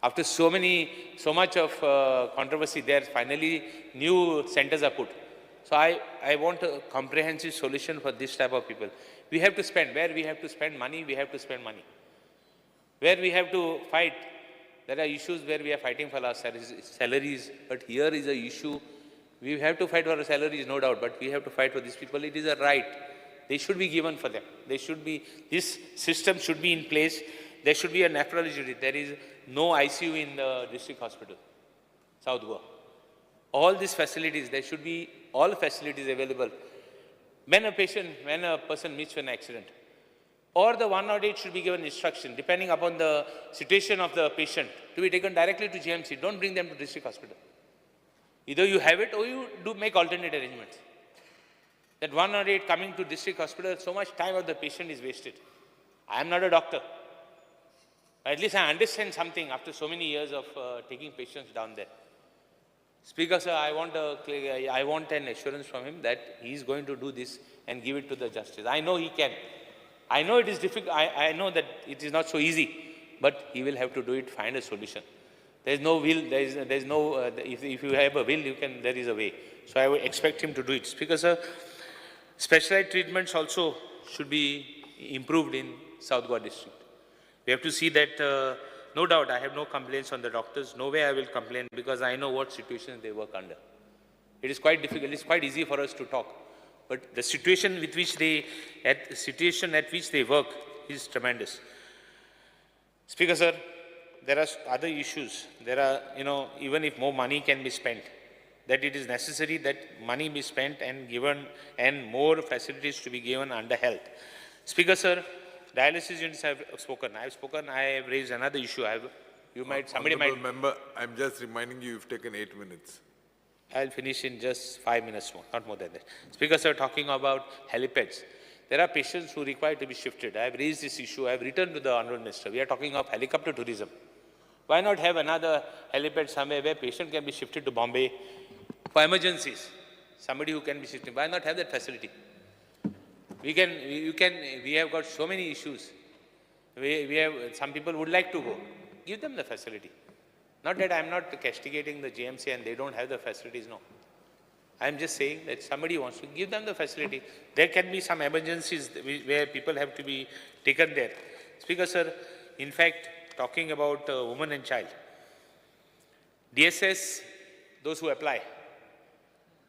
After so much of controversy there, finally new centers are put. So I want a comprehensive solution for this type of people. We have to spend, where we have to spend money, we have to spend money. Where we have to fight, there are issues where we are fighting for our salaries, but here is an issue. We have to fight for our salaries, no doubt, but we have to fight for these people. It is a right. They should be given for them. This system should be in place. There should be a nephrology unit. There is no ICU in the district hospital, South Goa. All these facilities, there should be all facilities available. When a person meets with an accident, or the 108 should be given instruction, depending upon the situation of the patient, to be taken directly to GMC. Don't bring them to district hospital. Either you have it or you do make alternate arrangements. That 108 coming to district hospital, so much time of the patient is wasted. I am not a doctor. At least I understand something after so many years of taking patients down there. Speaker, sir, I want an assurance from him that he is going to do this and give it to the justice. I know he can. I know it is difficult. I know that it is not so easy, but he will have to do it, find a solution. There is no will, there is no, if you have a will, there is a way. So I would expect him to do it. Speaker, sir, specialized treatments also should be improved in South Goa district. We have to see that, no doubt, I have no complaints on the doctors. No way I will complain because I know what situations they work under. It is quite difficult. It's quite easy for us to talk. But the situation at which they work is tremendous. Speaker, sir, there are other issues. There are, even if more money can be spent, that it is necessary that money be spent and given and more facilities to be given under health. Speaker, sir, dialysis units have spoken. I have raised another issue. Honourable member, I'm just reminding you, you've taken 8 minutes. I'll finish in just 5 minutes more, not more than that. Speaker, sir, talking about helipads. There are patients who require to be shifted. I have raised this issue. I have written to the Honourable Minister. We are talking of helicopter tourism. Why not have another helipad somewhere where patient can be shifted to Bombay for emergencies? Somebody who can be shifted. Why not have that facility? We have got so many issues. Some people would like to go. Give them the facility. Not that I'm not castigating the GMC and they don't have the facilities, no. I'm just saying that somebody wants to give them the facility. There can be some emergencies where people have to be taken there. Speaker, sir, in fact, talking about women and child, DSS, those who apply,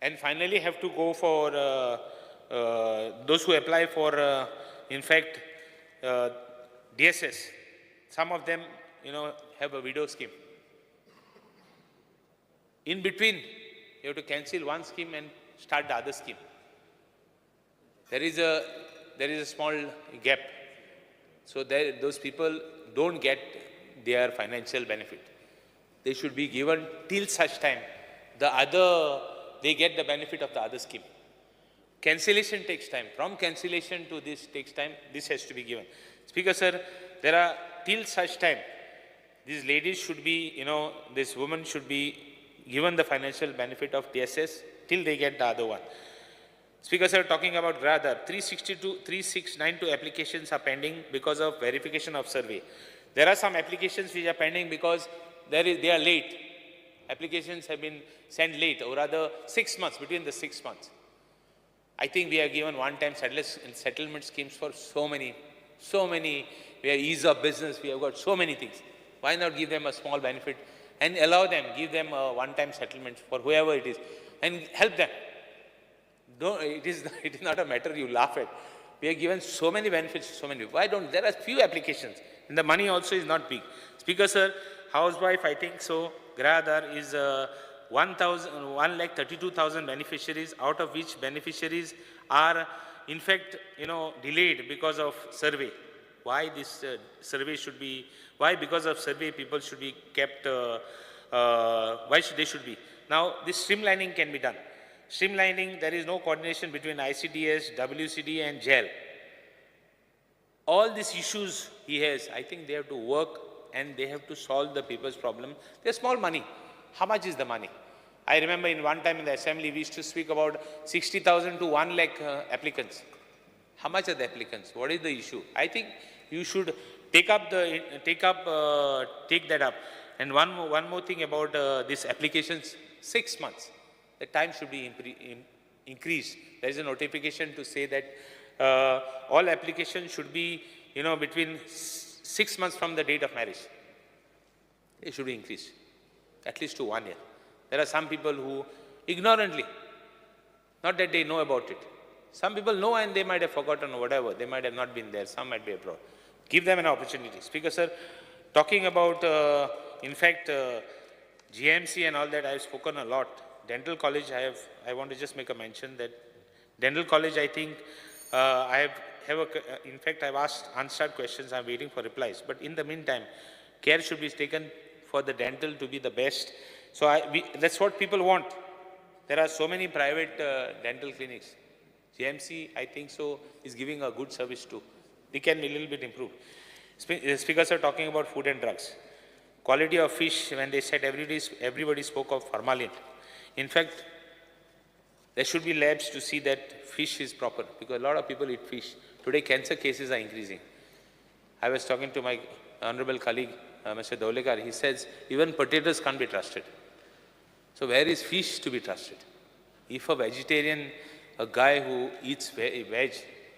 and finally have to go for those who apply for, in fact, DSS, some of them, have a widow scheme. In between, you have to cancel one scheme and start the other scheme. There is a small gap. So those people don't get their financial benefit. They should be given till such time they get the benefit of the other scheme. Cancellation takes time. From cancellation to this takes time. This has to be given. Speaker, sir, there are till such time, these ladies should be, this woman should be given the financial benefit of DSS till they get the other one. Speaker, sir, talking about Gradar, 3692 applications are pending because of verification of survey. There are some applications which are pending because they are late. Applications have been sent late, or rather 6 months, between the 6 months. I think we have given one-time settlement schemes for so many. We have ease of business, we have got so many things. Why not give them a small benefit and allow them, give them a one-time settlement for whoever it is, and help them. It is not a matter you laugh at. We have given so many benefits to so many people. There are few applications, and the money also is not big. Speaker, sir, housewife, I think so, Gradar is 1,32,000 beneficiaries, out of which beneficiaries are, in fact, delayed because of survey. Why this survey should be, why because of survey people should be kept, why should they should be? Now, this streamlining can be done. Streamlining, there is no coordination between ICDS, WCD and jail. All these issues he has, I think they have to work and they have to solve the people's problem. They're small money. How much is the money? I remember in one time in the assembly, we used to speak about 60,000 to 1 lakh applicants. How much are the applicants? What is the issue? I think you should take that up. And one more thing about these applications, 6 months. The time should be increased. There is a notification to say that all applications should be, between 6 months from the date of marriage. It should be increased, at least to 1 year. There are some people who ignorantly, not that they know about it. Some people know and they might have forgotten or whatever. They might have not been there. Some might be abroad. Give them an opportunity. Speaker, sir, talking about, in fact, GMC and all that, I have spoken a lot. Dental college, I want to just make a mention that dental college, I think, in fact, I've asked unanswered questions. I'm waiting for replies. But in the meantime, care should be taken for the dental to be the best. So that's what people want. There are so many private dental clinics. GMC, I think so, is giving a good service too. They can be a little bit improved. Speakers are talking about food and drugs. Quality of fish, when they said everybody spoke of formalin. In fact, there should be labs to see that fish is proper, because a lot of people eat fish. Today, cancer cases are increasing. I was talking to my honorable colleague, Mr. Daulekar. He says even potatoes can't be trusted. So where is fish to be trusted? If a vegetarian, a guy who eats veg,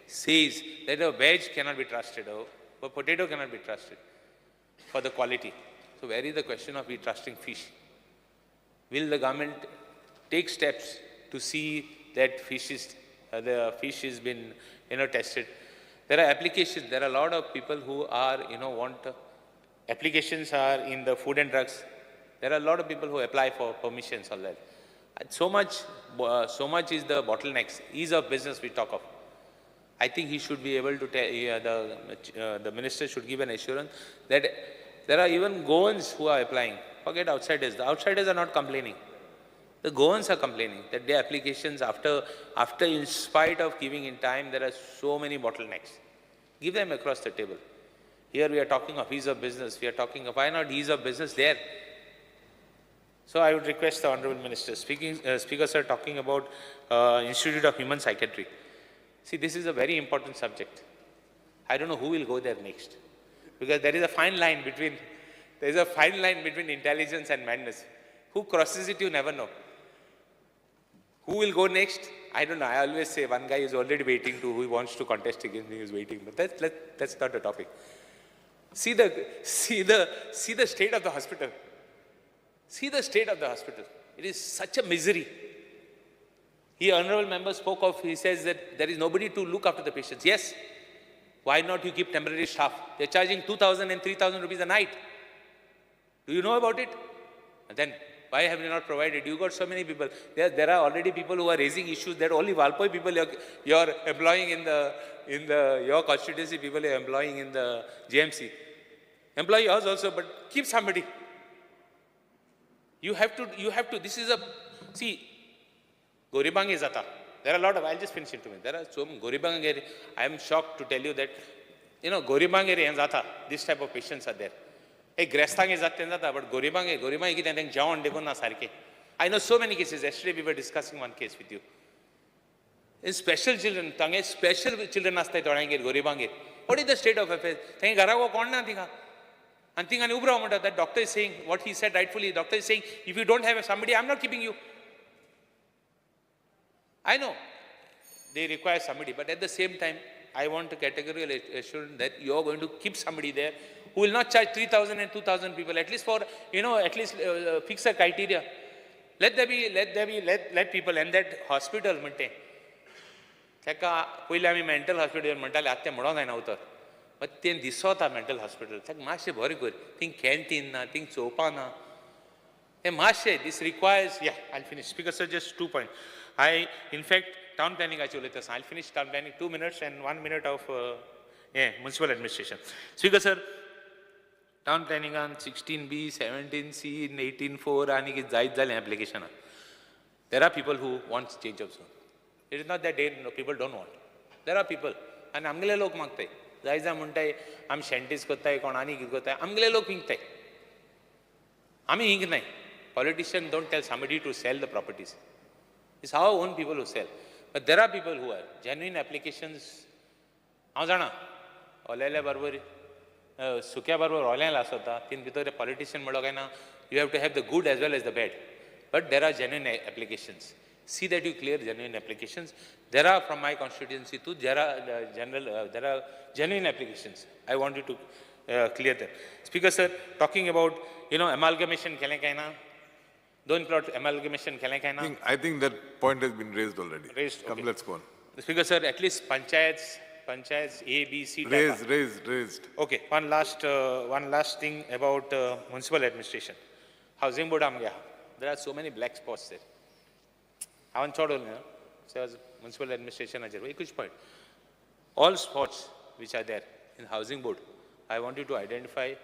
says that a veg cannot be trusted, or a potato cannot be trusted for the quality. So where is the question of we trusting fish? Will the government take steps to see that the fish has been, tested? There are applications. There are a lot of people who are, applications are in the food and drugs. There are a lot of people who apply for permissions on that. And so much is the bottlenecks. Ease of business we talk of. I think he should be able to tell, the minister should give an assurance that there are even Goans who are applying. Forget outsiders. The outsiders are not complaining. The Goans are complaining that their applications, after in spite of giving in time, there are so many bottlenecks. Give them across the table. Here we are talking of ease of business. We are talking of, why not ease of business there? So I would request the Honorable Minister, Speaker Sir, talking about Institute of Human Psychiatry. See, this is a very important subject. I don't know who will go there next, because there is a fine line between intelligence and madness. Who crosses it, you never know. Who will go next? I don't know. I always say one guy is already waiting who wants to contest against me is waiting, but that's not the topic. See the state of the hospital. See the state of the hospital. It is such a misery. He, honorable member, spoke of, he says that there is nobody to look after the patients. Yes. Why not you keep temporary staff? They're charging 2,000 and 3,000 rupees a night. Do you know about it? And then, why have you not provided? You got so many people. There are already people who are raising issues that only Valpoi people you're employing in your constituency, people you're employing in the GMC. Employ yours also, but keep somebody. You have to, this is see, Goribang is Zata. There are a lot of, I'll just finish it to me. There are so many Goribang area. I am shocked to tell you that, Goribang area and Zata, this type of patients are there. Hey, Grestang is Zata, but Goribang is then Jawan Devona Sarke. I know so many cases. Yesterday we were discussing one case with you. In special children, special children are Goribang. What is the state of affairs? And that doctor is saying, what he said rightfully, doctor is saying, if you don't have somebody, I'm not keeping you. I know they require somebody, but at the same time, I want a categorical assurance that you are going to keep somebody there who will not charge 3,000 and 2,000 people, at least for, fix a criteria. Let people, and that hospital, mental hospital, but then this sort of mental hospital, it's very good. Think canteen, think sopa. This requires, yeah, I'll finish. Speaker sir, just 2 points. In fact, town planning, I'll finish town planning 2 minutes and 1 minute of municipal administration. Speaker sir, town planning on 16B, 17C, 18.4, application. There are people who want change of zone. It is not that people don't want. There are people, and amgale lok magtai. Zaiza muntai, am scientist kotai, konani kotai, amgale lok hinktai. Ami hink nahi. Politicians don't tell somebody to sell the properties. It's our own people who sell. But there are people who are genuine applications. Auzana, olele barbari, sukya barbar olele asota. Tin bitore politician mologaina. You have to have the good as well as the bad. But there are genuine applications. See that you clear genuine applications. There are from my constituency too. There are genuine applications. I want you to clear them. Speaker sir, talking about amalgamation, don't plot amalgamation. I think that point has been raised already. Raised. Come, okay. let's go on. Speaker sir, at least panchayats A, B, C. Raised. Okay. One last thing about municipal administration. Housing board there are so many black spots there. I want to say municipal administration which point. All spots which are there in housing board, I want you to identify.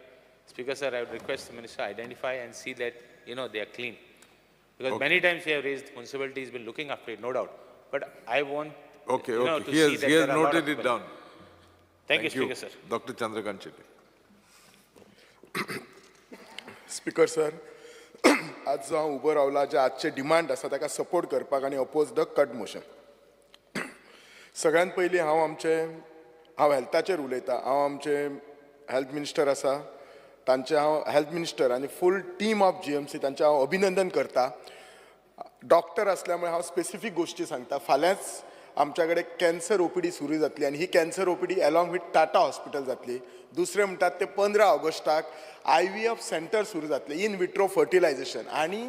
Speaker sir, I would request the minister identify and see that they are clean. Because many times we have raised, municipality has been looking after it, no doubt. But I want to see that he has noted it down. Thank you, Speaker sir. Dr. Chandrakant Chetty. Speaker sir, आज जो हांव उबो रावला जे आजचे demand आसा ताका support करपाक आनी oppose the cut motion. सगळ्यात पयलीं हांव हेल्थाचेर उलयतां. हांव आमचे हेल्थ मिनिस्टर आसा तांचे हांव हेल्थ मिनिस्टर आनी फूल टीम ऑफ GMC तांचे हांव अभिनंदन करता. डॉक्टर आसल्यामुळे हांव स्पेसिफीक गोश्टी सांगता. फाल्यांच आमच्या कडेन कॅन्सर OPD सुरू जातली आनी ही cancer OPD along with Tata hospital जातली. दुसरें म्हणटात ते 15 ऑगस्टाक IVF सेंटर सुरू जातले, इन विट्रो फर्टिलायझेशन, आनी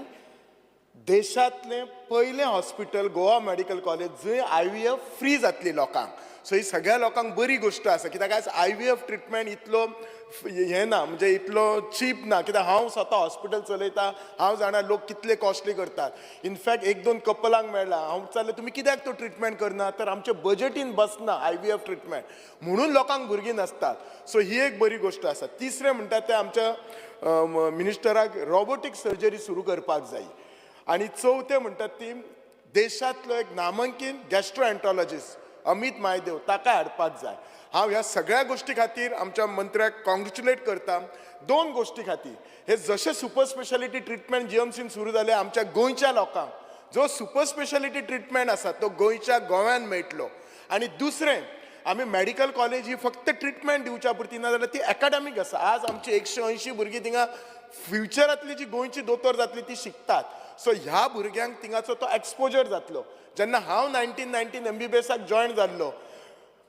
देशांतलें पयलें हॉस्पिटल गोवा मेडिकल कॉलेज जंय IVF फ्री जातली लोकांक. सो ही सगळ्या लोकांक बरी गोश्ट आसा, कित्याक आयज IVF ट्रिटमेंट इतलो हें ना, म्हणजे इतलो चीप ना. कित्याक हांव स्वता हॉस्पिटल चलयतां, हांव जाणा लोक कितले कॉस्टली करतात. इनफॅक्ट 1-2 कपलांक मेळ्ळां, हांव विचारलें तुमी कित्याक तो ट्रिटमेंट करना, तर आमचे बजेटीन बसना IVF ट्रिटमेंट, म्हणून लोकांक भुरगीं नासतात. सो ही एक बरी गोश्ट आसा. तिसरें म्हणटा तें आमच्या मिनिस्टराक रोबोटीक सर्जरी सुरू करपाक जाय. आणि चौथे म्हणटात ती देशांतलो एक नामांकीन गॅस्ट्रोएंट्रोलॉजिस्ट अमित महादेव ताका हाडपाक जाय. हांव ह्या सगळ्या गोष्टी खातीर आमच्या मंत्र्याक कॉंग्रेच्युलेट करता. दोन गोष्टी खातीर, हे जशे सुपर स्पेशालिटी ट्रिटमेंट जीएमसीन सुरू जाले आमच्या गोंयच्या लोकांक जो सुपर स्पेशालिटी ट्रिटमेंट आसा तो गोंयच्या गोव्यान मेळटलो. आणि दुसरें, आमी मेडिकल कॉलेज ही फक्त ट्रिटमेंट दिवच्या पुरती ना जाल्यार ती एकाडेमीक आसा. आज आमची 180 भुरगीं थिंगा फ्युचरांतली जी गोंयची दोतोर जातली ती शिकतात. सो ह्या भुरग्यांक थिंगाचो तो एक्सपोजर जातलो. जेन्ना हांव 1919 MBBSाक जॉयन जाल्लो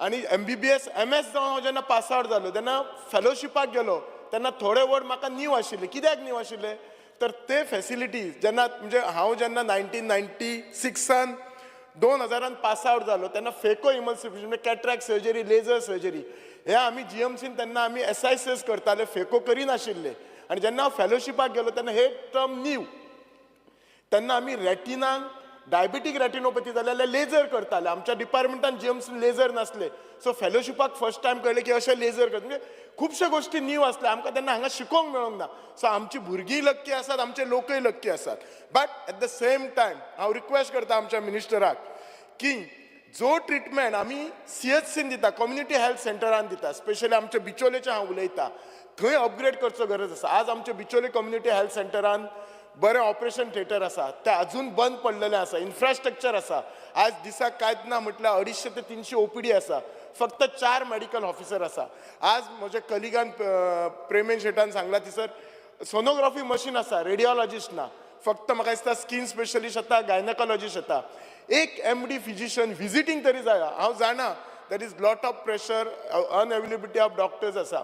आनी MBBS MS जावन हांव जेन्ना पास आवट जालो तेन्ना फेलोशिपाक गेलो तेन्ना थोडे वर्ड म्हाका न्यू आशिल्ले. कित्याक न्यू आशिल्ले तर ते फॅसिलिटीज जेन्ना म्हणजे हांव जेन्ना 1996 2000 पास आवट जालो तेन्ना फेको इमल्सिफिकेशन म्हणजे कॅट्रॅक्ट सर्जरी, लेझर सर्जरी हे आमी जीएमसीन तेन्ना आमी SICS करताले, फेको करिनाशिल्ले. आनी जेन्ना हांव फेलोशिपाक गेलो तेन्ना हे टर्म न्यू. तेन्ना आमी रेटिनाक डायबिटीक रेटिनोपॅथी जाल्यार लेझर करताले. आमच्या डिपार्टमेंटान जीएमसीन लेझर नासले. सो फेलोशिपाक फर्स्ट टायम कळ्ळें की अशें लेझर करता. म्हणजे खुबश्यो गोश्टी न्यू आसल्या आमकां तेन्ना हांगा शिकोवंक मेळोंक ना. सो आमची भुरगीं लक्की आसात, आमचे लोकय लक्की आसात. But at the same time हांव रिक्वेस्ट करता आमच्या मिनिस्टराक की जो ट्रिटमेंट आमी CHCन दिता, कम्युनिटी हेल्थ सेंटरान दिता, स्पेशली आमच्या बिचोलेचे हांव उलयतां, थंय अपग्रेड करचो गरज आसा. आज आमच्या बिचोले कम्युनिटी हेल्थ सेंटरान बरें ऑपरेशन थिएटर आसा, ते अजून बंद पडलेले आसा, इन्फ्रास्ट्रक्चर आसा. आज दिसाक कांयच ना म्हटल्यार 250 ते 300 OPD आसा, फक्त 4 मेडिकल ऑफिसर आसा. आज म्हज्या कलिगान प्रेमेन शेटान सांगला थंयसर सोनोग्राफी मशीन आसा, रेडिओलॉजिस्ट ना, फक्त म्हाका दिसता स्किन स्पेशलिस्ट येता, गायनकोलॉजिस्ट येता. एक MD फिजिशियन विजिटींग तरी जाय. हांव जाणा that is lot of pressure, unavailability of doctors आसा,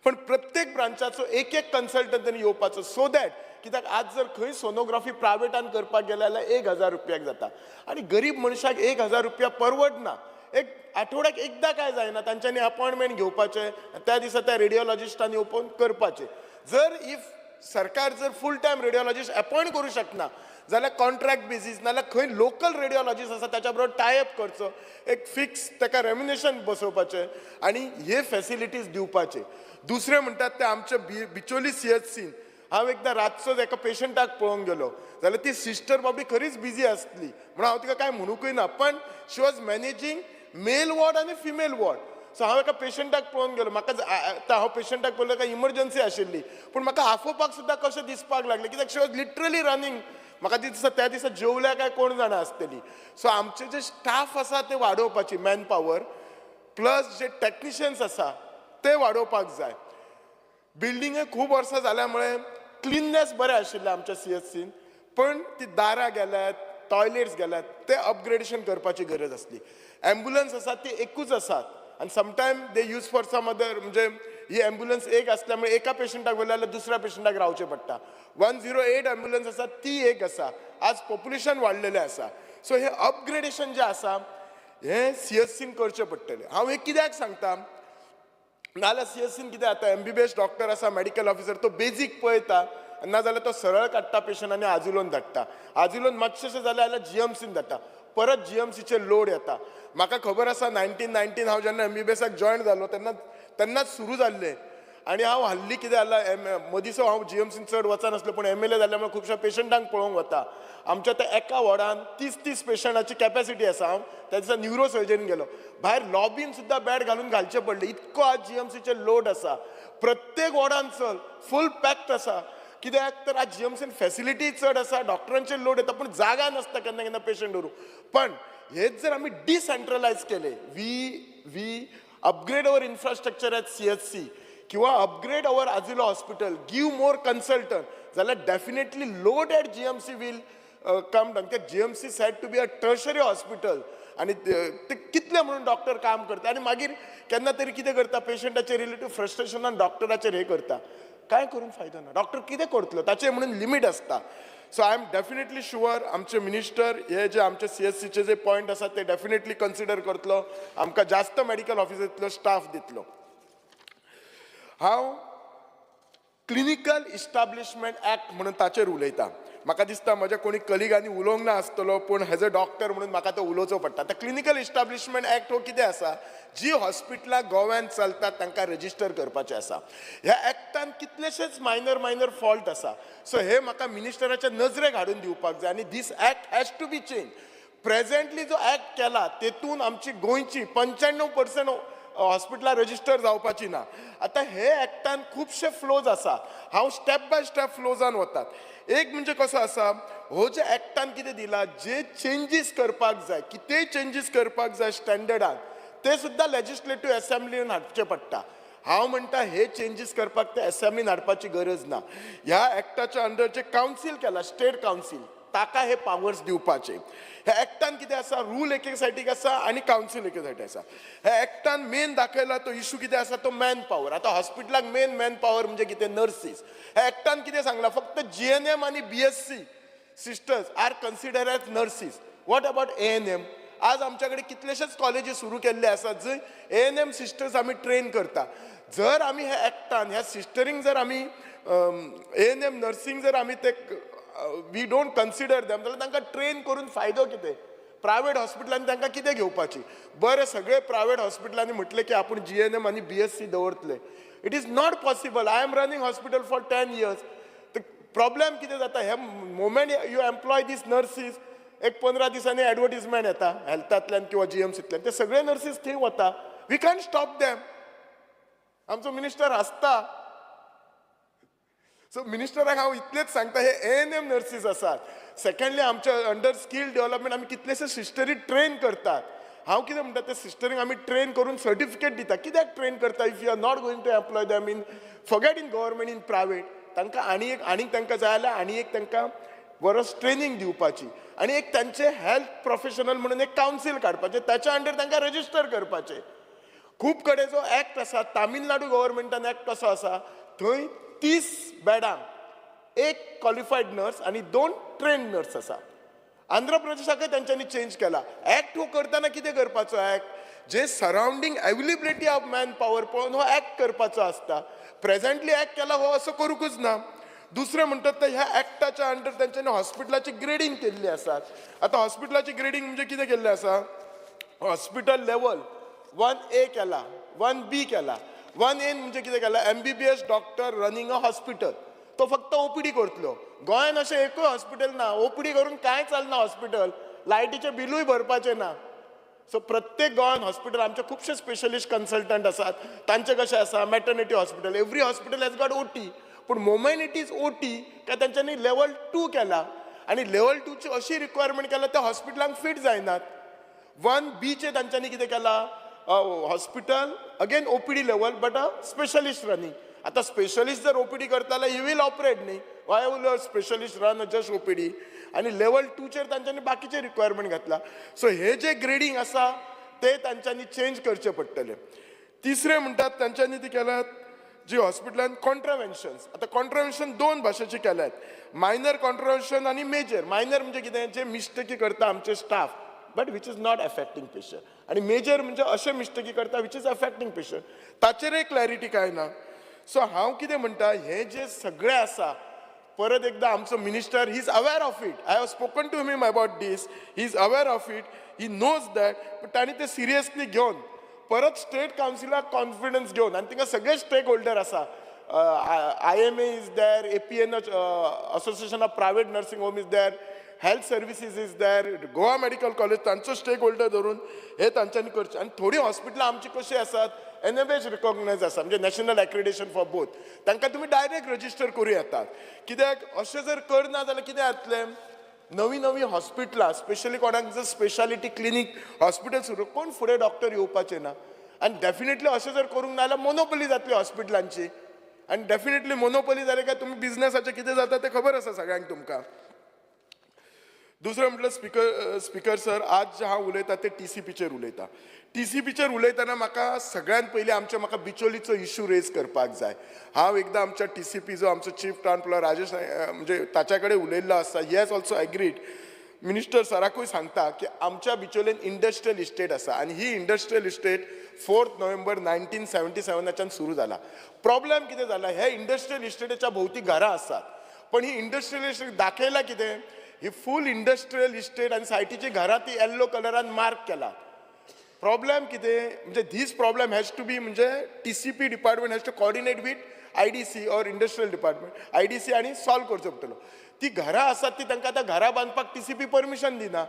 पण प्रत्येक ब्रांचाचो एक कन्सल्टंट तरी येवपाचो सो दॅट कित्याक आज जर खंय सोनोग्राफी प्रायवेटान करपाक गेले जाल्यार 1000 रुपयाक जाता आनी गरीब मनशाक 1000 रुपया परवडना. एक आठवड्याक एकदां काय जायना तांच्यांनी अपॉइंटमेंट घेवपाचे, त्या दिसा त्या रेडिओलॉजिस्टांनी येवून करपाचे. जर इफ सरकार जर फूल टायम रेडिओलॉजिस्ट अपॉइंट करूं शकना जाल्यार कॉन्ट्रॅक्ट बेजीस नाल्यार खंय लोकल रेडिओलॉजिस्ट आसा ताच्या बरोबर टायअप करचो, एक फिक्स ताका रेम्युनेशन बसोवपाचें आनी हे फॅसिलिटीज दिवपाचे. दुसरें म्हणटात ते आमच्या बिचोली CHCन हांव एकदां रातचो एका पेशंटाक पळोवंक गेलो जाल्यार ती सिस्टर बाबी खरीच बिजी आसली म्हणून हांव तिका कांय म्हणूंकय ना, पण she was managing male ward आनी फिमेल वॉर्ड. सो हांव एका पेशंटाक पळोवन गेलो, म्हाका हांव पेशंटाक पळयलो काय इमर्जन्सी आशिल्ली, पूण म्हाका हांफोवपाक सुद्दां कशें दिसपाक लागलें कित्याक शी वॉज लिटरली रनिंग. म्हाका दिसता त्या दिसा जेवल्या काय कोण जाणां आसतली. सो आमचे जे स्टाफ आसा ते वाडोवपाची, मॅन पॉवर प्लस जे टॅक्निशियन्स आसा ते वाडोवपाक जाय. बिल्डिंगे खूब वर्सां जाल्यामुळे क्लिननेस बरें आशिल्लें आमच्या CHCन, पण ती दारां गेल्यात, टॉयलेट्स गेल्यात, ते अपग्रेडेशन करपाची गरज आसली. एम्ब्युलन्स आसा ती एकूच आसात आनी sometime they use for some other, म्हणजे ही एम्ब्युलन्स एक आसल्यामुळे एका पेशंटाक व्हेलें जाल्यार दुसऱ्या पेशंटाक रावचें पडटा. 108 एम्ब्युलन्स आसा ती एक आसा. आज पॉप्युलेशन वाडलेलें आसा. सो हे अपग्रेडेशन जें आसा हें CHCन करचें पडटलें. हांव हे कित्याक सांगता नाल्यार CHCन कितें जाता, MBBS डॉक्टर आसा, मेडिकल ऑफिसर, तो बेजीक पळयता नाजाल्यार तो सरळ काडटा पेशंट आनी आजुलोन धाडटा. आजुलोन मातशेंशें जालें जाल्यार GMCन धाडटा, परत GMCचेर लोड येता. म्हाका खबर आसा 1919 हांव जेन्ना MBBSाक जॉयन जालो तेन्नाच सुरू जाल्लें आनी हांव हल्ली कितें जालां मदींचो हांव GMCन चड वचनासलो, पूण MLA जाल्यामुळे खुबश्या पेशंटांक पळोवंक वता. आमच्या त्या एका वॉर्डान 30 पेशंटाची कॅपॅसिटी आसा. हांव त्या दिसा न्यूरो सर्जरीन गेलो, भायर लॉबीन सुद्दां बॅड घालून घालचें पडलें, इतको आज GMCचेर लोड आसा. प्रत्येक वॉर्डान चल फूल पॅक्ड आसा. कित्याक तर आज GMCन फॅसिलिटी चड आसा, डॉक्टरांचेर लोड येता, पूण जागा नासता केन्ना केन्ना पेशंट व्हरूंक. पण हेच जर आमी डिसेंट्रलायज केले, we upgrade our infrastructure at CHC किंवा upgrade our Asilo hospital, give more consultant, जाल्यार definitely load at GMC will come down. GMC said to be a tertiary hospital आनी ते कितले म्हणून डॉक्टर काम करता आनी मागीर केन्ना तरी कितें करता, पेशंटाचे रिलेटीव फ्रस्ट्रेशनान डॉक्टराचेर हे करता. काय करून फायदो ना, डॉक्टर कितें करतलो ताचें म्हणून लिमीट आसता. सो आय एम डेफिनेटली शुअर आमचे मिनिस्टर हे जे आमचे CHCचे जे पॉयंट आसा ते डेफिनेटली कन्सिडर करतलो, आमकां जास्त मेडिकल ऑफिसांतलो स्टाफ दितलो. हांव क्लिनिकल इस्टाब्लिशमेंट ऍक्ट म्हणून ताचेर उलयतां. म्हाका दिसता म्हज्या कोणी कलिगांनी उलोवंक ना आसतलो पूण एज अ डॉक्टर म्हणून म्हाका तो उलोवचो पडटा. आतां क्लिनिकल इस्टाब्लिशमेंट एक्ट हो कितें आसा, जी हॉस्पिटलां गोव्यान चलतात तांकां रजिस्टर करपाचें आसा. ह्या एक्टान कितलेशेच मायनर फॉल्ट आसा. सो हे म्हाका मिनिस्टराच्या नजरेक हाडून दिवपाक जाय आनी this act has to be change. Presently जो एक्ट केला तेतून आमची गोंयची 95% हॉस्पिटलां रजिस्टर जावपाची ना. आतां हे एक्टान खुबशे फ्लोज आसा. हांव स्टेप बाय स्टेप फ्लोजान वतात. एक म्हणजे कसो आसा, हो जे एक्टान कितें दिला, जे चेंजीस करपाक जाय, कितेंय चेंजीस करपाक जाय स्टँडर्डान, ते सुद्दां लेजिस्लेटिव्ह असेंब्लीन हाडचे पडटा. हांव म्हणटा हे चेंजीस करपाक ते असेंब्लीन हाडपाची गरज ना. ह्या एक्टाच्या अंडर जे कावन्सील केला, स्टेट कावन्सील, ताका हे पावर्स दिवपाचे. ह्या एक्टान कितें आसा, रूल एके सायडीक आसा आनी कावन्सील एके सायडीक आसा. ह्या एक्टान मेन दाखयला तो इशू कितें आसा, तो मॅन पॉवर. आतां हॉस्पिटलाक मेन मॅन पॉवर म्हणजे कितें, नर्सीस. ह्या एक्टान कितें सांगला, फक्त GNM आनी BSc sisters are consider as nurses. What about ANM? आज आमच्या कडेन कितलेशेच कॉलेजी सुरू केल्ले आसात जंय ANM सिस्टर्स आमी ट्रेन करता. जर आमी ह्या एक्टान ह्या सिस्टरींक जर आमी ANM नर्सिंग जर आमी ते वी डोंट कन्सिडर देम, जाल्यार तांकां ट्रेन करून फायदो कितें? प्रायवेट हॉस्पिटलांनी तांकां कितें घेवपाची? बरें, सगळे प्रायवेट हॉस्पिटलांनी म्हटलें की आपूण GNM आनी BSc दवरतले. It is not possible. I am running hospital for 10 years. Problem कितें जाता, हे moment you employ this nurses, एक 15 दिसांनी एडवर्टिजमेंट येता हेल्थांतल्यान किंवा GMCतल्यान, ते सगळे नर्सीस थंय वता. We can stop them. आमचो मिनिस्टर हसता. सो मिनिस्टराक हांव इतलेंच सांगता, हे ANM नर्सीस आसात. सेकंडली आमच्या अंडर स्कील डेव्हलपमेंट आमी कितलेशे सिस्टरी ट्रेन करतात. हांव कितें म्हणटा, ते सिस्टरींक आमी ट्रेन करून सर्टिफिकेट दिता. कित्याक ट्रेन करता? If you are not going to employ them in, forget in government, in private, तांकां आनीक तांकां जाय जाल्यार आनी एक तांकां बरोस ट्रेनिंग दिवपाची आनी एक तांचे हेल्थ प्रोफेशनल म्हणून एक कावन्सील काडपाचें, ताच्या अंडर तांकां रजिस्टर करपाचें. खूब कडेन जो एक्ट आसा, तामिळनाडू गव्हर्मेंटान एक्ट कसो आसा, थंय 30 बेडांक 1 क्वॉलिफायड नर्स आनी 2 ट्रेन नर्स आसा. आंध्र प्रदेशाकय तांच्यांनी चेंज केला. एक्ट हो करतना कितें करपाचो? Act J surrounding availability of man power पळोवन हो एक्ट करपाचो आसता. प्रेझेंटली एक्ट केला हो असो करूंकच ना. दुसरें म्हणटात ते ह्या एक्टाच्या अंडर तांच्यांनी हॉस्पिटलाची ग्रेडिंग केल्ली आसात. आतां हॉस्पिटलाची ग्रेडिंग म्हणजे कितें केल्लें आसा, हॉस्पिटल लेवल 1A केला, 1B केला. 1A म्हणजे कितें केला, MBBS doctor running a hospital, तो फक्त OPD करतलो. गोंयान अशें एकूय हॉस्पिटल ना. OPD करून कांय चलना हॉस्पिटल, लायटीचें बिलूय भरपाचें ना. सो प्रत्येक गोंयान हॉस्पिटल, आमचे खुबशे स्पेशलिस्ट कन्सल्टंट आसात, तांचे कशें आसा, maternity hospital, every hospital has got OT. पूण मोमेंट इट इज OT काय तांच्यांनी लेवल 2 केला आनी लेवल 2 ची अशी रिक्वायरमेंट केला त्या हॉस्पिटलांक फिट जायनात. 1B चे तांच्यांनी कितें केला, hospital again OPD level but a specialist running. आतां स्पेशलिस्ट जर OPD करता जाल्यार ही वील ऑपरेट न्ही. Why will specialist run just OPD? आनी लेवल 2 चेर तांच्यांनी बाकीचे रिक्वायरमेंट घातला. सो हे जे ग्रेडिंग आसा ते तांच्यांनी चेंज करचे पडटले. तिसरें म्हणटात तांच्यांनी ती केल्यात जी हॉस्पिटलान कॉन्ट्रावेन्शन्स. आतां कॉन्ट्रावेन्शन 2 भाशेची केल्यात, मायनर कॉन्ट्रावेन्शन आनी मेजर. मायनर म्हणजे कितें, जे मिस्टेकी करता आमचे staff but which is not affecting patient, आनी मेजर म्हणजे अशे मिस्टेकी करता विच इज अफेक्टिंग पेशंट. ताचेरय क्लॅरिटी काय ना. सो हांव कितें म्हणटा, हे जे सगळें आसा, परत एकदा आमचो minister he is aware of it. I have spoken to him about this. He is aware of it, he knows that. But तांणी ते सिरियसली घेवन परत स्टेट कावन्सिलाक कॉन्फिडन्स घेवन, आनी थिंगा सगळे स्टेक होल्डर आसा, IMA is there, APN association of private nursing home is there, health services is there, Goa medical college, तांचो स्टेक होल्डर धरून हे तांच्यांनी करचें. आनी थोडी हॉस्पिटलां आमची कशी आसात, NABH रिकॉग्नायज आसा, म्हणजे नॅशनल एक्रिडेशन फॉर बोथ. तांकां तुमी डायरेक्ट रजिस्टर करूं येतात. कित्याक अशें जर करना जाल्यार कितें जातलें, नवी हॉस्पिटलां, स्पेशली कोणाक जर स्पेशालिटी क्लिनीक हॉस्पिटल सुरू, कोण फुडें डॉक्टर येवपाचे ना. आनी डेफिनेटली अशें जर करूंक ना जाल्यार मोनोपली जातली हॉस्पिटलांची. आनी डेफिनेटली मोनोपली जाले काय तुमी बिझनेसाचें कितें जाता तें खबर आसा सगळ्यांक तुमकां. दुसरें म्हटल्यार स्पिकर सर, आज जे हांव उलयतां ते TCPचेर उलयतां. TCPचेर उलयतना म्हाका सगळ्यांत पयलीं आमच्या बिचोलीचो इशू रेज करपाक जाय. हांव एकदां आमच्या TCP जो आमचो चीफ टावन प्लॅनर राजेश म्हणजे ताच्या कडेन उलयल्लो आसा. He has also agreed. Minister सराकूय सांगता की आमच्या बिचोलेन इंडस्ट्रियल इस्टेट आसा आनी ही इंडस्ट्रियल इस्टेट 4 नोव्हेंबर 1977 सुरू जाला. प्रॉब्लेम कितें जाला, हे इंडस्ट्रियल इस्टेटीच्या भोवती घरां आसात. पण ही इंडस्ट्रियल इस्टेट दाखयला कितें ही फूल इंडस्ट्रियल इस्टेट आनी सायटीची घरां ती येल्लो कलरान मार्क केला. प्रॉब्लेम कितें म्हणजे this problem has to be म्हणजे TCP department has to coordinate with IDC or industrial department IDC आनी सॉल्व करचो पडटलो. ती घरां आसात ती तांकां आतां घरां बांदपाक TCP परमिशन दिना.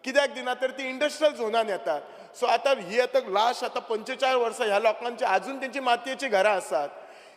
कित्याक दिना तर ती इंडस्ट्रियल झोनान येतात. सो आतां ही आतां लास्ट आतां 45 वर्सां ह्या लोकांची अजून तेंची मातयेची घरां आसात.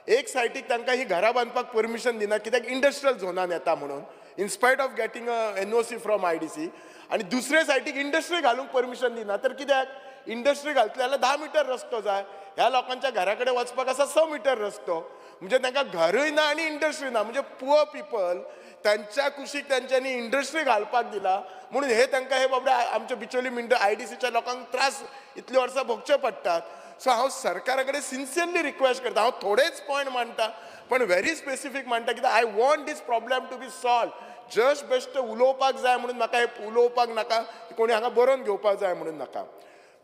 एक सायटीक तांकां ही घरां बांदपाक परमिशन दिना कित्याक इंडस्ट्रियल झोनान येता म्हणून in spite of getting NOC from IDC. आनी दुसरे सायटीक इंडस्ट्री घालूंक परमिशन दिना तर कित्याक इंडस्ट्री घालतले जाल्यार 10 मीटर रस्तो जाय. ह्या लोकांच्या घरा कडेन वचपाक आसा 6 मीटर रस्तो. म्हणजे तांकां घरूय ना आनी इंडस्ट्री ना. म्हणजे पुअर पिपल त्यांच्या कुशीक त्यांच्यानी इंडस्ट्री घालपाक दिला म्हणून हे तांकां हे बाबडे आमच्या बिचोली IDCच्या लोकांक त्रास इतली वर्सां भोगचे पडटात. सो हांव सरकारा कडेन सिन्सियरली रिक्वेस्ट करता. हांव थोडेच पॉयंट मांडटा पण व्हेरी स्पेसिफीक मांडटा कित्याक I want this problem to be solve. Just best उलोवपाक जाय म्हणून म्हाका हे उलोवपाक नाका कोणी हांगा बरोवन घेवपाक जाय म्हणून नाका.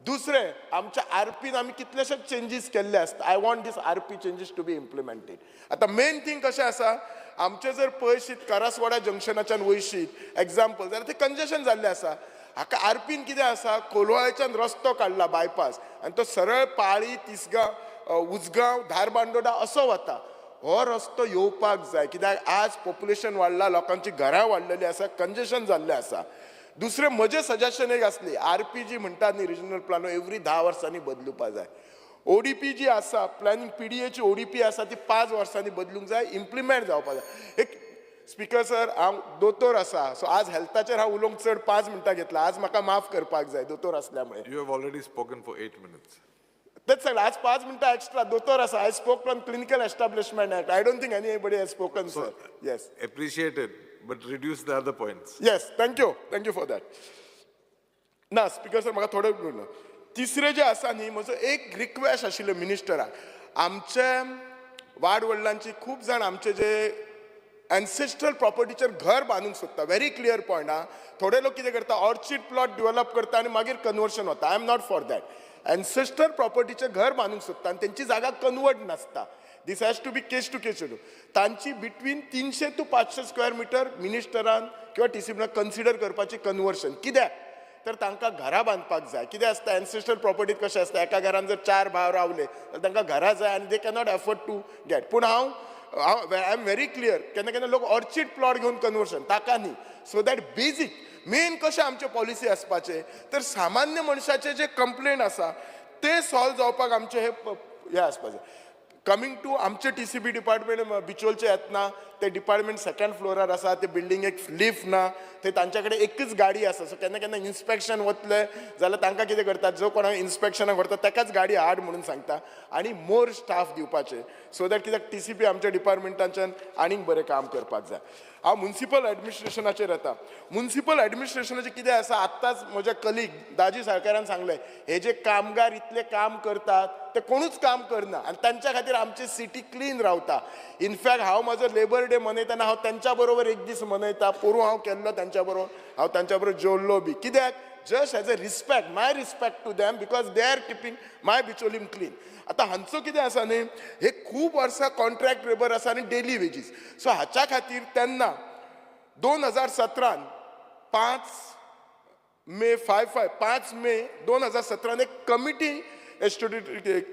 दुसरें आमच्या RPन आमी कितलेशेच चेंजीस केल्ले आसता. I want this RP changes to be implemented. आतां मेन थिंग कशें आसा आमचे जर पळयशीत करासवाडा जंक्शनाच्यान वयशीत एग्जाम्पल जाल्यार ते कंजेशन जाल्लें आसा. हाका RPन कितें आसा कोलवाळेच्यान रस्तो काडला बायपास आनी तो सरळ पाळी तिसगांव उजगांव धारबांदोडा असो वता. हो रस्तो येवपाक जाय कित्याक आज पॉप्युलेशन वाडला लोकांची घरां वाडलेली आसा कंजेशन जाल्लें आसा. दुसरें म्हजें सजेशन एक आसली RP जी म्हणटात न्ही रिजनल प्लान एवरी 10 वर्सांनी बदलुपा जाय. ODP जी आसा प्लॅनिंग PDAची ODP आसा ती 5 वर्सांनी बदलूंक जाय इम्प्लिमेंट जावपाक जाय. एक स्पीकर सर हांव दोतोर आसा सो आज हेल्थाचेर हांव उलोवंक चड 5 मिनटां घेतला. आज म्हाका माफ करपाक जाय दोतोर असल्यामुळे. You have already spoken for 8 minutes. तेच सांगला आज 5 मिनटां एक्स्ट्रा दोतोर आसा. I spoke on clinical establishment act. I don't think anybody has spoken sir. Yes Appreciated, but reduce the other points. Yes thank you for that. ना speaker sir म्हाका थोडे उरलो. तिसरें जें आसा न्ही म्हजो एक रिक्वेस्ट आशिल्लो मिनिस्टराक. आमचे वाड वडिलांची खूब जाण आमचे जे एन्सेस्ट्रल प्रॉपर्टीचेर घर बांदूंक सोदता. व्हेरी क्लियर पॉयंट हा. थोडे लोक कितें करता ऑर्चिड प्लॉट डेव्हलप करता आनी मागीर कन्वर्शन वता. I am not for that. Ancestral प्रॉपर्टीचेर घर बांदूंक सोदता आनी तेंची जागा कन्वर्ट नासता. This has to be case to case. तांची बिटवीन 300 to 500 स्क्वेअर मिटर मिनिस्टरान किंवा TCPन कन्सिडर करपाची कन्वर्शन. कित्याक तर तांकां घरां बांदपाक जाय. कितें आसता एन्सेस्ट्रल प्रॉपर्टीत कशें आसता एका घरान जर 4 भाव रावले जाल्यार तांकां घरां जाय आनी they cannot afford to get. पूण हांव आय एम व्हेरी क्लियर केन्ना केन्ना लोक ऑर्चिड प्लॉट घेवन कन्वर्शन ताका न्ही. सो दॅट बेजीक मेन कशें आमचे पॉलिसी आसपाचें तर सामान्य मनशाचे जे कंप्लेंट आसा ते सॉल्व जावपाक आमचे हे आसपाचें. कमिंग टू आमचे TCP डिपार्टमेंट बिचोलचे येतना ते डिपार्टमेंट 2nd फ्लोरार आसा. ते बिल्डिंगेक लिफ्ट ना. थंय तांच्या कडेन एकच गाडी आसा. सो केन्ना केन्ना इन्स्पेक्शन वतले जाल्यार तांकां कितें करतात जो कोणाक इन्स्पेक्शनाक व्हरता ताकाच गाडी हाड म्हणून सांगता आनी मोर स्टाफ दिवपाचे सो दॅट कित्याक TCP आमच्या डिपार्टमेंटाच्यान आनीक बरें काम करपाक जाय. हांव म्युनिसिपल एडमिनिस्ट्रेशनाचेर येता. म्युनिसिपल एडमिनिस्ट्रेशनाचें कितें आसा आत्ताच म्हजे कलीग दाजी साळकारान सांगलें हे जे कामगार इतले काम करतात ते कोणूच काम करना आनी तांच्या खातीर आमची सिटी क्लीन रावता. इनफॅक्ट हांव म्हजो लेबर डे मनयतना हांव तांच्या बरोबर एक दीस मनयता. पोरूं हांव केल्लो तांच्या बरोबर. हांव तांच्या बरोबर जेवल्लो बी. कित्याक just as a respect my respect to them because they are keeping my Bicholim clean. आतां हांचो कितें आसा न्ही हे खूब वर्सां कॉन्ट्रॅक्ट लेबर आसा आनी डेली वेजीस. सो हाच्या खातीर तेन्ना 2017 5 मे 2017 एक कमिटी एस्टोट्यूट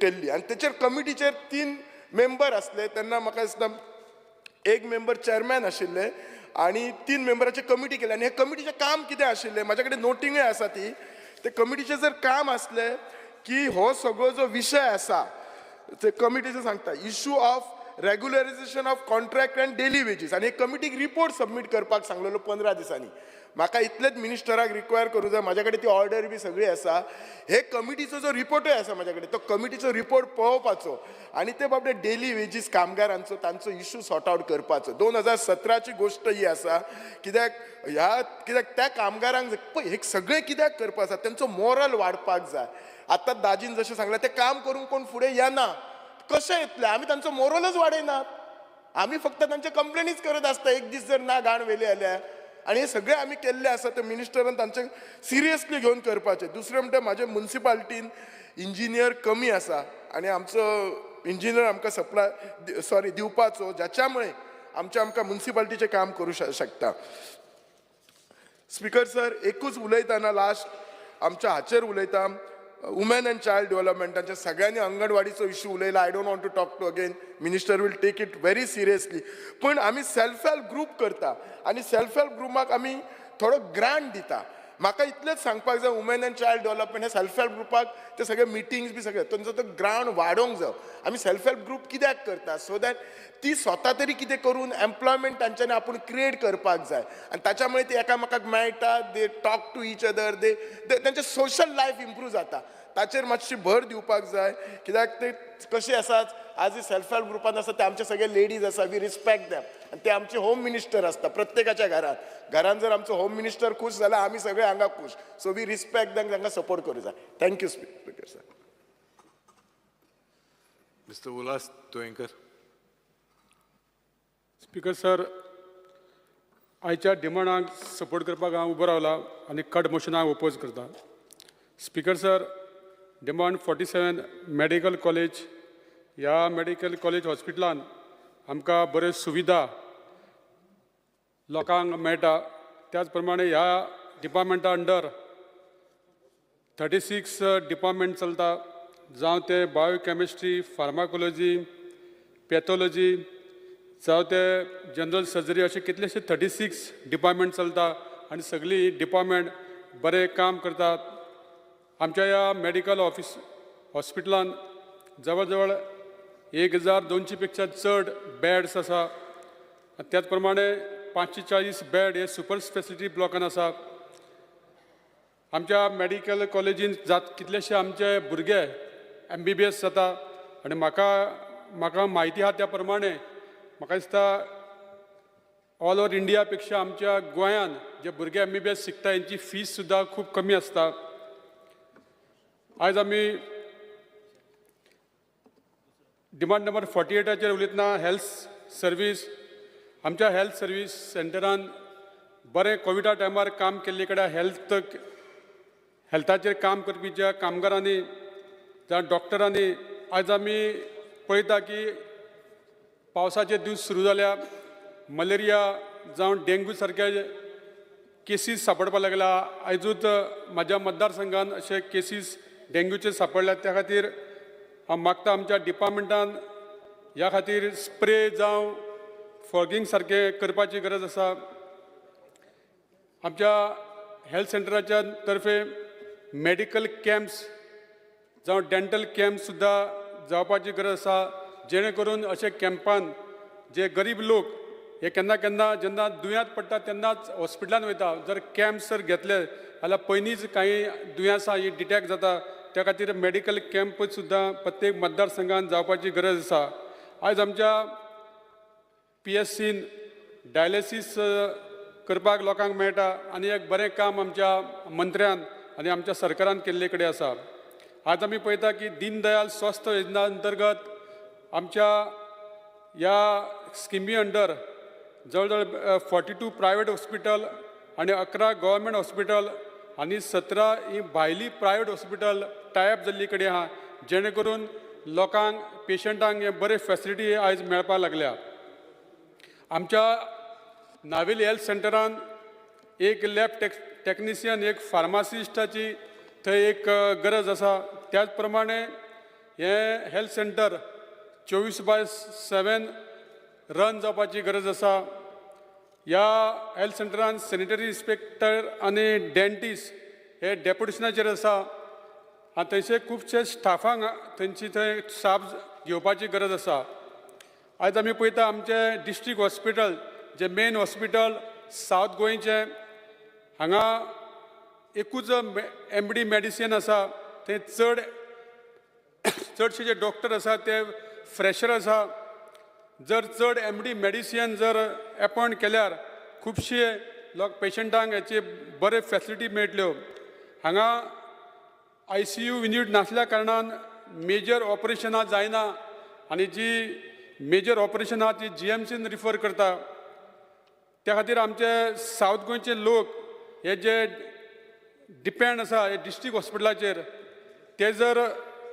केल्ली आनी तेचेर कमिटीचेर 3 मेंबर आसले. तेन्ना म्हाका दिसता एक मेंबर चेअरमॅन आशिल्ले आनी 3 मेंबराची कमिटी केली आनी हे कमिटीचें काम कितें आशिल्लें म्हाजे कडेन नोटिंगूय आसा ती. ते कमिटीचें जर काम आसलें की हो सगळो जो विशय आसा ते कमिटीचें सांगता issue of regularisation of contract and daily wages आनी कमिटीक रिपोर्ट सबमीट करपाक सांगलेलो 15 दिसांनी. म्हाका इतलेच मिनिस्टराक रिक्वायर करूं जाय. म्हाजे कडेन ती ऑर्डर बी सगळी आसा. हे कमिटीचो जो रिपोर्टूय आसा म्हाजे कडेन तो कमिटीचो रिपोर्ट पळोवपाचो आनी ते बाबडे डेली वेजीस कामगारांचो तांचो इश्यू सॉर्ट आउट करपाचो. 2017ची गोश्ट ही आसा. कित्याक त्या कामगारांक पळय हे सगळें कित्याक करपाक आसा तेंचो मोरल वाडपाक जाय. आतां दाजीन जशें सांगलें तें काम करूंक कोण फुडें येना कशें येतले. आमी तांचो मोरलच वाडयनात. आमी फक्त तांचे कंप्लेनीच करत आसता. एक दीस जर ना घाण व्हेली जाल्यार आनी हे सगळें आमी केल्लें आसा ते मिनिस्टरान तांचें सिरियसली घेवन करपाचें. दुसरें म्हणटा म्हाजे म्युनिसिपालिटीन इंजिनियर कमी आसा आनी आमचो इंजिनियर आमकां दिवपाचो ज्याच्या मुळे आमकां म्युनिसिपालिटीचें काम करूं शकता. स्पीकर सर, एकूच उलयतना लास्ट आमच्या हाचेर उलयता, वुमेन अँड चायल्ड डेव्हलपमेंटाच्या सगळ्यांनी अंगणवाडीचो इश्यू उलयला. I don't want to talk to again, minister will take it very seriously. पण आमी सेल्फ हेल्प ग्रूप करता आनी सेल्फ हेल्प ग्रुपाक आमी थोडो ग्रांट दिता. म्हाका इतलेंच सांगपाक जाय, वुमेन अँड चायल्ड डेव्हलपमेंट हे सेल्फ हेल्प ग्रुपाक ते सगळे मिटिंग्स बी सगळे तांचो तो ग्रांट वाडोवंक जाय. आमी सेल्फ हेल्प ग्रुप कित्याक करता? सो दॅट ती स्वता तरी कितें करून एम्प्लॉयमेंट तांच्यांनी आपूण क्रिएट करपाक जाय आनी त्याच्यामुळे ती एकामेकाक मेळटा, they talk to each other, तेंचें सोशल लायफ इम्प्रूव जाता. ताचेर मातशी भर दिवपाक जाय. कित्याक ते कशें आसात, आज सेल्फ हेल्प ग्रुपान आसा ते आमचे सगळे लेडीज आसा, वी रिस्पेक्ट दॅम. आनी ते आमचे होम मिनिस्टर आसता प्रत्येकाच्या घरान जर आमचो होम मिनिस्टर खुश जाल्यार आमी सगळे हांगा खुश. सो वी रिस्पेक्ट दॅम, तांकां सपोर्ट करूं जाय. Thank you speaker sir. Mr. Ulas Toenkar. Speaker sir, आयच्या डिमांडाक सपोर्ट करपाक हांव उबो रावला आनी कट मोशनाक ओपोज करता. Speaker sir, demand 47 medical college. ह्या मेडिकल कॉलेज हॉस्पिटलान आमकां बऱ्यो सुविधा लोकांक मेळटा. त्याच प्रमाणे ह्या डिपार्टमेंटा अंडर 36 डिपार्टमेंट चलता, जावं ते बायोकॅमिस्ट्री, फार्माकोलॉजी, पॅथॉलॉजी, जावं ते जनरल सर्जरी, असे कितलेशे 36 डिपार्टमेंट चलता आनी सगळी डिपार्टमेंट बरें काम करतात. आमच्या ह्या मेडिकल हॉस्पिटलान जवळ जवळ 1200 पेक्षा चड बॅड्स आसा. त्याच प्रमाणे 540 बॅड हे सुपर स्पेसिलिटी ब्लॉकान आसा. आमच्या मेडिकल कॉलेजीन कितलेशे आमचे भुरगे MBBS जाता आनी म्हाका म्हायती आहा त्या प्रमाणे म्हाका दिसता ऑल ओवर इंडिया पेक्षा आमच्या गोंयान जे भुरगे MBBS शिकता हेंची फीस सुद्दां खूब कमी आसता. आयज आमी डिमांड नंबर 48 उलयतना हेल्थ सर्वीस. आमच्या हेल्थ सर्वीस सेंटरान बरें कोविडा टायमार काम केल्ले कडेन हेल्थाचेर काम करपी ज्या कामगारांनी जावं डॉक्टरांनी आयज आमी पळयता की पावसाचे दीस सुरू जाल्या, मलेरिया जावं डेंगू सारके केसीस सापडपाक लागला. आयजूच म्हाज्या मतदारसंघान अशे केसीस डेंग्यूचे सापडल्यात. त्या खातीर हांव मागता आमच्या डिपार्टमेंटान ह्या खातीर स्प्रे जावं फॉगिंग सारके करपाची गरज आसा. आमच्या हेल्थ सेंटराच्या तर्फे मेडिकल कॅम्प्स जावं डेंटल कॅम्प सुद्दां जावपाची गरज आसा, जेणे करून अशे कॅम्पान जे गरीब लोक हे केन्ना केन्ना जेन्ना दुयेंत पडटा तेन्नाच हॉस्पिटलान वयता. जर कॅम्प्स जर घेतले जाल्यार पयलींच काही दुयेंसां ही डिटेक्ट जाता. त्या खातीर मेडिकल कॅम्प सुद्दां प्रत्येक मतदारसंघान जावपाची गरज आसा. आयज आमच्या PSCन डायलिसीस करपाक लोकांक मेळटा आनी एक बरें काम आमच्या मंत्र्यान आनी आमच्या सरकारान केल्ले कडेन आसा. आज आमी पळयता की दीनदयाल स्वस्थ योजना अंतर्गत आमच्या ह्या स्किमी अंडर जवळ जवळ 42 प्रायवेट हॉस्पिटल आनी 11 गव्हर्मेंट हॉस्पिटल आनी 17 ही भायली प्रायवेट हॉस्पिटल टायप जाल्ली कडेन आहा, जेणे करून लोकांक पेशंटांक हे बरे फॅसिलिटी आयज मेळपाक लागल्या. आमच्या नावेली हेल्थ सेंटरान एक लॅब टेक्निशियन, एक फार्मासिस्टाची थंय एक गरज आसा. त्याच प्रमाणे हे हेल्थ सेंटर 24/7 रन जावपाची गरज आसा. ह्या हेल्थ सेंटरान सॅनिटरी इन्स्पेक्टर आनी डेंटिस्ट हे डेप्युटेशनाचेर आसा आनी थंयचे खुबशे स्टाफांक थंयची थंय स्टाफ घेवपाची गरज आसा. आयज आमी पळयता आमचे डिस्ट्रिक्ट हॉस्पिटल जे मेन हॉस्पिटल सावथ गोंयचें, हांगा एकूच MD मेडिसिन आसा. थंय चडशे जे डॉक्टर आसा ते फ्रेशर आसा. जर चड MD मेडिसिन जर अपॉयंट केल्यार खुबशे पेशंटांक हेचे बरे फॅसिलिटी मेळटल्यो. हांगा ICU युनिट नासल्या कारणान मेजर ऑपरेशनां जायना आनी जी मेजर ऑपरेशनां ती GMCन रिफर करता. त्या खातीर आमचे सावथ गोंयचे लोक हे जे डिपेंड आसा हे डिस्ट्रिक्ट हॉस्पिटलाचेर, ते जर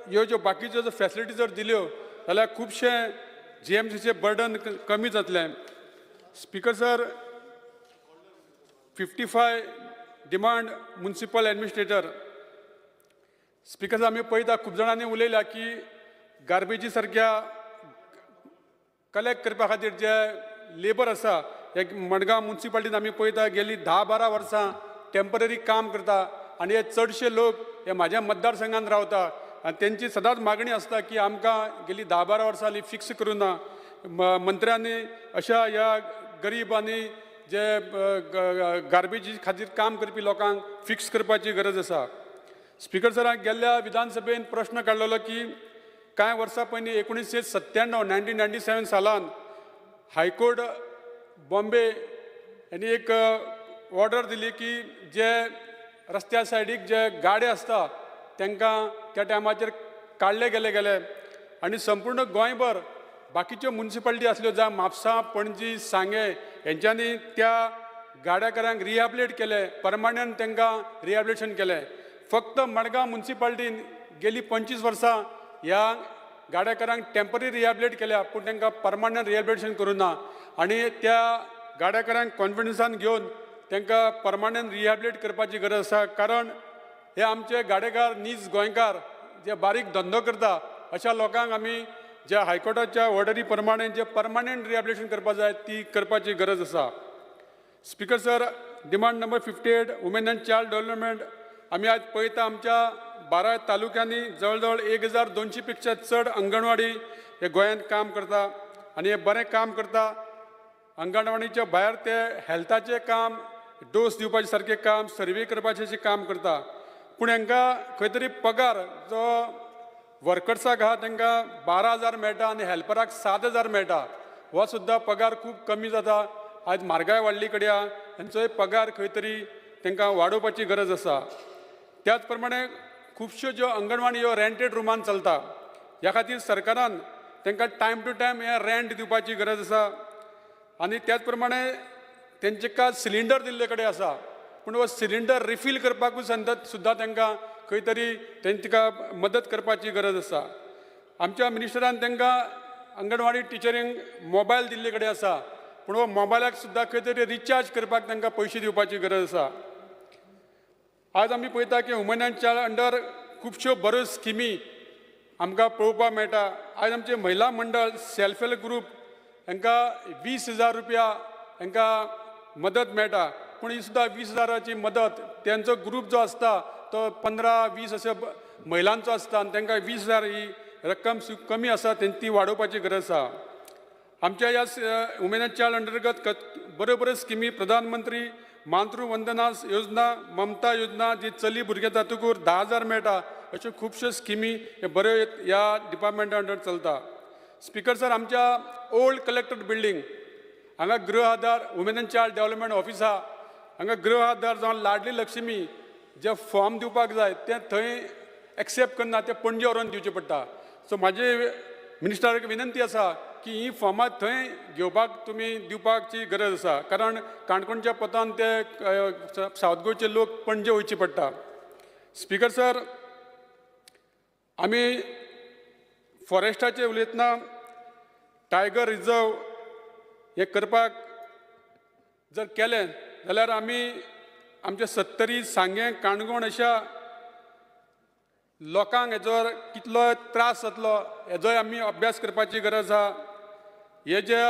ह्यो ज्यो बाकीच्यो जर फॅसिलिटी जर दिल्यो जाल्यार खुबशे GMCचे बर्डन कमी जातलें. Speaker sir, 55 demand municipal administrator. Speaker sir, आमी पळयता खूब जाणांनी उलयल्या की गार्बेजी सारक्या कलेक्ट करपा खातीर जे लेबर आसा एक मडगांव म्युनिसिपालिटीन आमी पळयता गेली 10-12 वर्सां टेम्पररी काम करता आनी हे चडशे लोक हे म्हाज्या मतदारसंघान रावता आनी तेंची सदांच मागणी आसता की आमकां गेली 10-12 वर्सां हालीं फिक्स करूं ना. मंत्र्यांनी अशा ह्या गरीब आनी जे गार्बेजी खातीर काम करपी लोकांक फिक्स करपाची गरज आसा. स्पीकर सर, गेल्ल्या विधानसभेन प्रश्न काडलेलो की कांय वर्सां पयलीं 1997 सालान हायकोर्ट बॉम्बे यांनी एक ऑर्डर दिली की जे रस्त्या सायडीक जे गाडे आसता तांकां त्या टायमाचेर काडले गेले आनी संपूर्ण गोंयभर बाकीच्यो म्युनिसिपालिटी आसल्यो जावं म्हापसा, पणजी, सांगे हेंच्यांनी त्या गाड्याकारांक रिहॅबिलिट केले, परमनंट तांकां रिहॅबिलिटेशन केलें. फक्त मडगांव म्युनिसिपालिटीन गेली 25 वर्सां ह्या गाड्याकारांक टेम्पररी रिहॅबिलिट केल्या पूण तांकां परमनंट रिहॅबिलिटेशन करूं ना आनी त्या गाड्याकारांक कॉन्फिडन्सान घेवन तांकां परमनंट रिहॅबिलिट करपाची गरज आसा. कारण हे आमचे गाडेकार नीज गोंयकार जे बारीक धंदो करता अशा लोकांक आमी ज्या हायकोर्टाच्या ऑर्डरी प्रमाणे जे परमनंट रिहॅबिलिटेशन करपा जाय ती करपाची गरज आसा. Speaker sir, demand number 58 women and child development. आमी आज पळयता आमच्या 12 तालुक्यांनी जवळ 1200 पेक्षा चड अंगणवाडी हे गोंयांत काम करता आनी हे बरें काम करता. अंगणवाडीच्या भायर ते हेल्थाचें काम, डोस दिवपाचे सारकें काम, सर्वे करपाचें काम करता. पूण हांकां खंय तरी पगार जो वर्कर्साक आहा तांकां 12,000 मेळटा आनी हेल्पराक 7,000 मेळटा. हो सुद्दां पगार खूब कमी जाता. आज म्हारगाय वाडली कड्या तांचोय पगार खंय तरी तांकां वाडोवपाची गरज आसा. त्याच प्रमाणे खुबश्यो ज्यो अंगणवाडी ह्यो रेंटेड रुमान चलता ह्या खातीर सरकारान तांकां टायम टू टायम हे रेंट दिवपाची गरज आसा. आनी त्याच प्रमाणे तेंचे सिलिंडर दिल्ले कडेन आसा पूण हो सिलिंडर रिफील करपाकूय सुद्दां तांकां खंय तरी तांकां मदत करपाची गरज आसा. आमच्या मिनिस्टरान तांकां अंगणवाडी टिचरींक मोबायल दिल्ले कडेन आसा पूण हो मोबायलाक सुद्दां खंय तरी रिचार्ज करपाक तांकां पयशे दिवपाची गरज आसा. आज आमी पळयता की वुमन अँड चायल्ड अंडर खुबश्यो बऱ्यो स्किमी आमकां पळोवपाक मेळटा. आज आमचे महिला मंडळ सेल्फ हेल्प ग्रूप हांकां 20,000 रुपया हांकां मदत मेळटा पूण ही सुद्दां 20,000ची मदत तेंचो ग्रूप जो आसता तो 15-20 अशे महिलांचो आसता आनी तांकां 20,000 ही रक्कम कमी आसा ती वाडोवपाची गरज आसा. आमच्या ह्या वुमेन अँड चायल्ड अंतर्गत बऱ्यो स्किमी प्रधानमंत्री मातृ वंदना योजना, ममता योजना जी चली भुरगे जातकूर 10,000 मेळटा अश्यो खुबश्यो स्किमी हे बऱ्यो ह्या डिपार्टमेंटा अंडर चलता. स्पीकर सर, आमच्या ओल्ड कलेक्टर बिल्डींग हांगा Griha Aadhar women and child development office आहा. हांगा गृह आधार जावन लाडली लक्ष्मी जे फॉर्म दिवपाक जाय ते थंय एक्सेप्ट करना, ते पणजे व्हरून दिवचे पडटा. सो म्हाजी मिनिस्टराक विनंती आसा की ही फॉर्मां थंय घेवपाक तुमी दिवपाची गरज आसा कारण काणकोणच्या पोतान ते सावथ गोंयचे लोक पणजे वयचे पडटा. स्पीकर सर, आमी फॉरेस्टाचेर उलयतना टायगर रिजर्व हे करपाक जर केलें जाल्यार आमी आमच्या 70 सांगे काणकोण अशा लोकांक हेजो कितलो त्रास जातलो हेजोय आमी अभ्यास करपाची गरज आसा. हे जे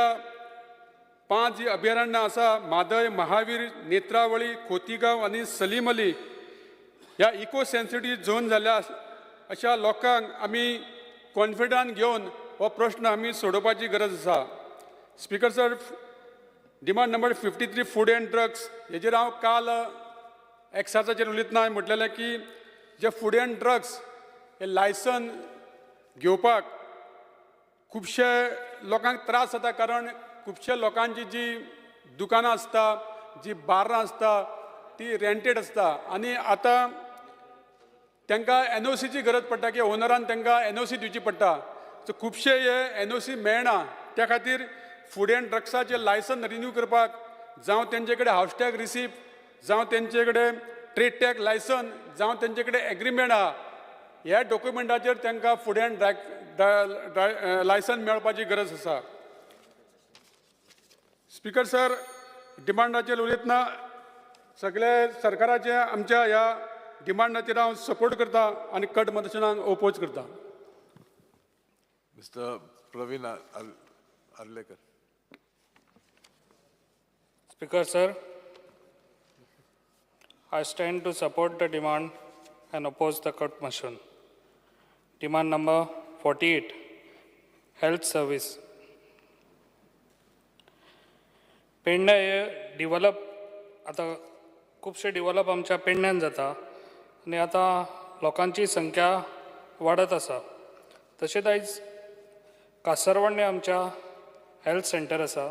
5 अभयारण्य आसा म्हादय, महावीर, नेत्रावळी, खोतीगांव आनी सलीम अली ह्या इको सेन्सिटीव झोन जाल्ल्या अशा लोकांक आमी कॉन्फिडन्स घेवन हो प्रश्न आमी सोडोवपाची गरज आसा. Speaker sir, demand number 53 food and drugs हेजेर हांव काल एक्सासाचेर उलयतना म्हटलेलें की जे फूड एंड ड्रग्स हे लायसन घेवपाक खुबशे लोकांक त्रास जाता कारण खुबशे लोकांची जी दुकानां आसता, जी बार्रां आसता ती रेंटेड आसता आनी आतां तांकां NOCची गरज पडटा की ओनरान तांकां NOC दिवची पडटा. सो खुबशे हे NOC मेळना त्या खातीर फूड एंड ड्रग्साचे लायसन रिन्यू करपाक जावं तेंचे कडेन हावस टॅग रिसिप्ट जावं तेंचे कडेन ट्रेड टॅग लायसन जावं तेंचे कडेन एग्रीमेंट आहा ह्या डॉक्युमेंटाचेर तांकां फूड एंड लायसन मेळपाची गरज आसा. स्पीकर सर, डिमांडाचेर उलयतना सगळे सरकाराचे आमच्या ह्या डिमांडाचेर हांव सपोर्ट करता आनी कट मोशनाक ओपोज करता. Mr. Praveen Arlekar. Speaker sir, I stand to support the demand and oppose the cut motion. Demand number 48, health service. पेडण्या हे डिवलप आता खूपशे डिवलप आमच्या पेडण्यान जाता आनी आतां लोकांची संख्या वाडत आसा. तशेंच आयज कासरवण्णे आमच्या हेल्थ सेंटर आसा.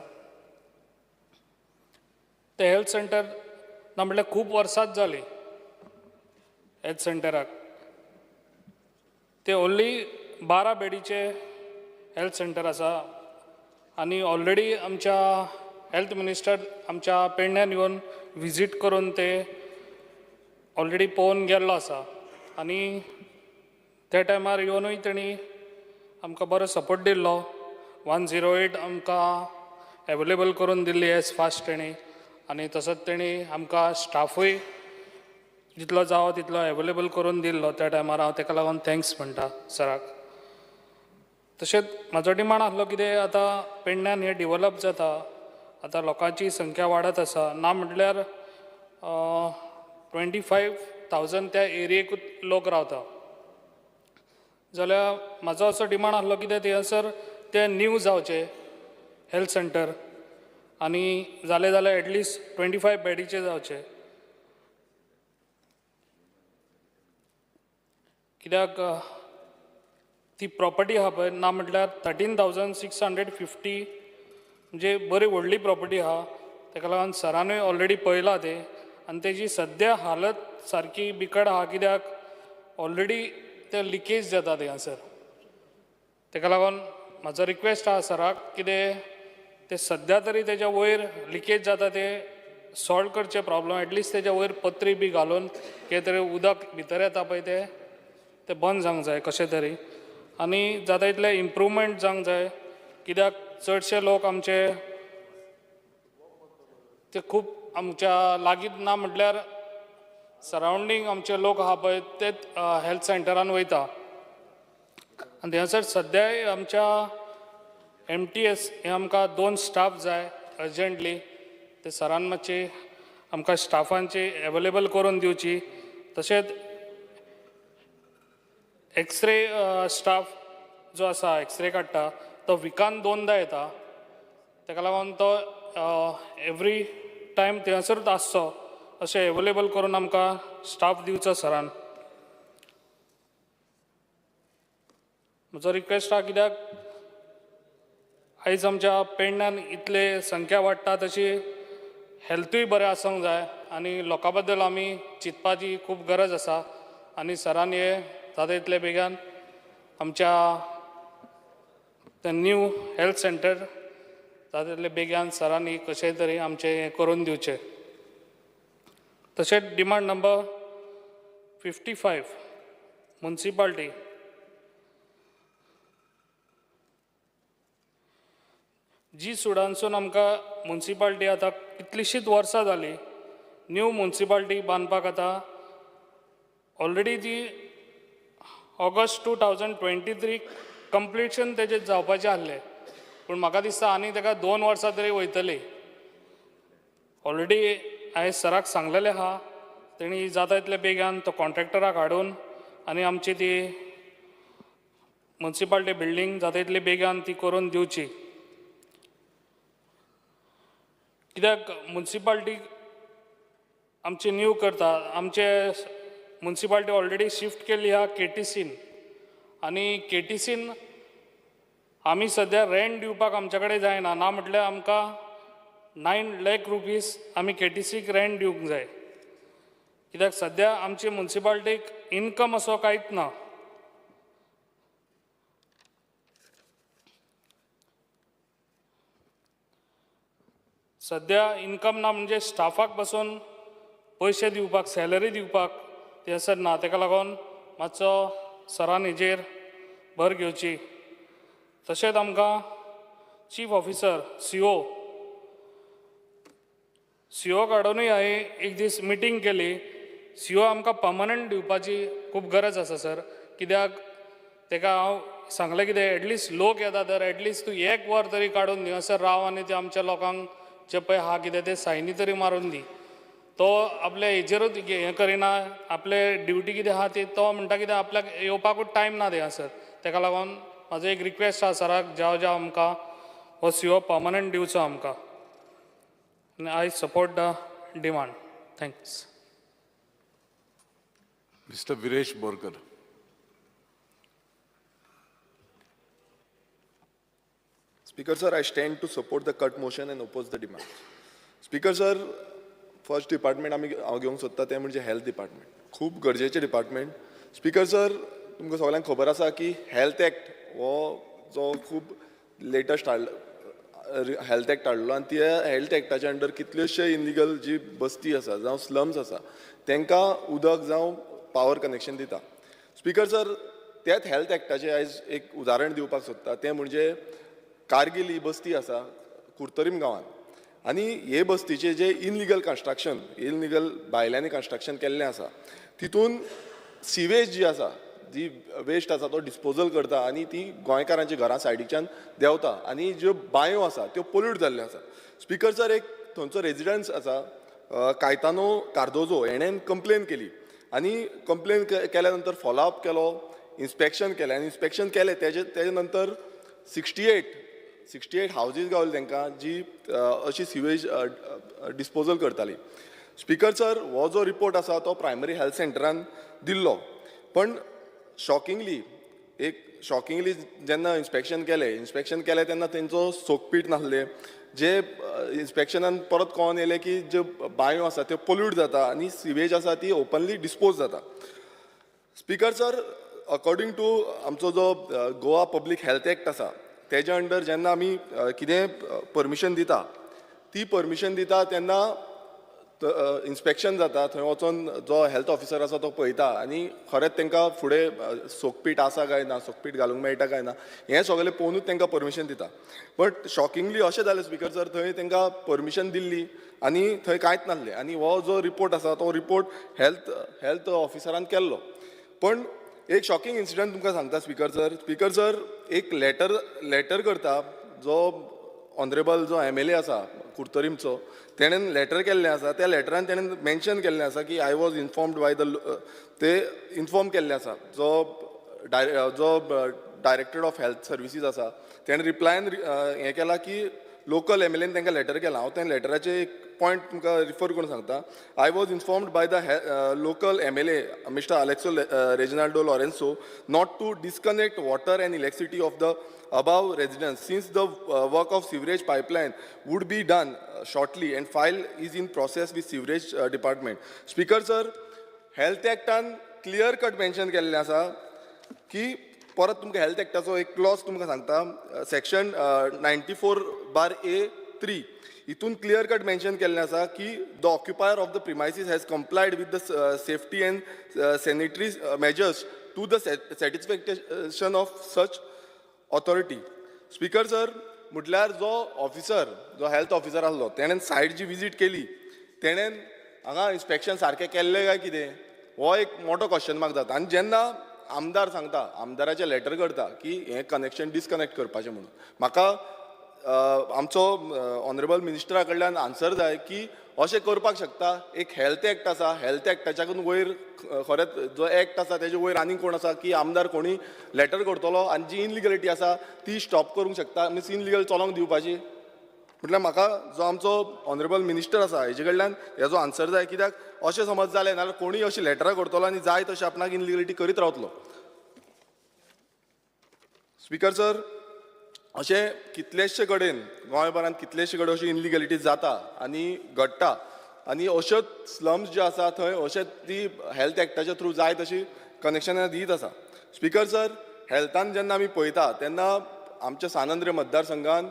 ते हेल्थ सेंटर ना म्हणल्यार खूब वर्सांच जाली हेल्थ सेंटराक. ते ओन्ली 12 बेडीचे हेल्थ सेंटर आसा आनी ऑलरेडी आमच्या हेल्थ मिनिस्टर आमच्या पेडण्यान येवन विजीट करून ते ऑलरेडी पळोवन गेल्लो आसा आनी त्या टायमार येवनूय तेणी आमकां बरो सपोर्ट दिल्लो. 108 आमकां एवेलेबल करून दिल्ली एज फास्ट तेणी आनी तसोच तेणी आमकां स्टाफूय जितलो जावो तितलो एवेलेबल करून दिल्लो त्या टायमार. हांव ताका लागून थँक्स म्हणटा सराक. तशेंच म्हाजो डिमांड आसलो कितें आतां पेडण्यान हें डिवलप जाता, आतां लोकांची संख्या वाडत आसा. ना म्हटल्यार 25,000 त्या एरियेकूच लोक रावता. जाल्यार म्हाजो असो डिमांड आसलो कितें थंयसर तें न्यू जावचें हेल्थ सेंटर आनी जालें जाल्यार एटलिस्ट 25 बेडीचे जावचे. कित्याक ती प्रॉपर्टी आहा पळय ना म्हटल्यार 13,650 म्हणजे बरी व्हडली प्रॉपर्टी आहा. ताका लागून सरानूय ऑलरेडी पळयला ते आनी तेजी सद्या हालत सारकी बिकट आहा. कित्याक ऑलरेडी ते लिकेज जाता थंयसर. ताका लागून म्हाजो रिक्वेस्ट आहा सराक कितें ते सद्या तरी तेच्या वयर लिकेज जाता ते सॉल्व करचे प्रॉब्लम. एटलिस्ट तेच्या वयर पत्री बी घालून कितें तरी उदक भितर येता पळय ते बंद जावंक जाय कशें तरी. आनी जाता तितलें इम्प्रूवमेंट जावंक जाय. कित्याक चडशे लोक आमचे ते खूब आमच्या लागींच ना म्हटल्यार सरावंडींग आमचे लोक आहा पळय तेच हेल्थ सेंटरान वयता. आनी थंयसर सद्याय आमच्या MTS हे आमकां 2 स्टाफ जाय अर्जंटली. ते सरान मातशी आमकां स्टाफांची एवेलेबल करून दिवची. तशेंच एक्सरे स्टाफ जो आसा एक्सरे काडटा तो विकान 2दा येता. ताका लागून तो एवरी टायम थंयसरूच आसचो अशें एवेलेबल करून आमकां स्टाफ दिवचो सरान. म्हजो रिक्वेस्ट आहा कित्याक आयज आमच्या पेडण्यान इतले संख्या वाडटा तशी हेल्थूय बरें आसूंक जाय आनी लोकां बद्दल आमी चिंतपाची खूब गरज आसा. आनी सरान हे जाता तितले बेगान आमच्या न्यू हेल्थ सेंटर जाता तितले बेगान सरांनी कशें तरी आमचें हें करून दिवचें. तशेंच डिमांड नंबर 55 म्युन्सिपाल्टी. जी सुडानसून आमकां म्युन्सिपाल्टी आतां कितलींशींच वर्सां जालीं न्यू म्युन्सिपाल्टी बांदपाक आतां ऑलरेडी ती ऑगस्ट 2023 कंप्लिशन तेजें जावपाचें आसलें. पूण म्हाका दिसता आनी ताका 2 वर्सां तरी वयतली. ऑलरेडी हांवें सराक सांगलेलें आहा तेणी जाता तितले बेगान तो कॉन्ट्रॅक्टराक हाडून आनी आमची ती म्युन्सिपाल्टी बिल्डींग जाता तितले बेगान ती करून दिवची. कित्याक म्युन्सिपाल्टी आमची न्यू करता. आमचे म्युन्सिपाल्टी ऑलरेडी शिफ्ट केल्ली आहा KTCन आनी KTCन आमी सद्या रेंट दिवपाक आमचे कडेन जायना. ना म्हटल्यार आमकां 9 लाख रुपीज आमी KTCक रेंट दिवंक जाय. कित्याक सद्या आमची म्युन्सिपाल्टीक इनकम असो कांयच ना. सद्या इनकम ना म्हणजे स्टाफाक बसून पयशे दिवपाक सॅलरी दिवपाक ते असर ना. ताका लागून मातसो सरान हेजेर भर घेवची. तशेंच आमकां चीफ ऑफिसर CO सीओ काडूनय हांवें एक दीस मिटींग केली. सीओ आमकां पर्मनंट दिवपाची खूब गरज आसा सर, कित्याक ताका हांव सांगलें कितें एटलिस्ट लोक येता तर एटलिस्ट तूं एक वर तरी काडून दी, असं राव आनी ते आमच्या लोकांक जे पळय आहा कितें ते सायनी तरी मारून दी. तो आपल्या हेजेरूच हें करिना, आपले ड्युटी कितें आहा ती तो म्हणटा कितें आपल्याक येवपाकूच टायम ना ते सर. ताका लागून म्हाजो एक रिक्वेस्ट आसा सराक, ज्या आमकां हो सीओ पर्मनंट दिवचो आमकां. I support the demand. Thanks. Mr. Viresh Borkar. Speaker sir, I stand to support the cut motion and oppose the demand. Speaker sir, first department हांव घेवंक सोदता तें म्हणजे हेल्थ डिपार्टमेंट. खूब गरजेचें डिपार्टमेंट. स्पीकर सर, तुमकां सगळ्यांक खबर आसा की हेल्थ एक्ट हो जो खूब लेटस्ट हेल्थ एक्ट हाडलो आनी त्या हेल्थ एक्टाच्या अंडर कितल्योशे इनलिगल जी बस्ती आसा जावं स्लम्स आसा तांकां उदक जावं पावर कनेक्शन दिता. स्पीकर सर, त्याच हेल्थ एक्टाचें आयज एक उदाहरण दिवपाक सोदता, तें म्हणजे कारगिल ही बस्ती आसा कुर्तरीम गांवांत. आनी हे बस्तीचे जे इनलिगल कन्स्ट्रक्शन, इनलिगल भायल्यांनी कन्स्ट्रक्शन केल्लें आसा, तितून सिवेज जी आसा, जी वेस्ट आसा तो डिस्पोजल करता आनी ती गोंयकारांची घरां सायडीच्यान देंवता आनी ज्यो बांयो आसा त्यो पोल्यूट जाल्ल्यो आसा. स्पीकर सर, एक थंयचो रेजिडंट्स आसा कायतानो कार्दोजो, हेणें कंप्लेन केली आनी कंप्लेन केल्या नंतर फॉलोअप केलो, इन्स्पेक्शन केलें आनी इन्स्पेक्शन केलें तेजे नंतर 68 हावजीस गावले तांकां जी अशी सिवेज डिस्पोजल करताली. स्पीकर सर, हो जो रिपोर्ट आसा तो प्रायमरी हेल्थ सेंटरान दिल्लो, पण शॉकिंगली जेन्ना इन्स्पेक्शन केलें तेन्ना तेंचो सोकपीट नासलें. जे इन्स्पेक्शनान परत कळोन येयलें की ज्यो बांयो आसा त्यो पोल्यूट जाता आनी सिवेज आसा ती ओपनली डिस्पोज जाता. स्पीकर सर, अकॉर्डिंग टू आमचो जो गोवा पब्लीक हेल्थ एक्ट आसा तेज्या अंडर जेन्ना आमी कितें परमिशन दिता, ती परमिशन दिता तेन्ना इन्स्पेक्शन जाता, थंय वचोन जो हेल्थ ऑफिसर आसा तो पळयता आनी खरेंच तांकां फुडें सोकपीट आसा काय ना, सोकपीट घालूंक मेळटा काय ना, हें सगळें पळोवनूच तांकां परमिशन दिता. बट शॉकिंगली अशें जालें स्पीकर सर, थंय तांकां परमिशन दिल्ली आनी थंय कांयच नासलें आनी हो जो रिपोर्ट आसा तो रिपोर्ट हेल्थ ऑफिसरान केल्लो. पण एक शॉकिंग इन्सिडंट तुमकां सांगता स्पीकर सर, एक लेटर करता जो ऑनरेबल जो MLA आसा कुर्तरीमचो, तेणेन लेटर केल्लें आसा. त्या लेटरान तेणेन मेन्शन केल्लें आसा की आय वॉज इन्फॉर्म्ड बाय ते इन्फॉर्म केल्लें आसा जो डायरेक्टर ऑफ हेल्थ सर्विसीस आसा, तेणें रिप्लायन हें केलां की लोकल MLAन तांकां लेटर केलां. हांव त्या लेटराचे एक पॉयंट तुमकां रिफर करून सांगता. I was informed by the local MLA mister Alexo Reginaldo Lorenzo not to disconnect water and electricity of the above residence since the work of sewerage pipeline would be done shortly and file is in process with sewerage department. Speaker sir, health actan clear cut mention केल्लें आसा की परत तुमकां health एक्टाचो एक clause तुमकां सांगता, section 94/A3 हितून clear cut mention केल्लें आसा की the occupier of the premises has complied with the safety and sanitary measures to the satisfaction of such authority. Speaker sir, म्हटल्यार जो ऑफिसर, जो हेल्थ ऑफिसर आसलो, तेणेन सायट जी विजीट केली, तेणेन हांगा इन्स्पेक्शन सारकें केल्लें काय कितें, हो एक मोठो क्वेश्चन मार्क जाता. आनी जेन्ना आमदार सांगता, आमदाराचें लेटर करता की हें कनेक्शन डिस्कनेक्ट करपाचें म्हणून, म्हाका आमचो ऑनरेबल मिनिस्टरा कडल्यान आन्सर जाय की अशें करपाक शकता. एक हेल्थ एक्ट आसा, हेल्थ एक्टाच्याकून वयर खरेंच जो एक्ट आसा तेजे वयर आनीक कोण आसा की आमदार कोणी लेटर करतलो आनी जी इनलिगलिटी आसा ती स्टॉप करूंक शकता, मीन्स इनलिगल चलोंक दिवपाची. म्हटल्यार म्हाका जो आमचो ऑनरेबल मिनिस्टर आसा हेजे कडल्यान हेजो आन्सर जाय, कित्याक अशें समज जालें नाल्यार कोणीय अशी लेटरां करतलो आनी जाय तशें आपणाक इनलिगलिटी करीत रावतलो. स्पीकर सर, अशें कितलेशे कडेन गोंयभरांत कितलेशे कडेन अशी इनलिगलिटी जाता आनी घडटा आनी अश्योच स्लम्स जे आसा थंय अशें ती हेल्थ एक्टाच्या थ्रू जाय तशी कनेक्शनां दीत आसा. स्पीकर सर, हेल्थान जेन्ना आमी पळयता तेन्ना आमच्या सानंद्र मतदारसंघान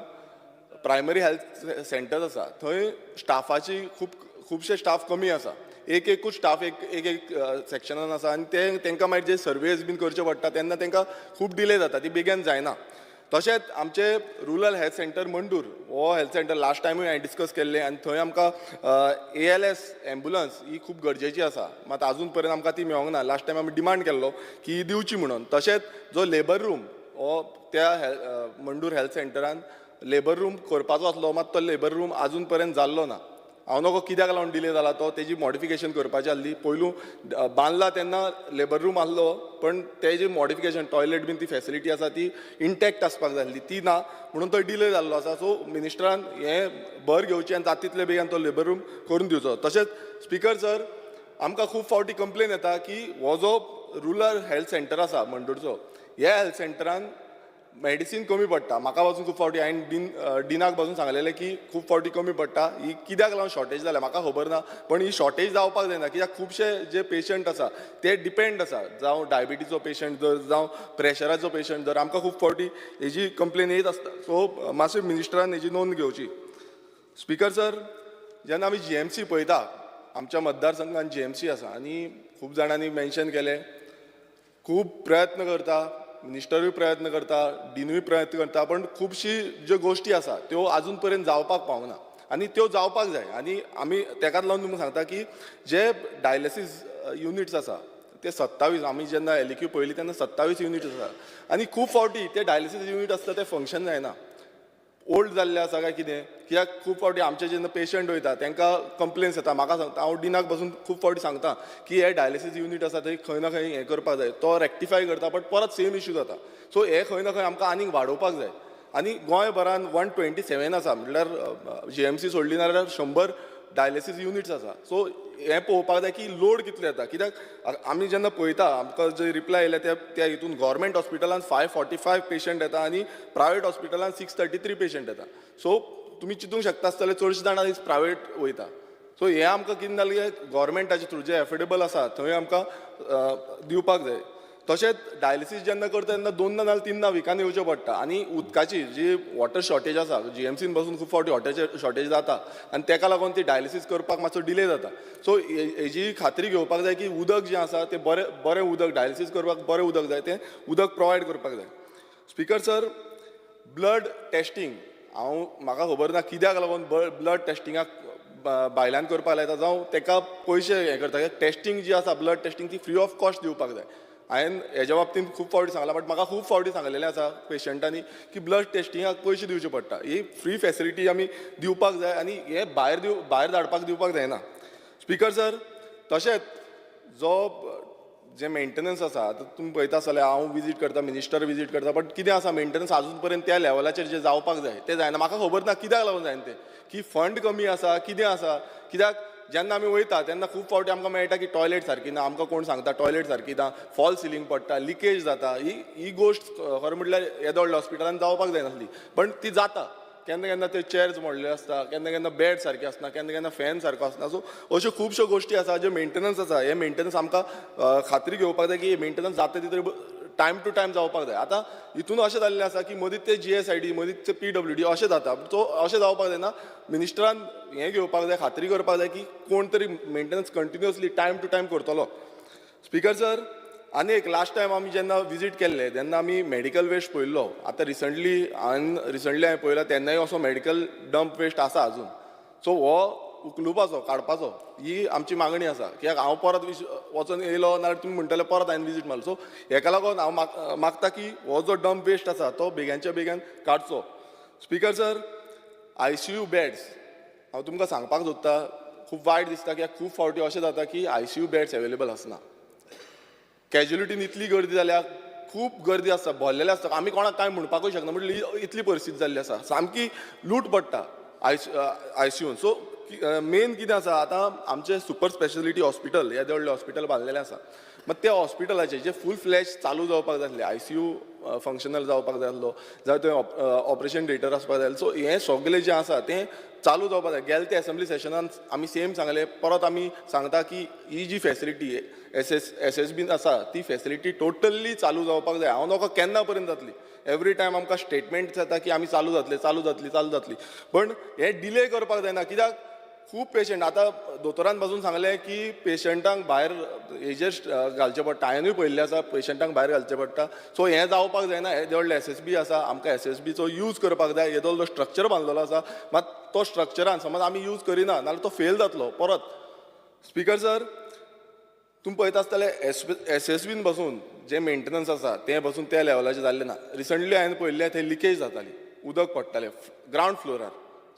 प्रायमरी हेल्थ सेंटर आसा, थंय स्टाफाची खुबशे स्टाफ कमी आसा. एकूच स्टाफ एक सेक्शनान आसा आनी तांकां मागीर जे सर्वेज बीन करचे पडटा तेन्ना तांकां खूब डिले जाता, ती बेगीन जायना. तशेंच आमचे रुरल हेल्थ सेंटर मंडूर हो हेल्थ सेंटर लास्ट टायमूय हांवें डिस्कस केल्लें आनी थंय आमकां ALS एम्बुलन्स ही खूब गरजेची आसा मात आजून पर्यंत आमकां ती मेळोंक ना. लास्ट टायम आमी डिमांड केल्लो की ही दिवची म्हणून. तशेंच जो लेबर रूम हो त्या मंडूर हेल्थ सेंटरान लेबर रूम करपाचो आसलो मात तो लेबर रूम आजून पर्यंत जाल्लो ना. हांव नकळो कित्याक लागून डिले जाला तो तेजी मॉडिफिकेशन करपाची आसली. पयलू बांदला तेन्ना लेबर रूम आसलो पण तेजी मॉडिफिकेशन टॉयलेट बीन ती फॅसिलिटी आसा ती इंटॅक्ट आसपाक जाय आसली ती ना म्हणून तो डिले जाल्लो आसा. सो मिनिस्टरान हें भर घेवची आनी जाता तितले बेगीन तो लेबर रूम करून दिवचो. तशेंच स्पिकर सर आमकां खूब फावटी कंप्लेन येता की हो जो रुरल हेल्थ सेंटर आसा मंडूरचो ह्या हेल्थ सेंटरान मेडिसीन कमी पडटा. म्हाका पासून खूब फावटी हांवें डिनाक पासून सांगलेलें की खूब फावटी कमी पडटा. ही कित्याक लागून शॉर्टेज जाल्या म्हाका खबर ना पण ही शॉर्टेज जावपाक जायना कित्याक खुबशे जे पेशंट आसा ते डिपेंड आसा जावं डायबिटीजचो पेशंट जर जावं प्रेशराचो पेशंट जर आमकां खूब फावटी हेजी कंप्लेन येत आसता. सो मातशें मिनिस्टरान हेजी नोंद घेवची. स्पिकर सर जेन्ना आमी GMC पळयता आमच्या मतदारसंघान GMC आसा आनी खूब जाणांनी मेन्शन केलें खूब प्रयत्न करता मिनिस्टरूय प्रयत्न करता डीनूय प्रयत्न करता पण खुबशी ज्यो गोश्टी आसा त्यो आजून पर्यंत जावपाक पावना आनी त्यो जावपाक जाय. आनी आमी तेकाच लागून तुमकां सांगता की जे डायलिसीस युनिट्स आसा ते 27 आमी जेन्ना LQ पळयली तेन्ना 27 युनिट्स आसा आनी खूब फावटी ते डायलिसीस युनिट आसता ते फंक्शन जायना. ओल्ड जाल्ले आसा काय कितें कित्याक खूब फावटी आमचे जेन्ना पेशंट वयता तांकां कंप्लेन्स येता. म्हाका सांगता हांव डिनाक पासून खूब फावटी सांगता की हे डायलिसीस युनिट आसा थंय खंय ना खंय हें करपाक जाय. तो रेक्टिफाय करता बट परत सेम इश्यू जाता. सो हे खंय ना खंय आमकां आनीक वाडोवपाक जाय. आनी गोंयभरान 127 आसा म्हणल्यार GMC सोडली नाल्यार 100 डायलिसीस युनिट्स आसा. सो हें पळोवपाक जाय की लोड कितलो येता कित्याक आमी जेन्ना पळयता आमकां जे रिप्लाय येयले त्या हितून गव्हर्मेंट हॉस्पिटलान 545 पेशंट येता आनी प्रायवेट हॉस्पिटलान 633 पेशंट येता. सो तुमी चिंतूंक शकता आसतले चडशे जाणां प्रायवेट वयता. सो हें आमकां कितें जालें गव्हर्मेंटाचे थ्रू जे एफोर्डेबल आसा थंय आमकां दिवपाक जाय. तशेंच डायलिसीस जेन्ना करता तेन्ना 2 नाल्यार 3 विकांनी येवचें पडटा आनी उदकाची जी वॉटर शॉर्टेज आसा GMCन पासून खूब फावटी वॉटर शॉर्टेज जाता आनी ताका लागून ती डायलिसीस करपाक मातसो डिले जाता. सो हेजी खात्री घेवपाक जाय की उदक जें आसा तें बरें उदक डायलिसीस करपाक बरें उदक जाय तें उदक प्रोवायड करपाक जाय. स्पिकर सर ब्लड टेस्टींग म्हाका खबर ना कित्याक लागून ब्लड टेस्टिंगाक भायल्यान करपाक लायता जावं ताका पयशे हें करता टेस्टींग जी आसा ब्लड टेस्टींग ती फ्री ऑफ कॉस्ट दिवपाक जाय. हांवें हेज्या बाबतींत खूब फावटी सांगलां बट म्हाका खूब फावटी सांगलेलें आसा पेशंटांनी की ब्लड टेस्टिंगाक पयशे दिवचे पडटा. ही फ्री फॅसिलिटी आमी दिवपाक जाय आनी हे भायर धाडपाक दिवपाक जायना. स्पिकर सर तशेंच जे मेंटेनन्स आसा आतां तुमी पळयता आसतले हांव विजीट करता मिनिस्टर विजीट करता बट कितें आसा मेंटेनन्स आजून पर्यंत त्या लेवलाचेर जे जावपाक जाय ते जायना. म्हाका खबर ना कित्याक लागून जायना तें की फंड कमी आसा कितें आसा कित्याक जेन्ना आमी वयता तेन्ना खूब फावटी आमकां मेळटा की टॉयलेट सारकी ना आमकां कोण सांगता टॉयलेट सारकी ना फॉल सिलींग पडटा लिकेज जाता. ही गोश्ट खरें म्हटल्यार येदो व्हडल्या हॉस्पिटलान जावपाक जायनासली पण ती जाता. केन्ना केन्ना ते चेअर्स मोडले आसता केन्ना केन्ना बेड सारके आसना केन्ना केन्ना फॅन सारको आसना. सो अश्यो खुबश्यो गोश्टी आसा जे मेंटेनन्स आसा हे मेंटेनन्स आमकां खात्री घेवपाक जाय की मेंटेनन्स जाता तितले टायम टू टायम जावपाक जाय. आतां हितून अशें जाल्लें आसा की मदींच ते GSID मदींच ते PWD अशें जाता. सो अशें जावपाक जायना. मिनिस्टरान हें घेवपाक जाय खात्री करपाक जाय की कोण तरी maintenance continuously time to time करतलो. स्पिकर सर आनी एक लास्ट टायम आमी जेन्ना विजीट केल्ले तेन्ना आमी मेडिकल वेस्ट पळयल्लो. आतां रिसंटली हांवें पळयला तेन्नाय असो मेडिकल डंप वेस्ट आसा अजून. सो हो उखलुपाचो काडपाचो ही आमची मागणी आसा कित्याक हांव परत वचून येयलो नाल्यार तुमी म्हणटले परत हांवें विजीट मारलो. सो हेका लागून हांव मागता की हो जो डंप वेस्ट आसा तो बेग्यानच्या बेगीन काडचो. स्पिकर सर ICU बेड्स हांव तुमकां सांगपाक सोदतां खूब वायट दिसता कित्याक खूब फावटी अशें जाता की ICU बेड्स अवेलेबल आसना. कॅज्युलिटीन इतली गर्दी जाल्या खूब गर्दी आसता भरलेले आसता आमी कोणाक कांय म्हणपाकूय शकना म्हणजे इतली परिस्थिती जाल्ली आसा सामकी लूट पडटा ICUन. सो मेन कितें आसा आतां आमचे सुपर स्पेशलिटी हॉस्पिटल येदे व्हडले हॉस्पिटल बांदलेले आसा मात त्या हॉस्पिटलाचे जे फूल फ्लॅश चालू जावपाक जाय आसले ICU फंक्शनल जावपाक जाय आसलो जावं थंय ऑपरेशन थिएटर आसपाक जाय. सो हें सगळें जें आसा तें चालू जावपाक जाय. गेले ते असेंब्ली सेशनान आमी सेम सांगलें परत आमी सांगता की ही जी फॅसिलिटी SSBन आसा ती फॅसिलिटी टोटल्ली चालू जावपाक जाय. हांव नकळो केन्ना पर्यंत जातली. एवरी टायम आमकां स्टेटमेंट्स येता की आमी चालू जातली पण हें डिले करपाक जायना कित्याक खूब पेशंट आतां दोतोरान पासून सांगलें की पेशंटांक भायर हेजेर घालचें पडटा, हांवेंय पळयल्लें आसा पेशंटांक भायर घालचें पडटा. सो हें जावपाक जायना. येदे व्हडले SSB आसा, आमकां SSBचो यूज करपाक जाय. येदो व्हडलो स्ट्रक्चर बांदलेलो आसा, मात तो स्ट्रक्चरान समज आमी यूज करिना नाल्यार तो फेल जातलो परत. स्पिकर सर, तुमी पळयता आसतले SSBन बसून जे मेंटेनन्स आसा तें बसून त्या लेवलाचेर जाल्लें ना. रिसंटली हांवें पळयल्लें थंय लिकेज जाताली, उदक पडटालें ग्रावंड फ्लोरार.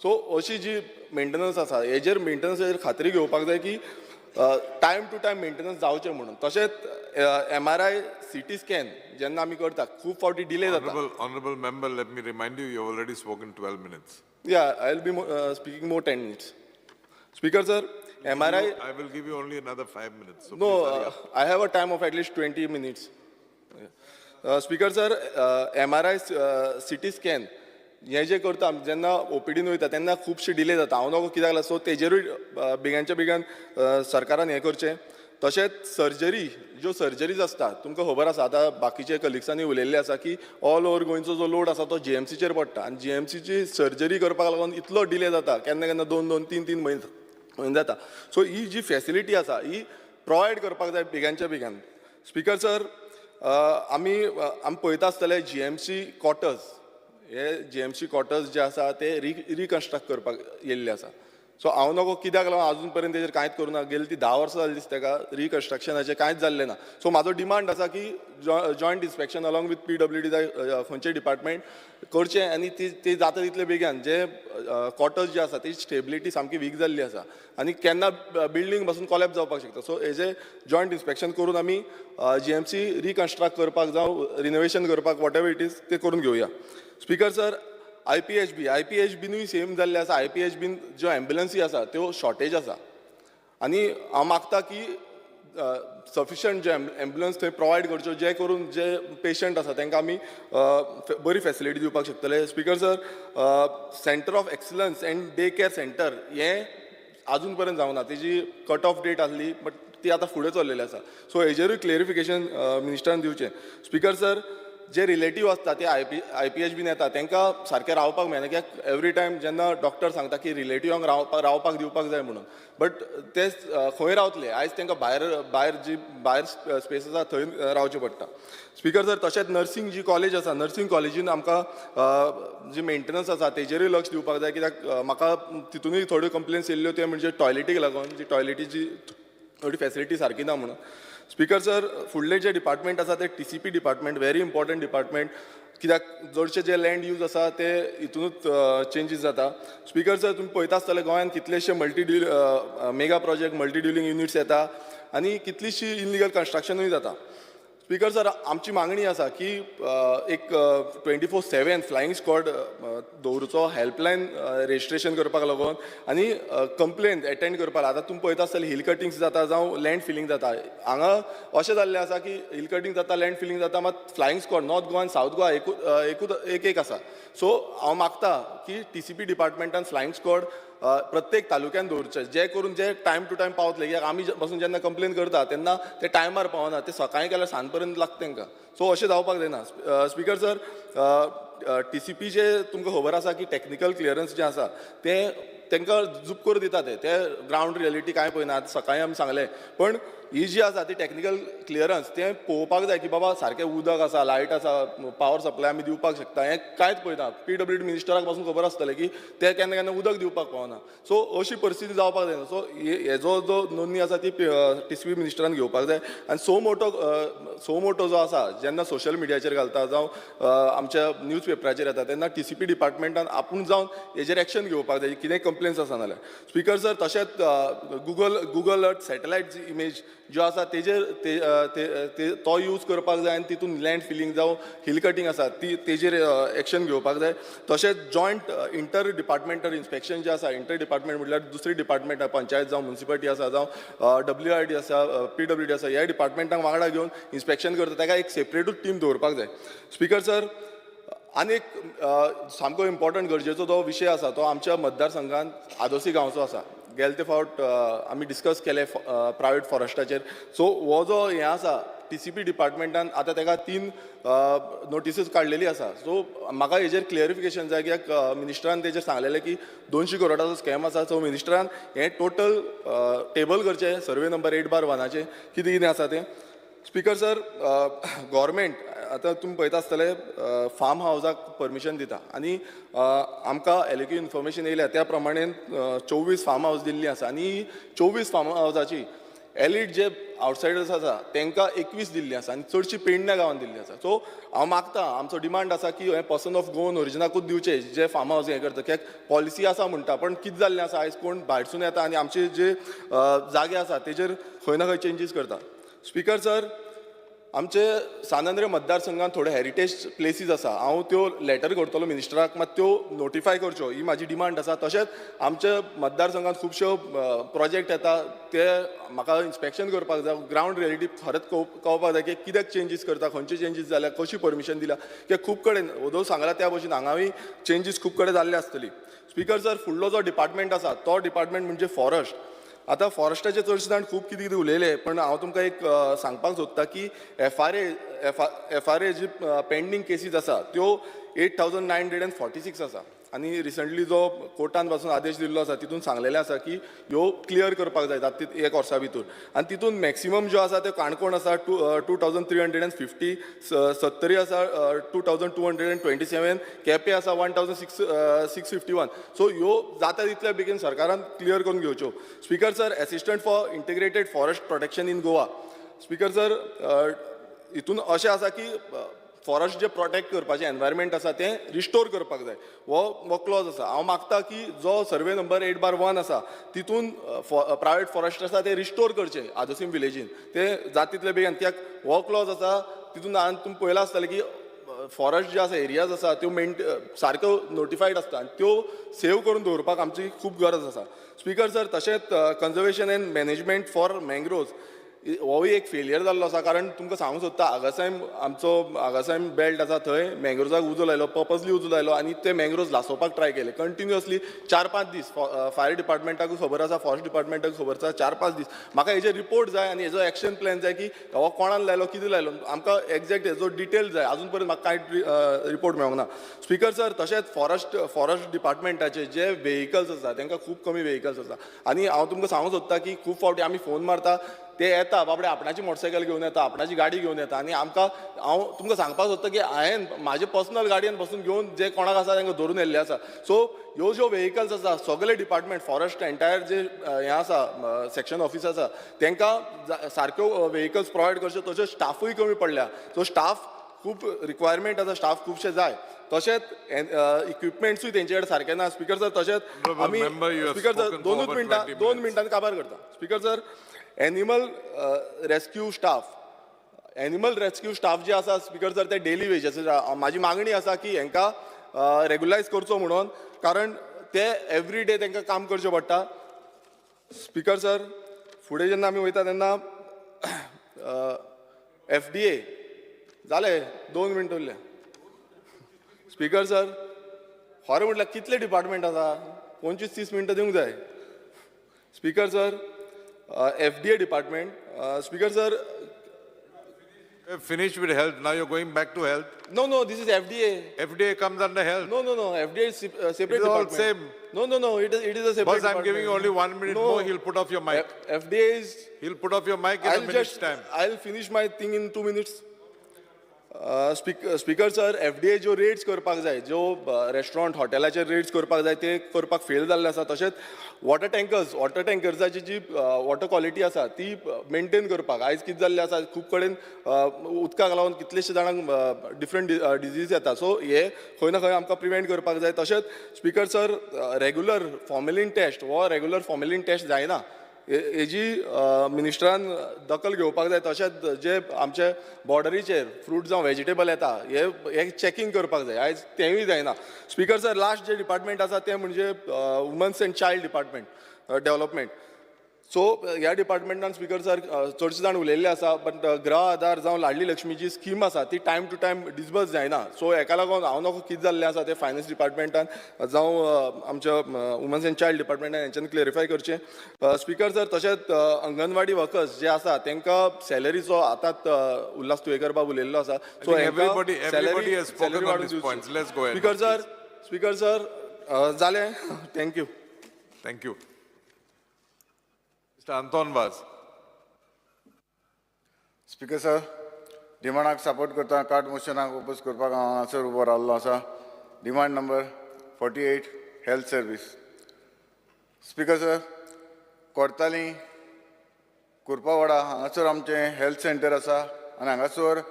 सो अशी जी मेंटेनन्स आसा हेजेर मेंटेनन्साचेर खात्री घेवपाक जाय की टायम टू टायम मेंटेनन्स जावचें म्हणून. तशेंच MRI CT स्कॅन जेन्ना आमी करता खूब फावटी डिले जाता. Honorable member, let me remind you, you have already spoken 12 minutes. Yeah, I will be speaking more 10 minutes. Speaker sir, MRI... I will give you only another 5 minutes. So No, please hurry up. I have a time of at least 20 minutes. Speaker sir, MRI CT scan हे जे करता जेन्ना OPDन वयता तेन्ना खुबशे delay जाता. हांव नको कित्याक लागला. सो तेजेरूय बेगानच्या बेगान सरकारान हें करचें. तशेंच सर्जरी ज्यो सर्जरीज आसता तुमकां खबर आसा आतां बाकीचे कलिग्सांनी उलयल्लें आसा की ऑल ओवर गोंयचो जो लोड आसा तो GMCचेर पडटा आनी GMCची सर्जरी करपाक लागून इतलो डिले जाता. केन्ना केन्ना 2-2, 3-3 म्हयने जाता. सो ही जी फॅसिलिटी आसा ही प्रोवायड करपाक जाय बेगानच्या बेगान. स्पिकर सर, आमी पळयता आसतले GMC क्वॉर्टर्स, हे GMC क्वॉर्टर्स जे आसा ते रिकन्स्ट्रक्ट करपाक येयल्ले आसा. सो हांव नको कित्याक लागून आजून पर्यंत तेजेर कांयच करूं ना. गेली ती 10 वर्सां जाली दिसता ताका रिकन्स्ट्रक्शनाचें कांयच जाल्लें ना. सो म्हाजो डिमांड आसा की joint inspection along with PWD जाय खंयचें डिपार्टमेंट करचें आनी ती जाता तितले बेगीन जे क्वॉर्टर्स जे आसा ती स्टेबिलिटी सामकी वीक जाल्ली आसा आनी केन्ना बिल्डींग पासून कॉलॅप्स जावपाक शकता. सो हेजें जॉयंट इन्स्पेक्शन करून आमी GMC रिकन्स्ट्रक्ट करपाक जावं रिनोवेशन करपाक वॉट एवर इट इज ते करून घेवया. स्पिकर सर, IPHBनूय सेम जाल्लें आसा. IPHBन ज्यो एम्ब्युलन्सी आसा त्यो शॉर्टेज आसा आनी हांव मागता की सफिशंट जे एम्ब्युलन्स थंय प्रोवायड करच्यो जे करून जे पेशंट आसा तांकां आमी बरी फॅसिलिटी दिवपाक शकतले. Speaker sir, centre of excellence and day care centre हें आजून पर्यंत जावना. तेजी कट ऑफ डेट आसली बट ती आतां फुडें चल्लेली आसा. सो हेजेरूय क्लेरिफिकेशन मिनिस्टरान दिवचें. स्पिकर सर, जे रिलेटीव आसता ते IPHBन येता तांकां सारकें रावपाक मेळना. कित्याक एवरी टायम जेन्ना डॉक्टर सांगता की रिलेटिव्हांक रावपाक दिवपाक जाय म्हणून, बट ते खंय रावतले आयज तांकां भायर स्पेस आसा थंय रावचें पडटा. स्पिकर सर, तशेंच नर्सींग जी कॉलेज आसा नर्सींग कॉलेजीन आमकां जी मेंटेनन्स आसा तेजेरूय लक्ष दिवपाक जाय. कित्याक म्हाका तितूनय थोड्यो कंप्लेन्स येयल्ल्यो त्यो म्हणजे टॉयलेटीक लागून जी टॉयलेटीची थोडी फॅसिलिटी सारकी ना म्हणून. स्पिकर सर, फुडले जे डिपार्टमेंट आसा ते TCP department very important department. कित्याक चडशे जे लँड यूज आसा ते हितूनूच चेंजीस जाता. स्पिकर सर, तुमी पळयता आसतले गोंयांत कितलेशे मेगा प्रोजेक्ट मल्टी ड्युलिंग युनिट्स येता आनी कितलीशी इलिगल कन्स्ट्रक्शनूय जाता. स्पिकर सर, आमची मागणी आसा की एक 24/7 फ्लायींग स्क्वॉड दवरूचो हेल्पलायन रेजिस्ट्रेशन करपाक लागून आनी कंप्लेन एटेंड करपाक. आतां तुमी पळयता आसतले हिल कटिंग्स जाता जावं लँड फिलिंग जाता. हांगा अशें जाल्लें आसा की हिल कटिंग जाता लँड फिलिंग जाता मात फ्लायींग स्क्वॉड नॉर्थ गोवा आनी सावथ गोवा एक आसा. सो हांव मागता की TCP डिपार्टमेंटान फ्लायींग स्क्वॉड प्रत्येक तालुक्यान दवरचे जे करून जे टायम टू टायम पावतले. कित्याक आमी पासून जेन्ना कंप्लेन करता तेन्ना ते टायमार पावना. ते सकाळीं केल्यार सांज पर्यंत लागता तांकां. सो अशें जावपाक जायना. स्पिकर सर, TCP जे तुमकां खबर आसा की टॅक्निकल क्लियरन्स जे आसा ते तांकां झूप करून दिता ते ग्रावंड रियलिटी कांय पळयना. सकाळीं आमी सांगलें पण ही जी आसा ती टॅक्निकल क्लियरन्स तें पळोवपाक जाय की बाबा सारकें उदक आसा लायट आसा पावर सप्लाय आमी दिवपाक शकता. हें कांयच पळयना. PWD मिनिस्टराक पासून खबर आसतलें की ते केन्ना केन्ना उदक दिवपाक पावना. सो अशी परिस्थिती जावपाक जायना. सो हेजो जो नोंदणी आसा ती TCP मिनिस्टरान घेवपाक जाय. आनी सो मोटो जो आसा जेन्ना सोशल मिडियाचेर घालता जावं आमच्या न्यूज पेपराचेर येता तेन्ना TCP डिपार्टमेंटान आपूण जावन हेजेर एक्शन घेवपाक जाय कितेंय कंप्लेन्स आसा जाल्यार. स्पिकर सर, तशेंच गुगल अर्थ सॅटेलायट इमेज ज्यो आसा तेजेर तो यूज करपाक जाय आनी तितून लँड फिलिंग जावं हिल कटिंग आसा तेजेर एक्शन घेवपाक जाय. तशेंच जॉयंट इंटर डिपार्टमेंटल इन्स्पेक्शन जे आसा इंटर डिपार्टमेंट म्हटल्यार दुसरी डिपार्टमेंट पंचायत जावं म्युनिसिपालिटी आसा जावं WID आसा PWD आसा ह्या डिपार्टमेंटांक वांगडा घेवन इन्स्पेक्शन करता ताका एक सेपरेटूच टीम दवरपाक जाय. स्पिकर सर, आनी एक सामको इम्पॉर्टंट गरजेचो जो विशय आसा तो आमच्या मतदारसंघांत आदोसी गांवचो आसा. गेले ते फावट आमी डिस्कस केले प्रायवेट फॉरेस्टाचेर. सो हो जो हें आसा TCP डिपार्टमेंटान आतां ताका 3 नोटिसीस काडलेली आसा. सो म्हाका हेजेर क्लियरिफिकेशन जाय, कित्याक मिनिस्टरान तेजेर सांगलेलें की 200 करोडाचो स्कॅम आसा. सो मिनिस्टरान हें टोटल टेबल करचें सर्वे नंबर 8/1 कितें कितें आसा तें. स्पिकर सर, गव्हर्मेंट आतां तुमी पळयता आसतले फार्म हावजाक परमिशन दिता आनी आमकां एलिक्यू इन्फॉर्मेशन येयल्या त्या प्रमाणे 24 फार्म हावज दिल्लीं आसा आनी 24 फार्म हावजाची एलिट जे आवटसायडर्स आसा तांकां 21 दिल्लीं आसा आनी चडशीं पेडण्या गांवांत दिल्लीं आसा. सो हांव मागतां, आमचो डिमांड आसा की हे पर्सन ऑफ गोवन ओरिजिनाकूच दिवचे जे फार्म हावज हें करता, कित्याक पॉलिसी आसा म्हणटा पण कितें जाल्लें आसा आयज कोण भायरसून येता आनी आमचे जे जागे आसा तेजेर खंय ना खंय चेंजीस करता. स्पिकर सर, आमचे सानंद्रे मतदारसंघात थोडे हेरिटेज प्लेसीस आसा. हांव त्यो लेटर करतलो मिनिस्टराक, मात त्यो नोटिफाय करच्यो ही म्हाजी डिमांड आसा. तशेंच आमच्या मतदारसंघात खुबश्यो प्रोजेक्ट येता ते म्हाका इन्स्पेक्शन करपाक जाय, ग्रावंड रियलिटी खरेंच कळपाक जाय की कित्याक चेंजीस करता, खंयचे चेंजीस जाल्या, कशी परमिशन दिल्या, कित्याक खूब कडेन ओदो सांगला त्या भशेन हांगाय चेंजीस खूब कडेन जाल्ले आसतली. स्पिकर सर, फुडलो जो डिपार्टमेंट आसा तो डिपार्टमेंट म्हणजे फॉरेस्ट. आतां फॉरेस्टाचे चडशे जाण खूब कितें कितें उलयले, पण हांव तुमकां एक सांगपाक सोदतां की FRA जी पेंडींग केसीस आसा त्यो 8,946 आसा आनी रिसंटली जो कोर्टान पासून आदेश दिल्लो आसा तितून सांगलेलें आसा की ह्यो क्लियर करपाक जाय जाता एक वर्सा भितर. आनी तितून मॅक्सिमम ज्यो आसा त्यो काणकोण आसा 2,350, सत्तरी आसा 2,227, केपें आसा 1,651. सो ह्यो जाता तितल्या बेगीन सरकारान क्लियर करून घेवच्यो. Speaker sir, assistant for integrated forest protection in Goa. Speaker sir, हितून अशें आसा की फॉरेस्ट जे प्रोटेक्ट करपाचें एनवायरमेंट आसा तें रिस्टोर करपाक जाय, हो क्लॉज आसा. हांव मागता की जो सर्वे नंबर 8/1 आसा तितून प्रायवेट फॉरेस्ट आसा ते रिस्टोर करचे आदोसीम विलेजीन, ते जाता तितले बेगीन, कित्याक हो क्लॉज आसा तितून तुमी पळयलां आसतलें की फॉरेस्ट जे आसा एरियाज आसा त्यो सारक्यो नोटिफायड आसता आनी त्यो सेव करून दवरपाक आमची खूब गरज आसा. स्पिकर सर, तशेंच conservation and management for mangroves होय एक फेलियर जाल्लो आसा. कारण तुमकां सांगूंक सोदता, आगासायम बेल्ट आसा थंय मँग्रोव्जाक उजो लायलो, पर्पजली उजो लायलो आनी ते मँग्रोव्ज लासोवपाक ट्राय केले कंटिन्युअसली 4-5 दीस. फायर डिपार्टमेंटाकूय खबर आसा, फॉरेस्ट डिपार्टमेंटाकूय खबर आसा, 4-5 दीस. म्हाका हेजे रिपोर्ट जाय आनी हेजो एक्शन प्लॅन जाय की हो कोणान लायलो, कितें लायलो, आमकां एक्झॅक्ट हेजो डिटेल जाय. अजून पर्यंत म्हाका कांय रिपोर्ट मेळोंक ना. स्पिकर सर, तशेंच फॉरेस्ट डिपार्टमेंटाचे जे व्हेकल्स आसा तांकां खूब कमी व्हेकल्स आसा आनी हांव तुमकां सांगूंक सोदता की खूब फावटी आमी फोन मारता, ते येता बाबडे आपणाची मोटरसायकल घेवन येता, आपणाची गाडी घेवन येता आनी हांव तुमकां सांगपाक सोदता की हांवें म्हाजे पर्सनल गाडयेन बसून घेवन जे कोणाक आसा तांकां धरून येयल्ले आसा. सो ह्यो ज्यो व्हेकल्स आसा सगळे डिपार्टमेंट फॉरेस्ट एंटायर जे हें आसा सेक्शन ऑफिस आसा तांकां सारक्यो व्हेकल्स प्रोवायड करच्यो. तशेंच स्टाफूय कमी पडल्या. सो स्टाफ खूब रिक्वायरमेंट आसा, स्टाफ खुबशे जाय. तशेंच इक्विपमेंट्सूय तेंचे कडेन सारकें ना. स्पिकर सर, तशेंच आमी स्पिकर सर 2 मिनटांनी काबार करता. Speaker sir, animal rescue staff जे आसा स्पिकर सर ते डेली वेजेस. म्हाजी मागणी आसा की हांकां रेग्युलायज करचो म्हणून, कारण ते एवरी डे तांकां काम करचें पडटा. स्पिकर सर, फुडें जेन्ना आमी वयता तेन्ना FDA जाले 2 मिनटां उरले. स्पिकर सर, खरें म्हटल्यार कितले डिपार्टमेंट आसा, 25-30 मिनटां दिवंक जाय. Speaker sir, FDA department. Speaker sir, finished with health. Now you're going back to health. No, this is FDA. FDA comes under health. No. FDA is separate It is all department. same. No. It is a separate Boss, I'm department. giving you only 1 minute more. He'll put off your mic. FDA is. He'll put off your mic in a minute's time. I'll finish my thing in 2 minutes. Speaker sir, FDA ज्यो rates करपाक जाय, ज्यो restaurant हॉटेलाचेर rates करपाक जाय ते करपाक fail जाल्ले आसा. तशेंच वॉटर टँकर्साची जी वॉटर क्वॉलिटी आसा ती मेंटेन करपाक आयज कितें जाल्लें आसा, खूब कडेन उदकाक लागून कितलेशे जाणांक डिफरंट डिजीज येता. सो हे खंय ना खंय आमकां प्रिवेंट करपाक जाय. तशेंच speaker sir, regular formalin test जायना. हेजी मिनिस्टरान दखल घेवपाक जाय. तशेंच जे आमचे बॉर्डरीचेर फ्रूट जावं व्हेजिटेबल येता हे चॅकींग करपाक जाय. आयज तेंवूय जायना. स्पिकर सर, लास्ट जे डिपार्टमेंट आसा तें म्हणजे women's and child department development. So ह्या डिपार्टमेंटान स्पिकर सर चडशे जाण उलयल्ले आसा बट गृह आधार जावं लाडली लक्ष्मी जी स्कीम आसा ती टायम टू टायम डिसबर्स जायना सो हेका लागून हांव नकळो कितें जाल्लें आसा तें फायनान्स डिपार्टमेंटान जावं आमच्या वुमन्स एंड चायल्ड डिपार्टमेंटान हेंच्यांनी क्लेरिफाय करचें स्पिकर सर तशेंच अंगणवाडी वर्कर्स जे आसा तांकां सॅलरीचो आतांच उल्हास तुयेकर बाब उलयल्लो आसा सो everybody has spoken on these points. Let's go ahead. Speaker sir जालें thank you. Thank you. Mr. Anton Vaz. Speaker sir, डिमांडाक support करता कार्ड मोशनाक ओपोज करपाक हांव हांगासर उबो रावल्लो आसा. Demand number 48 health service. Speaker sir, Cortalim कुर्पावाडा हांगासर आमचें हेल्थ सेंटर आसा आनी हांगासर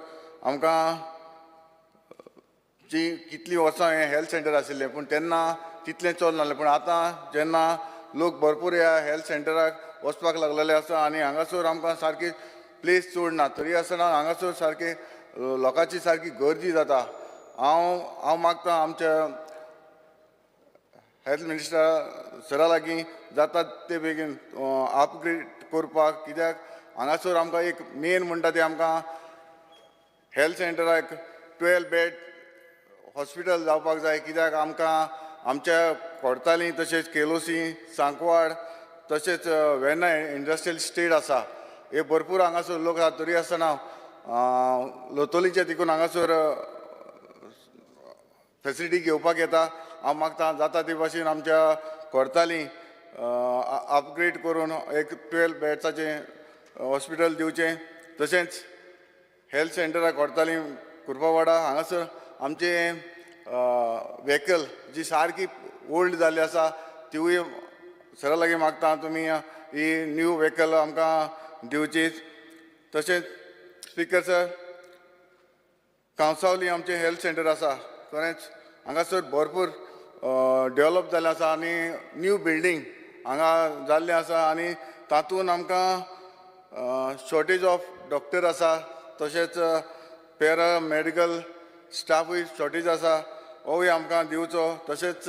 आमकां जी कितलीं वर्सां हें हेल्थ सेंटर आशिल्लें पूण तेन्ना तितलें चलनासलें पूण आतां जेन्ना लोक भरपूर ह्या हेल्थ सेंटराक वचपाक लागलेले आसा आनी हांगासर आमकां सारकी प्लेस चड ना तरी आसतना हांगासर सारकी लोकांची सारकी गर्दी जाता. हांव मागतां आमच्या हेल्थ मिनिस्टरा सरा लागीं जाता ते बेगीन अपग्रेड करपाक कित्याक हांगासर आमकां एक मेन म्हणटा तें आमकां हेल्थ सेंटराक 12 बेड हॉस्पिटल जावपाक जाय कित्याक आमकां आमच्या कोर्ताली तशेंच केलोसी सांकवाड तशेंच वेर्ना इंडस्ट्रियल स्टेट आसा हे भरपूर हांगासर लोक आसा तरी आसतना लोतोलीचे देखून हांगासर फेसिलिटी घेवपाक येता. हांव मागतां जाता ते भाशेन आमच्या कोर्ताली अपग्रेड करून एक 12 बेड्साचें हॉस्पिटल दिवचें. तशेंच हेल्थ सेंटरा कोर्ताली कुर्पावाडा हांगासर आमचे व्हेकल जी सारकी ओल्ड जाल्ली आसा तिवूय सरा लागीं मागता तुमी ही न्यू व्हेकल आमकां दिवची. तशेंच स्पीकर सर, कांसावली आमचें हेल्थ सेंटर आसा खरेंच हांगासर भरपूर डेवलप जाल्लें आसा आनी न्यू बिल्डींग हांगा जाल्लें आसा आनी तातूंत आमकां शॉर्टेज ऑफ डॉक्टर आसा तशेंच पॅरामेडिकल स्टाफूय शॉर्टेज आसा होय आमकां दिवचो. तशेंच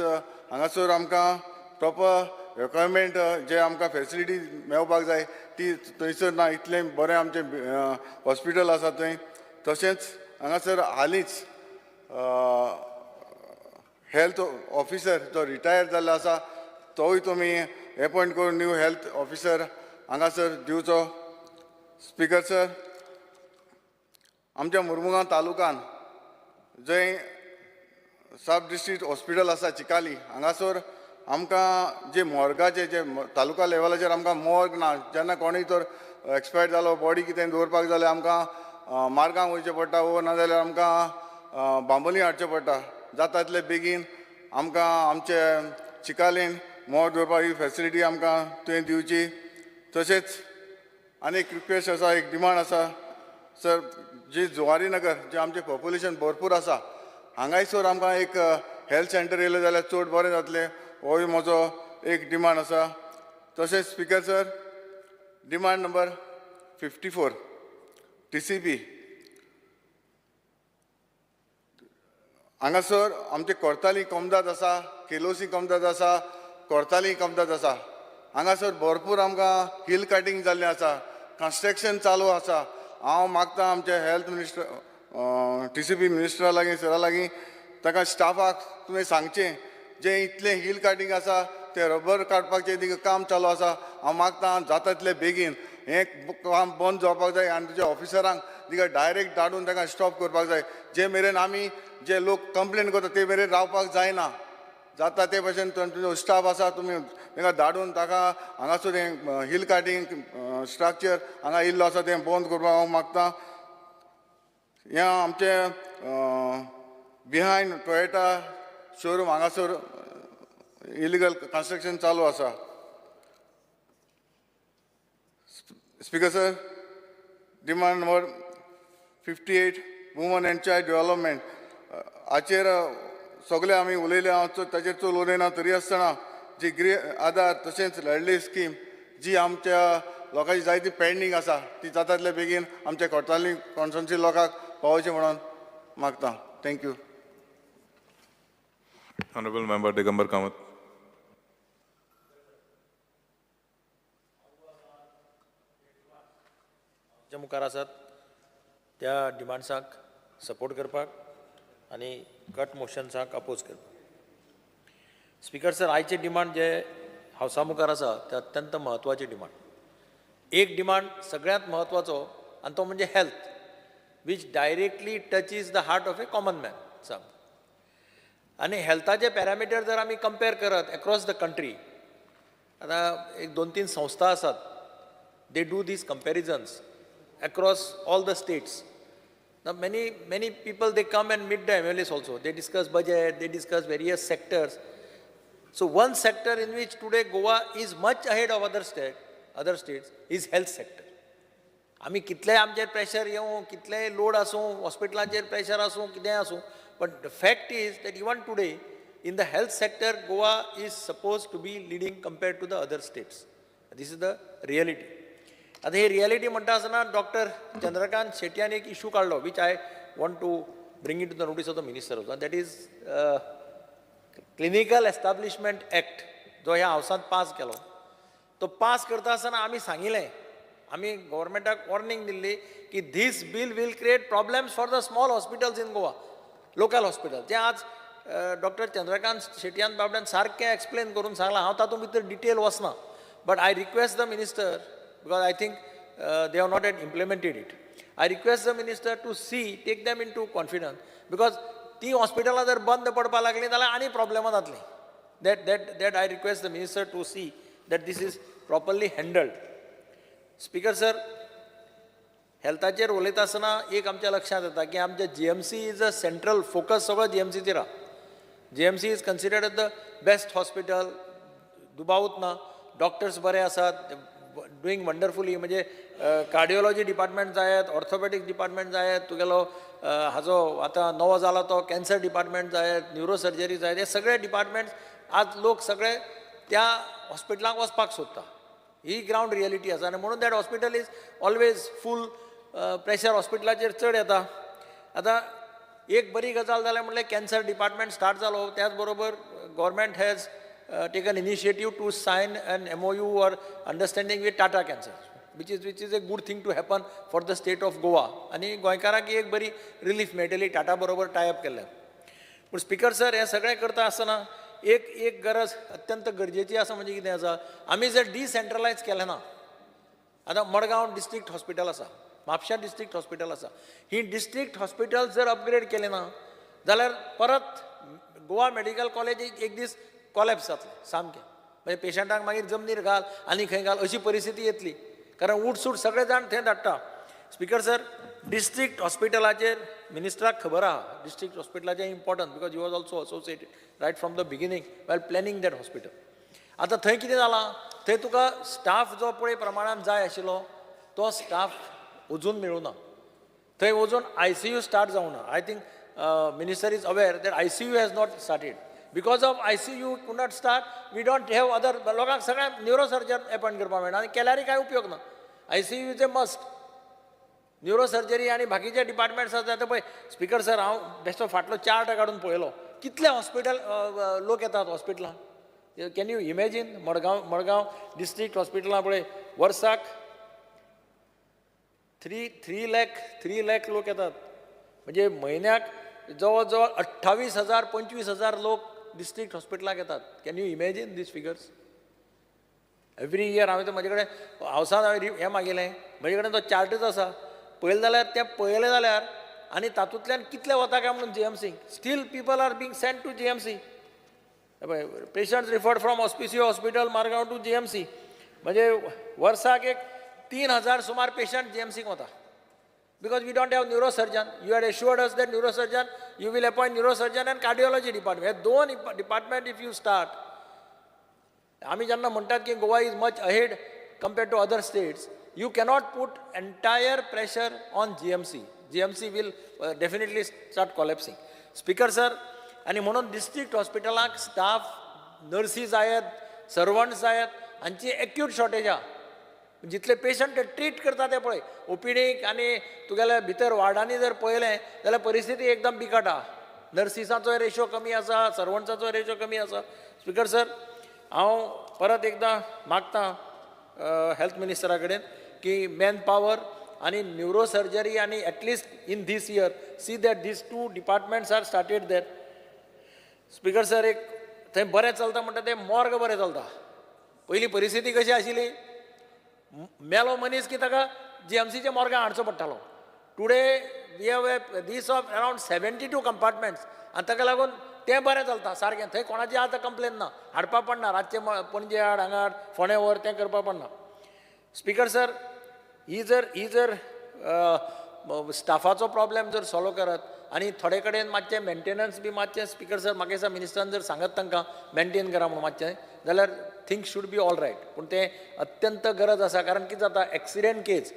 हांगासर आमकां प्रॉपर रिक्वायरमेंट जे आमकां फेसिलिटी मेळपाक जाय ती थंयसर ना इतलें बरें आमचें हॉस्पिटल आसा थंय. तशेंच हांगासर हालींच हेल्थ ऑफिसर जो रिटायर जाल्लो आसा तोय तुमी एपॉयंट करून न्यू हेल्थ ऑफिसर हांगासर दिवचो. स्पीकर सर, आमच्या मुर्मुगांव तालुकान जंय सब डिस्ट्रिक्ट हॉस्पिटल आसा चिकाली हांगासर आमकां जे मॉर्गाचे जे तालुका लेवलाचेर आमकां मॉर्ग ना जेन्ना कोणूय तर एक्सपायर जालो बॉडी कितें दवरपाक जाल्यार आमकां मार्गांक वयचें पडटा वो नाजाल्यार आमकां बांबोली हाडचें पडटा. जाता तितले बेगीन आमकां आमचे चिकालीन मॉर्ग दवरपाक ही फेसिलिटी आमकां थंय दिवची. तशेंच आनी एक रिक्वेस्ट आसा एक डिमांड आसा सर जी जुवारी नगर जे आमचें पॉप्युलेशन भरपूर आसा हांगासर आमकां एक हेल्थ सेंटर येयलें जाल्यार चड बरें जातलें होय म्हजो एक डिमांड आसा. तशेंच speaker sir, demand number 54 TCP हांगासर आमचे कोर्ताली कमदाद आसा केलोसी कमदाद आसा कोर्ताली कमदाद आसा हांगासर भरपूर आमकां हिल कटींग जाल्लें आसा कंस्ट्रक्शन चालू आसा. हांव मागतां आमचे हेल्थ मिनिस्टर TCP मिनिस्टरा लागीं सरा लागीं ताका स्टाफाक तुवें सांगचें जें इतलें हिल कटींग आसा तें रबर काडपाचें काम चालू आसा. हांव मागतां जाता तितलें बेगीन हें काम बंद जावपाक जाय आनी तुज्या ऑफिसरांक तिका डायरेक्ट धाडून ताका स्टॉप करपाक जाय. जे मेरेन आमी जे लोक कंप्लेन करता ते मेरेन रावपाक जायना. जाता ते भशेन तुजो स्टाफ आसा तुमी ताका धाडून ताका हांगासर हें हिल कटींग स्ट्रक्चर हांगा इल्लो आसा तें बंद करपाक हांव मागतां. हें आमचें बिहायंड टॉयटा शोरूम हांगासर इलिगल कंस्ट्रक्शन चालू आसा. Speaker sir, demand number 58 woman and child development हाचेर सगळे आमी उलयले हांव ताचेर चड उलयना तरी आसतना जी गृह आधार तशेंच लाडली स्कीम जी आमच्या लोकांची जायती पेंडींग आसा ती जाता तितले बेगीन आमच्या कोर्ताली कॉन्स्टिट्युन्सी लोकांक पावोवचें म्हणून मागतां. Thank you. Honorable Member Digambar Kamath. जे मुखार आसात त्या डिमांड्सांक सपोर्ट करपाक आनी कट मोशन्साक अपोज करपाक. स्पीकर सर, आयचे डिमांड जे हावसा मुखार आसा ते अत्यंत म्हत्वाचे डिमांड. एक डिमांड सगळ्यांत म्हत्वाचो आनी तो म्हणजे health, which directly touches the heart of a common man. सांग आनी हेल्थाचे पॅरामिटर जर आमी कंपेर करत अक्रॉस द कंट्री, आतां एक 2-3 संस्था आसात, they do this comparisons across all the states. Now many people, they come and meet the MLAs also. They discuss budget, they discuss various sectors. So one sector in which today Goa is much ahead of other states is health sector. आमी कितले आमचेर pressure येवं, कितले load आसूं, हॉस्पिटलांचेर pressure आसूं, कितें आसूं, but the fact is that even today in the health sector Goa is supposed to be leading compared to the other states. This is the reality. आता ही रियालिटी म्हणटा आसतना डॉक्टर चंद्रकांत शेट्यान एक इशू काडलो, which I want to bring it to the notice of the minister also, that is clinical establishment act, जो ह्या हावसांत पास केलो. तो पास करता आसतना आमी सांगिल्लें, आमी गव्हर्मेंटाक वॉर्निंग दिल्ली की this bill will create problems for the small hospitals in Goa, local hospital. जें आज डॉक्टर चंद्रकांत शेट्यान बाबड्यान सारकें एक्सप्लेन करून सांगलां. हांव तातूंत भितर डिटेल वचना, but I request the minister, because I think they have not yet implemented it. I request the minister to see, take them into confidence, because ती हॉस्पिटलां जर बंद पडपाक लागलीं जाल्यार आनी प्रॉब्लेमां जातलीं. That I request the minister to see that this is properly handled. Speaker sir, हेल्थाचेर उलयता आसतना एक आमच्या लक्षांत येता की आमचे GMC is a central focus, सगळो GMCचेर आहा. GMC is considered as the best hospital, दुबावूच ना. डॉक्टर्स बरे आसात, डुईंग वंडरफुली. म्हणजे कार्डिओलॉजी डिपार्टमेंट जायत, ऑर्थोपॅडिक डिपार्टमेंट जायत, तुगेलो हाजो आतां नवो जाला तो कॅन्सर डिपार्टमेंट जायत, न्युरो सर्जरी जायत, हे सगळे डिपार्टमेंट्स आज लोक सगळे त्या हॉस्पिटलांक वचपाक सोदता. ही ग्रावंड रियलिटी आसा आनी म्हणून that hospital is always full. Pressure हॉस्पिटलाचेर चड येता. आतां एक बरी गजाल जाल्यार म्हणल्यार कॅन्सर डिपार्टमेंट स्टार्ट जालो, त्याच बरोबर government has taken initiative to sign an MOU or understanding with Tata Cancer, which is a good thing to happen for the state of Goa. आणि गोंयकारांक एक बरी रिलीफ मेळटली टाटा बरोबर टायअप केल्ल्यान. पूण स्पीकर सर, हे सगळें करता आसतना एक गरज अत्यंत गरजेची आसा, म्हणजे कितें आसा, आमी जर डिसेंट्रलायज केलें ना. आतां मडगांव डिस्ट्रिक्ट हॉस्पिटल आसा, म्हापशा डिस्ट्रिक्ट हॉस्पिटल आसा, ही डिस्ट्रिक्ट हॉस्पिटल जर अपग्रेड केलें ना जाल्यार परत गोवा मेडिकल कॉलेज एक दीस कॉलेप्स जातलें सामकें. म्हणजे पेशंटांक मागीर जमनीर घाल आनी खंय घाल अशी परिस्थिती येतली, कारण उठसूट सगळे जाण थंय धाडटा. स्पीकर सर, डिस्ट्रिक्ट हॉस्पिटलाचेर मिनिस्टराक खबर आहा डिस्ट्रिक्ट हॉस्पिटलाचें importance, because you was also associated right from the beginning while planning that hospital. आतां थंय कितें जालां, थंय तुका स्टाफ जो पळय प्रमाणान जाय आशिल्लो तो स्टाफ अजून मेळूना. थंय अजून ICU स्टार्ट जावना. आय think minister is aware that ICU has not started. Because of ICU could not start, we don't have other. लोकांक सगळ्यांक न्युरोसर्जन अपॉइंट करपाक मेळना आनी केल्यारय कांय उपयोग ना. ICU is a must. Neurosurgery आनी बाकीचे डिपार्टमेंट्स आसा ते पळय. स्पीकर सर, हांव बेश्टो फाटलो चार्ट काडून पळयलो, कितले हॉस्पिटल लोक येतात हॉस्पिटलांत. Can you imagine? Madgaon district हॉस्पिटलां पळय, वर्साक 3 लाख लोक येतात. म्हणजे म्हयन्याक जवळ जवळ 28,000 25,000 लोक डिस्ट्रिक्ट हॉस्पिटलाक येतात. Can you imagine this figures? Every year हांवें म्हजे कडेन हावसान हांवें हें मागिल्लें, म्हजे कडेन तो चार्टच आसा. पळयलें जाल्यार तें पळयलें जाल्यार आनी तातूंतल्यान कितले वता काय म्हणून GMC. Still people are being sent to GMC. Patients referred from Hospicio hospital Margao to GMC. म्हणजे वर्साक एक 3,000 सुमार पेशंट GMCक वता. Because we don't have neurosurgeon. You had assured us that neurosurgeon, you will appoint neurosurgeon and cardiology department. हे दोन department if you start. आम्ही ज्यांना म्हणतात की Goa is much ahead compared to other states. You cannot put entire pressure on GMC. GMC will definitely start collapsing. Speaker sir, आणि म्हणून district हॉस्पिटलाक staff, नर्सीज आहेत, servants आहेत, हांची एक्यूट शॉर्टेज आहा. जितले पेशंट ट्रीट करता ते पळय, OPDक आनी तुगेल्या भितर वार्डांनी जर पळयलें जाल्यार परिस्थिती एकदम बिकट आहा. नर्सिसांचो रेशो कमी आसा, सर्वंट्सांचो रेशो कमी आसा. स्पीकर सर, हांव परत एकदां मागतां हेल्थ मिनिस्टरा कडेन की मॅन पावर आणि न्यूरो सर्जरी आणि at least in this year see that this 2 departments are started there. Speaker sir, एक थंय बरें चलता म्हणटा तें मॉर्ग बरें चलता. पयलीं परिस्थिती कशी आशिल्ली, मेलो मनीस की ताका GMCच्या मॉर्गान हाडचो पडटालो. Today we have a this of around 72 compartments आनी ताका लागून तें बरें चलता सारकें. थंय कोणाची आतां कंप्लेन ना, हाडपा पडना, रातचे पणजे हाड, हांगा हाड, फोंड्या व्हर, तें करपा पडना. स्पीकर सर, ही जर स्टाफाचो प्रॉब्लेम जर सॉल्व करत आनी थोडे कडेन मातशें मेंटेनन्स बी मातशें स्पीकर सर म्हाका दिसता मिनिस्टरान जर सांगत तांकां मेंटेन करा म्हणून मातशें, जाल्यार things should be all right. पूण तें अत्यंत गरज आसा, कारण कितें जाता, एक्सिडेंट केस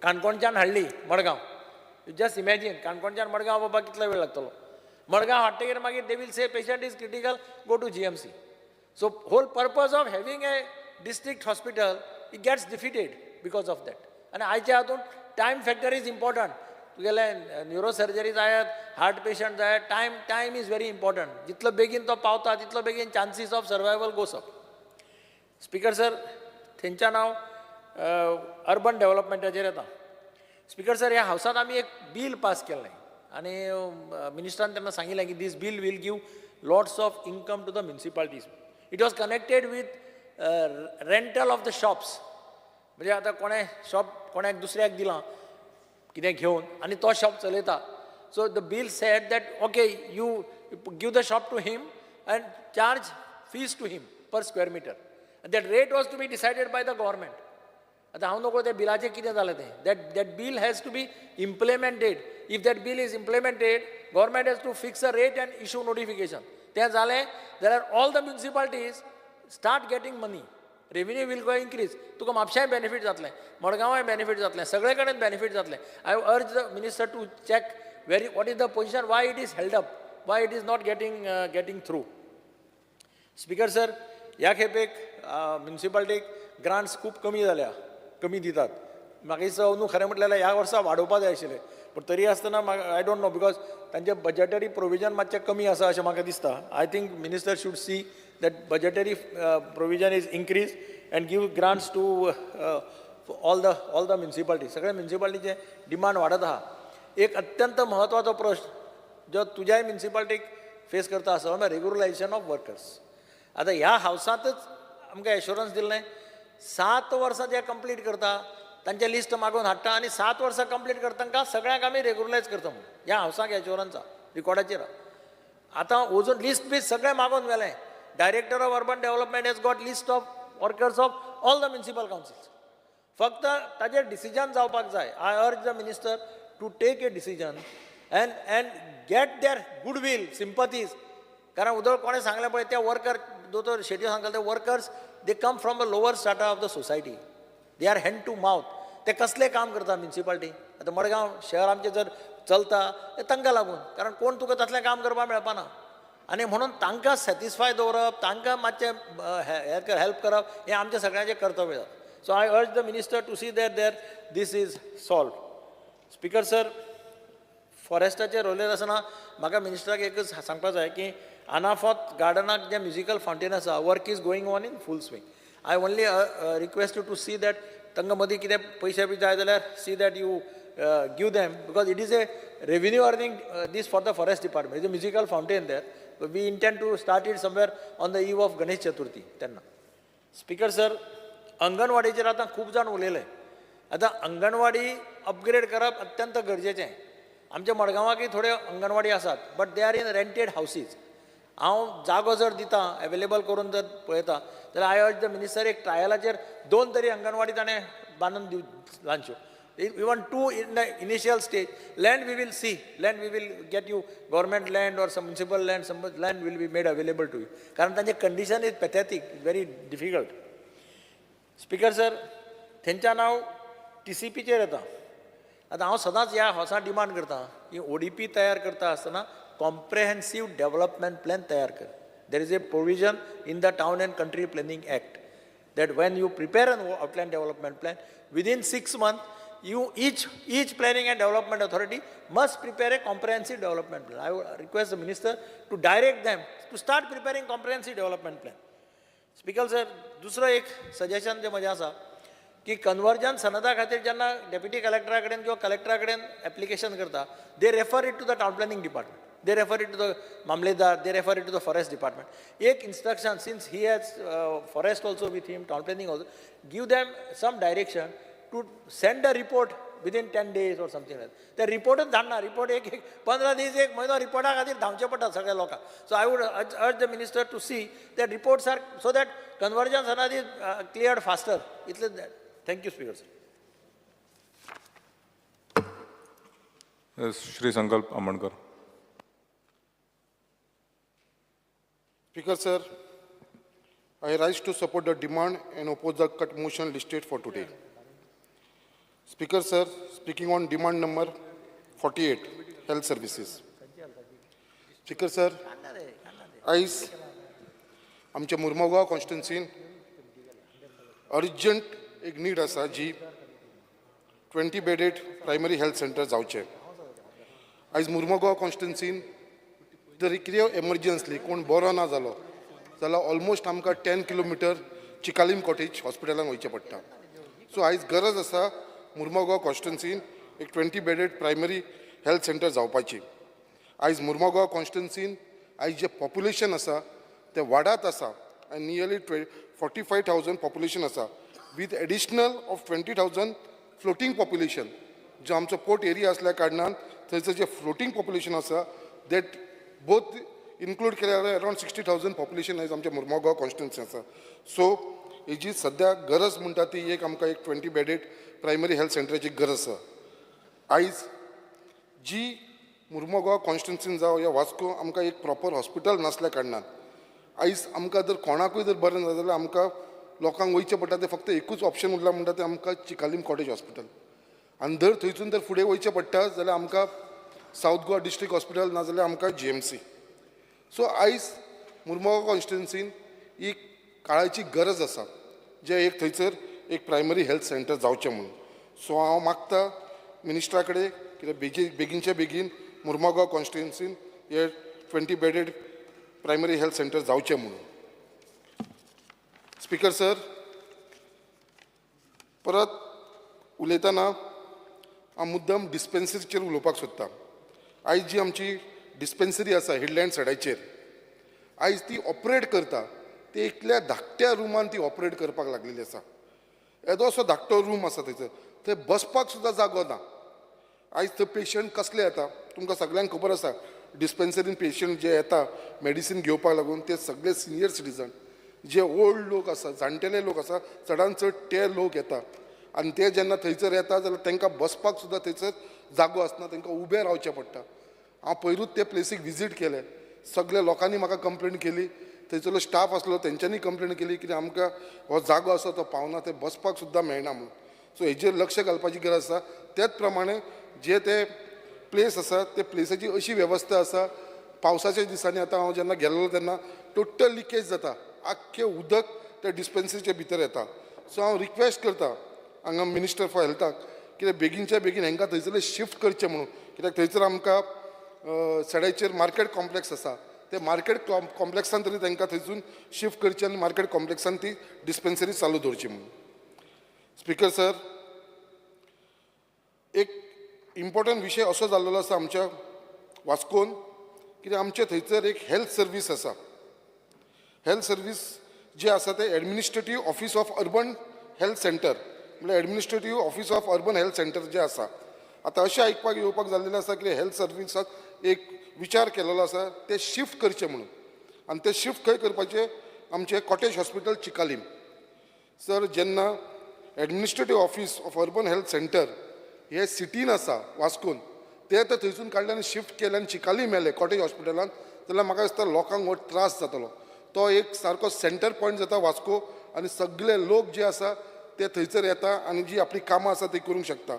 काणकोणच्यान हाडली मडगांव. यू जस्ट इमॅजीन, काणकोणच्यान मडगांव बाबा कितलो वेळ लागतलो. मडगांव हाडटकीर मागीर they will say patient is critical, go to GMC. So whole purpose of having a district hospital it gets defeated because of that. आनी आयच्या हातूंत टायम फॅक्टर इज इम्पॉर्टंट. तुगेले न्युरो सर्जरी जायत, हार्ट पेशंट जायत, time is very important. जितलो बेगीन तो पावता तितलो बेगीन chances of survival goes up. Speaker sir, थंयच्या नांव अर्बन डेव्हलपमेंटाचेर येता. स्पीकर सर, ह्या हावसांत आमी एक बील पास केल्लें आनी मिनिस्टरान तेन्ना सांगिल्लें की this bill will give lots of income to the municipalities. It was connected with rental of the shops. म्हणजे आतां कोणें शॉप कोणाक दुसऱ्याक दिलां कितें घेवन आनी तो शॉप चलयता. So the bill said that okay you give the shop to him and charge fees to him per square metre. That rate was to be decided by the government. आतां हांव नोको तें बिलाचें कितें जालें तें. That bill has to be implemented. If that bill is implemented, government has to fix a rate and issue notification. तें जालें जाल्यार all the municipalities start getting money. Revenue we'll go increase. तुका म्हापशांय बेनिफीट जातलें, मडगांवाय benefit जातलें, सगळे कडेन benefit जातलें. I urge the minister to check what is the position, why it is held up, why it is not getting through. Speaker sir, ह्या खेपेक म्युनिसिपालिटीक grants खूब कमी दितात. म्हाका दिसता अंदू खरें म्हटल्यार ह्या वर्सा वाडोवपा जाय आशिल्लें, पूण तरी आसतना आय डोंट नो, बिकॉज तांचें बजेटरी प्रोविजन मातशें कमी आसा अशें म्हाका दिसता. I think minister should see that budgetary provision is increased and give grants to all the municipalities. सगळे म्युनिसिपालिटीचे डिमांड वाडत आहा. एक अत्यंत महत्वाचो प्रश्न जो तुज्याय म्युनिसिपालिटीक फेस करता आसा म्हळ्यार रेग्युलरायझेशन ऑफ वर्कर्स. आतां ह्या हावसांतच आमकां एश्युरन्स दिल्लें 7 वर्सां जे कंप्लीट करता तांचें लिस्ट मागून हाडटा आनी 7 वर्सां कंप्लीट करता तांकां सगळ्यांक आमी रेग्युलरायज करता म्हणून ह्या हावसाक एश्युरन्स आहा रिकॉर्डाचेर. आतां अजून लिस्ट बी सगळें मागून गेलें. Director of Urban Development has got list of workers of all the municipal councils. फक्त ताजेर डिसिजन जावपाक जाय. I urge the minister to take a decision and get their goodwill, sympathies. कारण उदळ कोणें सांगलें पळय ते वर्कर, दोतोर शेट्टी सांगलें ते workers they come from a lower strata of the society. They are hand to mouth. ते कसलें काम करता म्युनिसिपालिटी. आतां मडगांव शहर आमचें जर चलता तांकां लागून, कारण कोण तुका तसलें काम करपाक मेळपाना. आनी म्हणून तांकां सॅटिस्फाय दवरप, तांकां मातशें हेल्प करप हें आमचें सगळ्यांचें कर्तव्य जाता. So I urge the minister to see that this is solve. Speaker sir, फॉरेस्टाचेर उलयत आसतना म्हाका मिनिस्टराक एकच सांगपाक जाय की अनाफॉत गार्डनाक जे म्युजिकल फावंटेन आसा, work is going on in full swing. I only request you to see that तांकां मदीं कितें पयशे बी जाय जाल्यार see that you give them, because it is a revenue earning this for the forest department. Is a musical fountain there. We intend to start it somewhere on the eve of Ganesh Chaturthi. तेन्ना speaker sir, अंगणवाडीचेर आतां खूब जाण उलयले. आतां anganwadi upgrade करप अत्यंत गरजेचें. आमच्या मडगांवाकय थोड्यो अंगणवाडी आसात, but they are in rented houses. हांव जागो जर दिता अवेलेबल करून जर पळयता जाल्यार आय अर्ज द मिनिस्टर एक ट्रायलाचेर 2 तरी अंगणवाडी ताणें बांदून दिव ल्हानश्यो. Even 2 in the initial stage. Land we will see. Land we will get you government land or some municipal land. Some land will be made available to you. कारण तांचे condition is pathetic, very difficult. Speaker sir, थंयच्या नांव TCPचेर येता. आतां हांव सदांच ह्या हावसां demand करता की ODP तयार करता आसतना कॉम्प्रेहेन्सीव डेव्हलपमेंट प्लॅन तयार कर. There is a provision in the Town and Country Planning Act that when you prepare an outline development plan, within 6 months each planning and development authority must prepare a comprehensive development plan. I would request the minister to direct them to start preparing comprehensive development plan. Speaker sir, दुसरो एक suggestion जे म्हजें आसा की conversion सनदा खातीर जेन्ना deputy कलेक्टरा कडेन किंवा कलेक्टरा कडेन एप्लिकेशन करता, they refer it to the town planning department, they refer it to the Mamledar, they refer it to the forest department. Ek instruction, since he has forest also with him, town planning also, give them some direction to send a report within 10 days or something like that. The report is done, report 15 days, 1 mahina report खातीर धांवचे पडटा सगळ्या लोकांक. So I would urge the minister to see that reports are, so that convergence is cleared faster. Thank you, Speaker sir. Yes, Shri Sankalp Amankar. Speaker sir, I rise to support the demand and oppose the cut motion listed for today. Speaker sir, speaking on demand number 48, health services. Speaker sir, आयज आमच्या Mormugao कॉन्स्टिट्युन्सीन urgent एक need आसा जी 20 bedded primary health centre जावचे. आयज मुर्मुगांव कॉन्स्टिट्युन्सीन जर कितें एमर्जन्सली कोण बरो ना जालो जाल्यार ऑलमोस्ट आमकां 10 किलोमिटर चिकालीम कॉटेज हॉस्पिटलांत वयचें पडटा. सो आयज गरज आसा मुर्मुगांव कॉन्स्टिट्युन्सीन एक 20 बेडेड प्रायमरी हेल्थ सेंटर जावपाची. आयज मुर्मुगांव कॉन्स्टिट्युन्सीन आयज जे पॉप्युलेशन आसा ते वाडत आसा आनी नियरली 45,000 पॉप्युलेशन आसा with additional of 20,000 floating population. जो आमचो पोर्ट एरिया असल्या कारणान थंयसर जे फ्लोटींग पॉप्युलेशन आसा दॅट बोथ इन्क्लूड केल्यार अरावंड 60,000 पॉप्युलेशन आयज आमच्या मुर्मुगांव कॉन्स्टिट्युन्सी आसा. सो हेजी सद्या गरज म्हणटा ती एक आमकां एक 20 बेडेड प्रायमरी हेल्थ सेंटराची गरज आसा. आयज जी मुर्मुगांव कॉन्स्टिट्युन्सीन जावं या वास्को आमकां एक प्रॉपर हॉस्पिटल नासल्या कारणान आयज आमकां जर कोणाकूय जर बरें ना जाल्यार आमकां लोकांक वयचें पडटा तें फक्त एकूच ऑप्शन उरलां म्हणटा तें आमकां चिकालीम कॉटेज हॉस्पिटल. आनी जर थंयसून जर फुडें वयचें पडटा जाल्यार आमकां सावथ गोवा डिस्ट्रिक्ट हॉस्पिटल ना जाल्यार आमकां GMC. सो आयज मुर्मुगांव कॉन्स्टिट्युन्सीन ही काळाची गरज आसा जे एक थंयसर एक प्रायमरी हेल्थ सेंटर जावचें म्हणून. सो हांव मागता मिनिस्टरा कडेन कितें बेगीनचे बेगीन मुर्मुगांव कॉन्स्टिट्युन्सीन हे 20 बेडेड प्रायमरी हेल्थ सेंटर जावचें म्हणून. स्पीकर सर, परत उलयतना हांव मुद्दम डिस्पेन्सरीचेर उलोवपाक सोदतां. आयज जी आमची डिस्पेन्सरी आसा हिडलँड सायडाचेर आयज ती ऑपरेट करता ते एकल्या धाकट्या रुमान ती ऑपरेट करपाक लागलेली आसा. येदो असो धाकटो रूम आसा थंयसर, थंय बसपाक सुद्दां जागो ना. आयज थंय पेशंट कसले येता तुमकां सगळ्यांक खबर आसा. डिस्पेन्सरीन पेशंट जे येता मेडिसीन घेवपाक लागून ते सगळे सिनियर सिटीजन जे ओल्ड लोक आसा जाणटेले लोक आसा चडान चड ते लोक येता. आनी ते जेन्ना थंयसर येता जाल्यार तांकां बसपाक सुद्दां थंयसर जागो आसना, तांकां उबें रावचें पडटा. हांव पयरूच ते प्लेसीक विजीट केलें. सगळ्या लोकांनी म्हाका कंप्लेन केली, थंयसरलो स्टाफ आसलो तेंच्यांनी कंप्लेन केली की आमकां हो जागो आसा तो पावना, ते बसपाक सुद्दां मेळना म्हणून. सो हेजेर लक्ष घालपाची गरज आसा. त्याच प्रमाणे जे ते प्लेस आसा ते प्लेसाची अशी वेवस्था आसा. पावसाच्या दिसांनी आतां हांव जेन्ना गेल्लो तेन्ना टोटल लिकेज जाता, आख्खें उदक त्या डिस्पेन्सरीचे भितर येता. सो हांव रिक्वेस्ट करता हांगा मिनिस्टर फॉर हेल्थाक कितें बेगीनच्या बेगीन हांकां थंयसरले शिफ्ट करचें म्हणून. कित्याक थंयसर आमकां सड्याचेर मार्केट कॉम्प्लेक्स आसा, ते मार्केट कॉम्प्लेक्सान तरी तांकां थंयसून शिफ्ट करचें आनी मार्केट कॉम्प्लेक्सान ती डिस्पेन्सरी चालू दवरची म्हणून. स्पीकर सर, एक इम्पॉर्टंट विशय असो जाल्लो आसा आमच्या वास्कोन, कित्याक आमचे थंयसर एक हेल्थ सर्वीस आसा. हेल्थ सर्वीस जे आसा ते administrative office of urban health centre म्हणजे administrative office of urban health centre जे आसा. आतां अशें आयकपाक येवपाक जाल्लेलें आसा की हेल्थ सर्विसाक एक विचार केलेलो आसा ते शिफ्ट करचे म्हणून. आनी ते शिफ्ट खंय करपाचे आमचे कॉटेज हॉस्पिटल चिकालीम. सर, जेन्ना administrative office of urban health centre हे सिटीन आसा वास्कोन, ते तर थंयसून काडले आनी शिफ्ट केले आनी चिकालीम येले कॉटेज हॉस्पिटलांत, जाल्यार म्हाका दिसता लोकांक हो त्रास जातलो. तो एक सारको सेंटर पॉयंट जाता वास्को आनी सगळे लोक जे आसा ते थंयसर येता आनी जी आपली कामां आसा ती करूंक शकता.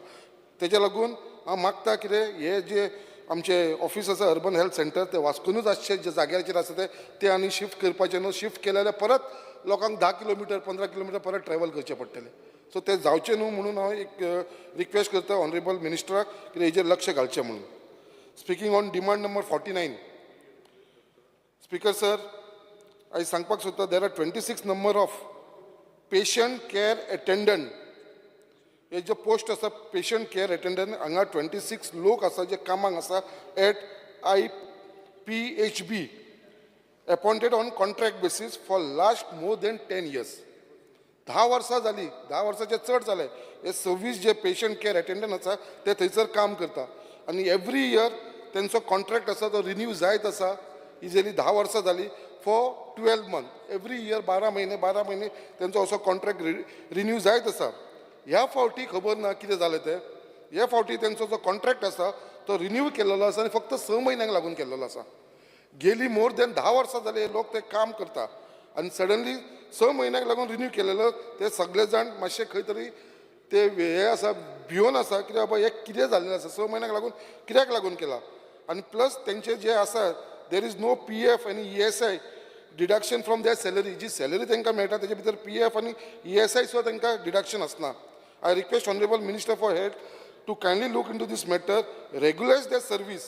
तेज्या लागून हांव मागता कितें हे जे आमचे ऑफिस आसा अर्बन हेल्थ सेंटर ते वास्कोनूच आसचे, जे जाग्याचेर आसा ते आनी शिफ्ट करपाचे न्हू. शिफ्ट केले जाल्यार परत लोकांक 10 किलोमिटर 15 किलोमिटर परत ट्रॅव्हल करचें पडटलें. सो ते जावचें न्हू म्हणून हांव एक रिक्वेस्ट करता ऑनरेबल मिनिस्टराक की हेजेर लक्ष घालचें म्हणून. Speaking on demand number 49. Speaker sir, आयज सांगपाक सोदता there are 26 number of patient care attendant हे जे पोस्ट आसा पेशंट केअर अटेंडंट हांगा 26 लोक आसा जे कामाक आसा at IPHB appointed on contract basis for last more than 10 years. 10 वर्सां जाली, 10 वर्सांचे चड जाले. हे 26 जे पेशंट केअर अटेंडंट आसा ते थंयसर काम करता आनी एवरी इयर तेंचो कॉन्ट्रॅक्ट आसा तो रिन्यू जायत आसा. इजिली 10 वर्सां जाली फॉर 12 months. एवरी इयर 12 महिने तेंचो असो कॉन्ट्रॅक्ट रिन्यू जायत आसा. ह्या फावटी खबर ना कितें जालें तें. ह्या फावटी तेंचो जो कॉन्ट्रॅक्ट आसा तो रिन्यू केल्लो आसा आनी फक्त 6 म्हयन्यांक लागून केल्लो आसा. गेली मोर देन 10 वर्सां जाली हे लोक ते काम करता आनी सडनली 6 म्हयन्यांक लागून रिन्यू केलेलो ते सगळे जाण मातशे खंय तरी ते हे आसा भिवन आसा कित्याक बाबा हे कितें जाल्लें आसा 6 म्हयन्यांक लागून कित्याक लागून केला. आनी प्लस तेंचे जे आसा देर इज नो PF आनी ESI deduction from their salary. जी सॅलरी तांकां मेळटा तेजे भितर PF आनी ESI सुद्दां तांकां डिडक्शन आसना. I request honourable minister for health to kindly look in to this matter, regularise their service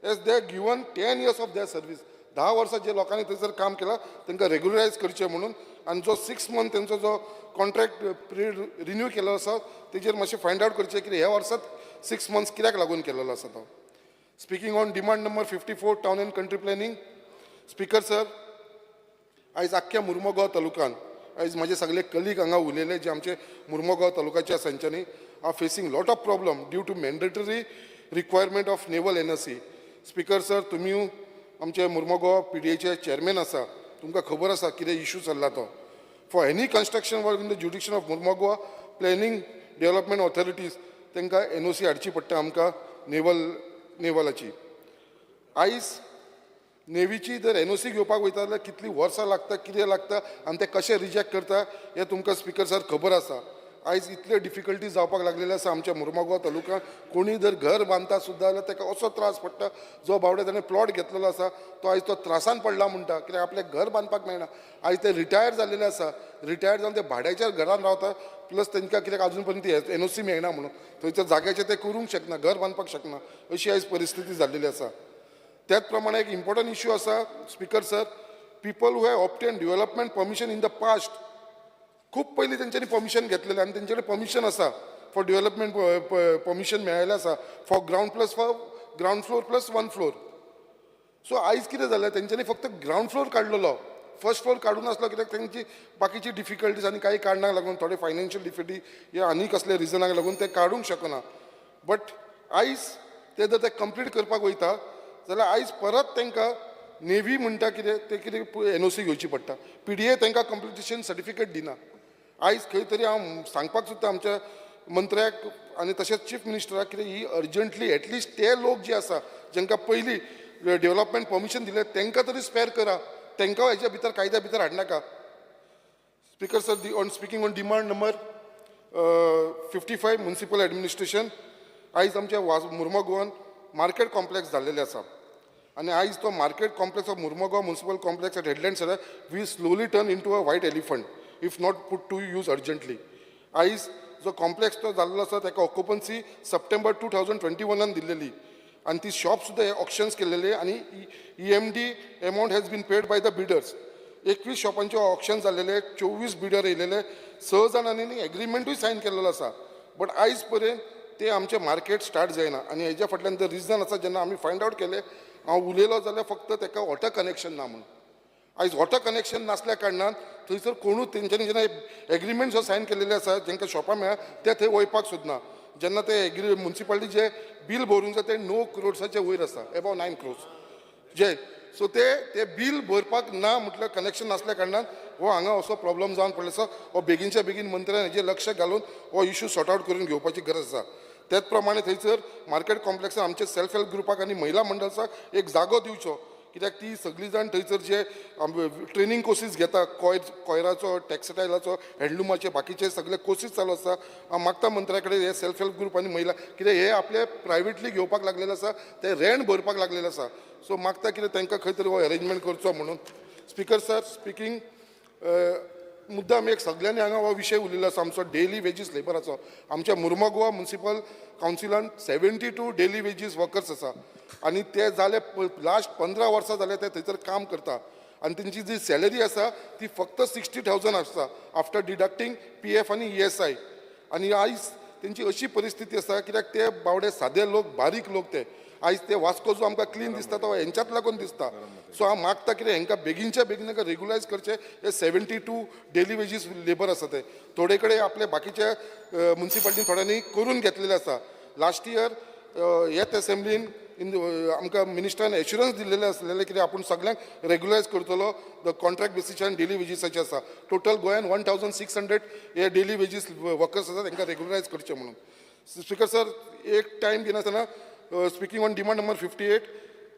as they given 10 years of their service. 10 वर्सां जे लोकांनी थंयसर काम केलां तांकां रेग्युलरायज करचें म्हणून आनी जो 6 month तेंचो जो कॉन्ट्रॅक्ट रिन्यू केलो आसा तेजेर मातशें फायंड आवट करचें की ह्या वर्सांत 6 months कित्याक लागून केलेलो आसा तो. Speaking on demand number 54 town and country planning. Speaker sir, आयज आख्ख्या मुर्मगांव तालुक्यान आयज म्हाजे सगळे कलीग हांगा उलयले जे आमचे मुर्मगांव तालुक्याचे आसा तांच्यांनी are facing lot of problem due to mandatory requirement of naval NOC. Speaker sir, तुमी आमचे मुर्मगांव PDAचे चेअरमॅन आसा, तुमकां खबर आसा कितें इशू चल्ला तो. For any construction work in the jurisdiction of Mormugao planning development authorities तांकां NOC हाडची पडटा आमकां नेवलाची. आयज नेवीची जर NOC घेवपाक वयता जाल्यार कितलीं वर्सां लागता, कितें लागता आनी ते कशें रिजेक्ट करता हें तुमकां स्पीकर सर खबर आसा. आयज इतले डिफिकल्टीज जावपाक लागलेले आसा आमच्या मुर्मगांव तालुक्यांत. कोणी जर घर बांदता सुद्दां जाल्यार ताका असो त्रास पडटा. जो बावडे ताणें प्लॉट घेतलेलो आसा तो आयज तो त्रासान पडला म्हणटा कित्याक आपल्याक घर बांदपाक मेळना. आयज ते रिटायर जाल्लेले आसा. रिटायर जावन ते भाड्याच्या घरान रावता. प्लस तांकां कित्याक अजून पर्यंत NOC मेळना म्हणून थंयच्या जाग्याचेर ते करूंक शकना, घर बांदपाक शकना, अशी आयज परिस्थिती जाल्लेली आसा. त्याच प्रमाणे एक इम्पॉर्टंट इश्यू आसा speaker sir, people who have obtain development permission in the past. खूब पयलीं तेंच्यांनी परमिशन घेतलेलें आनी तेंचे कडेन परमिशन आसा फॉर डेव्हलपमेंट परमिशन मेळिल्लें आसा for ground floor plus 1 floor. सो आयज कितें जालें तेंच्यांनी फक्त ग्रावंड फ्लोर काडलेलो, फर्स्ट फ्लोर काडून नासलो कित्याक तेंची बाकीची डिफिकल्टीज आनी काही कारणांक लागून थोडे फायनान्शियल डिफिकल्टी या आनी कसले रिजनाक लागून ते काडूंक शकना. बट आयज ते जर ते कंप्लीट करपाक वयता जाल्यार आयज परत तांकां नेवी म्हणटा कितें ते कितें NOC घेवची पडटा. PDA तांकां कंप्लिटेशन सर्टिफिकेट दिना. आयज खंय तरी हांव सांगपाक सोदता आमच्या मंत्र्याक आनी तशेंच चीफ मिनिस्टराक कितें ही अर्जंटली एटलिस्ट ते लोक जे आसा जांकां पयलीं डेव्हलपमेंट परमिशन दिलें तांकां तरी स्पेर करा. तांकां हेच्या भितर कायद्या भितर हाडनाका. Speaker sir, on speaking on demand number 55 municipal administration. आयज आमच्या मुर्मगांवान मार्केट कॉम्प्लेक्स जाल्लेले आसा आनी आयज तो market complex of Mormugao municipal complex at headlands will slowly turn into a white elephant if not put to use urgently. आयज जो complex तो जाल्लो आसा ताका ऑक्युपन्सी सप्टेंबर 2021 दिल्लेली आनी ती शॉप सुद्दां हे ऑक्शन्स केल्लेले आनी EMD amount has been paid by the bidders. 21 शॉपांचे ऑक्शन जाल्लेले, 24 बिडर येयलेले, 6 जाणांनी एग्रीमेंटूय सायन केल्लो आसा. बट आयज पर्यंत ते आमचे मार्केट स्टार्ट जायना आनी हेज्या फाटल्यान जर रिजन आसा जेन्ना आमी फायंड आवट केले हांव उलयलो जाल्यार फक्त ताका वॉटर कनेक्शन ना म्हणून. आयज वॉटर कनेक्शन नासल्या कारणान थंयसर कोणूच तेंच्यांनी जेन्ना एग्रीमेंट जो सायन केलेले आसा जांकां शॉपां मेळ्ळा ते थंय वयपाक सोदना. जेन्ना ते म्युनिसिपालिटी जे बील भरूंक जाय ते 9 crores वयर आसा, अबाव 9 crores जे. सो ते बील भरपाक ना म्हटल्यार कनेक्शन नासल्या कारणान हो हांगा असो प्रॉब्लम जावन पडलो आसा. हो बेगीनच्या बेगीन मंत्र्यान हेजेर लक्ष घालून हो इशू सॉर्ट आवट करून घेवपाची गरज आसा. त्याच प्रमाणे थंयसर मार्केट कॉम्प्लेक्सान आमचे सेल्फ हेल्प ग्रुपाक आनी महिला मंडळाक एक जागो दिवचो कित्याक ती सगळीं जाण थंयसर जे ट्रेनींग कोर्सीस घेता कॉयराचो, टॅक्सटायलाचो, हँडलुमाचे बाकीचे सगळे कोर्सीस चालू आसा. हांव मागता मंत्र्या कडेन हे सेल्फ हेल्प ग्रुप आनी महिला कित्याक हे आपले प्रायवेटली घेवपाक लागलेले आसा, ते रेंट भरपाक लागलेले आसा. सो मागता कितें तांकां खंय तरी हो अरेंजमेंट करचो म्हणून. स्पीकर सर, स्पीकिंग मुद्दाम एक सगळ्यांनी हांगा हो विशय उलयलो आसा आमचो डेली वेजीस लेबराचो. आमच्या मुर्मगांव म्युनिसिपल कावन्सिलान 72 डेली वेजीस वर्कर्स आसा आनी ते जाले लास्ट 15 वर्सां जाले ते थंयसर काम करता आनी तेंची जी सॅलरी आसा ती फक्त 60,000 आसा आफ्टर डिडक्टींग PF आनी ESI. आनी आयज तेंची अशी परिस्थिती आसा कित्याक ते बावडे सादे लोक बारीक लोक ते आयज ते वास्को जो आमकां क्लीन दिसता तो हेंच्यात लागून दिसता. सो हांव मागता कितें हेंकां बेगीनच्या बेगीन रेगुलायज करचे. हे 72 डेली वेजीस लेबर आसा ते थोडे कडेन आपले बाकीचे म्युन्सिपालिटीन थोड्यांनी करून घेतलेले आसा. लास्ट इयर येत असेंब्लीन आमकां मिनिस्टरान एश्युरन्स दिल्लेले आसलेले कितें आपूण सगळ्यांक रेगुलायज करतलो द कॉन्ट्रॅक्ट बेसिसार डेली वेजीसाचे आसा. टोटल गोंयान 1600 हे डेली वेजीस वर्कर्स आसा तांकां रेगुलायज करचे म्हणून. स्पिकर सर एक टायम घेनासतना speaking on demand number 58,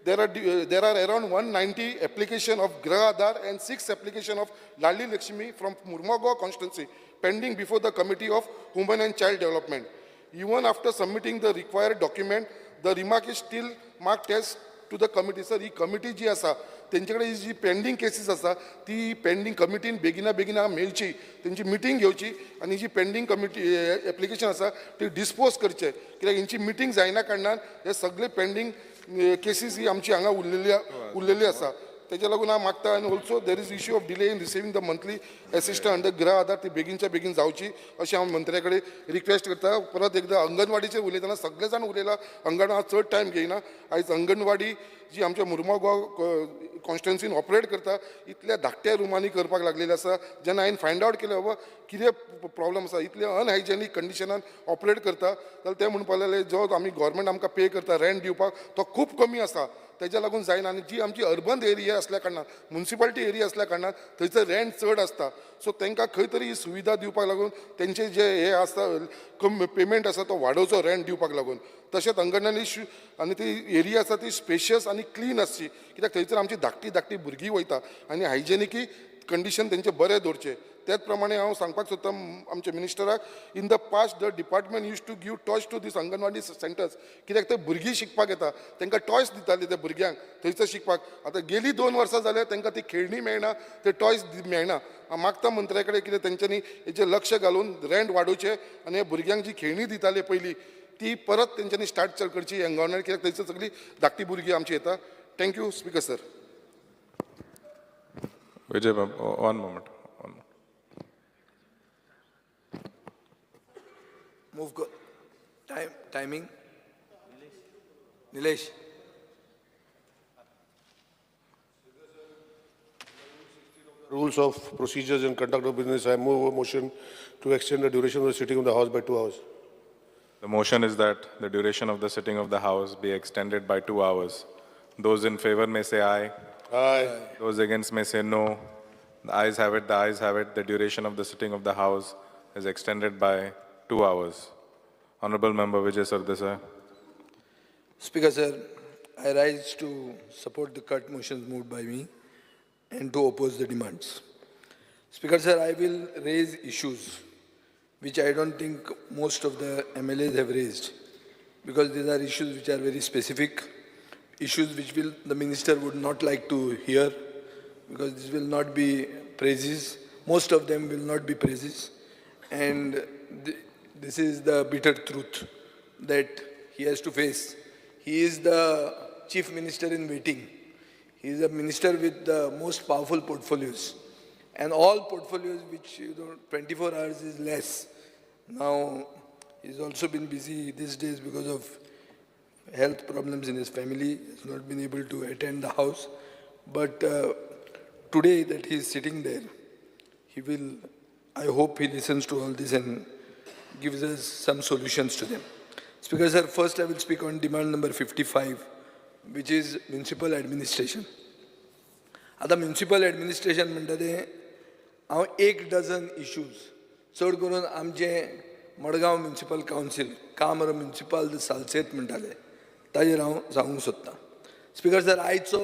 there are around 190 application of Grah Aadhar and 6 application of Lalli Lakshmi from Murmagaon constituency pending before the Committee of Women and Child Development. Even after submitting the required document, the remark is still marked as to the committee. Sir, he committee जी आसा तेंच्याकडे ही जी pending cases आसा ती pending कमिटीन बेगिना मेळची, तेंची meeting घेवची आनी जी pending committee application आसा ती dispose करचे. कित्याक हेंची मिटींग जायना कारणान हे सगळे पेंडिंग केसीस ही आमची हांगा उरलेली आसा. तेच्या लागून हांव मागता. आनी also there is issue of delay in receiving the monthly assistance under Griha Aadhaar ती बेगीनच्या बेगीन जावची अशें हांव मंत्र्या कडेन रिक्वेस्ट करता. परत एकदा अंगणवाडीचेर उलयतना सगळे जाण उलयला. अंगणवाडी हांव चड टायम घेयना. आयज अंगणवाडी जी आमच्या मुर्मुगांव कॉन्स्टिट्युन्सीन ऑपरेट करता इतल्या धाकट्या रुमांनी करपाक लागलेली आसा. जेन्ना हांवें फायंड आवट केलें बाबा कितें प्रॉब्लम आसा इतले अनहायजेनीक कंडिशनान ऑपरेट करता जाल्यार ते म्हणपाक लागले जो आमी गव्हर्मेंट आमकां पे करता रेंट दिवपाक तो खूब कमी आसा. तेच्या लागून जायना. आनी जी आमची अर्बन एरिया असल्या कारणान म्युन्सिपालिटी एरिया असल्या कारणान थंयसर रेंट चड आसता. सो तांकां खंय तरी ही सुविधा दिवपाक लागून तेंचे जे हे आसता पेमेंट आसा तो वाडोवचो रेंट दिवपाक लागून. तशेंच अंगणवाडी आनी ती एरिया आसा ती स्पेशियस आनी क्लीन आसची कित्याक थंयसर आमची धाकटी भुरगीं वयता आनी हायजेनिकी कंडिशन तेंचे बरें दवरचे. त्याच प्रमाणे हांव सांगपाक सोदता आमच्या मिनिस्टराक in the past the department used to give toys to this anganwadi centres कित्याक ते भुरगीं शिकपाक येता तांकां टॉयज दिताले त्या भुरग्यांक थंयसर शिकपाक. आतां गेली 2 वर्सां जाल्यार तांकां ती खेळणी मेळना ते टॉयज मेळना. हांव मागता मंत्र्या कडेन कितें तेंच्यांनी हेचेर लक्ष घालून रेंट वाडोवचें आनी हे भुरग्यांक जी खेळणी दिताले पयलीं ती परत तेंच्यांनी स्टार्ट करची अंगणवाडी कित्याक थंयसर सगळीं धाकटी भुरगीं आमची येता. Thank you speaker sir. Vijay Babu, one moment. Move go. Timing. Nilesh. Rules of procedures and conduct of business, I move a motion to extend the duration of the sitting of the House by 2 hours. The motion is that the duration of the sitting of the House be extended by 2 hours. Those in favor may say aye. Aye. Those against may say no. The ayes have it, the ayes have it. The duration of the sitting of the House is extended by 2 hours. Honorable Member Vijay Sardesai. Speaker sir, I rise to support the cut motions moved by me and to oppose the demands. Speaker sir, I will raise issues which I don't think most of the MLAs have raised because these are issues which are very specific, issues which the minister would not like to hear because this will not be praises. Most of them will not be praises. And this is the bitter truth that he has to face. He is the chief minister in waiting. He is a minister with the most powerful portfolios. And all portfolios which 24 hours is less. Now, he's also been busy these days because of health problems in his family. He's not been able to attend the house. But today that he is sitting there, he will, I hope he listens to all this and gives us some solutions to them. Speaker sir, first I will speak on demand number 55, which is municipal administration. आता municipal administration म्हणटा तें हांव 1 dozen issues चड करून आमचे Madgaon municipal council कामर municipal Salcete म्हणटाले ताजेर हांव सांगूंक सोदतां. स्पिकर सर, आयचो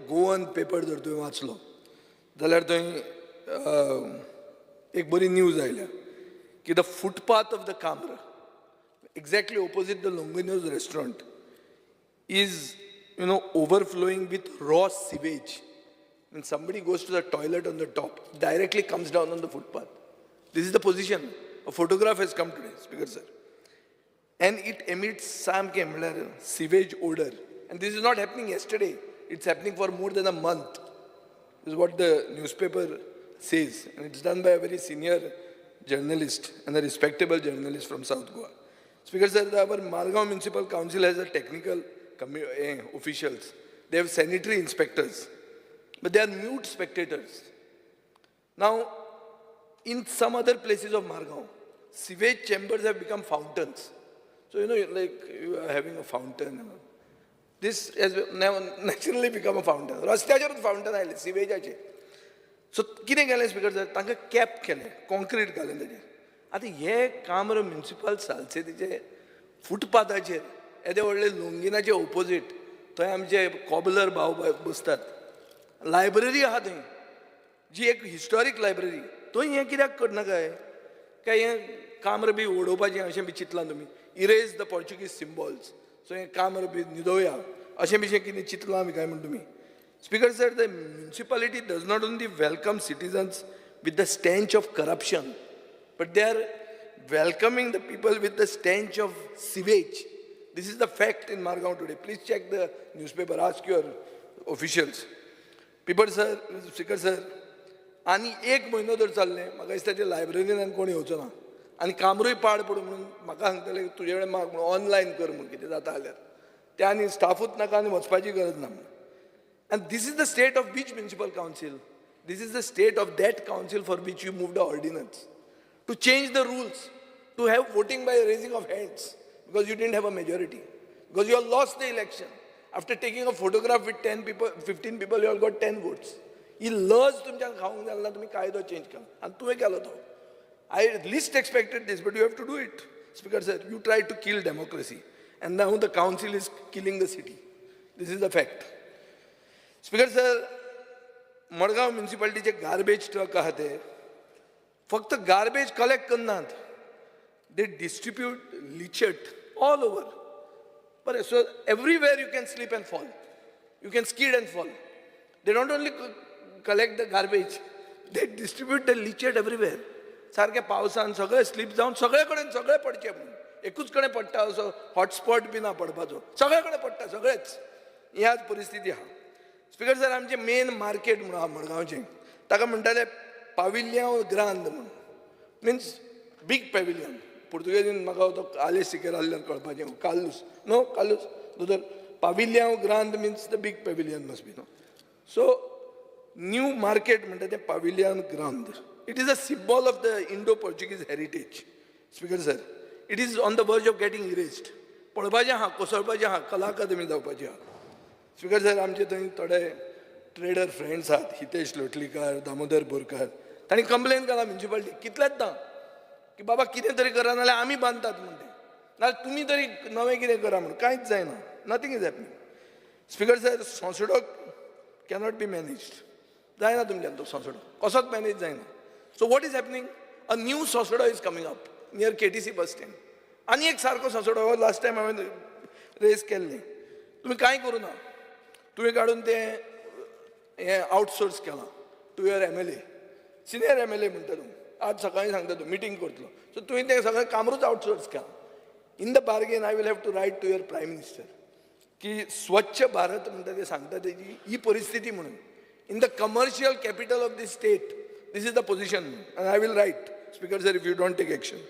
गोवन पेपर जर तुवें वाचलो जाल्यार थंय एक बरी न्यूज आयल्या की the footpath of the Kamra exactly opposite the Longinus restaurant is overflowing with raw sewage. When somebody goes to the toilet on the top, it directly comes down on the footpath. This is the position. A photograph has come today, Speaker sir. And it emits sewage odor. And this is not happening yesterday. It's happening for more than a month. This is what the newspaper says. And it's done by a very senior journalist and a respectable journalist from South Goa. Speaker sir, our Margao Municipal Council has a technical officials. They have sanitary inspectors, but they are mute spectators. Now, in some other places of Margao, sewage chambers have become fountains. So, like you are having a fountain. This has now naturally become a fountain. रस्त्याचेरूच fountain आयले सिवेजाचे. सो कितें केलें speaker sir तांकां cap केलें concrete घालून ताजेर. आतां हें काम रे म्युनिसिपल सालसेतीचे फुटपाथाचेर येदे व्हडले लोंगिनाचे ऑपोजीट थंय आमचे कॉबलर भाव बसतात. लायब्ररी आहा थंय जी एक हिस्टॉरीक लायब्ररी थंय हें कित्याक करना काय हें काम रे बी ओडोवपाचें अशें बी चिंतलां तुमी. Erase the Portuguese symbols. So हें काम रे बी न्हिदोवया अशें बिशें कितें चिंतलां आमी काय म्हण तुमी. Speaker sir, the municipality does not only welcome citizens with the stench of corruption, but they are welcoming the people with the stench of sewage. This is the fact in Margao today. Please check the newspaper, ask your officials. People sir, Speaker sir, आनी एक म्हयनो जर चल्लें म्हाका दिसता ते librarian कोण येवचो ना आनी कामरूय पाड पडूं म्हणून म्हाका सांगतले तुजे कडेन माग म्हणून ऑनलायन कर म्हणून कितें जाता जाल्यार ते आनी स्टाफूच नाका आनी वचपाची गरज ना म्हणून. And this is the state of which municipal council? This is the state of that council for which you moved the ordinance. To change the rules, to have voting by raising of hands, because you didn't have a majority. Because you all lost the election. After taking a photograph with 10 people, 15 people, you all got 10 votes. ही लज तुमच्या खावंक जालना तुमी कायदो change केला आनी तुवें केलो तो. I least expected this, but you have to do it. Speaker sir, you tried to kill democracy. And now the council is killing the city. This is the fact. Speaker sir, Madgaon म्युनिसिपालिटीचे garbage truck आहा ते फक्त garbage collect करनात, they distribute leachate all over. बरें, so everywhere you can slip and fall, you can skid and fall. They don't only collect the garbage, they distribute the leachate everywhere. सारके पावसान सगळे sleep जावन सगळे कडेन सगळे पडचे म्हणून एकूच कडेन पडटा असो हॉटस्पॉट बी ना पडपाचो, सगळे कडेन पडटा सगळेच. ह्याच परिस्थिती आहा. स्पीकर सर, आमचे मेन मार्केट म्हणून आहा मडगांवचें ताका म्हणटाले पाविलियन ग्रांद म्हणून, मिन्स बीग पॅविलियन. पुर्तुगेजीन म्हाका तो आलेस सिकेर आसल्यार कळपाचें, कालूस नो कालूस दोतर पाविलियन ग्रांद means the big pavilion must be no. So new market म्हणटा तें पाविलियन ग्रांद. It is a symbol of the Indo Portuguese heritage. Speaker sir, it is on the verge of getting erased. पळोवपाचें आहा, कोसळपाचें आहा, कला अकादमी जावपाची आहा. स्पीकर सर, आमचे थंय थोडे ट्रेडर फ्रेंड्स आहात, हितेश लोटलीकर, दामोदर बोरकर, तांणी कंप्लेन केला म्युनिसिपालिटी कितलेच ना की बाबा कितें तरी करा नाल्यार आमी बांदतात म्हणून. नाल्यार तुमी तरी नवें कितें करा म्हणून. कांयच जायना, nothing is happening. Speaker sir, Sonsodo cannot be managed. जायना तुमच्यान तो सोंसडो कसोच मॅनेज जायना. So what is happening? A new Sonsodo is coming up near KTC bus stand. आनी एक सारको सोंसडो लास्ट टायम हांवें रेज केल्लें. तुमी कांय करूं ना, तुवें काडून तें हें आउटसोर्स केलां to your MLA, senior MLA म्हणटा तूं. आज सकाळीं सांगता तूं मिटींग करतलो. सो तुवें तें सगळें कामरूच आउटसोर्स केलां. In the bargain I will have to write to your prime minister की स्वच्छ भारत म्हणटा तें सांगता तेजी ही परिस्थिती म्हणून. In the commercial capital of this state this is the position, and I will write, Speaker sir, if you don't take action.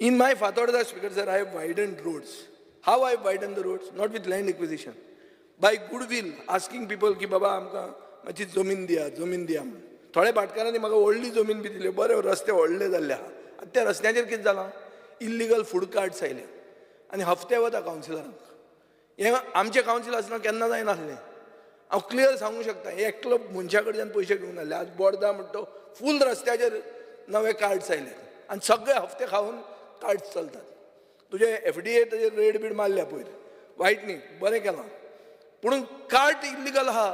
In my Fatorda, Speaker sir, I have widened roads. How I have widened the roads? Not with land acquisition. By goodwill, asking people की बाबा आमकां मातशी जमीन दिया म्हणून. थोड्या भाटकारांनी म्हाका व्हडली जमीन बी दिली, बरे रस्ते व्हडले जाल्ले आहा. आतां त्या रस्त्याचेर कितें जालां? इल्लिगल फूड कार्ड्स आयले आनी हफ्ते वता कावन्सिलरांक. हें आमचें कावन्सील आसतना केन्ना जायनासलें. हांव क्लियर सांगूंक शकता, एकलो मनशा कडच्यान पयशे घेवंक नासले. आज बोर्दा म्हणटा फूल रस्त्याचेर नवे कार्ड्स आयले आनी सगळे हफ्ते खावन कार्ड्स चलतात. तुजे FDA ताजेर रेड बीड मारल्या पयर, वायट न्ही, बरें केलां. पूण कार्ड इल्लिगल आहा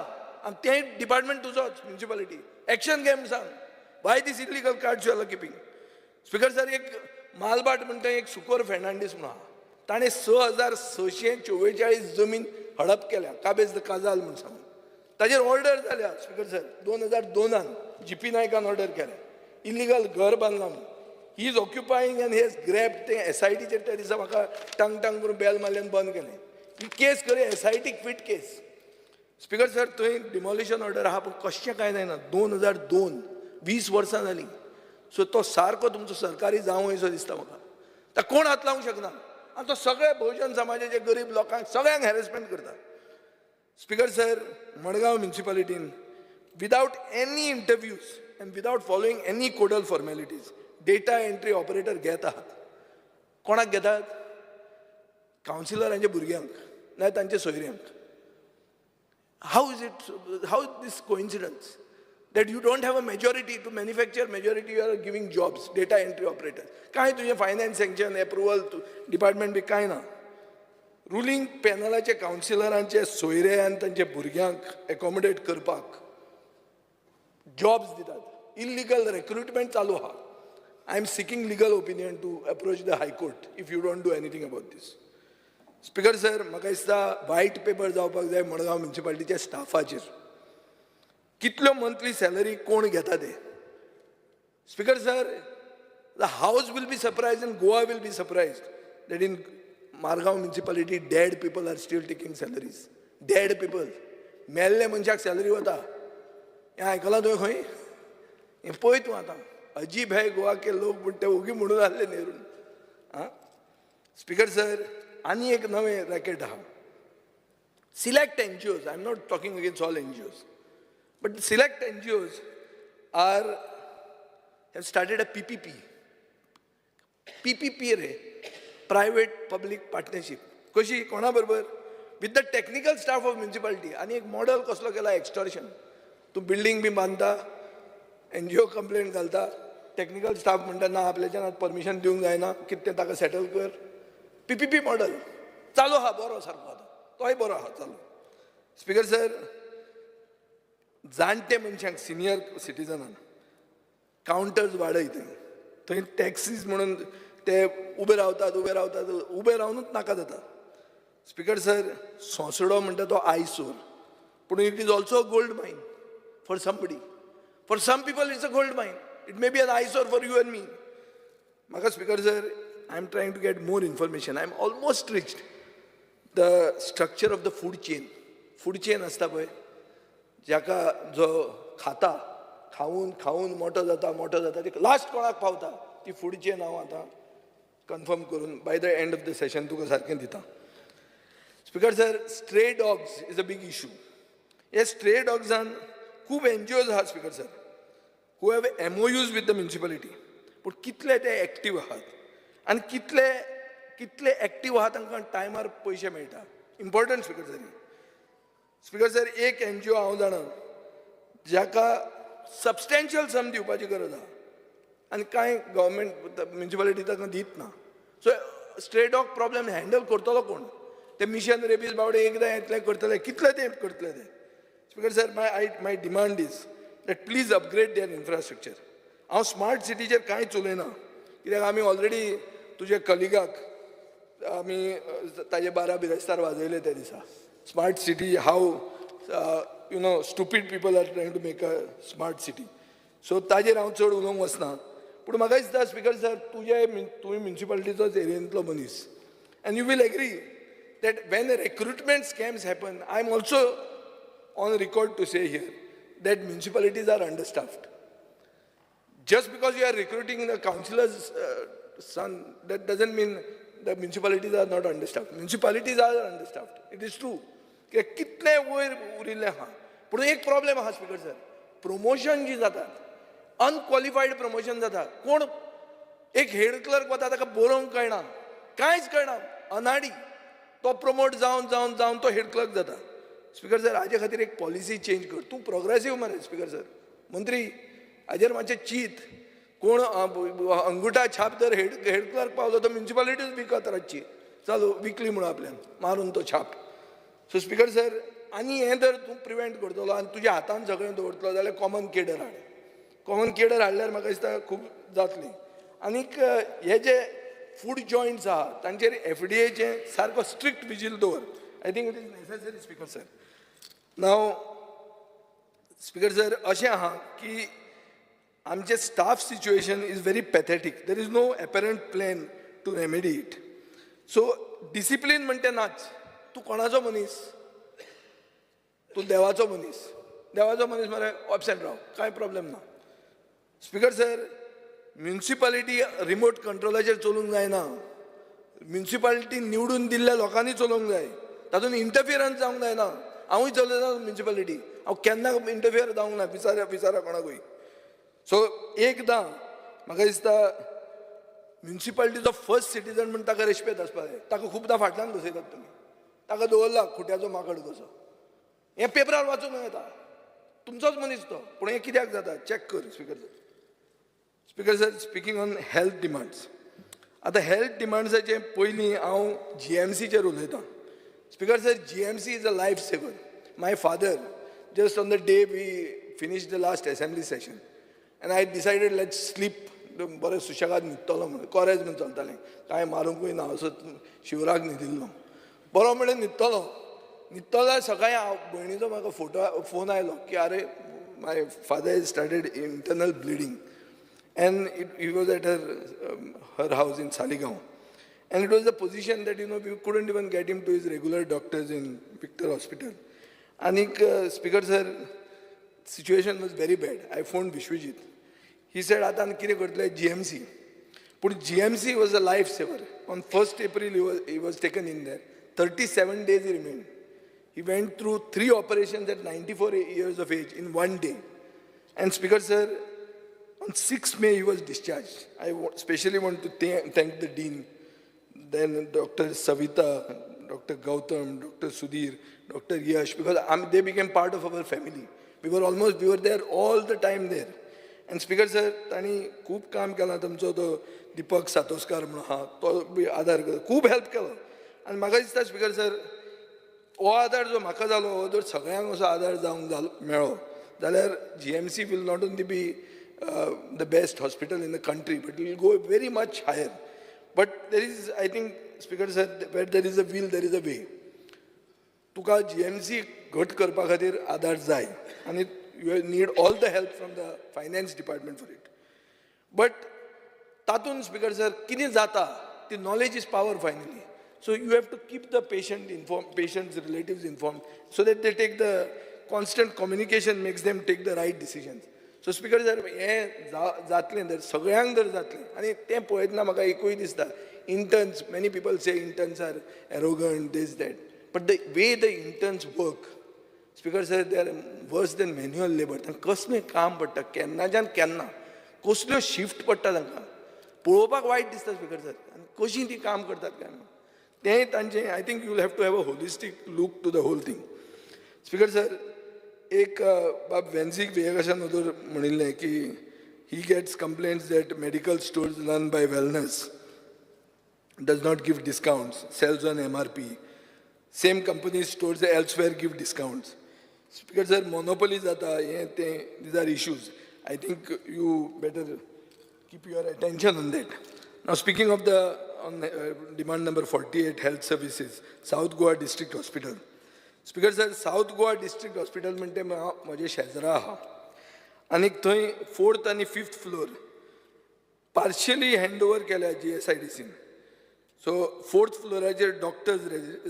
आनी तें डिपार्टमेंट तुजोच म्युनिसिपालिटी. एक्शन घे म्हूण सांग. Why this illegal cards you are keeping? Speaker sir, एक मालबाट म्हणटा एक सुकोर फेर्नांडीस म्हणून आहा, ताणें 6,644 जमीन हडप केल्या काबेज द काजाल म्हणून सांगून. ताजेर ऑर्डर जाल्या स्पीकर सर 2002 GP नायकान ऑर्डर केल्या. इल्लिगल घर बांदलां म्हणून. He is occupying and has grab तें SITचेर त्या दिसा म्हाका टांग टांग करून बेल मारल्यान बंद केलें. ही केस खरी SIT quite case. Speaker sir, थंय डिमॉलिशन ऑर्डर आहा पूण कशें कांय जायना. 2002 20 वर्सां जालीं. सो तो सारको तुमचो सरकारी जावं असो दिसता म्हाका. तर कोण हात लावंक शकना आनी तो सगळे बहुजन समाजाचे गरीब लोकांक सगळ्यांक हॅरेसमेंट करता. स्पीकर सर, मडगांव म्युनिसिपालिटीन without any interviews and without following any codal formalities data entry operator घेत आहात. कोणाक घेतात? कावन्सिलरांच्या भुरग्यांक नाय तांच्या सोयऱ्यांक. How is this coincidence that you don't have a majority to manufacture majority, you are giving jobs, data entry operator. काय तुझे फायनान्स सँक्शन एप्रुवल डिपार्टमेंट बी काय ना. रुलींग पॅनलाचे कावन्सिलरांचे सोयरे आनी तांचे भुरग्यांक एकोमोडेट करपाक जॉब्स दितात. इल्लिगल रिक्रुटमेंट चालू आहा. I am seeking legal opinion to approach the high court if you don't do anything about this. Speaker sir, म्हाका दिसता व्हायट पेपर जावपाक जाय मडगांव म्युनिसिपालिटीच्या स्टाफाचेर. कितल्यो मंथली सॅलरी कोण घेता ते. Speaker sir, the house will be surprise and Goa will be surprise that in Margao municipality dead people are still taking salaries. Dead people, मेल्ले मनशाक सॅलरी वता. हें आयकलां तुवें खंय? हें पळय तूं आतां. अजीब है गोवा के लोक म्हण ते ओगी म्हणून आसले नेरून. आं स्पीकर सर, आनी एक नवें रॅकेट आहा. Select NGOs, I am not talking against all NGOs. But select NGOs have started a PPP. PPP रे, private public partnership. कशी कोणा बरोबर? With the technical staff of municipality. आणि एक मॉडेल कसलो केला एक्स्टॉर्शन. तूं बिल्डिंग बी बांदता, NGO कंप्लेंट घालता, टेक्निकल स्टाफ म्हणटा ना आपल्याच्यान परमिशन दिवंक जायना, कितें ताका सेटल कर. PPP मॉडेल चालू आहा, बरो सारको आतां. तोय बरो आहा चालू. स्पीकर सर, जाणटे मनशांक सिनियर सिटीजनांक कावंटर्स वाडय थंय टॅक्सीज म्हणून ते उबे रावतात उबे रावनूच नाका जाता. स्पीकर सर, सोंसडो म्हणटा तो आयसोर, पूण it is also a gold mine for somebody. For some people it's a gold mine. It may be an eyesore for you and me. म्हाका speaker sir, I am trying to get more information. I am almost reached the structure of the food chain. Food chain आसता पळय, जाका जो खाता खाऊन खाऊन मोठो जाता ते लास्ट कोणाक पावता ती फूड चेन हांव आतां कन्फर्म करून by the end of the session तुका सारकें दिता. Speaker sir, stray dogs is a big issue. हे स्ट्रे डॉग्सान खूब NGOs आहात speaker sir, who have MOUs with the municipality. पूण कितले ते एक्टीव आहात आनी कितले एक्टीव आहात तांकां टायमार पयशे मेळटा. Important speaker sir. Speaker sir, एक NGO हांव जाणा जाका सबस्टॅन्शियल सम दिवपाची गरज आहा आनी कांय गव्हर्मेंट म्युनिसिपालिटी ताका दित ना. सो स्ट्रे डॉग प्रॉब्लेम हँडल करतलो कोण? ते मिशन रेबीज बावडे एकदां येतले करतले, कितले ते करतले ते. Speaker sir, my demand is that please upgrade their infrastructure. हांव स्मार्ट सिटीचेर कांयच उलयना, कित्याक आमी ऑलरेडी तुजे कलिगाक आमी ताजे बारा बिरेस्तार वाजयले त्या दिसा. Smart city, how stupid people are trying to make a smart city. So ताजेर हांव चड उलोवंक वचना. पूण म्हाका दिसता स्पीकर सर, तुवें म्युनिसिपालिटीचोच एरियेंतलो मनीस, and you will agree that when recruitment scams happen, I am also on record to say here that municipalities are understaffed. Just because you are recruiting the councillor's son, that doesn't mean the municipalities are not understaffed. Municipalities are understaffed. It is true. कितले वयर उरिल्ले आहा. पूण एक problem आहा speaker sir, promotion जी जातात अनक्वॉलिफायड promotion जाता. कोण एक हेड क्लर्क वता ताका बरोवंक कळना, कांयच कळना, अनाडी. तो प्रमोट जावन जावन जावन तो हेड क्लर्क जाता. स्पीकर सर, हाजे खातीर एक पॉलिसी चेंज कर. तूं प्रोग्रेसीव मरे स्पीकर सर, मंत्री, हाजेर मातशें चिंत. कोण अंगुठा छाप जर हेड क्लर्क पावलो तो म्युनिसिपालिटीच विकत रातची चालू विकली म्हणून आपल्यान मारून तो छाप. सो स्पीकर सर, आनी हें जर तूं प्रिवेंट करतलो आनी तुज्या हातान सगळें दवरतलो जाल्यार कॉमन केडर हाड. कॉमन केडर हाडल्यार म्हाका दिसता खूब जातली. आनीक हे जे फूड जॉयंट्स आहा तांचेर FDA सारको स्ट्रिक्ट विजील दवर. I think it is necessary speaker sir. Now speaker sir, अशें आहा की आमचे staff situation is very pathetic. There is no apparent plan to remedy it. So discipline म्हणटा नाच. तूं कोणाचो मनीस? तूं देवाचो मनीस. देवाचो मनीस मरे ऑब्सेंट राव, कांय प्रॉब्लेम ना. स्पीकर सर, म्युन्सिपालिटी रिमोट कंट्रोलाचेर चलूंक जायना. म्युन्सिपालिटी निवडून दिल्ल्या लोकांनी चलोवंक जाय. तातूंत इंटरफियरन्स जावंक जायना. हांवूय चलयता म्युन्सिपालिटी, हांव केन्ना इंटरफियर जावंक ना, विचारा कोणाकूय. सो एकदां म्हाका दिसता म्युन्सिपालिटीचो फर्स्ट सिटीजन म्हण ताका रेस्पेद आसपा जाय. ताका खूबदां फाटल्यान बसयतात तुमी. ताका दवरला खुट्याचो माकड कसो. हें पेपरार वाचूंक येता. तुमचोच मनीस तो, पूण हें कित्याक जाता चॅक कर speaker sir. Speaker sir, speaking on health demands. आतां हेल्थ डिमांड्साचे पयलीं हांव GMCचेर उलयतां. Speaker sir, GMC is a life saver. My father, just on the day we finished the last assembly session, and I decided let's sleep. बरें सुशेगाद न्हिदतलो म्हणून, कोरेज म्हणून चलतालें, कांय मारूंकूय ना, असो शिवराक न्हिदिल्लो. बरो म्हणून न्हिदतलो जाल्यार सकाळीं भयणीचो म्हाका फोन आयलो की अरे my father is started internal bleeding. And he was at her house in Saligaon. And it was the position that, we couldn't even get him to his regular doctors in Victor Hospital. And Speaker sir, situation was very bad. I phoned Vishwajit. He said, Atan kire kartale GMC. But GMC was a lifesaver. On 1st April, he was taken in there. 37 days he remained. He went through 3 operations at 94 years of age in one day. And Speaker sir, on 6th May, he was discharged. I especially want to thank the Dean, then Dr. Savita, Dr. Gautam, Dr. Sudhir, Dr. Yash, because they became part of our family. We were there all the time there. And Speaker sir, ताणी खूब काम केलां. तुमचो तो दीपक सातोस्कार म्हणून आहा, तो आदार खूब हेल्प केलो. आनी म्हाका दिसता स्पिकर सर, हो आदार जो म्हाका जालो, हो जर सगळ्यांक असो आदार जावंक मेळ्ळो जाल्यार GMC will not only be the best hospital in the country, but it will go very much higher. But there is, I think, Speaker sir, where there is a will, there is a way. तुका GMC घट करपा खातीर आदार जाय, आनी you need all the help from the finance department for it. But तातूंत Speaker sir, कितें जाता, the knowledge is power finally. So you have to keep the patient informed, patient's relatives informed, so that they take the constant communication makes them take the right decisions. So Speaker sir, हें जातलें जर सगळ्यांक जर जातलें, आनी तें पळयतना म्हाका एकूय दिसता, interns, many people say interns are arrogant, this, that. But the way the interns work, Speaker sir, they are worse than manual labor. तांकां कसलें काम पडटा, केन्नाच्यान केन्ना, कसल्यो शिफ्ट पडटा तांकां. पळोवपाक वायट दिसता Speaker sir, आनी कशीं तीं काम करतात काय म्हणून. तें तांचें, I think you will have to have a holistic look to the whole thing. Speaker sir, एक बाब वेन्सिक विवेकानंद म्हणिल्लें की he gets complaints that medical stores run by wellness does not give discounts, sells on MRP. Same company stores elsewhere give discounts. Speaker sir, monopoly jata, these are issues. I think you better keep your attention on that. Now speaking of demand number 48, health services, South Goa District Hospital. Speaker sir, South Goa District Hospital म्हणटे म्हजे शेजरा आहा, आनी थंय 4th आनी 5th floor partially hand over केल्या GSIDCन. So 4th floor doctors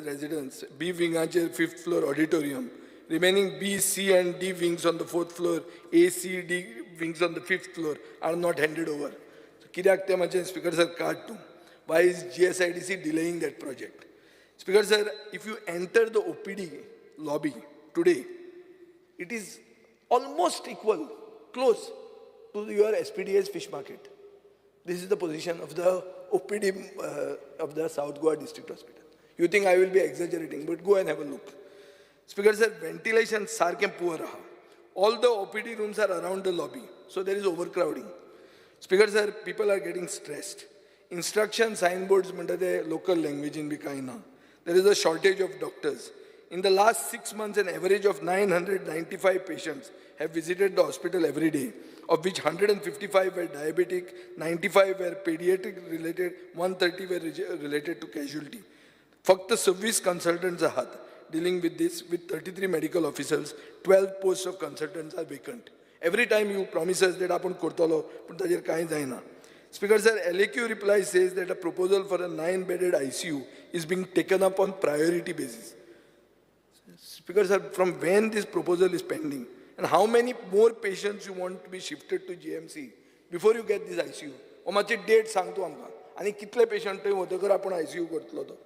residence, B wingaचेर 5th floor auditorium, remaining B, C and D wings on the 4th floor, A, C, D wings on the 5th floor are not handed over. So कित्याक तें मातशें Speaker sir card too. Why is GSIDC delaying that project? Speaker sir, if you enter the OPD lobby today, it is almost equal, close to your SPDA's fish market. This is the position of the OPD of the South Goa District Hospital. You think I will be exaggerating, but go and have a look. Speaker sir, ventilation sarkem poor raha. All the OPD rooms are around the lobby, so there is overcrowding. Speaker sir, people are getting stressed. Instruction signboards म्हणटा ते local language in Bikaina. There is a shortage of doctors. In the last 6 months, an average of 995 patients have visited the hospital every day, of which 155 were diabetic, 95 were pediatric related, 130 were related to casualty. फक्त 26 consultants आहात dealing with this, with 33 medical officers, 12 posts of consultants are vacant. Every time you promise us that आपण करतलो, पण ताजेर कांय जायना. Speaker sir, LAQ reply says that a proposal for a 9-bedded ICU is being taken up on priority basis. Speaker sir, from when this proposal is pending, and how many more patients you want to be shifted to GMC before you get this ICU. हो मातशी date सांग तूं आमकां आनी कितले patient थंय वतकर आपूण ICU करतलो तो.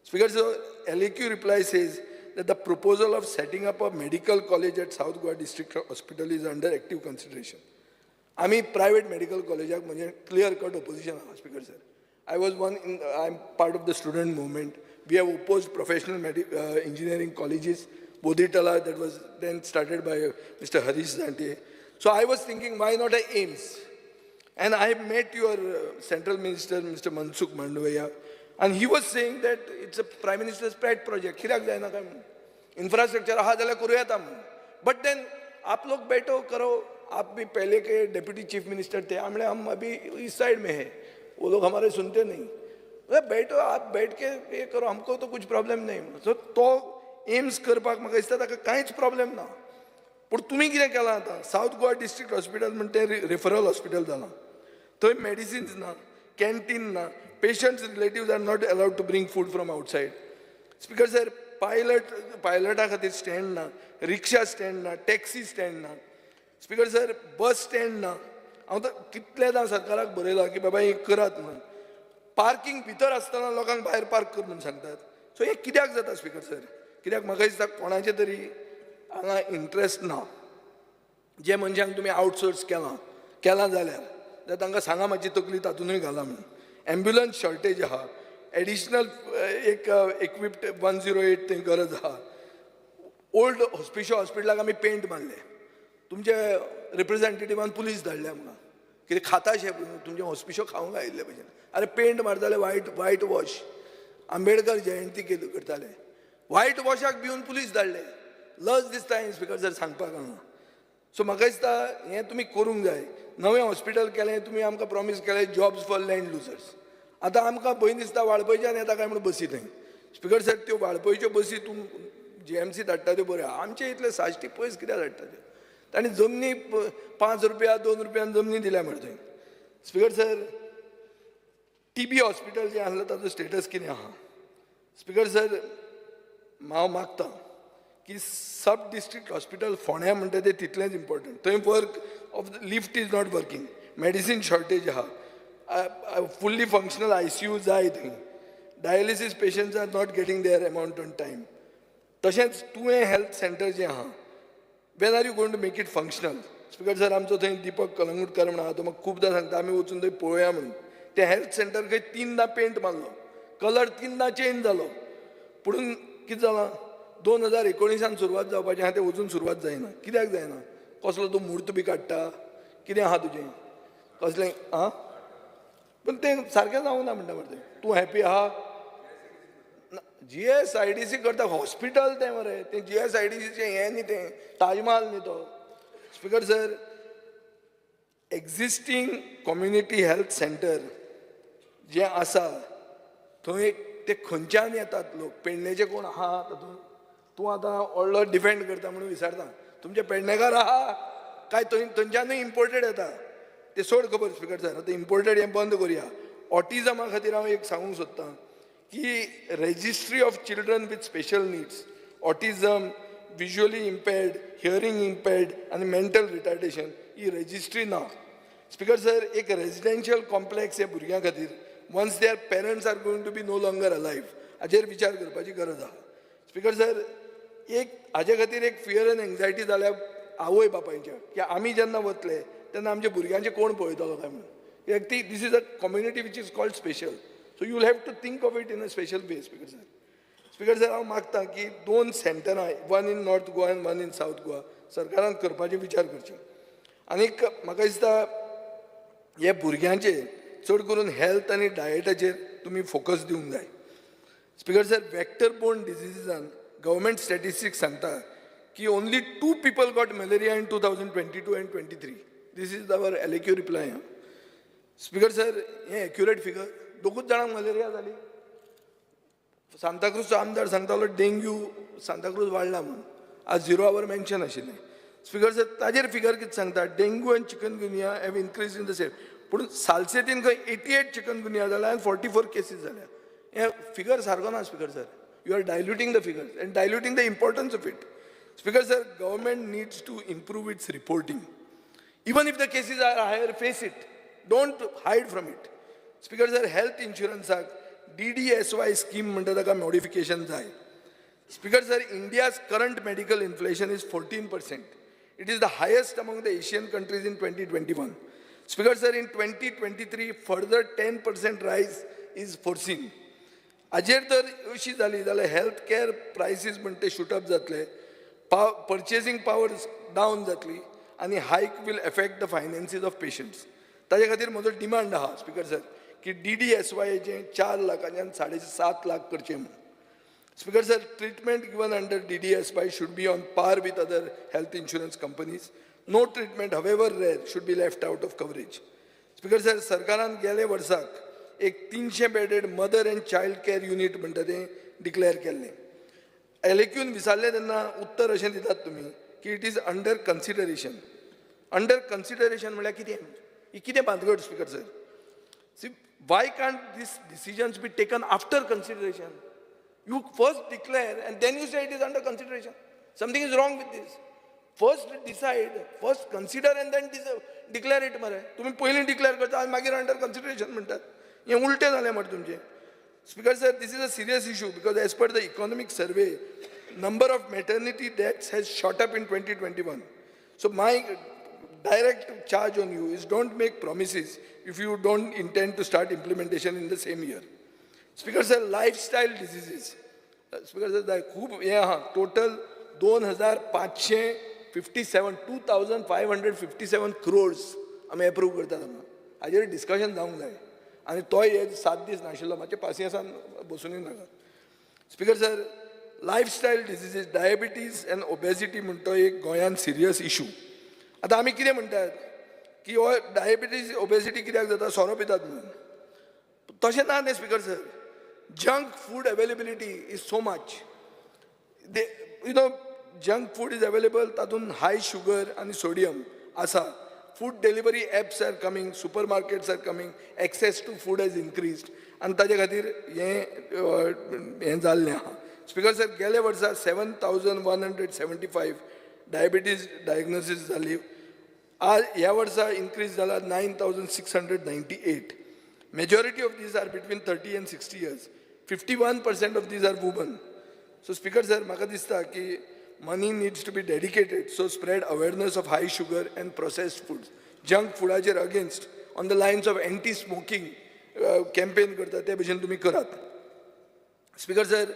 Speaker, so LAQ reply says that the proposal of setting up a medical college at South Goa District Hospital is under active consideration. आम्ही प्रायव्हेट मेडिकल कॉलेजाक म्हणजे क्लियर कट ऑपोजिशन आहा speaker sir. I'm part of the student movement. We have opposed professional engineering colleges, Bodhitala, that was then started by Mr. Harish Zante. So I was thinking, why not a AIMS? And I met your central minister, Mr. Monsoon Mandavia, and he was saying that it's a prime minister's pet project. कित्याक जायना काय म्हणून infrastructure आहा जाल्यार करूं येता म्हणून. But then आप लोग बैठो करो, आप भी पहले के डेप्यूटी चीफ मिनिस्टर थे, हमने हम अभी इस साइड में है, वो लोग हमारे सुनते नहीं. बैठो, आप बैठ के ये करो, हमको तो कुछ प्रॉब्लेम नहीं. सो तो एम्स करपाक म्हाका दिसता ताका कांयच प्रॉब्लेम ना. पूण तुमी कितें केलां आतां, सावथ गोवा डिस्ट्रिक्ट हॉस्पिटल म्हणटा तें रेफरल हॉस्पिटल जालां. थंय मेडिसिन्स ना, कॅन्टीन ना, patients relatives are not allowed to bring food from outside. Speaker sir, पायलटा खातीर स्टँड ना, रिक्षा स्टँड ना, टॅक्सी स्टँड ना. स्पीकर सर, बस स्टँड ना. हांव तर कितलेदां सरकाराक बरयलां की बाबा हें करात म्हणून. पार्किंग भितर आसतना लोकांक भायर पार्क कर म्हणून सांगतात. सो हें कित्याक जाता स्पीकर सर? कित्याक म्हाका दिसता कोणाचें तरी हांगा इंट्रस्ट ना. जे मनशांक तुमी आउटसोर्स केलां जाल्यार तांकां सांगा मातशी तकली तातूंतय घाला म्हणून. एम्ब्युलन्स शॉर्टेज आहा, एडिशनल एक इक्विप्ड 108 थंय गरज आहा. ओल्ड हॉस्पिटलाक आमी पेंट मारले, तुमचे रिप्रेझेंटेटिव्हान पुलीस धाडल्या म्हाका. कितें खाताशे तुमचे हॉस्पिशो खावंक आयिल्ले भशेन. अरे पेंट मारताले व्हायट वॉश, आंबेडकर जयंती करताले, व्हायट वॉशाक भिवन पुलीस धाडले. लज दिसता हें स्पीकर सर सांगपाक हांगा. सो म्हाका दिसता हें तुमी करूंक जाय. नवें हॉस्पिटल केलें, तुमी आमकां प्रॉमीस केलें जॉब्स फॉर लँड लुजर्स. आतां आमकां भंय दिसता वाळपयच्यान येता काय म्हणून बसी थंय. स्पीकर सर, त्यो वाळपयच्यो बसी तूं GMC धाडटा त्यो बऱ्यो. आमचे इतले साश्टी पयस कित्याक धाडटा त्यो? तांणी जमनी 5 रुपया 2 रुपयान जमनी दिल्या म्हणटा थंय. स्पीकर सर, TB हॉस्पिटल जें आसलें ताचो स्टेटस कितें आहा? स्पीकर सर, हांव मागतां की सब डिस्ट्रिक्ट हॉस्पिटल फोंड्या म्हणटा तें तितलेंच इम्पॉर्टंट. थंय work of the lift is not working, medicine shortage आहा, फुल्ली फंक्शनल ICU जाय थंय, dialysis patients are not getting their amount on time. तशेंच तुवें हेल्थ सेंटर जें आहा, when are you going to make it functional? Speaker sir, आमचो थंय दीपक कलंगूटकर म्हणून आहा, तो म्हाका खूबदां सांगता आमी वचून थंय पळोवया म्हणून. ते हेल्थ सेंटर खंय 3दा पेंट मारलो, कलर 3दा चेंज जालो, पुणून कितें जालां? 2019 सुरवात जावपाचें आहा तें अजून सुरवात जायना. कित्याक जायना? कसलो तूं म्हूर्त बी काडटा? कितें आहा तुजें? कसलें आं? पूण तें सारकें जावंक ना म्हणटा मरे. तूं हॅपी आहा? GSIDC करता हॉस्पिटल तें मरे. तें GSIDCचें हें न्ही, तें ताजमहाल न्ही तो. Speaker sir, existing community health centre जें आसा थंय ते खंयच्यान येतात लोक. पेडणेचे कोण आहा तातूंत? तूं आतां व्हडलो डिफेंड करता म्हणून विचारता, तुमचे पेडणेकार आहा काय थंयच्यानूय इम्पोर्टेड येता? ते सोड खबर स्पीकर सर. आतां इम्पोर्टेड हें बंद करुया. ऑटिझमा खातीर हांव एक सांगूंक सोदतां की registry of children with special needs, autism, visually impaired, hearing impaired आनी मेंटल रिटार्डेशन ही रजिस्ट्री ना. स्पीकर सर, एक रेजिडेन्शियल कॉम्प्लेक्स ह्या भुरग्यां खातीर, once their parents are going to be no longer alive, हाचेर विचार करपाची गरज आहा. स्पीकर सर, एक हाजे खातीर एक फियर एंड एंग्जायटी जाल्या आवय बापायच्या, की आमी जेन्ना वतले तेन्ना आमच्या भुरग्यांचे कोण पळयतलो काय म्हणून. कित्याक ती this is a community which is called special. So you will have to think of it in a special way. Speaker sir, speaker sir, हांव मागतां की 2 सेंटरां, वन इन नॉर्थ गोवा आनी वन इन सावथ गोवा, सरकारान करपाचे विचार करचे. आनीक म्हाका दिसता हे भुरग्यांचे चड करून हेल्थ आनी डायटाचेर तुमी फोकस दिवंक जाय. स्पीकर सर, वेक्टर बोर्न डिजिजीजान गव्हर्मेंट स्टॅटिस्टिक्स सांगता की only 2 people got malaria in 2022 and 23. This is our LAQ reply. Speaker sir, हें एक्युरेट फिगर? 2 जाणांक मलेरिया जाली. सांताक्रूजचो आमदार सांगतालो डेंग्यू सांताक्रूज वाडला म्हणून. आज 0 hour मेन्शन आशिल्लें. स्पीकर सर, ताजेर फिगर कितें सांगता? डेंग्यू आनी chikungunya have increase in the same. पूण सालसेतीन खंय 88 चिकनगुनिया जाला आनी 44 केसीस जाल्या. हें फिगर सारको ना speaker sir. You are diluting the figures and diluting the importance of it. Speaker sir, government needs to improve its reporting. Even if the cases are higher, face it. Don't hide from it. Speaker sir, health insurance DDSY scheme म्हणटा ताका modification जाय. Speaker sir, India's current medical inflation is 14%. It is the highest among the Asian countries in 2021. Speaker sir, in 2023, further 10% rise is foreseen. हाजेर तर अशी जाली जाल्यार health care prices म्हणटे shoot up जातले, पर्चेसिंग पावर डावन जातली आनी हायक will affect the finances of patients. ताजे खातीर म्हजो डिमांड आहा स्पिकर सर की DDSYचें 4 लाखांच्यान 7.5 लाख करचें म्हणून. Speaker sir, treatment given under DDSY should be on par with other health insurance companies. No treatment, however rare, should be left out of coverage. Speaker sir, सरकारान गेले वर्साक एक 300 bedded mother and child care unit म्हणटा तें declare केल्लें. एलएक्यून विचारलें तेन्ना उत्तर अशें दितात तुमी की it is under consideration. Under consideration म्हळ्यार कितें? ही कितें भानगड speaker sir? See, why can't this decisions be taken after consideration? You first declare and then you say it is under consideration. Something is wrong with this. First decide, first consider and then declare it मरे. तुम्ही पयलीं declare करता आनी मागीर under consideration म्हणटात. हें उलटें जालें मरे तुमचें. Speaker sir, this is a serious issue because as per the economic survey, number of maternity deaths has shot up in 2021. So my direct charge on you is don't make promises if you don't intend to start implementation in the same year. Speaker sir, lifestyle diseases. Speaker sir, खूब हे आहा total 2,557 crores आमी approve करतात हांगा. हाजेर discussion जावंक जाय आनी तोय हे 7 दीस नाशिल्लो, मातशें पासियेंसान बसूनय नाका. Speaker sir, lifestyle diseases, diabetes and obesity म्हणटा एक गोंयांत सिरियस इशू. आतां आमी कितें म्हणटात की हो डायबिटीज ओबेसिटी कित्याक जाता? सोरो पितात म्हणून. तशें ना न्ही speaker sir. Junk food availability is so much. Junk food is available, तातूंत high sugar and sodium asa. Food delivery apps are coming, supermarkets are coming, access to food has increased. And ताजे खातीर हें जाल्लें आहा. Speaker sir, गेले वर्सा 7,175 diabetes diagnosis जाली. ह्या वर्सा increase जाला 9,698. Majority of these are between 30 and 60 years. 51% of these are women. So Speaker sir, म्हाका दिसता की money needs to be dedicated, so spread awareness of high sugar and processed foods. Junk foodaचेर against on the lines of anti-smoking campaign करता ते भशेन तुमी करात. Speaker sir,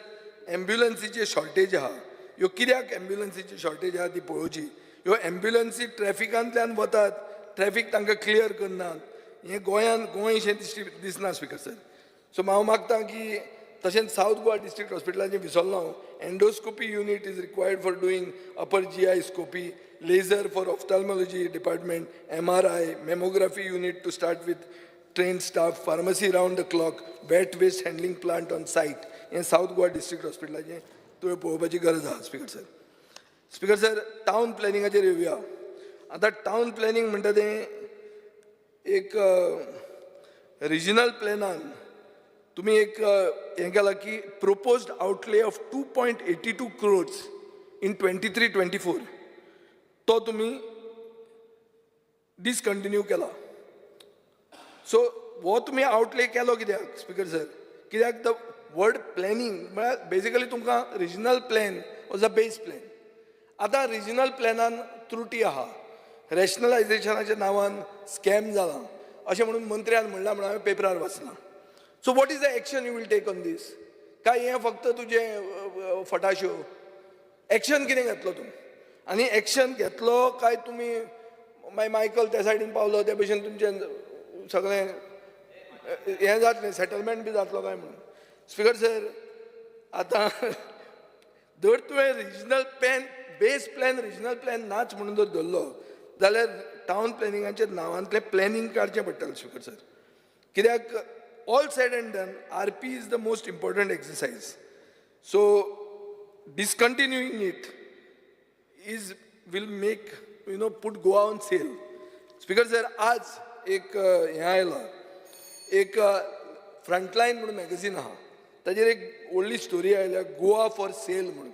एम्ब्युलन्सीचे shortage आहा. ह्यो कित्याक एम्ब्युलन्सीची शॉर्टेज आहा ती पळोवची. ह्यो एम्ब्युलन्सी ट्रॅफिकांतल्यान वतात, ट्रॅफिक तांकां क्लियर करनात. हें गोंयशें दिसना स्पिकर सर. सो हांव मागतां की तशेंच सावथ गोवा डिस्ट्रिक्ट हॉस्पिटलाचें विसरलो हांव. Endoscopy unit is required for doing upper GI scopy, laser for ophthalmology department, MRI, mammography unit to start with train staff, pharmacy round the clock, wet waste handling plant on site. हें south Goa district हॉस्पिटलाचें तुवें पळोवपाची गरज आहा speaker sir. Speaker sir, town प्लॅनिंगाचेर येवया. आतां town planning म्हणटा तें एक रिजनल प्लॅनान तुम्ही एक हें केलां की proposed outlay of 2.82 crores in 23-24 तो तुम्ही डिसकंटिन्यू केला. सो हो तुम्ही आउटले केलो कित्याक स्पिकर सर? कित्याक द वर्ड प्लॅनिंग म्हळ्यार बेजिकली तुमकां regional plan was a base plan. आतां रिजनल प्लॅनान त्रुटी आहा. रॅशनलायझेशनाच्या नांवान स्कॅम जाला अशें म्हणून मंत्र्यान म्हणलां म्हणून हांवें पेपरार वाचलां. So what is the action you will take on this? काय हें फक्त तुजें फटाश्यो? एक्शन कितें घेतलो तूं? आनी एक्शन घेतलो काय तुमी मागीर मायकल त्या सायडीन पावलो ते भशेन तुमचें सगळें हें जातलें, सेटलमेंट बी जातलो काय म्हणून? स्पिकर सर, आतां जर तुवें regional plan, base plan regional plan नाच म्हणून जर धरलो जाल्यार टावन प्लॅनिंगाच्या नांवांतलें प्लॅनिंग काडचें पडटलें स्पिकर सर. कित्याक all said and done, RP is the most important exercise. So discontinuing it is will make put Goa on sale. Speaker sir, आज एक हें आयलां, एक फ्रंटलायन म्हणून मॅगझीन आहा, ताजेर एक व्हडली स्टोरी आयल्या, गोवा फॉर सेल म्हणून,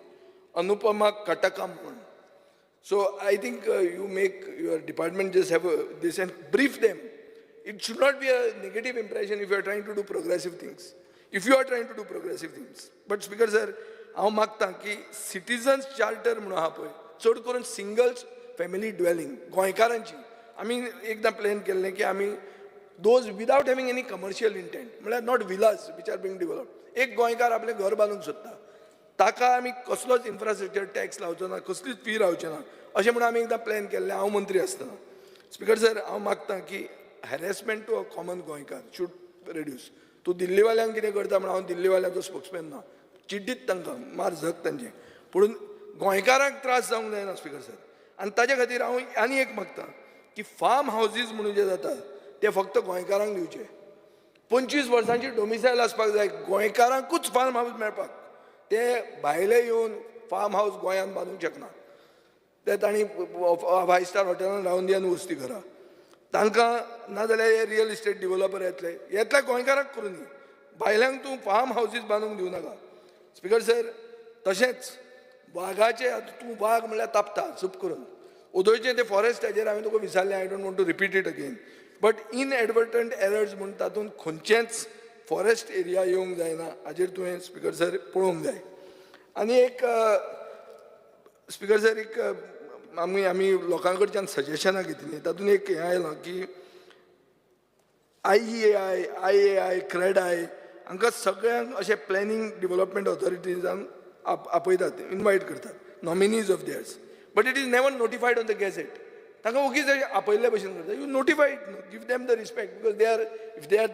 अनुपमा कटकम म्हणून. So I think you make your department just have this and brief them. It should not be a negative impression if you are trying to do progressive things. If you are trying to do progressive things. But Speaker sir, हांव मागतां की citizens charter म्हणून आहा पळय चड करून single family dwelling गोंयकारांची आमी एकदां प्लॅन केल्लें की आमी those without having any commercial intent म्हळ्यार not villages which are being develop एक गोंयकार आपलें घर बांदूंक सोदता ताका आमी कसलोच इन्फ्रास्ट्रक्चर टॅक्स लावचो ना कसलीच फी रावचे ना अशें म्हणून आमी एकदां प्लॅन केल्लें हांव मंत्री आसतना स्पिकर सर हांव मागतां की हॅरेसमेंट टू अ कॉमन गोंयकार शूड रेड्यूस तूं दिल्लीवाल्यांक कितें करता म्हणून हांव दिल्लीवाल्यांचो स्पोक्समॅन ना चिड्डीत तांकां मार झक तांचे पूण गोंयकारांक त्रास जावंक जायना स्पिकर सर आनी ताजे खातीर हांव आनी एक मागतां की फार्म हावजीस म्हणून जे जाता ते फक्त गोंयकारांक दिवचे 25 वर्सांची डोमिसायल आसपाक जाय गोंयकारांकूच फार्म हावज मेळपाक ते भायले येवन फार्म हावज गोंयांत बांदूंक शकना ते तांणी 5 स्टार हॉटेलांत रावून दियान वस्ती घरा तांकां नाजाल्यार हे रियल इस्टेट डिवेलॉपर येतले गोंयकारांक करून दी भायल्यांक तूं फार्म हावजीस बांदूंक दिवं नाका स्पिकर सर तशेंच वाघाचे तूं वाघ म्हणल्यार तापता चूप करून ओदोळचें तें फॉरेस्ट हाजेर हांवें तुका विचारलें I don't want to repeat it again but inadvertent errors म्हणून तातूंत खंयचेंच फॉरेस्ट एरिया येवंक जायना हाजेर तुवें स्पिकर सर पळोवंक जाय आनी एक स्पिकर सर एक आमी लोकां कडच्यान सजेशनां घेतलीं तातूंत एक हें आयलां की IEAI, CREDAI हांकां सगळ्यांक अशें प्लॅनिंग डेव्हलपमेंट ऑथॉरिटीजांक आपयतात इन्वायट करतात nominees of theirs but it is never notified on the gazette तांकां ओगीच आपयल्ले भशेन करता you notified give them the respect because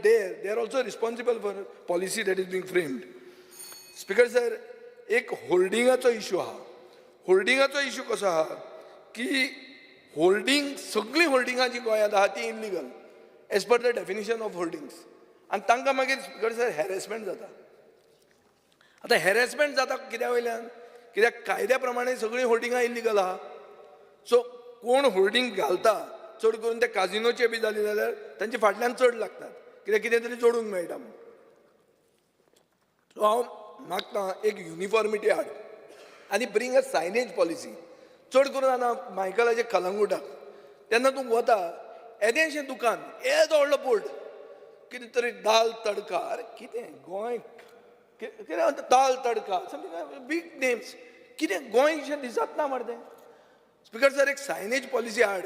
they are also responsible for policy that is being framed speaker sir एक होल्डिंगाचो issue आहा होल्डिंगाचो issue कसो आहा की होल्डिंग सगळीं होल्डिंगां जी गोंयांत आहा ती illegal as per the definition of hoardings आनी तांकां मागीर स्पिकर सर हॅरेसमेंट जाता आतां हॅरेसमेंट जाता कित्या वयल्यान कित्याक कायद्या प्रमाणे सगळीं होल्डिंगां इल्लिगल आहा सो कोण होल्डिंग घालता चड करून ते काजिनोचे बी जाली जाल्यार तांचे फाटल्यान चड लागतात कित्याक कितें तरी जोडूंक मेळटा म्हणून सो हांव मागतां एक युनिफॉर्मिटी हाड आनी ब्रिंग अ सायनेज पॉलिसी चड करून आतां मायकलाचे कलंगुटाक तेन्ना तूं वता येदेशें दुकान येदो व्हडलो बोर्ड कितें तरी दाल तडका अरे कितें गोंय कितें दाल तडका समथींग बीग नेम्स कितें गोंयशें दिसत ना मरे तें स्पिकर सर एक सायनेज पॉलिसी हाड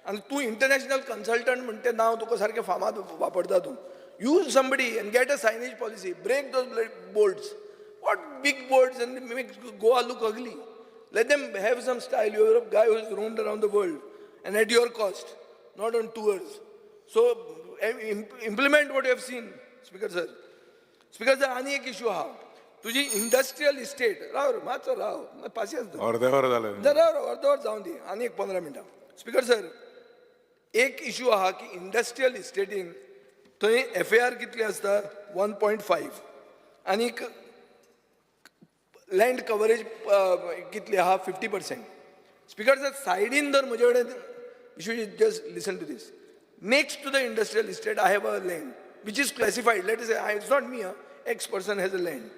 आनी तूं इंटरनॅशनल कन्सल्टंट म्हणटा तें नांव तुका सारकें फामाद वापरता तूं use somebody and get a signage policy break those boards what big boards and make Goa look ugly let them have some style you are a guy who is roamed around the world and at your cost not on tours. So implement what you have seen, Speaker sir. Speaker sir, आणि एक issue हा तुझी industrial estate Rao मातसो राव पासियन्स अर्देवर जालें अर्दवर जावन दी आनी एक 15 मिनटां स्पिकर सर एक इशू आहा की इंडस्ट्रियल इस्टेटीन थंय FAR कितली आसता 1.5 आनीक लँड कवरेज कितली आहा 50%. स्पिकर सर सायडीन जर म्हजे कडेन you should just listen to this. Next to the industrial estate, I have a land which is classified. Let us say, it's not me, X person has a land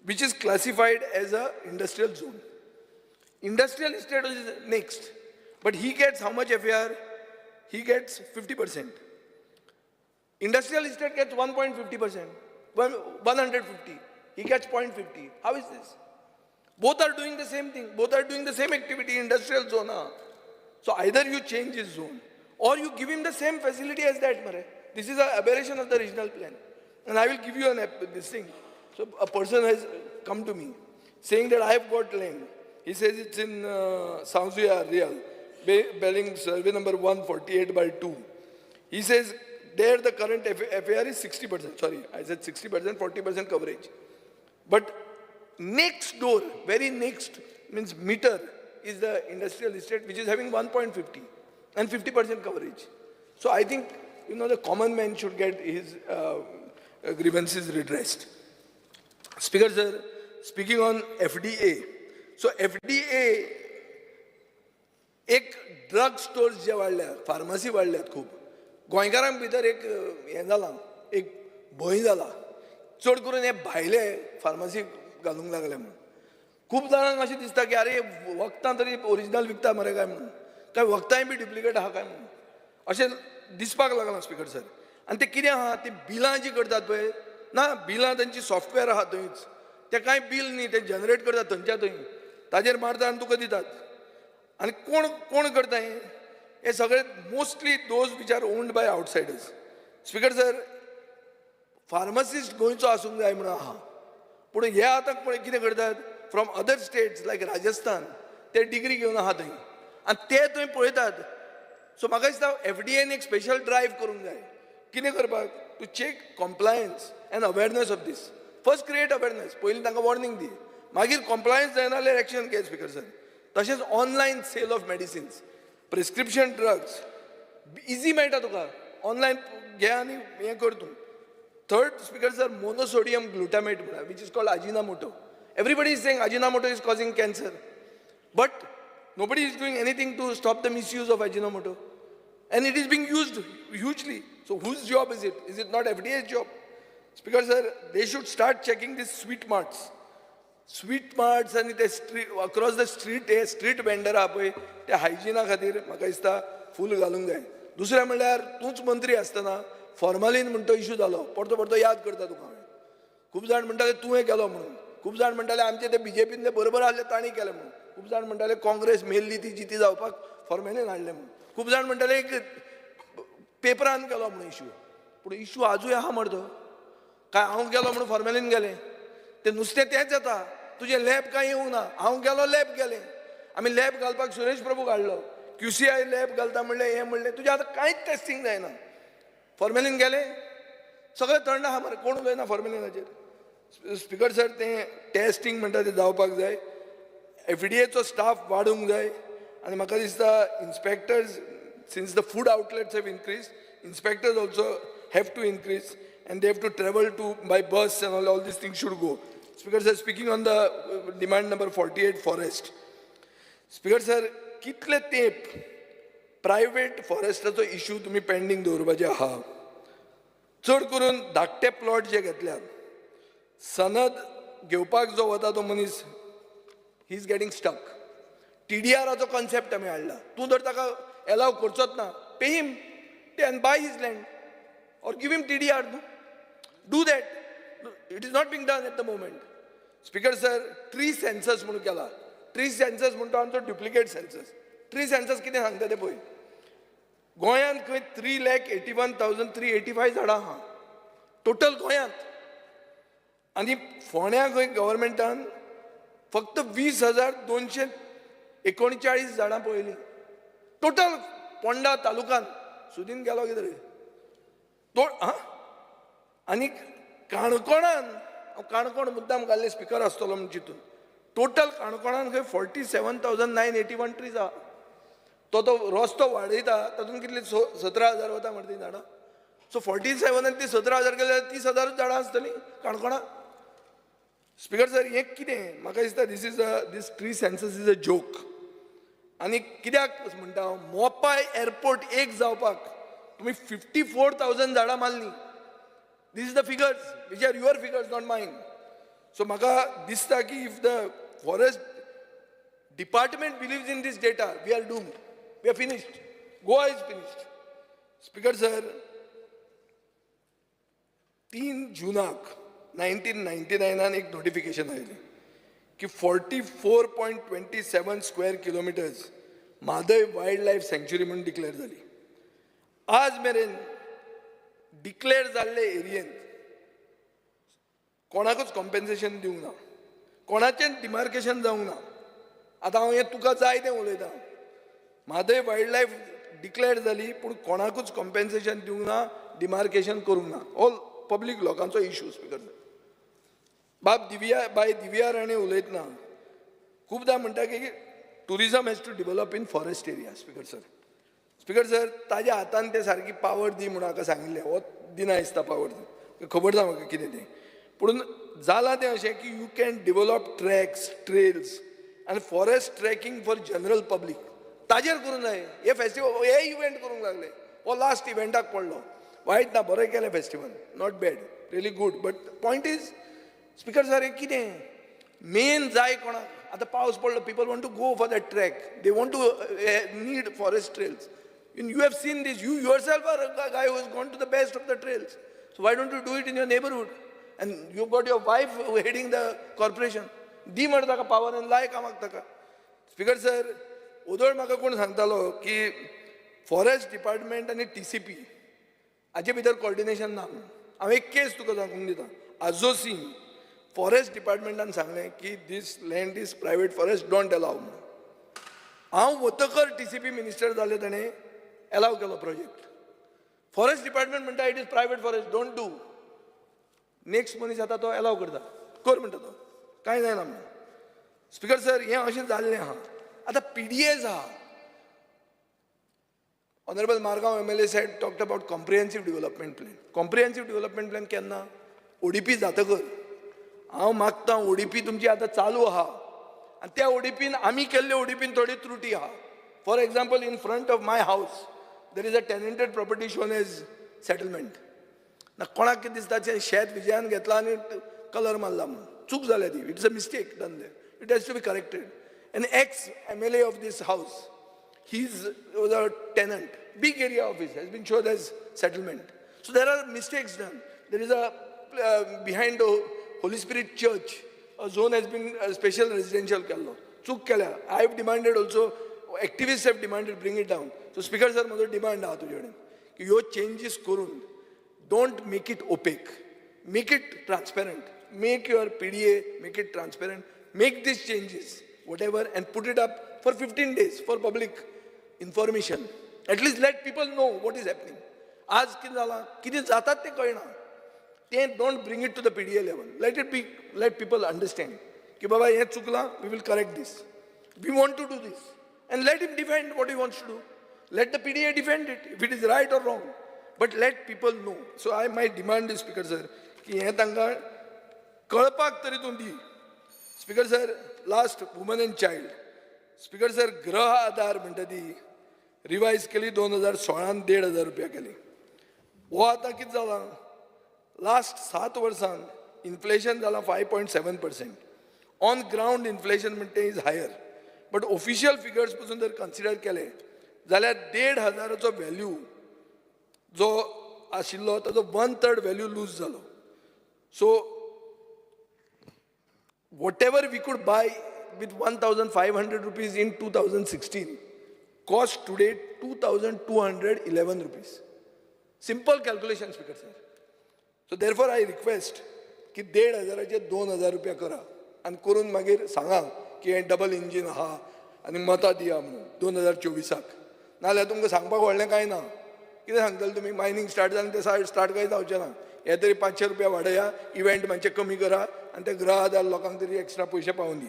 which is classified as a industrial zone. Industrial estate is next, but he gets how much FAR? He gets 50%. Industrial estate gets 1.50%, 150. He gets 0.50. How is this? Both are doing the same thing. Both are doing the same activity, industrial zone. So either you change his zone or you give him the same facility as that, Mare. This is an aberration of the regional plan. And I will give you this thing. So a person has come to me saying that I have got land. He says it's in Sansuya, Real, Belling survey number 148/2. He says there the current FAR is 60%. Sorry, I said 60%, 40% coverage. But next door, very next, means meter, is the industrial estate which is having 1.50 and 50% coverage. So I think, the common man should get his grievances redressed. Speaker sir, speaking on FDA. So FDA, एक drug stores जे वाडल्यात pharmacy वाडल्यात खूब गोंयकारांक भितर एक हें जालां एक भंय जाला चड करून हे भायले फार्मसी घालूंक लागले म्हणून खूब जाणांक अशें दिसता की अरे वखदां तरी ओरिजिनल विकता मरे काय म्हणून, काय वखदांय बी डुप्लिकेट आहा काय म्हणून अशें दिसपाक लागलां स्पिकर सर. आनी ते कितें आहा ती बिलां जी करतात पळय ना, बिलां तांची सॉफ्टवेअर आहा थंयच, ते कांय बिल न्ही, ते जनरेट करतात थंयच्या थंय, ताजेर मारता आनी तुका दितात. आनी कोण कोण करता हे सगळे mostly those which are owned by outsiders. Speaker sir, pharmacist गोंयचो आसूंक जाय म्हणून आहा, पूण हे आतां पळय कितें करतात फ्रॉम अदर स्टेट्स लायक राजस्थान, ते डिग्री घेवन आहा थंय आनी ते थंय पळयतात. सो म्हाका दिसता FDAन एक स्पेशल ड्रायव्ह करूंक जाय. कितें करपाक, to check compliance and awareness of this. First create awareness, पयलीं तांकां वॉर्निंग दी, मागीर कॉम्प्लायन्स जायना जाल्यार एक्शन घे स्पिकर सर. तशेंच online sale of medicines, prescription drugs easy मेळटा तुका, ऑनलायन घे आनी हें कर तूं. Third speaker sir, monosodium glutamate म्हणा, which is called Ajinomoto. Everybody is saying Ajinomoto is causing cancer, but nobody is doing anything to stop the misuse of Ajinomoto. And it is being used hugely. So whose job is it? Is it not FDA's job? Speaker sir, they should start checking these sweet marts. Sweet marts and the street, across the street, street vendor आहा पळय, ते हायजिना खातीर म्हाका दिसता फूल घालूंक जाय. दुसरें म्हणल्यार तूंच मंत्री आसतना फॉर्मालीन म्हणटा इशू जालो, परतो परतो याद करता तुका. खूब जाण म्हणटाले तुवें केलो म्हणून, खूब जाण म्हणटाले आमचे ते BJPन ते बरोबर आसले तांणी केलें म्हणून, खूब जाण म्हणटाले काँग्रेस मेल्ली ती जिती जावपाक फॉर्मेलीन हाडलें म्हणून, खूब जाण म्हणटाले एक पेपरान केलो म्हणून इशू. पूण इशू आजूय आहा मरतो काय, हांव गेलो म्हणून फॉर्मेलीन गेलें, ते नुस्तें तेंच येता, तुजें लॅब कांय येवंक ना. हांव गेलो लॅब गेलें, आमी लॅब घालपाक सुरेश प्रभू काडलो, QCI लॅब घालता म्हणलें, हें म्हणलें, तुजें आतां कांयच टेस्टींग जायना. फॉर्मेलीन गेलें, सगळें थंड आहा मरे, कोण उलयना फॉर्मेलिनाचेर. स्पिकर सर, तें टेस्टींग म्हणटा तें जावपाक जाय, FDAचो स्टाफ वाडूंक जाय. आनी म्हाका दिसता inspectors, since the food outlets have increase, inspectors also have to increase and they have to travel to by bus and all these things should go. Speaker sir, speaking on the demand number 48 forest. Speaker sir, कितले तेंप private फॉरेस्टाचो issue तुमी pending दवरपाचे आहा. चड करून धाकटे plot जे घेतल्यात, सनद घेवपाक जो वता तो मनीस, ही इज गेटिंग स्टक. TDRचो कॉन्सेप्ट आमी हाडला, तूं जर ताका एलाव करचोच ना, pay him and buy his land or give him TDR. Do that. It is not being done at the moment. Speaker sir, tree census म्हणून केला. Tree census म्हणतो आमचो डुप्लिकेट सेन्सस. ट्री सेन्सस कितें सांगता ते पळय. गोंयांत खंय 3,81,385 झाडां आहा टोटल गोंयांत. आनी फोंड्या खंय गव्हर्मेंटान फक्त 20,239 झाडां पळयलीं टोटल पोंडा तालुकान. सुदीन गेलो कितें रे तो आनी काणकोणान, हांव काणकोण मुद्दाम घाल्ले स्पिकर आसतलो म्हण चिंतून, टोटल काणकोणान खंय 47,981 ट्रीज आहा. तो रस्तो वाडयता तातूंत कितले 17,000 वता मरे ती झाडां. सो 47 आनी ती 17,000 गेले जाल्यार 30,000 झाडां आसतलीं काणकोणां. स्पिकर सर, हें कितें म्हाका दिसता this tree census is a joke. आनी कित्याक म्हणटा हांव, मोपाय एअरपोर्ट एक जावपाक तुमी 54,000 झाडां मारलीं. This is the figures which are your figures, not mine. So म्हाका दिसता की if the forest department believes in this data, we are doomed, we are finished, Goa is finished. Speaker sir, 3 जुनाक 1999 एक नोटिफिकेशन आयलें की 44.27 square kilometres Mhadei wild life sanctuary म्हणून declare जाली. आज मेरेन डिक्लेअर जाल्ले एरियेंत कोणाकूच कॉम्पेन्सेशन दिवंक ना, कोणाचें डिमार्केशन जावंक ना. आतां हांव हें तुका जाय तें उलयतां. म्हादय वायल्ड लायफ डिक्लेअर जाली पूण कोणाकूच कॉम्पेन्सेशन दिवंक ना, डिमार्केशन करूंक ना. ऑल पब्लीक लोकांचो इशू. स्पिकर बाय दिव्या राणे उलयतना खूबदां म्हणटा की tourism has to develop in forest area. Speaker sir, ताज्या हातान ते सारकी पावर दी म्हणून म्हाका सांगिल्लें, हो दिना दिसता पावर दी, खबर ना म्हाका कितें तें. पूण जालां तें अशें की you can develop tracks, trails आनी forest trekking for general public. ताजेर करूंक जाय. हे फेस्टिवल, हे इव्हेंट करूंक लागले. हो लास्ट इव्हेंटाक पडलो. वायट ना, बरें केलें festival, not bad, really good. But point is speaker sir, हें कितें मेन जाय कोणाक? आता पावस पडलो, people want to go for that trek. They want to need forest trails. You have seen this. You yourself are a guy who has gone to the best of the trails. So why don't you do it in your neighborhood? And you've got your wife heading the corporation. दी म्हणटा ताका power आनी लाय कामाक ताका. Speaker sir, उदळ म्हाका कोण सांगतालो की फॉरेस्ट डिपार्टमेंट आनी TCP हाचे भितर कोऑर्डिनेशन ना. हांव एक केस तुका सांगूंक दिता. आजोसी फॉरेस्ट डिपार्टमेंटान सांगलें की this land is private forest, don't allow म्हणून. हांव वतकर TCP मिनिस्टर जालें, ताणें अलाव केलो प्रोजेक्ट. फॉरेस्ट डिपार्टमेंट म्हणटा it is private forest, don't do. Next मनीस येता तो अलाव करता, कर म्हणटा तो, कांय जायना म्हणून. स्पीकर सर, हें अशें जाल्लें आहा. आतां PDAs आहा. Honorable Margaon MLA said, talked about comprehensive development plan. Comprehensive development plan केन्ना? ODP जातकर. हांव मागतां ODP तुमची आतां चालू आहा आनी त्या ODPन आमी केल्ले ODPन थोडी त्रुटी आहा. For example, in front of my house there is a tenanted property shown as settlement. ना कोणाक कितें दिसता शेत विजयान घेतला आनी कलर मारला म्हणून. चूक जाल्या ती. It's a mistake done there. It has to be corrected. An ex-MLA of this house, he was a tenant. Big area of his has been shown as settlement. So there are mistakes done. There is a behind the Holy Spirit Church, a zone has been a special residential kello. Chuk kela. I have demanded also. Activists have demanded bring it down. So Speaker sir, माझो demand आहा तुजे कडेन की ह्यो changes करून don't make it opaque, make it transparent, make your PDA, make it transparent, make these changes whatever and put it up for 15 days for public information. At least let people know what is happening. आज कितें जालां, कितें जातात तें कळना. तें don't bring it to the PDA level. Let people understand की बाबा हें चुकलां, we will correct this. We want to do this. And let him defend what he wants to do. Let the PDA defend it, if it is right or wrong. But let people know. So my demand is, Speaker sir, की हें तांकां कळपाक तरी तूं दी. Speaker sir, last woman and child. Speaker sir, गृह आधार म्हणटा ती revise केली 2016 1,500 रुपया केली. हो आतां कितें जालां, लास्ट 7 वर्सान इन्फ्लेशन जालां 5.7%. ऑन ग्राउंड इन्फ्लेशन म्हणटा is higher. But official figures पासून जर कन्सिडर केले जाल्यार 1,500चो व्हॅल्यू जो आशिल्लो ताजो 1/3 व्हॅल्यू लूज जालो. सो whatever we could buy with 1,500 rupees in 2016 cost today 2,211 rupees. Simple calculation, Speaker sir. So therefore I request की 1,500चे 2,000 रुपया करा आनी करून मागीर सांगा की हें डबल इंजीन आहा आनी मतां दिया म्हणून 2024. नाल्यार तुमकां सांगपाक व्हडलें कांय ना. कितें सांगतले तुमी, मायनिंग स्टार्ट जालें तें स्टार्ट कांय जावचें ना. हे तरी 500 रुपया वाडया, इव्हेंट मातशें कमी करा आनी ते गृह आधार लोकांक तरी एक्स्ट्रा पयशे पावून दी.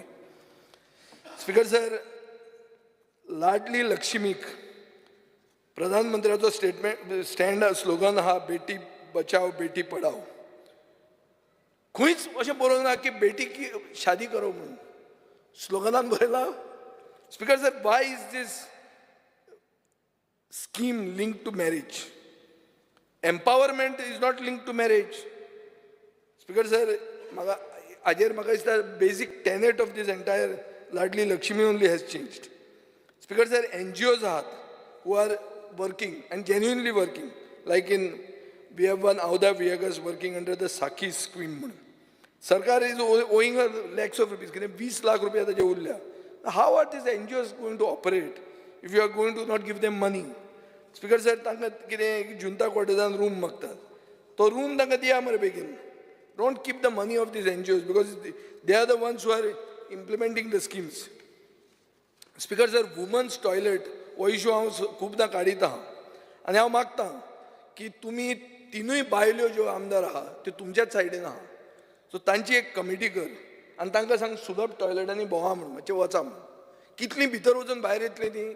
स्पीकर सर, लाडली लक्ष्मीक प्रधानमंत्र्याचो स्टँड स्लोगन आहा बेटी बचाव बेटी पढाव. खंयच अशें बरोवंक ना की बेटी की शादी करो म्हणून. स्लोगनान बरयला. Speaker sir, why is this scheme linked to marriage? Empowerment is not linked to marriage. Speaker sir, म्हाका दिसता basic tenet of this entire Ladli Lakshmi only has changed. Speaker sir, NGOs ahat who are working and genuinely working, like we have one Auda Viagas working under the Sakhi scheme. Sarkar is owing her lakhs of rupees. 20 lakh rupees ताजे उरल्या. How are these NGOs going to operate if you are going to not give them money? Speaker sir, तांकां कितें जुंता कॉटेजान room मागतात, तो room तांकां दिया मरे बेगीन. Don't keep the money of these NGOs because they are the ones who are implementing the schemes. Speaker sir, women's toilet हो issue हांव खुबदां काडीत आहा आनी हांव मागतां की तुमी तिनूय बायल्यो ज्यो आमदार आहा त्यो तुमच्याच सायडीन आहा. सो तांची एक कमिटी कर आनी तांकां सांग सुलभ टॉयलेटांनी भोंवा म्हणून, मातशें वचा म्हणून. कितलीं भितर वचून भायर येतलीं ती.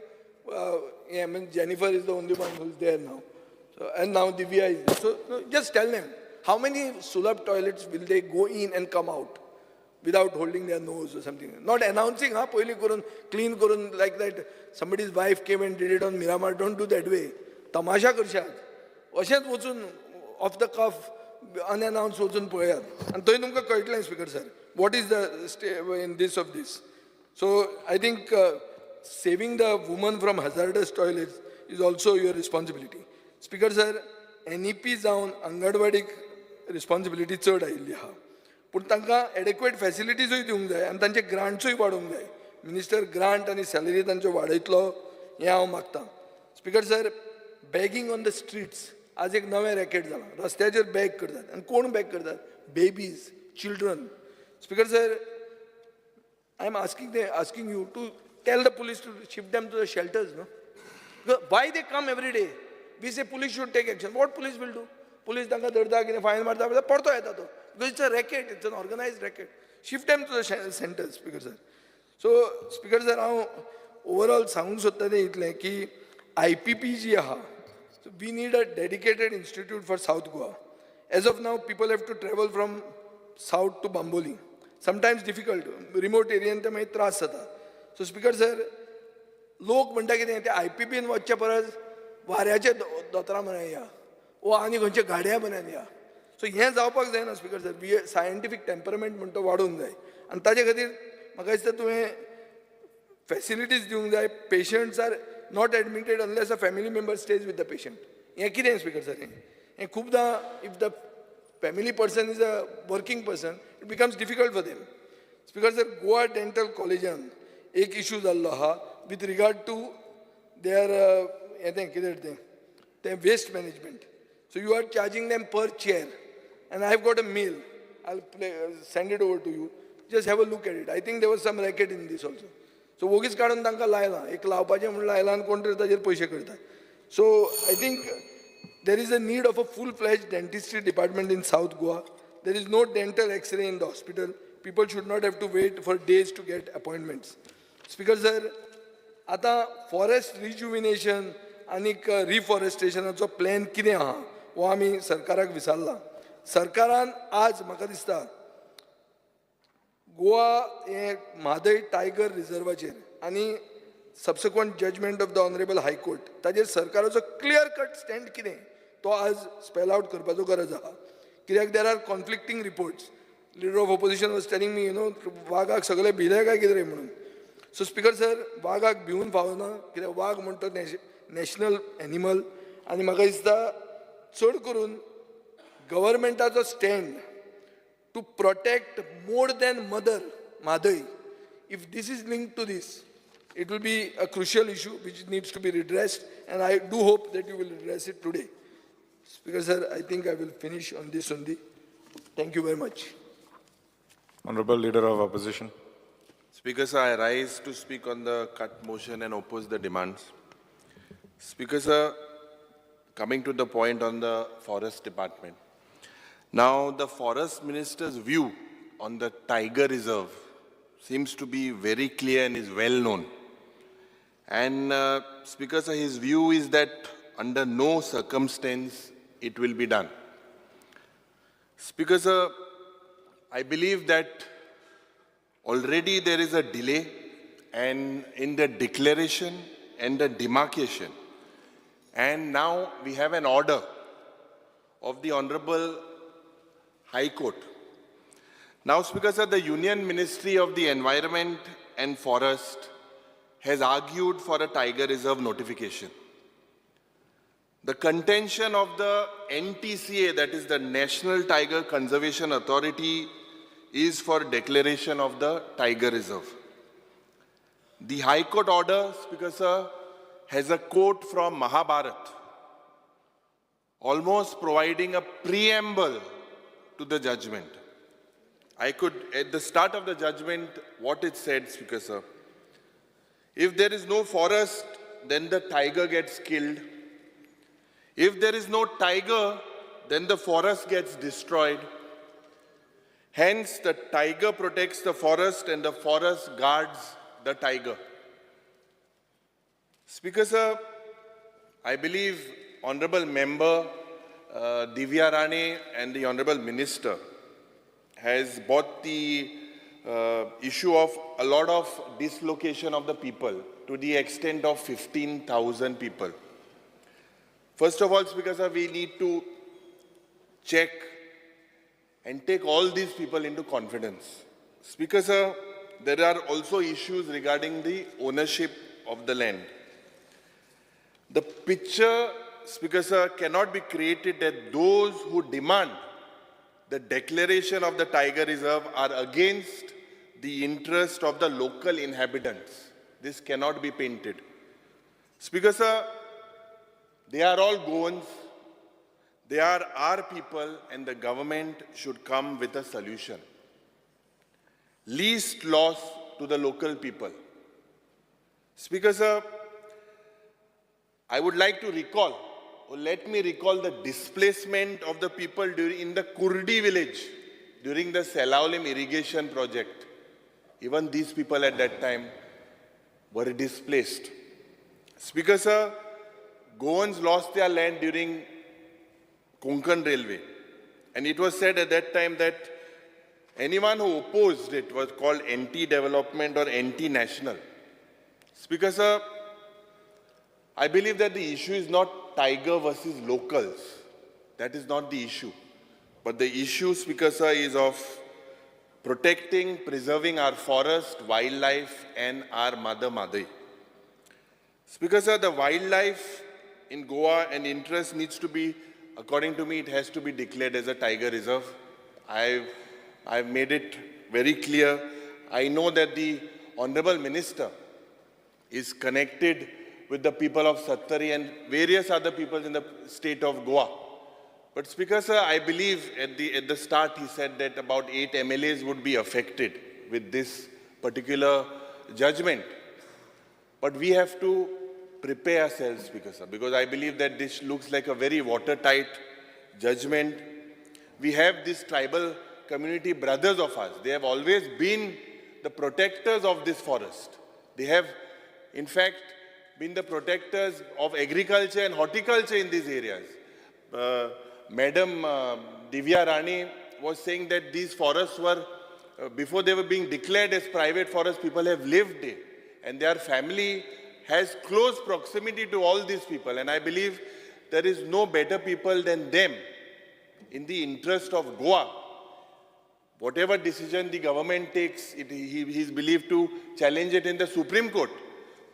Jennifer is the only one who is there now. So, and now Divya is there. So just tell them, how many Sulabh toilets will they go in and come out without holding their nose or something? Not announcing, poili kurun, clean kurun, like that. Somebody's wife came and did it on Miramar. Don't do that way. Tamasha karshat. Ashet wachun off the cuff, unannounced wachun poyat. And toy tumka kaitlan, Speaker sir. What is the in this of this? So I think saving the woman from hazardous toilets is also your responsibility. Speaker sir, NEP जावन अंगणवाडीक responsibility चड आयिल्ली आहा. पूण तांकां adequate फॅसिलिटीजूय दिवंक जाय आनी तांचे ग्रांट्सूय वाडोवंक जाय. मिनिस्टर ग्रांट आनी सॅलरी तांचो वाडयतलो हें हांव मागतां. Speaker sir, bagging on the streets आज एक नवें रॅकेट जालां. रस्त्याचेर बॅग करतात आनी कोण बॅग करतात? Babies, children. Speaker sir, I am asking you to tell the police to shift them to the shelters, no? Why they come every day? We say police should take action. What police will do? Police तांकां धरता कितें fine मारता परतो येता तो. Because it's a racket, it's an organized racket. Shift them to the centers, Speaker sir. So, Speaker sir, हांव overall सांगूंक सोदता तें इतलें की IPP जी आहा, so we need a dedicated institute for South Goa. As of now, people have to travel from south to Bamboli. Sometimes difficult, remote area ते मागीर त्रास जाता. सो स्पीकर सर, लोक म्हणटा कितें ते IPPन वचचे परस वाऱ्याचे दोतोरां म्हण या वो आनी खंयचे गाड्या म्हण या. सो हें जावपाक जायना speaker sir. Be scientific temperament म्हणटा तो वाडूंक जाय आनी ताजे खातीर म्हाका दिसता तुवें फॅसिलिटीज दिवंक जाय. Patients are not admitted unless a family member stays with the patient. हें कितें स्पीकर सर? हें खुबदां if the family person is a working person, it becomes difficult for them. Speaker sir, Goa Dental College एक issue जाल्लो आहा with regard to their their waste management. So you are charging them per chair, and I have got a mail. I'll send it over to you. Just have a look at it. I think there was some racket in this also. So वोगीच काडून तांकां लायलां. एक लावपाचें म्हूण लायलां आनी कोण तरी ताजेर पयशे करता. So I think there is a need of a full-fledged dentistry department in South Goa. There is no dental X-ray in the hospital. People should not have to wait for days to get appointments. Speaker sir, आता forest rejuvenation आणि reforestationाचो plan कितें आहा वो आमी सरकाराक विचारला. सरकारान आज म्हाका दिसता गोवा हे म्हादय टायगर रिझर्वाचेर आणि subsequent judgment of the Honorable High Court ताजेर सरकाराचो clear cut stand कितें तो आज spell out करपाचो गरज आहा. कित्याक there are conflicting reports. Leader of opposition was telling me, वाघाक सगळे भिले काय कितें रे म्हणून. सो स्पीकर सर, वाघाक भिवून फावना कित्याक वाघ म्हणटा नॅशनल एनिमल आनी म्हाका दिसता चड करून गव्हर्मेंटाचो stand to protect more than mother Mhadei. If this is linked to this, it will be a crucial issue which needs to be redressed, and I do hope that you will address it today. Speaker sir, I think I will finish on this only. Thank you very much. Honorable Leader of Opposition. Speaker sir, I rise to speak on the cut motion and oppose the demands. Speaker sir, coming to the point on the forest department. Now the forest minister's view on the tiger reserve seems to be very clear and is well known. And Speaker sir, his view is that under no circumstance it will be done. Speaker sir, I believe that already there is a delay and in the declaration and the demarcation. And now we have an order of the Honorable High Court. Now, Speaker sir, the Union Ministry of the Environment and Forest has argued for a tiger reserve notification. The contention of the NTCA, that is the National Tiger Conservation Authority, is for declaration of the tiger reserve. The High Court order, Speaker sir, has a quote from Mahabharata, almost providing a preamble to the judgment. I could, at the start of the judgment, what it said, Speaker sir, if there is no forest, then the tiger gets killed. If there is no tiger, then the forest gets destroyed. Hence, the tiger protects the forest and the forest guards the tiger. Speaker sir, I believe Honorable Member Divya Rane and the Honorable Minister has brought the issue of a lot of dislocation of the people to the extent of 15,000 people. First of all, Speaker sir, we need to check and take all these people into confidence. Speaker sir, there are also issues regarding the ownership of the land. The picture, Speaker Sir, cannot be created that those who demand the declaration of the Tiger Reserve are against the interest of the local inhabitants. This cannot be painted. Speaker Sir, they are all Goans. They are our people, and the government should come with a solution. Least loss to the local people. Speaker Sir, I would like to recall, or let me recall the displacement of the people in the Kurdi village during the Selaulim irrigation project. Even these people at that time were displaced. Speaker Sir, Goans lost their land during Konkan Railway. And it was said at that time that anyone who opposed it was called anti-development or anti-national. Speaker Sir, I believe that the issue is not tiger versus locals. That is not the issue. But the issue, Speaker Sir, is of protecting, preserving our forest, wildlife, and our Mother Madai. Speaker Sir, the wildlife in Goa and interest needs to be, according to me, it has to be declared as a tiger reserve. I've made it very clear. I know that the Honorable Minister is connected with the people of Sattari and various other people in the state of Goa. But Speaker Sir, I believe at the start he said that about 8 MLAs would be affected with this particular judgment. But we have to prepare ourselves, Speaker Sir, because I believe that this looks like a very watertight judgment. We have these tribal community brothers of us. They have always been the protectors of this forest. They have, in fact, been the protectors of agriculture and horticulture in these areas. Madam Divya Rani was saying that these forests were, before they were being declared as private forests, people have lived there. And their family has close proximity to all these people. And I believe there is no better people than them in the interest of Goa. Whatever decision the government takes, he is believed to challenge it in the Supreme Court.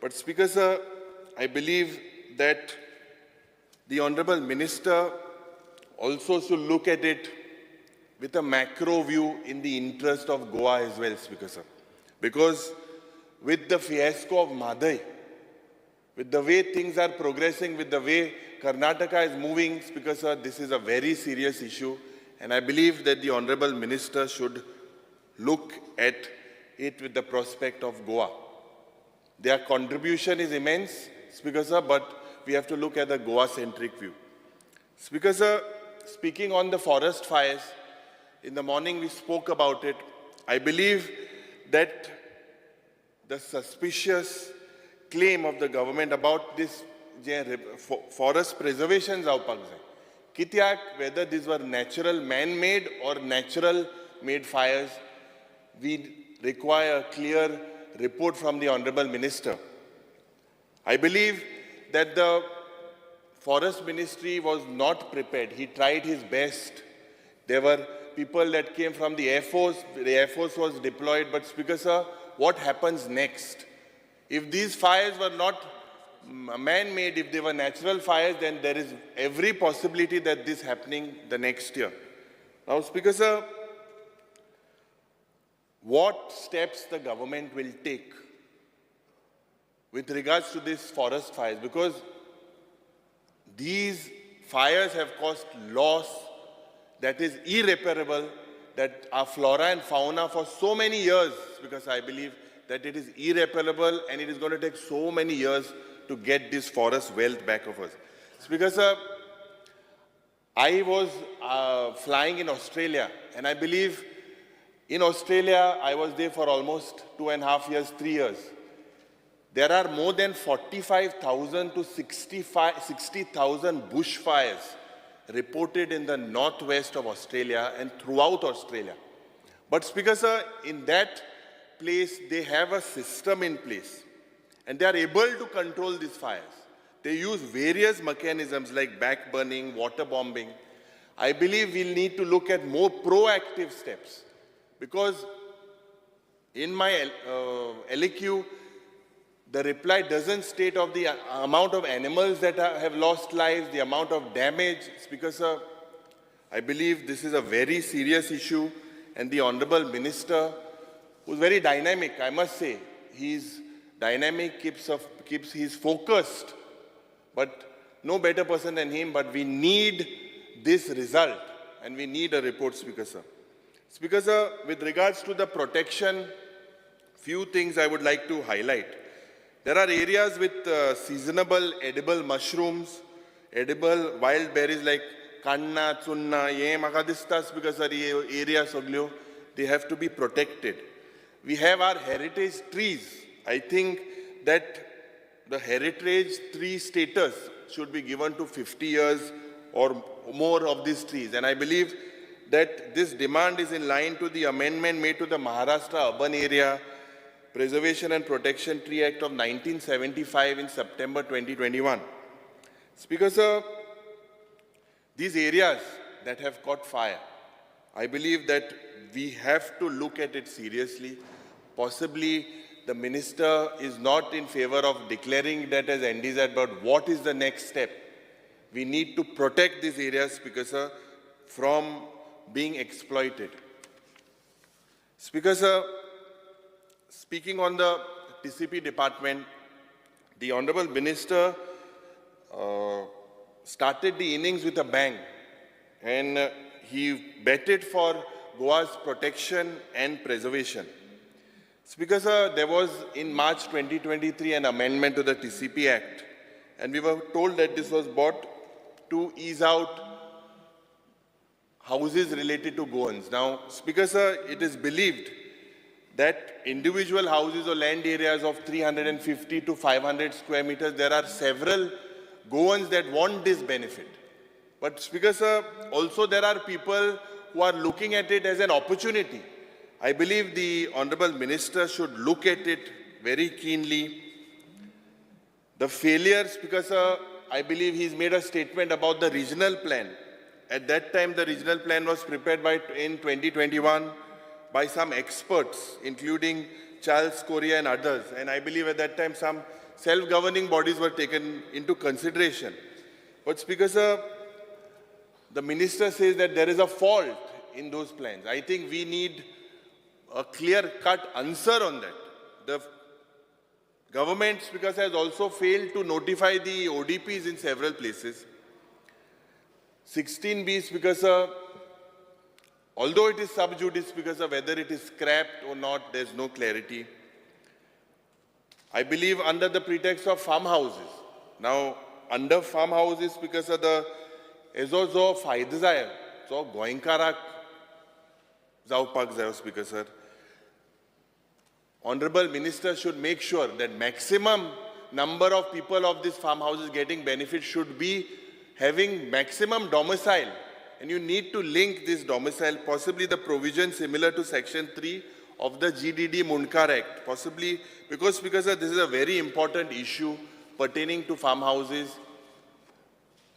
But Speaker Sir, I believe that the Honorable Minister also should look at it with a macro view in the interest of Goa as well, Speaker Sir. Because with the fiasco of Madai, with the way things are progressing, with the way Karnataka is moving, Speaker Sir, this is a very serious issue. And I believe that the Honorable Minister should look at it with the prospect of Goa. Their contribution is immense, Speaker Sir, but we have to look at the Goa-centric view. Speaker Sir, speaking on the forest fires, in the morning we spoke about it. I believe that the suspicious claim of the government about this forest preservation जावपाक जाय. Kityak, whether these were natural man-made or natural-made fires, we require a clear report from the Honorable Minister. I believe that the Forest Ministry was not prepared. He tried his best. There were people that came from the Air Force. The Air Force was deployed. But Speaker Sir, what happens next? If these fires were not man-made, if they were natural fires, then there is every possibility that this happening the next year. Now, Speaker Sir, what steps the government will take with regards to these forest fires? Because these fires have caused loss that is irreparable, that our flora and fauna for so many years, because I believe that it is irreparable and it is going to take so many years to get this forest wealth back of us. Speaker Sir, I was flying in Australia, and I believe in Australia, I was there for almost 2.5 years, 3 years. There are more than 45,000 to 60,000 bushfires reported in the northwest of Australia and throughout Australia. But Speaker Sir, in that place, they have a system in place, and they are able to control these fires. They use various mechanisms like back burning, water bombing. I believe we'll need to look at more proactive steps, because in my LQ, the reply doesn't state of the amount of animals that have lost lives, the amount of damage. Speaker sir, I believe this is a very serious issue, and the Honorable Minister, who's very dynamic, I must say, he's dynamic, he's focused, but no better person than him, but we need this result, and we need a report, Speaker sir. Speaker sir, with regards to the protection, few things I would like to highlight. There are areas with seasonable edible mushrooms, edible wild berries like kanna, chunna, ye maka distas because area soglio, they have to be protected. We have our heritage trees. I think that the heritage tree status should be given to 50 years or more of these trees. And I believe that this demand is in line to the amendment made to the Maharashtra Urban Area Preservation and Protection Tree Act of 1975 in September 2021. Speaker sir, these areas that have caught fire, I believe that we have to look at it seriously. Possibly the minister is not in favor of declaring that as NDZ, but what is the next step? We need to protect these areas, Speaker sir, from being exploited. Speaker sir, speaking on the TCP department, the Honorable Minister started the innings with a bang, and he betted for Goa's protection and preservation. Speaker sir, there was in March 2023 an amendment to the TCP Act, and we were told that this was brought to ease out houses related to Goans. Now, Speaker sir, it is believed that individual houses or land areas of 350 to 500 square meters, there are several Goans that want this benefit. But Speaker sir, also there are people who are looking at it as an opportunity. I believe the Honorable Minister should look at it very keenly. The failure, Speaker sir, I believe he's made a statement about the regional plan. At that time, the regional plan was prepared in 2021 by some experts, including Charles Correa and others. And I believe at that time some self-governing bodies were taken into consideration. But Speaker sir, the minister says that there is a fault in those plans. I think we need a clear-cut answer on that. The government, Speaker sir, has also failed to notify the ODPs in several places. 16B, Speaker sir, although it is sub judice, Speaker sir, whether it is scrapped or not, there's no clarity. I believe under the pretext of farmhouses. Now, under farmhouses, Speaker sir, the जो फायदो जाय तो गोंयकाराक जावपाक जायो, Speaker sir. Honorable Minister should make sure that maximum number of people of these farmhouses getting benefit should be having maximum domicile. And you need to link this domicile, possibly the provision similar to Section 3 of the GDD Munkar Act. Possibly, because Speaker sir, this is a very important issue pertaining to farmhouses.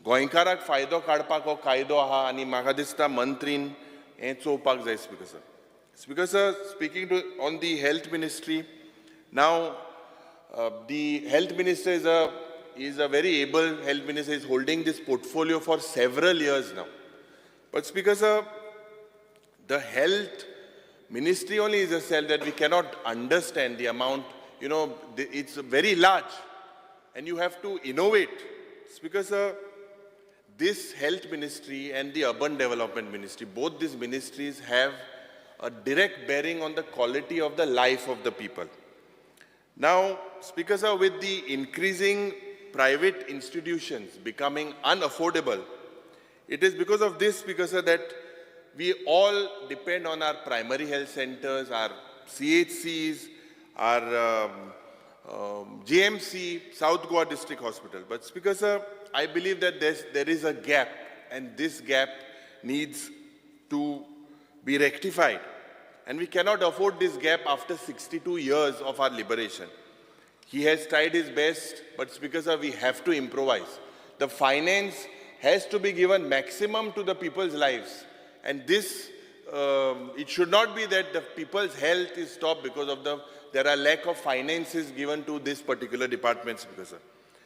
गोंयकाराक फायदो काडपाक हो कायदो आहा आनी म्हाका दिसता मंत्रीन हें चोवपाक जाय, Speaker sir. Speaker sir, speaking on the health ministry, now the health minister is a very able health minister, is holding this portfolio for several years now. But Speaker sir, the health ministry only is a cell that we cannot understand the amount, it's very large and you have to innovate. Speaker sir, this health ministry and the urban development ministry, both these ministries have a direct bearing on the quality of the life of the people. Now, Speaker sir, with the increasing private institutions becoming unaffordable, it is because of this, Speaker sir, that we all depend on our primary health centers, our CHCs, our GMC, South Goa District Hospital. But Speaker sir, I believe that there is a gap, and this gap needs to be rectified. And we cannot afford this gap after 62 years of our liberation. He has tried his best, but Speaker sir, we have to improvise. The finance has to be given maximum to the people's lives. And this it should not be that the people's health is stopped because of there are lack of finances given to this particular department, Speaker sir.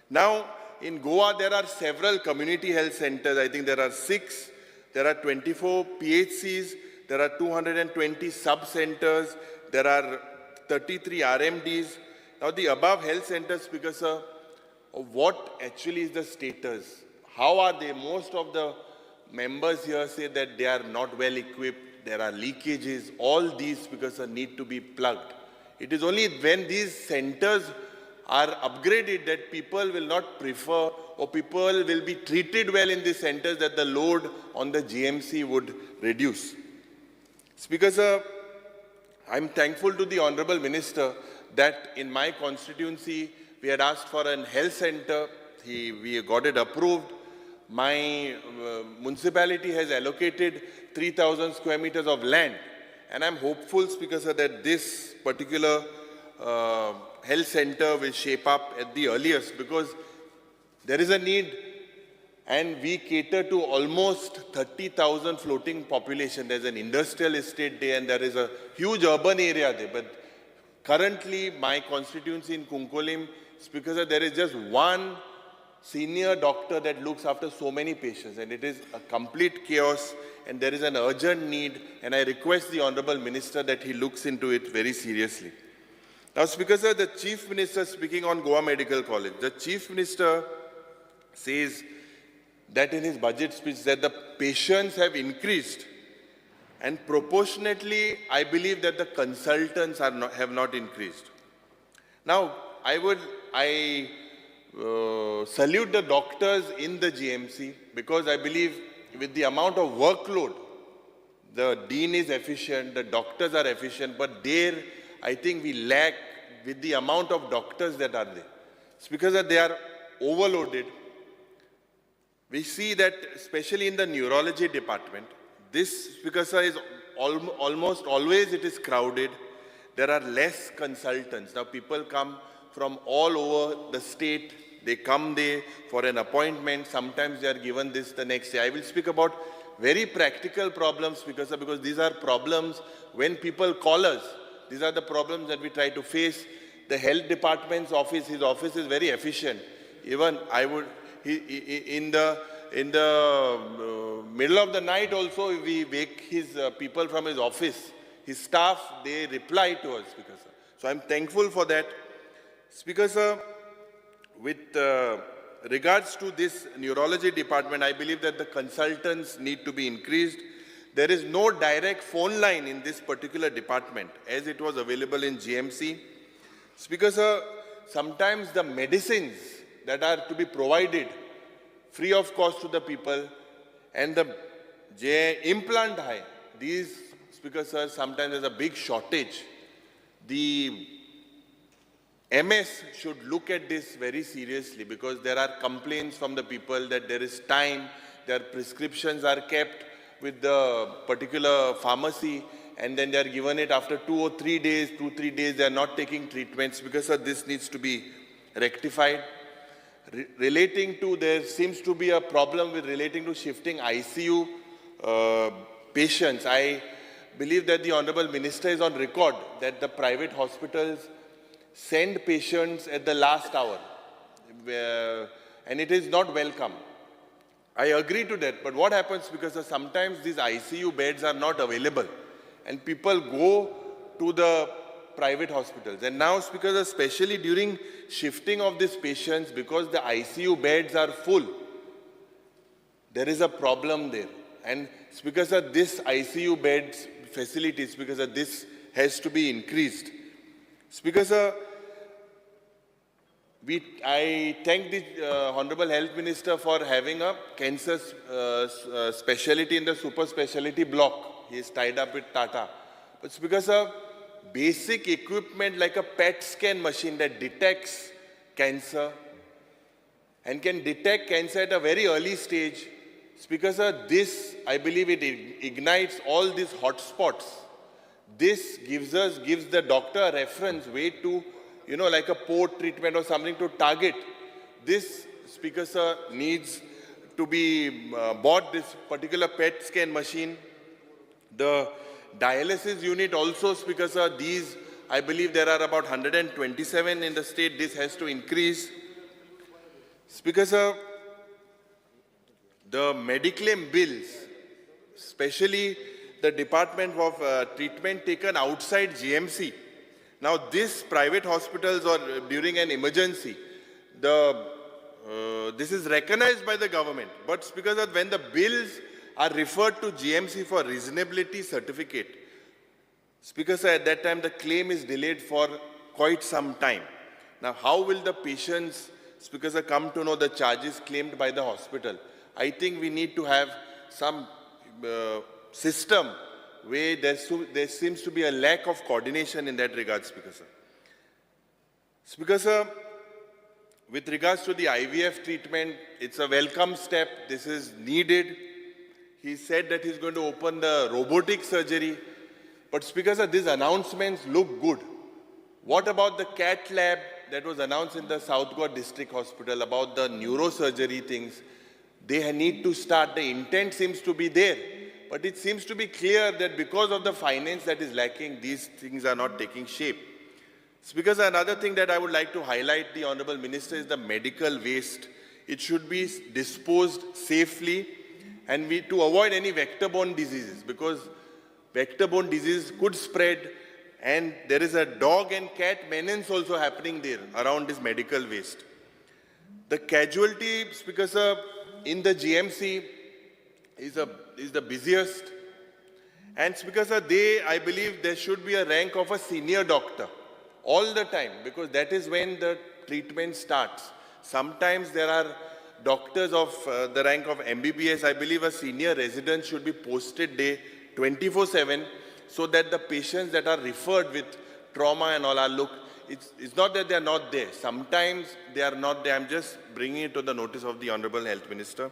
Now, in Goa, there are several community health centers. I think there are 6. There are 24 PHCs. There are 220 sub-centers. There are 33 RMDs. Now, the above health centers, Speaker sir, what actually is the status? How are they? Most of the members here say that they are not well equipped. There are leakages. All these, Speaker sir, need to be plugged. It is only when these centers are upgraded that people will not prefer or people will be treated well in these centers that the load on the GMC would reduce. Speaker sir, I'm thankful to the Honorable Minister that in my constituency we had asked for a health center. We got it approved. My municipality has allocated 3,000 square meters of land. And I'm hopeful, Speaker sir, that this particular health center will shape up at the earliest because there is a need and we cater to almost 30,000 floating population. There's an industrial estate there and there is a huge urban area there. But currently, my constituency in Kunkolim, Speaker sir, there is just one senior doctor that looks after so many patients and it is a complete chaos and there is an urgent need and I request the Honorable Minister that he looks into it very seriously. Now, Speaker sir, the Chief Minister speaking on Goa Medical College, the Chief Minister says that in his budget speech that the patients have increased and proportionately, I believe that the consultants have not increased. Now, I salute the doctors in the GMC because I believe with the amount of workload, the dean is efficient, the doctors are efficient, but there I think we lack with the amount of doctors that are there. It's because they are overloaded. We see that especially in the neurology department, this because is almost always it is crowded. There are less consultants. Now people come from all over the state. They come there for an appointment. Sometimes they are given this the next day. I will speak about very practical problems because these are problems when people call us. These are the problems that we try to face. The health department's office, his office is very efficient. Even in the middle of the night also, we wake his people from his office. His staff, they reply to us, Speaker sir. So I'm thankful for that. Speaker sir, with regards to this neurology department, I believe that the consultants need to be increased. There is no direct phone line in this particular department as it was available in GMC. Speaker sir, sometimes the medicines that are to be provided free of cost to the people and the implant high, these, Speaker sir, sometimes there's a big shortage. The MS should look at this very seriously because there are complaints from the people that there is time, their prescriptions are kept with the particular pharmacy and then they are given it after 2 or 3 days, 2-3 days, they are not taking treatments because this needs to be rectified. Relating to, there seems to be a problem with relating to shifting ICU patients. I believe that the Honorable Minister is on record that the private hospitals send patients at the last hour and it is not welcome. I agree to that, but what happens because sometimes these ICU beds are not available and people go to the private hospitals. And now, because especially during shifting of these patients, because the ICU beds are full, there is a problem there. And because of this ICU beds facilities, because of this has to be increased. Speaker sir, I thank the Honorable Health Minister for having a cancer specialty in the super specialty block. He is tied up with Tata. But Speaker sir, basic equipment like a PET scan machine that detects cancer and can detect cancer at a very early stage. Speaker sir, this, I believe it ignites all these hotspots. This gives the doctor a reference way to, like a port treatment or something to target. This, Speaker sir, needs to be bought, this particular PET scan machine. The dialysis unit also, Speaker Sir, these, I believe there are about 127 in the state. This has to increase. Speaker Sir, the Mediclaim bills, especially the Department of Treatment taken outside GMC. Now, this private hospitals or during an emergency, this is recognized by the government. But because of when the bills are referred to GMC for reasonability certificate, Speaker Sir, at that time the claim is delayed for quite some time. Now, how will the patients, Speaker Sir, come to know the charges claimed by the hospital? I think we need to have some system where there seems to be a lack of coordination in that regard, Speaker Sir. Speaker Sir, with regards to the IVF treatment, it's a welcome step. This is needed. He said that he's going to open the robotic surgery. But Speaker Sir, these announcements look good. What about the cath lab that was announced in the South Goa District Hospital about the neurosurgery things? They need to start. The intent seems to be there. But it seems to be clear that because of the finance that is lacking, these things are not taking shape. Speaker Sir, another thing that I would like to highlight, the Honorable Minister, is the medical waste. It should be disposed safely and to avoid any vector-borne diseases, because vector-borne disease could spread, and there is a dog and cat menace also happening there around this medical waste. The casualty, Speaker Sir, in the GMC is the busiest. And Speaker Sir, I believe there should be a rank of a senior doctor all the time, because that is when the treatment starts. Sometimes there are doctors of the rank of MBBS. I believe a senior resident should be posted day 24/7, so that the patients that are referred with trauma and all are it's not that they are not there. Sometimes they are not there. I'm just bringing it to the notice of the Honorable Health Minister.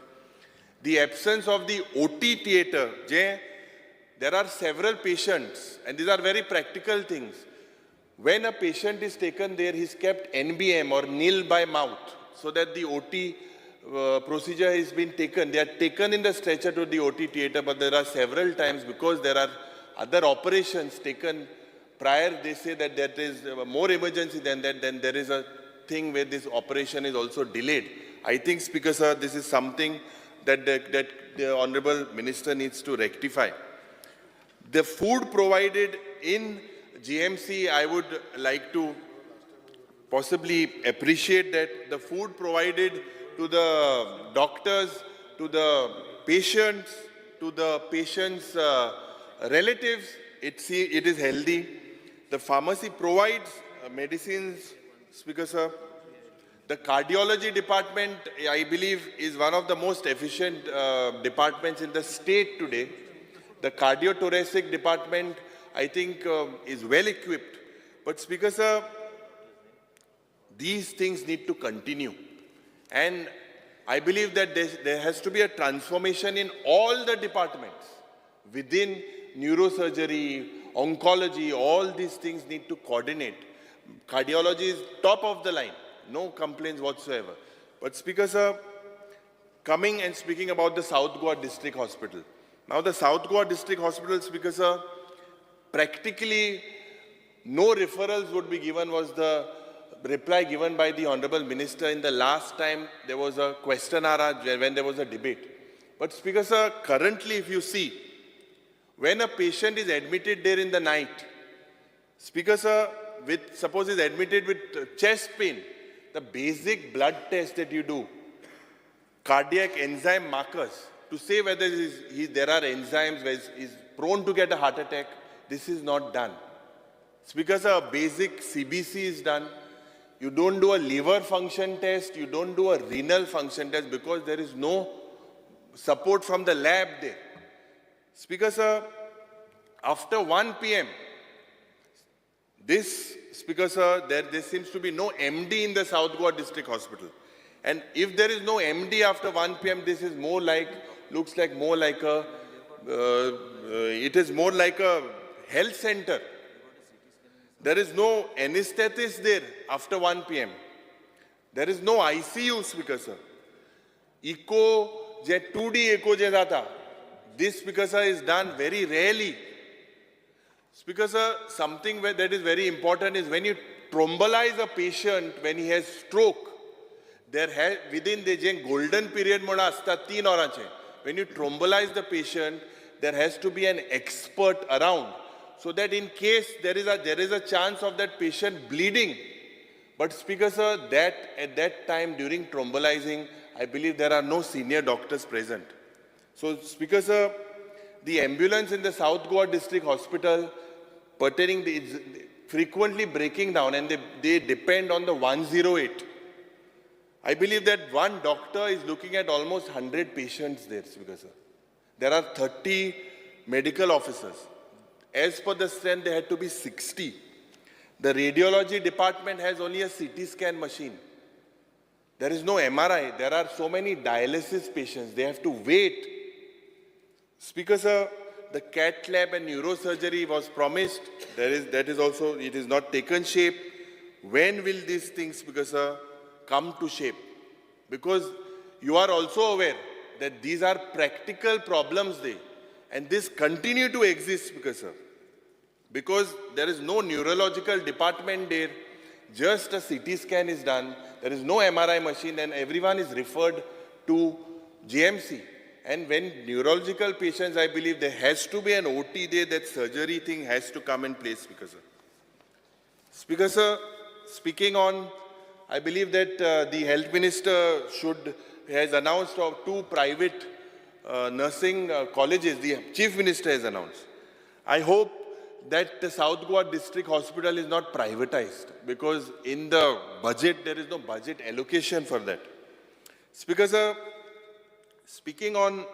The absence of the OT theatre, there are several patients, and these are very practical things. When a patient is taken there, he's kept NBM or nil by mouth, so that the OT procedure has been taken. They are taken in the stretcher to the OT theatre, but there are several times, because there are other operations taken prior, they say that there is more emergency than that, then there is a thing where this operation is also delayed. I think, Speaker Sir, this is something that the Honorable Minister needs to rectify. The food provided in GMC, I would like to possibly appreciate that the food provided to the doctors, to the patients, relatives, it is healthy. The pharmacy provides medicines, Speaker Sir. The cardiology department, I believe, is one of the most efficient departments in the state today. The cardiothoracic department, I think, is well equipped. But Speaker Sir, these things need to continue. And I believe that there has to be a transformation in all the departments. Within neurosurgery, oncology, all these things need to coordinate. Cardiology is top of the line. No complaints whatsoever. But Speaker Sir, coming and speaking about the South Goa District Hospital. Now the South Goa District Hospital, Speaker Sir, practically no referrals would be given, was the reply given by the Honorable Minister in the last time there was a question hour when there was a debate. But Speaker Sir, currently if you see, when a patient is admitted there in the night, Speaker Sir, suppose is admitted with chest pain, the basic blood test that you do, cardiac enzyme markers, to say whether there are enzymes where he's prone to get a heart attack, this is not done. Speaker Sir, a basic CBC is done. You don't do a liver function test, you don't do a renal function test, because there is no support from the lab there. Speaker Sir, after 1 p.m., Speaker Sir, there seems to be no MD in the South Goa District Hospital. And if there is no MD after 1 p.m., this is more like, looks like more like it is more like a health center. There is no anesthetist there after 1 p.m. There is no ICU, Speaker Sir. Echo, 2D echo je jata, this, Speaker sir, is done very rarely. Speaker sir, something that is very important is when you thrombolize a patient when he has stroke, within the golden period म्हणून असता 3 hours. When you thrombolize the patient, there has to be an expert around, so that in case there is a chance of that patient bleeding. But Speaker sir, at that time during thrombolizing, I believe there are no senior doctors present. So Speaker sir, the ambulance in the South Goa District Hospital is frequently breaking down, and they depend on the 108. I believe that one doctor is looking at almost 100 patients there, Speaker sir. There are 30 medical officers. As per the strength, there had to be 60. The radiology department has only a CT scan machine. There is no MRI. There are so many dialysis patients. They have to wait. Speaker sir, the cath lab and neurosurgery was promised. That is also, it is not taken shape. When will these things, Speaker sir, come to shape? Because you are also aware that these are practical problems there, and this continue to exist, Speaker sir. Because there is no neurological department there, just a CT scan is done, there is no MRI machine, and everyone is referred to GMC. And when neurological patients, I believe there has to be an OT there, that surgery thing has to come in place, Speaker sir. Speaker sir, speaking on, I believe that the Health Minister has announced of 2 private nursing colleges, the Chief Minister has announced. I hope that the South Goa District Hospital is not privatized, because in the budget, there is no budget allocation for that. Speaker sir, speaking on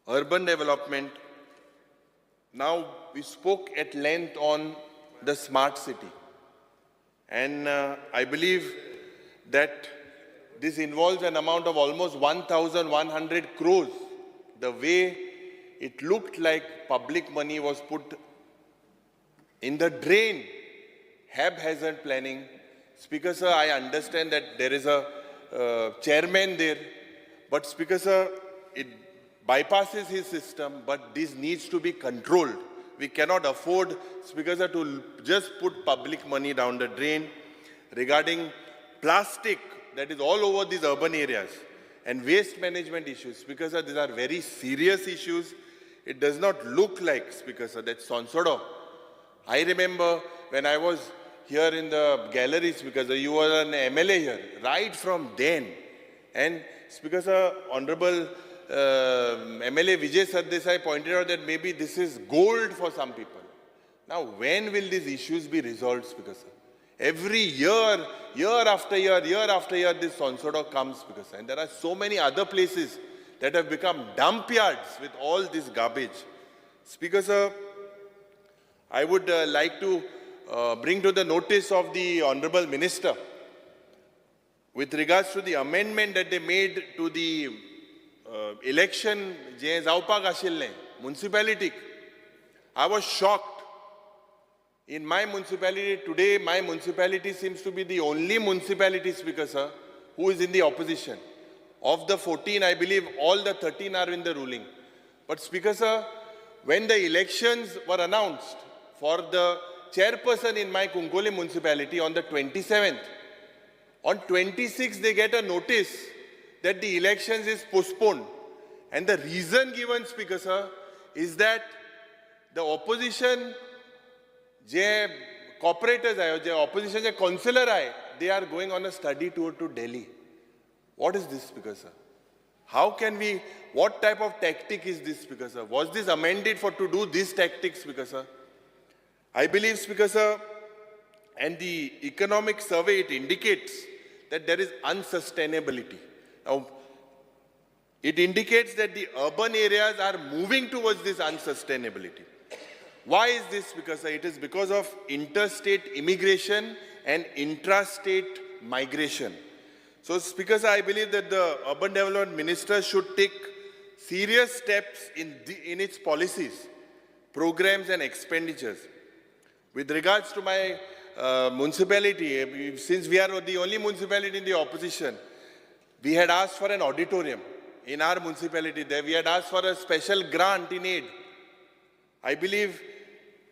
urban development, now we spoke at length on the smart city. And I believe that this involves an amount of almost 1,100 crores. The way it looked like public money was put in the drain, haphazard planning. Speaker sir, I understand that there is a chairman there, but Speaker sir, it bypasses his system, but this needs to be controlled. We cannot afford, Speaker sir, to just put public money down the drain. Regarding plastic that is all over these urban areas and waste management issues, Speaker sir, these are very serious issues. It does not look like, Speaker sir, that Sonsodo. I remember when I was here in the gallery, Speaker sir, you were an MLA here, right from then. And Speaker sir, Honorable MLA Vijay Sardesai pointed out that maybe this is gold for some people. Now, when will these issues be resolved, Speaker sir? Every year, year after year, this Sonsodo comes, Speaker sir. And there are so many other places that have become dump yards with all this garbage. Speaker sir, I would like to bring to the notice of the Honorable Minister with regards to the amendment that they made to the election जे जावपाक आशिल्लें municipality. I was shocked. In my municipality today, my municipality seems to be the only municipality, Speaker sir, who is in the opposition. Of the 14, I believe all the 13 are in the ruling. But Speaker sir, when the elections were announced for the chairperson in my Kunkoli municipality on the 27th, on 26th they get a notice that the elections is postponed. And the reason given, Speaker sir, is that the opposition, J corporators are, J opposition, J councillor are, they are going on a study tour to Delhi. What is this, Speaker sir? How can we, what type of tactic is this, Speaker sir? Was this amended to do these tactics, Speaker sir? I believe, Speaker sir, and the economic survey, it indicates that there is unsustainability. Now, it indicates that the urban areas are moving towards this unsustainability. Why is this, Speaker sir? It is because of interstate immigration and intrastate migration. So, Speaker sir, I believe that the Urban Development Minister should take serious steps in its policies, programs and expenditures. With regards to my municipality, since we are the only municipality in the opposition, we had asked for an auditorium in our municipality there. We had asked for a special grant in aid. I believe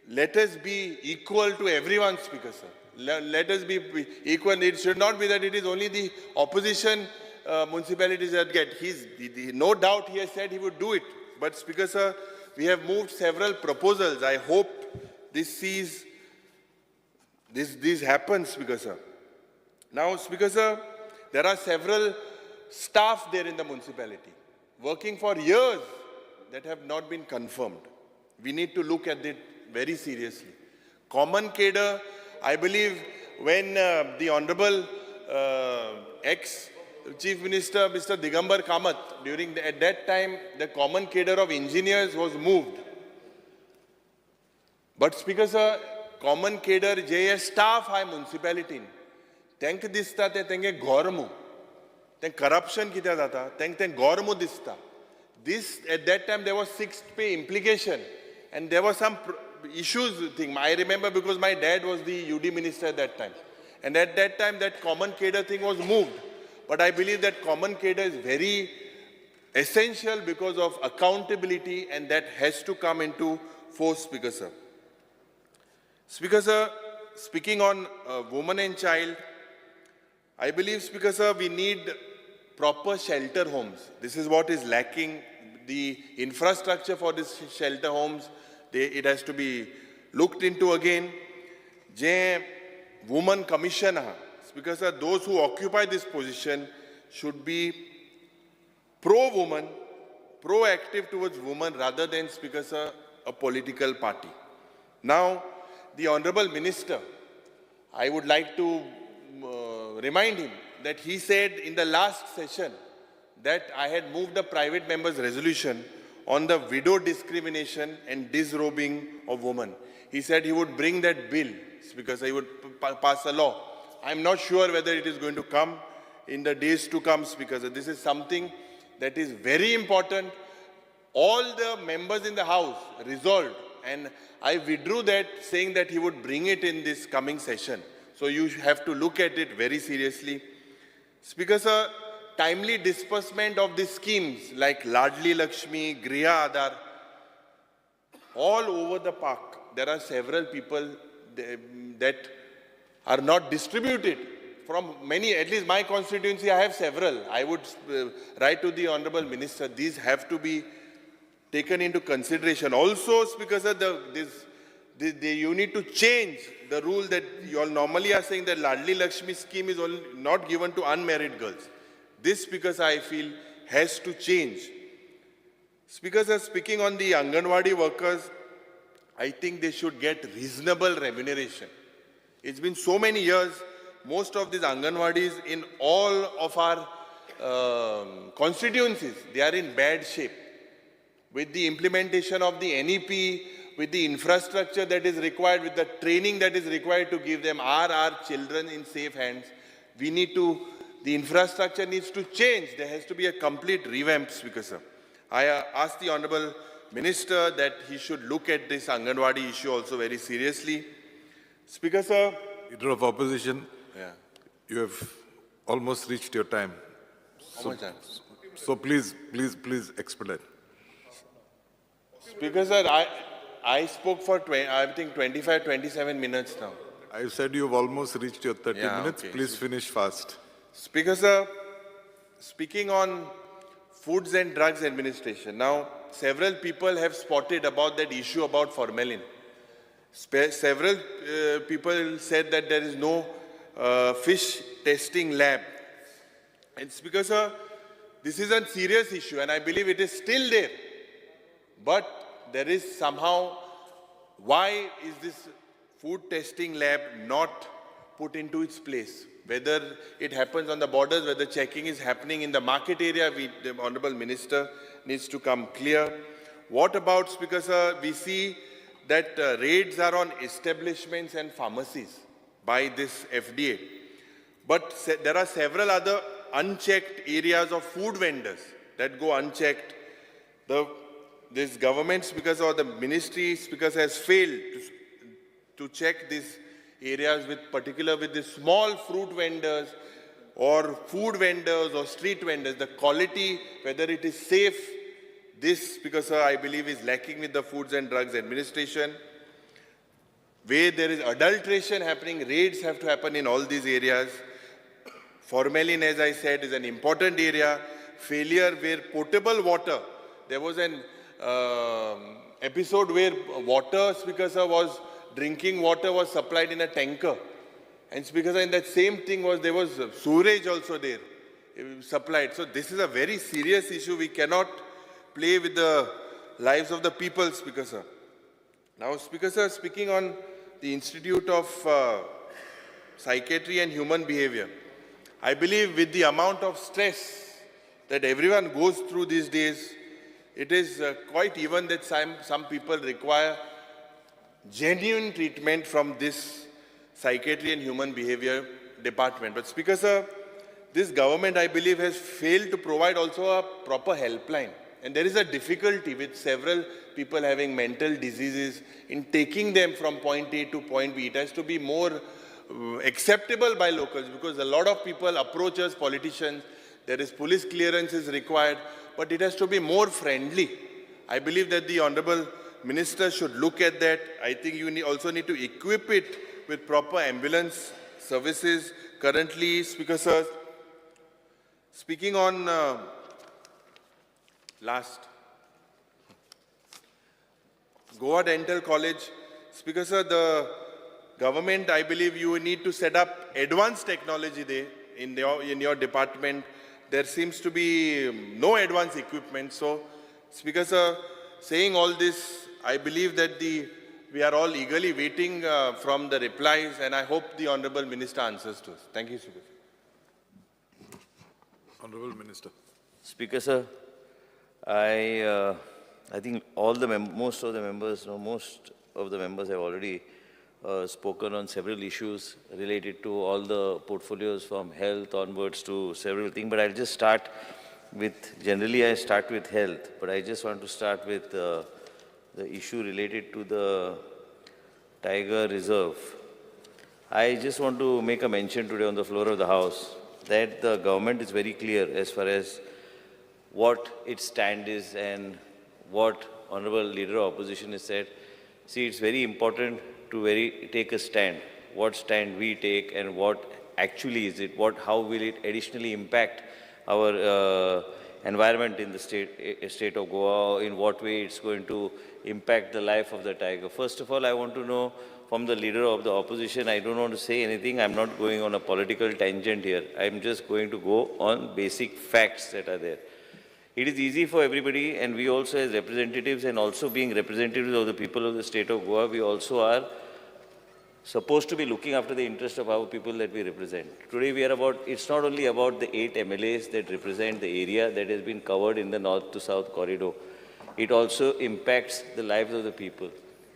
let us be equal to everyone, Speaker sir. Let us be equal. It should not be that it is only the opposition municipalities that get. No doubt he has said he would do it. But Speaker sir, we have moved several proposals. I hope this happens, Speaker sir. Now, Speaker sir, there are several staff there in the municipality working for years that have not been confirmed. We need to look at it very seriously. Common cadre, I believe when the Honorable ex-Chief Minister, Mr. Digambar Kamath, at that time, the common cadre of engineers was moved. But Speaker sir, common cadre, J staff आहे municipality, तांकां दिसता ते तेंगे गोरमू, तें corruption कित्याक जाता, तें गोरमू दिसता. This, at that time, there was sixth pay implication, and there was some issues thing. I remember because my dad was the UD minister at that time. And at that time, that common cadre thing was moved. But I believe that common cadre is very essential because of accountability, and that has to come into force, Speaker sir. Speaker sir, speaking on women and child, I believe, Speaker sir, we need proper shelter homes. This is what is lacking. The infrastructure for these shelter homes, it has to be looked into again. Je woman commission, Speaker sir, those who occupy this position should be pro-woman, proactive towards women rather than, Speaker sir, a political party. Now, the Honorable Minister, I would like to remind him that he said in the last session that I had moved a private member's resolution on the widow discrimination and disrobing of women. He said he would bring that bill because he would pass a law. I'm not sure whether it is going to come in the days to come, because this is something that is very important. All the members in the House resolved, and I withdrew that, saying that he would bring it in this coming session. So you have to look at it very seriously. Speaker sir, timely disbursement of these schemes like Ladli Lakshmi, Griha Aadhar, all over the park, there are several people that are not distributed. From many, at least my constituency, I have several. I would write to the Honorable Minister, these have to be taken into consideration. Also, Speaker sir, you need to change the rule that you all normally are saying that Ladli Lakshmi scheme is only not given to unmarried girls. This, because I feel, has to change. Speaker sir, speaking on the Anganwadi workers, I think they should get reasonable remuneration. It's been so many years, most of these Anganwadis in all of our constituencies, they are in bad shape. With the implementation of the NEP, with the infrastructure that is required, with the training that is required to give them, our children in safe hands, the infrastructure needs to change. There has to be a complete revamp, Speaker sir. I asked the Honorable Minister that he should look at this Anganwadi issue also very seriously. Speaker sir. Leader of Opposition, you have almost reached your time. How much time? So please expedite. Speaker sir, I spoke for, I think, 25, 27 minutes now. I said you've almost reached your 30 minutes. Okay. Please finish fast. Speaker sir, speaking on Foods and Drugs Administration, now several people have spotted about that issue about formalin. Several people said that there is no fish testing lab. And Speaker sir, this is a serious issue, and I believe it is still there. But there is somehow, why is this food testing lab not put into its place? Whether it happens on the borders, whether checking is happening in the market area, the Honorable Minister needs to come clear. What about, Speaker sir, we see that raids are on establishments and pharmacies by this FDA. But there are several other unchecked areas of food vendors that go unchecked. This government, Speaker sir, or the ministry, Speaker sir, has failed to check these areas with the small fruit vendors, or food vendors or street vendors, the quality, whether it is safe, this, because I believe, is lacking with the Foods and Drugs Administration. Where there is adulteration happening, raids have to happen in all these areas. Formalin, as I said, is an important area. Failure where potable water, there was an episode where water, Speaker sir, was drinking water was supplied in a tanker. And Speaker sir, in that same thing there was sewerage also there, supplied. So this is a very serious issue. We cannot play with the lives of the people, Speaker sir. Now, Speaker sir, speaking on the Institute of Psychiatry and Human Behavior, I believe with the amount of stress that everyone goes through these days, it is quite even that some people require genuine treatment from this Psychiatry and Human Behavior Department. But Speaker sir, this government, I believe, has failed to provide also a proper helpline. And there is a difficulty with several people having mental diseases in taking them from point A to point B. It has to be more acceptable by locals, because a lot of people approach us, politicians, there is police clearance is required, but it has to be more friendly. I believe that the Honorable Minister should look at that. I think you also need to equip it with proper ambulance services. Currently, Speaker sir, speaking on last, Goa Dental College, Speaker sir, the government, I believe you need to set up advanced technology there in your department. There seems to be no advanced equipment. So, Speaker sir, saying all this, I believe that we are all eagerly waiting from the replies, and I hope the Honorable Minister answers to us. Thank you, Speaker. Honorable Minister. Speaker sir, I think most of the members have already spoken on several issues related to all the portfolios from health onwards to several things. But I'll just start with, generally I start with health, but I just want to start with the issue related to the Tiger Reserve. I just want to make a mention today on the floor of the House that the government is very clear as far as what its stand is and what Honorable Leader of Opposition has said. See, it's very important to take a stand, what stand we take and what actually is it, how will it additionally impact our environment in the state of Goa, in what way it's going to impact the life of the tiger. First of all, I want to know from the Leader of the Opposition, I don't want to say anything, I'm not going on a political tangent here, I'm just going to go on basic facts that are there. It is easy for everybody, and we also as representatives, and also being representatives of the people of the state of Goa, we also are supposed to be looking after the interest of our people that we represent. Today we are it's not only about the 8 MLAs that represent the area that has been covered in the north to south corridor. It also impacts the lives of the people.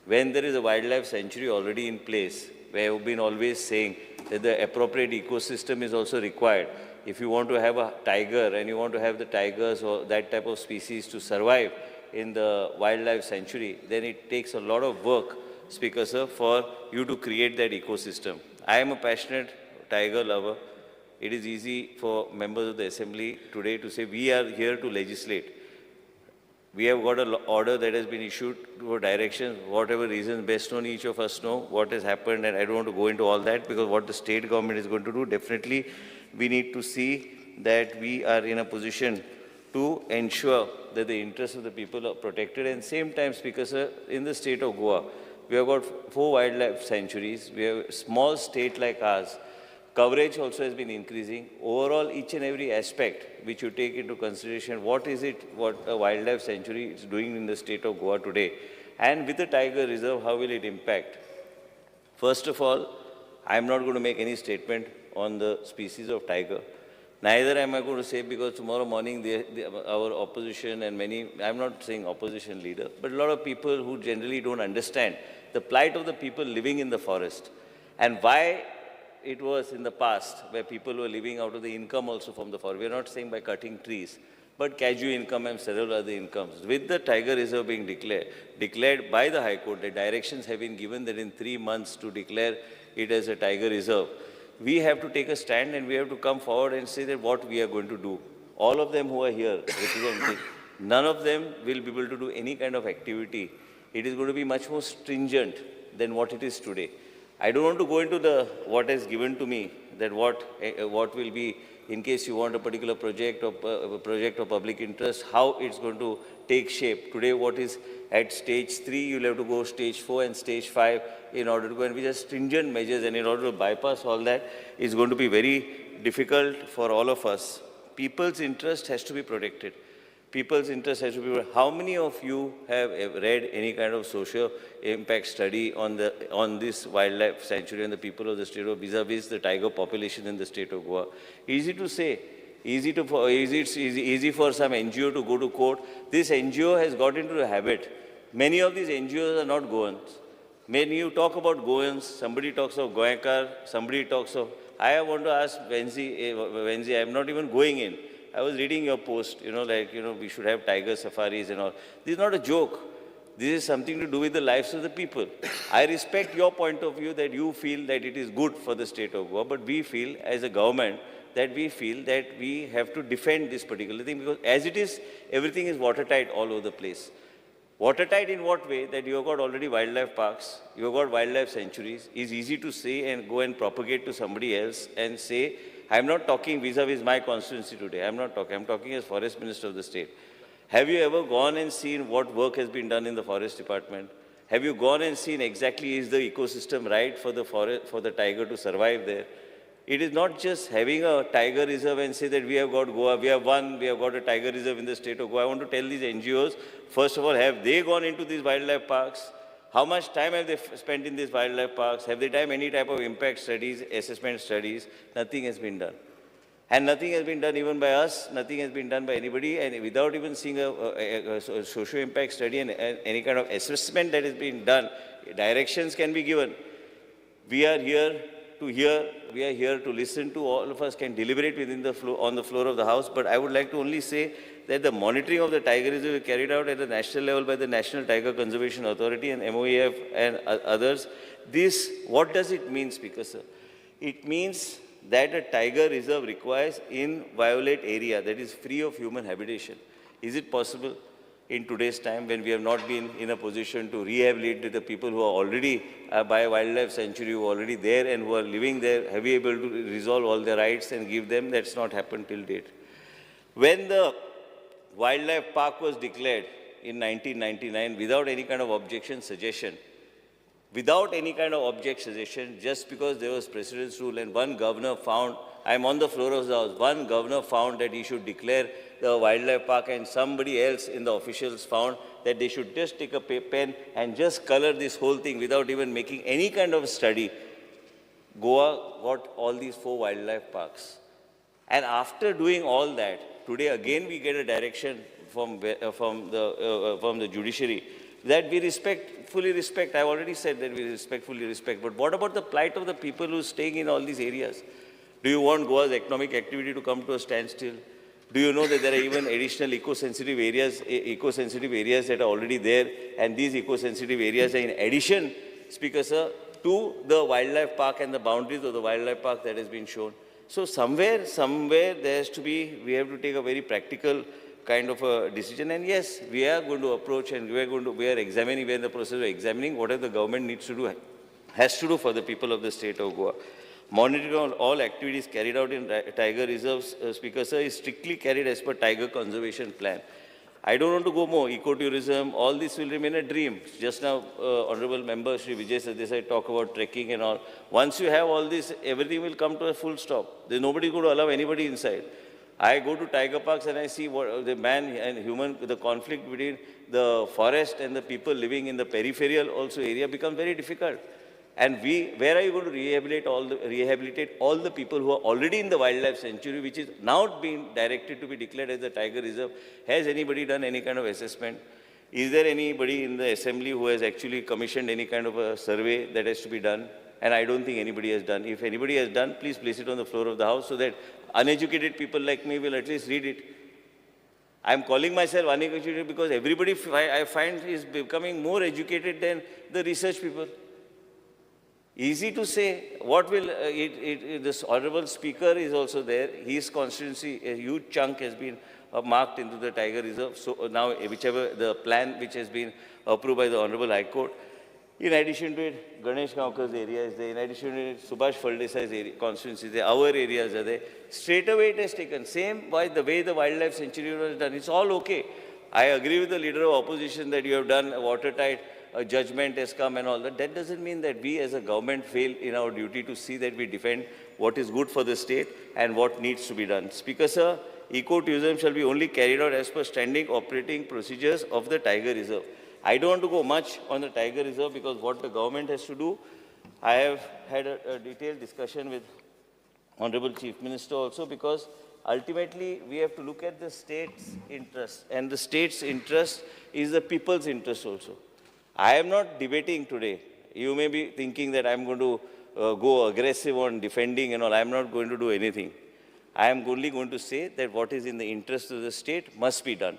When there is a wildlife sanctuary already in place, where we have been always saying that the appropriate ecosystem is also required. If you want to have a tiger and you want to have the tigers or that type of species to survive in the wildlife sanctuary, then it takes a lot of work, Speaker sir, for you to create that ecosystem. I am a passionate tiger lover. It is easy for members of the Assembly today to say we are here to legislate. We have got an order that has been issued for directions, whatever reasons, best known, each of us know what has happened, and I don't want to go into all that because what the state government is going to do, definitely we need to see that we are in a position to ensure that the interests of the people are protected. And same time, Speaker sir, in the state of Goa, we have got 4 wildlife sanctuaries. We have a small state like ours. Coverage also has been increasing. Overall, each and every aspect which you take into consideration, what a wildlife sanctuary is doing in the state of Goa today, and with the Tiger Reserve, how will it impact? First of all, I am not going to make any statement on the species of tiger. Neither am I going to say, because tomorrow morning our opposition and many, I'm not saying opposition leader, but a lot of people who generally don't understand the plight of the people living in the forest and why it was in the past where people were living out of the income also from the forest. We are not saying by cutting trees, but casual income and several other incomes. With the Tiger Reserve being declared by the High Court, the directions have been given that in 3 months to declare it as a Tiger Reserve. we have to take a stand and we have to come forward and say that what we are going to do. All of them who are here representing, none of them will be able to do any kind of activity. It is going to be much more stringent than what it is today. I don't want to go into the what is given to me, that what will be in case you want a particular project or project of public interest, how it's going to take shape. Today, what is at stage 3, you'll have to go stage 4 and stage 5 in order to go, and with just stringent measures, and in order to bypass all that, is going to be very difficult for all of us. People's interest has to be protected. People's interest has to be. How many of you have read any kind of social impact study on this wildlife sanctuary and the people of the state of vis-a-vis the tiger population in the state of Goa? Easy to say, it's easy for some NGO to go to court. This NGO has got into a habit. Many of these NGOs are not Goans. When you talk about Goans, somebody talks of Goenkar, somebody talks of. I want to ask Wenzi, I'm not even going in. I was reading your post, we should have tiger safaris and all. This is not a joke. This is something to do with the lives of the people. I respect your point of view that you feel that it is good for the state of Goa, but we feel as a government that we feel that we have to defend this particular thing, because as it is, everything is watertight all over the place. Watertight in what way? That you have got already wildlife parks, you have got wildlife sanctuaries. It's easy to say and go and propagate to somebody else and say, I'm not talking vis-a-vis my constituency today. I'm talking as Forest Minister of the state. Have you ever gone and seen what work has been done in the Forest Department? Have you gone and seen exactly is the ecosystem right for the tiger to survive there? It is not just having a tiger reserve and say that we have got Goa, we have got a tiger reserve in the state of Goa. I want to tell these NGOs, first of all, have they gone into these wildlife parks? How much time have they spent in these wildlife parks? Have they done any type of impact studies, assessment studies? Nothing has been done. And nothing has been done even by us, nothing has been done by anybody, and without even seeing a social impact study and any kind of assessment that has been done, directions can be given. We are here to hear, we are here to listen to, all of us can deliberate on the floor of the House, but I would like to only say that the monitoring of the tiger reserve is carried out at the national level by the National Tiger Conservation Authority and MOEF and others. What does it mean, Speaker Sir? It means that a tiger reserve requires inviolate area that is free of human habitation. Is it possible in today's time when we have not been in a position to rehabilitate the people who are already by a wildlife sanctuary, who are already there and who are living there, have we able to resolve all their rights and give them? That's not happened till date. When the wildlife park was declared in 1999 without any kind of objection, suggestion, just because there was precedence rule and one governor found, I'm on the floor of the House, one governor found that he should declare the wildlife park and somebody else in the officials found that they should just take a pen and just color this whole thing without even making any kind of study. Goa got all these 4 wildlife parks. And after doing all that, today again we get a direction from the judiciary that we fully respect. I've already said that we fully respect. But what about the plight of the people who are staying in all these areas? Do you want Goa's economic activity to come to a standstill? Do you know that there are even additional eco-sensitive areas that are already there? And these eco-sensitive areas are in addition, Speaker Sir, to the wildlife park and the boundaries of the wildlife park that has been shown. So somewhere there has to be, we have to take a very practical kind of a decision. And yes, we are going to approach and we are examining, we are in the process of examining whatever the government needs to do, has to do for the people of the state of Goa. Monitoring on all activities carried out in tiger reserves, Speaker Sir, is strictly carried as per Tiger Conservation Plan. I don't want to go more. Ecotourism, all this will remain a dream. Just now, Honorable Member Shri Vijay Sardesai talk about trekking and all. Once you have all this, everything will come to a full stop. There's nobody going to allow anybody inside. I go to tiger parks and I see what the man and human, the conflict between the forest and the people living in the peripheral also area becomes very difficult. And where are you going to rehabilitate all the people who are already in the wildlife sanctuary, which is now being directed to be declared as a tiger reserve? Has anybody done any kind of assessment? Is there anybody in the assembly who has actually commissioned any kind of a survey that has to be done? And I don't think anybody has done. If anybody has done, please place it on the floor of the House so that uneducated people like me will at least read it. I'm calling myself uneducated because everybody I find is becoming more educated than the research people. Easy to say. What will, this honorable speaker is also there. His constituency, a huge chunk has been marked into the Tiger Reserve. So now whichever the plan which has been approved by the Honorable High Court, in addition to it, Ganesh Gaonkar's area is there. In addition to it, Subhash Phaldesai's area, constituency is there. Our areas are there. Straight away it has taken. Same by the way the wildlife sanctuary was done. It's all okay. I agree with the leader of opposition that you have done a watertight judgment has come and all that. That doesn't mean that we as a government fail in our duty to see that we defend what is good for the state and what needs to be done. Speaker, sir, ecotourism shall be only carried out as per standing operating procedures of the Tiger Reserve. I don't want to go much on the Tiger Reserve because what the government has to do, I have had a detailed discussion with Honorable Chief Minister also, because ultimately we have to look at the state's interest, and the state's interest is the people's interest also. I am not debating today. You may be thinking that I'm going to go aggressive on defending and all. I'm not going to do anything. I am only going to say that what is in the interest of the state must be done.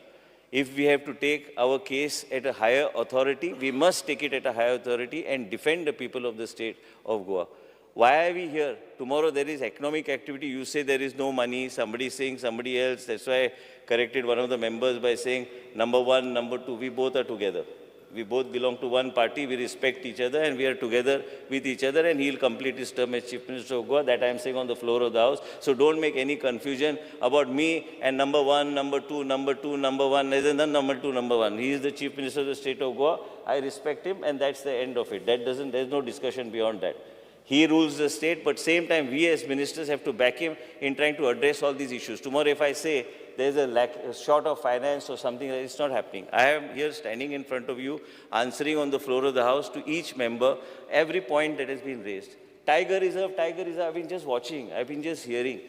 If we have to take our case at a higher authority, we must take it at a higher authority and defend the people of the state of Goa. Why are we here? Tomorrow there is economic activity. You say there is no money. Somebody is saying somebody else. That's why I corrected one of the members by saying number one, number two, we both are together. We both belong to one party, we respect each other, and we are together with each other, and he'll complete his term as Chief Minister of Goa. That I am saying on the floor of the House. So don't make any confusion about me and number one, number two, number two, number one. There's none number two, number one. He is the Chief Minister of the state of Goa. I respect him, and that's the end of it. There's no discussion beyond that. He rules the state, but same time, we as ministers have to back him in trying to address all these issues. Tomorrow, if I say there's a short of finance or something, it's not happening. I am here standing in front of you, answering on the floor of the House to each member, every point that has been raised. Tiger Reserve, I've been just watching, I've been just hearing.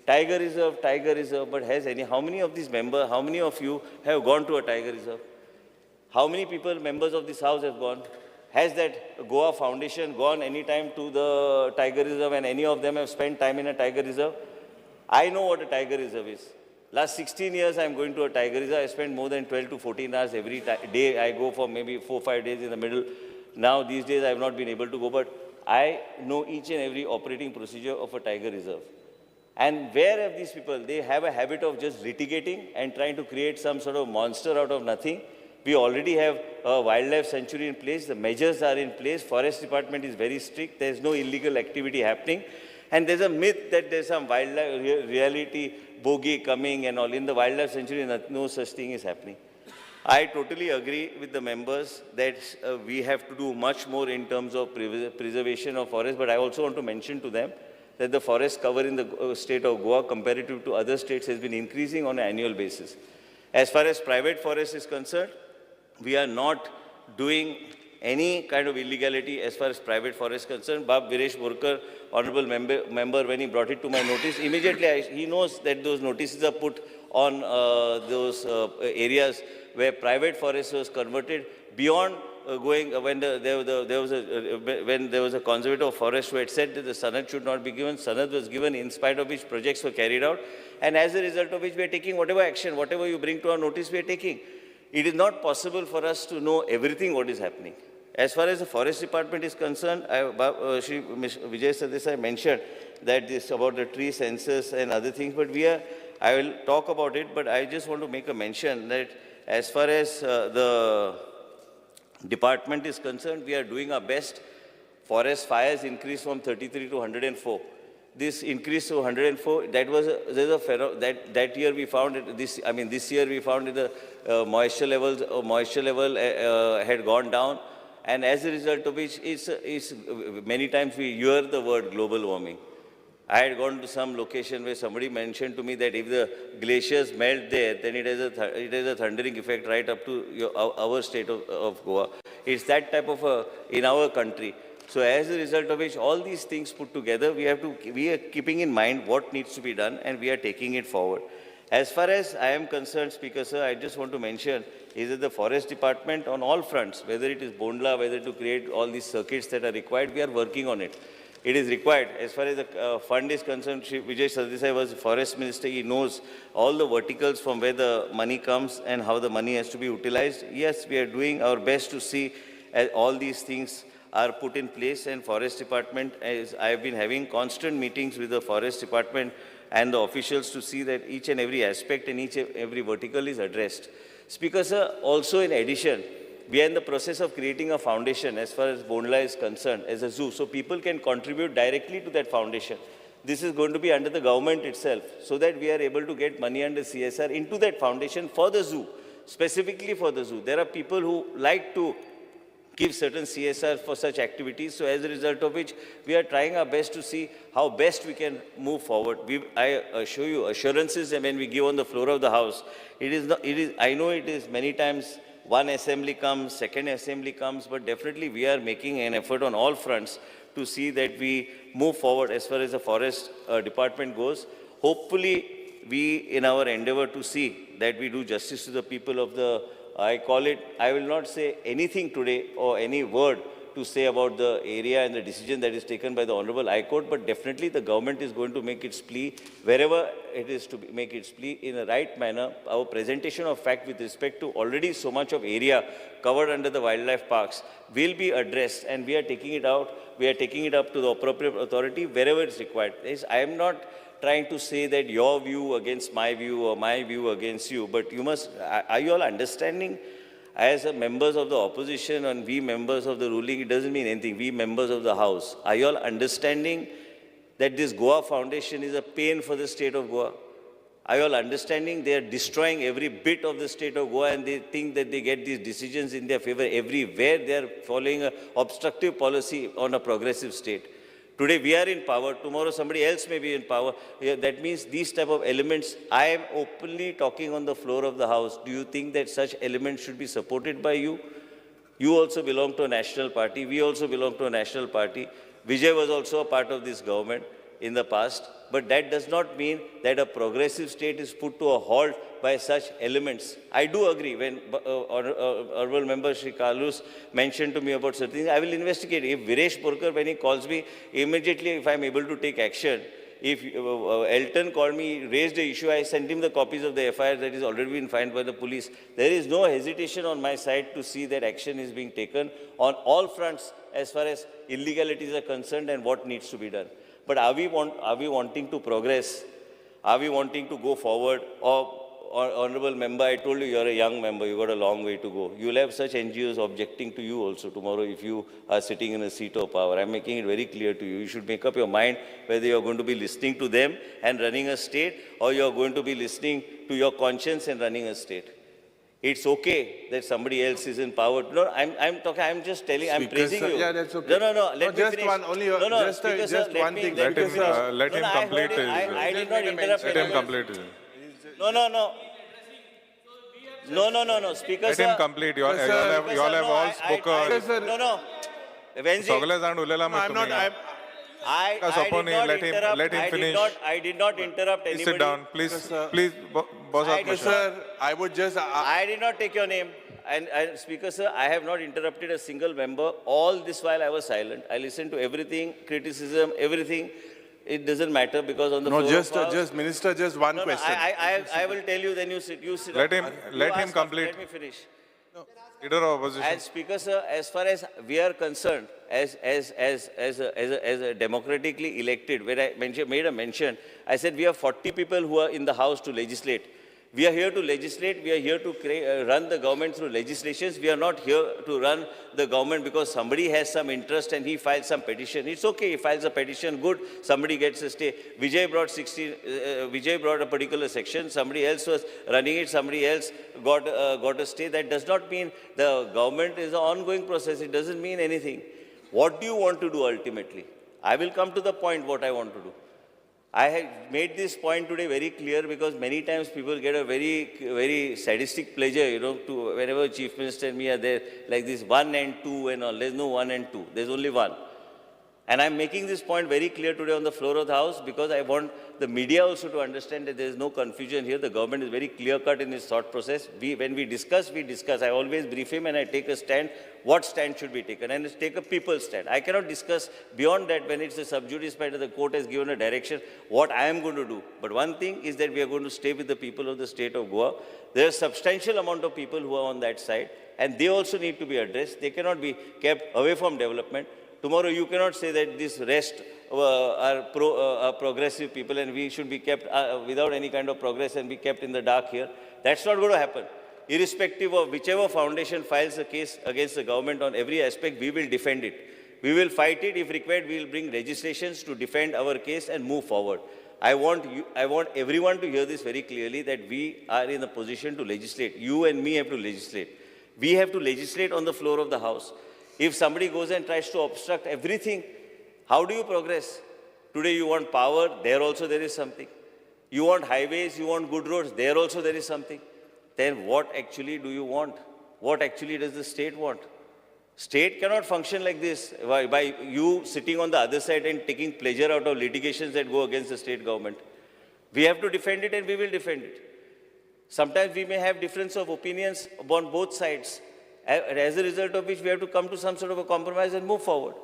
Tiger Reserve, but how many of these members, how many of you have gone to a Tiger Reserve? How many people, members of this House have gone? Has that Goa Foundation gone any time to the Tiger Reserve and any of them have spent time in a Tiger Reserve? I know what a Tiger Reserve is. Last 16 years, I'm going to a Tiger Reserve. I spend more than 12 to 14 hours every day. I go for maybe 4-5 days in the middle. Now, these days, I have not been able to go, but I know each and every operating procedure of a Tiger Reserve. And where have these people? They have a habit of just litigating and trying to create some sort of monster out of nothing. We already have a wildlife sanctuary in place. The measures are in place. Forest department is very strict. There's no illegal activity happening. And there's a myth that there's some wildlife reality bogey coming and all. In the wildlife sanctuary, no such thing is happening. I totally agree with the members that we have to do much more in terms of preservation of forest. But I also want to mention to them that the forest cover in the state of Goa, comparative to other states, has been increasing on an annual basis. As far as private forest is concerned, we are not doing any kind of illegality as far as private forest is concerned. Bab Viresh Borkar, honorable member, when he brought it to my notice, immediately he knows that those notices are put on those areas where private forest was converted beyond when there was a conservator of forest who had said that the sanad should not be given. Sanad was given, in spite of which projects were carried out, and as a result of which we are taking whatever action, whatever you bring to our notice, we are taking. It is not possible for us to know everything what is happening. As far as the forest department is concerned, Shri Vijay Sardesai mentioned that this about the tree census and other things, but I will talk about it, but I just want to make a mention that as far as the department is concerned, we are doing our best. Forest fires increased from 33 to 104. This increase to 104, that year we found it, this year we found that the moisture level had gone down, and as a result of which, many times we hear the word global warming. I had gone to some location where somebody mentioned to me that if the glaciers melt there, then it has a thundering effect right up to our state of Goa. It's that type of in our country. So as a result of which, all these things put together, we are keeping in mind what needs to be done, and we are taking it forward. As far as I am concerned, Speaker Sir, I just want to mention is that the Forest Department on all fronts, whether it is Bondla, whether to create all these circuits that are required, we are working on it. It is required. As far as the fund is concerned, Shri Vijay Sardesai was the Forest Minister. He knows all the verticals from where the money comes and how the money has to be utilized. Yes, we are doing our best to see all these things are put in place, and Forest Department, as I have been having constant meetings with the Forest Department and the officials to see that each and every aspect and each and every vertical is addressed. Speaker sir, also in addition, we are in the process of creating a foundation as far as Bondla is concerned as a zoo, so people can contribute directly to that foundation. This is going to be under the government itself, so that we are able to get money under CSR into that foundation for the zoo, specifically for the zoo. There are people who like to give certain CSR for such activities, so as a result of which we are trying our best to see how best we can move forward. I assure you assurances that when we give on the floor of the House, I know it is many times one assembly comes, second assembly comes, but definitely we are making an effort on all fronts to see that we move forward as far as the forest department goes. Hopefully, we, in our endeavor to see that we do justice to the people of the, I will not say anything today or any word to say about the area and the decision that is taken by the Honorable High Court, but definitely the government is going to make its plea wherever it is to make its plea in the right manner. Our presentation of fact with respect to already so much of area covered under the wildlife parks will be addressed, and we are taking it out. We are taking it up to the appropriate authority wherever it's required. I am not trying to say that your view against my view or my view against you, but you must, are you all understanding? As members of the opposition and we members of the ruling, it doesn't mean anything. We members of the House, are you all understanding that this Goa Foundation is a pain for the state of Goa? Are you all understanding they are destroying every bit of the state of Goa, and they think that they get these decisions in their favor everywhere? They are following an obstructive policy on a progressive state. Today we are in power, tomorrow somebody else may be in power. That means these type of elements, I am openly talking on the floor of the House. Do you think that such elements should be supported by you? You also belong to a national party. We also belong to a national party. Vijay was also a part of this government in the past. But that does not mean that a progressive state is put to a halt by such elements. I do agree when Honorable Member Shri Kalus mentioned to me about certain things, I will investigate. If Viresh Porkar, when he calls me, immediately if I am able to take action, if Elton called me, raised the issue, I sent him the copies of the FIR that is already been filed by the police. There is no hesitation on my side to see that action is being taken on all fronts as far as illegalities are concerned and what needs to be done. But are we wanting to progress? Are we wanting to go forward? Or Honorable Member, I told you, you're a young member, you've got a long way to go. You'll have such NGOs objecting to you also tomorrow if you are sitting in a seat of power. I'm making it very clear to you. You should make up your mind whether you're going to be listening to them and running a state, or you're going to be listening to your conscience and running a state. It's okay that somebody else is in power. No, I'm just telling, I'm praising you. Yeah, that's okay. No, let me just finish. one, only Speaker, sir, just one thing. Let him complete his. I did not interrupt. Let him complete his. No, Speaker, Let sir. him complete. You all have all spoken. No. सगळे जाण उलयला मग I'm not. तुम्ही. I did not interrupt. Let him finish. I did not interrupt anybody. Sit down, please. Please, boss up. Sir, I would just... I did not take your name. And Speaker, sir, I have not interrupted a single member. All this while I was silent. I listened to everything, criticism, everything. It doesn't matter because on the floor just Minister, just one question. I will tell you. Then you sit. Let him complete. Let me finish. Leader of opposition. And Speaker, sir, as far as we are concerned, as a democratically elected, where I made a mention, I said we have 40 people who are in the House to legislate. We are here to legislate. We are here to run the government through legislations. We are not here to run the government because somebody has some interest and he files some petition. It's okay. He files a petition. Good. Somebody gets a stay. Vijay brought a particular section. Somebody else was running it. Somebody else got a stay. That does not mean the government is an ongoing process. It doesn't mean anything. What do you want to do ultimately? I will come to the point what I want to do. I have made this point today very clear because many times people get a very sadistic pleasure, to whenever Chief Minister and me are there, like this 1 and 2 and all. There's no 1 and 2. There's only one. And I'm making this point very clear today on the floor of the House because I want the media also to understand that there is no confusion here. The government is very clear-cut in its thought process. When we discuss, we discuss. I always brief him and I take a stand, what stand should be taken, and take a people's stand. I cannot discuss beyond that when it's a sub judice matter, the court has given a direction, what I am going to do. But one thing is that we are going to stay with the people of the state of Goa. There are a substantial amount of people who are on that side, and they also need to be addressed. They cannot be kept away from development. Tomorrow you cannot say that this rest are progressive people and we should be kept without any kind of progress and be kept in the dark here. That's not going to happen. Irrespective of whichever foundation files a case against the government on every aspect, we will defend it. We will fight it. If required, we will bring legislations to defend our case and move forward. I want everyone to hear this very clearly, that we are in a position to legislate. You and me have to legislate. We have to legislate on the floor of the House. If somebody goes and tries to obstruct everything, how do you progress? Today you want power, there also there is something. You want highways, you want good roads, there also there is something. Then what actually do you want? What actually does the state want? State cannot function like this by you sitting on the other side and taking pleasure out of litigations that go against the state government. We have to defend it and we will defend it. Sometimes we may have difference of opinions on both sides, as a result of which we have to come to some sort of a compromise and move forward.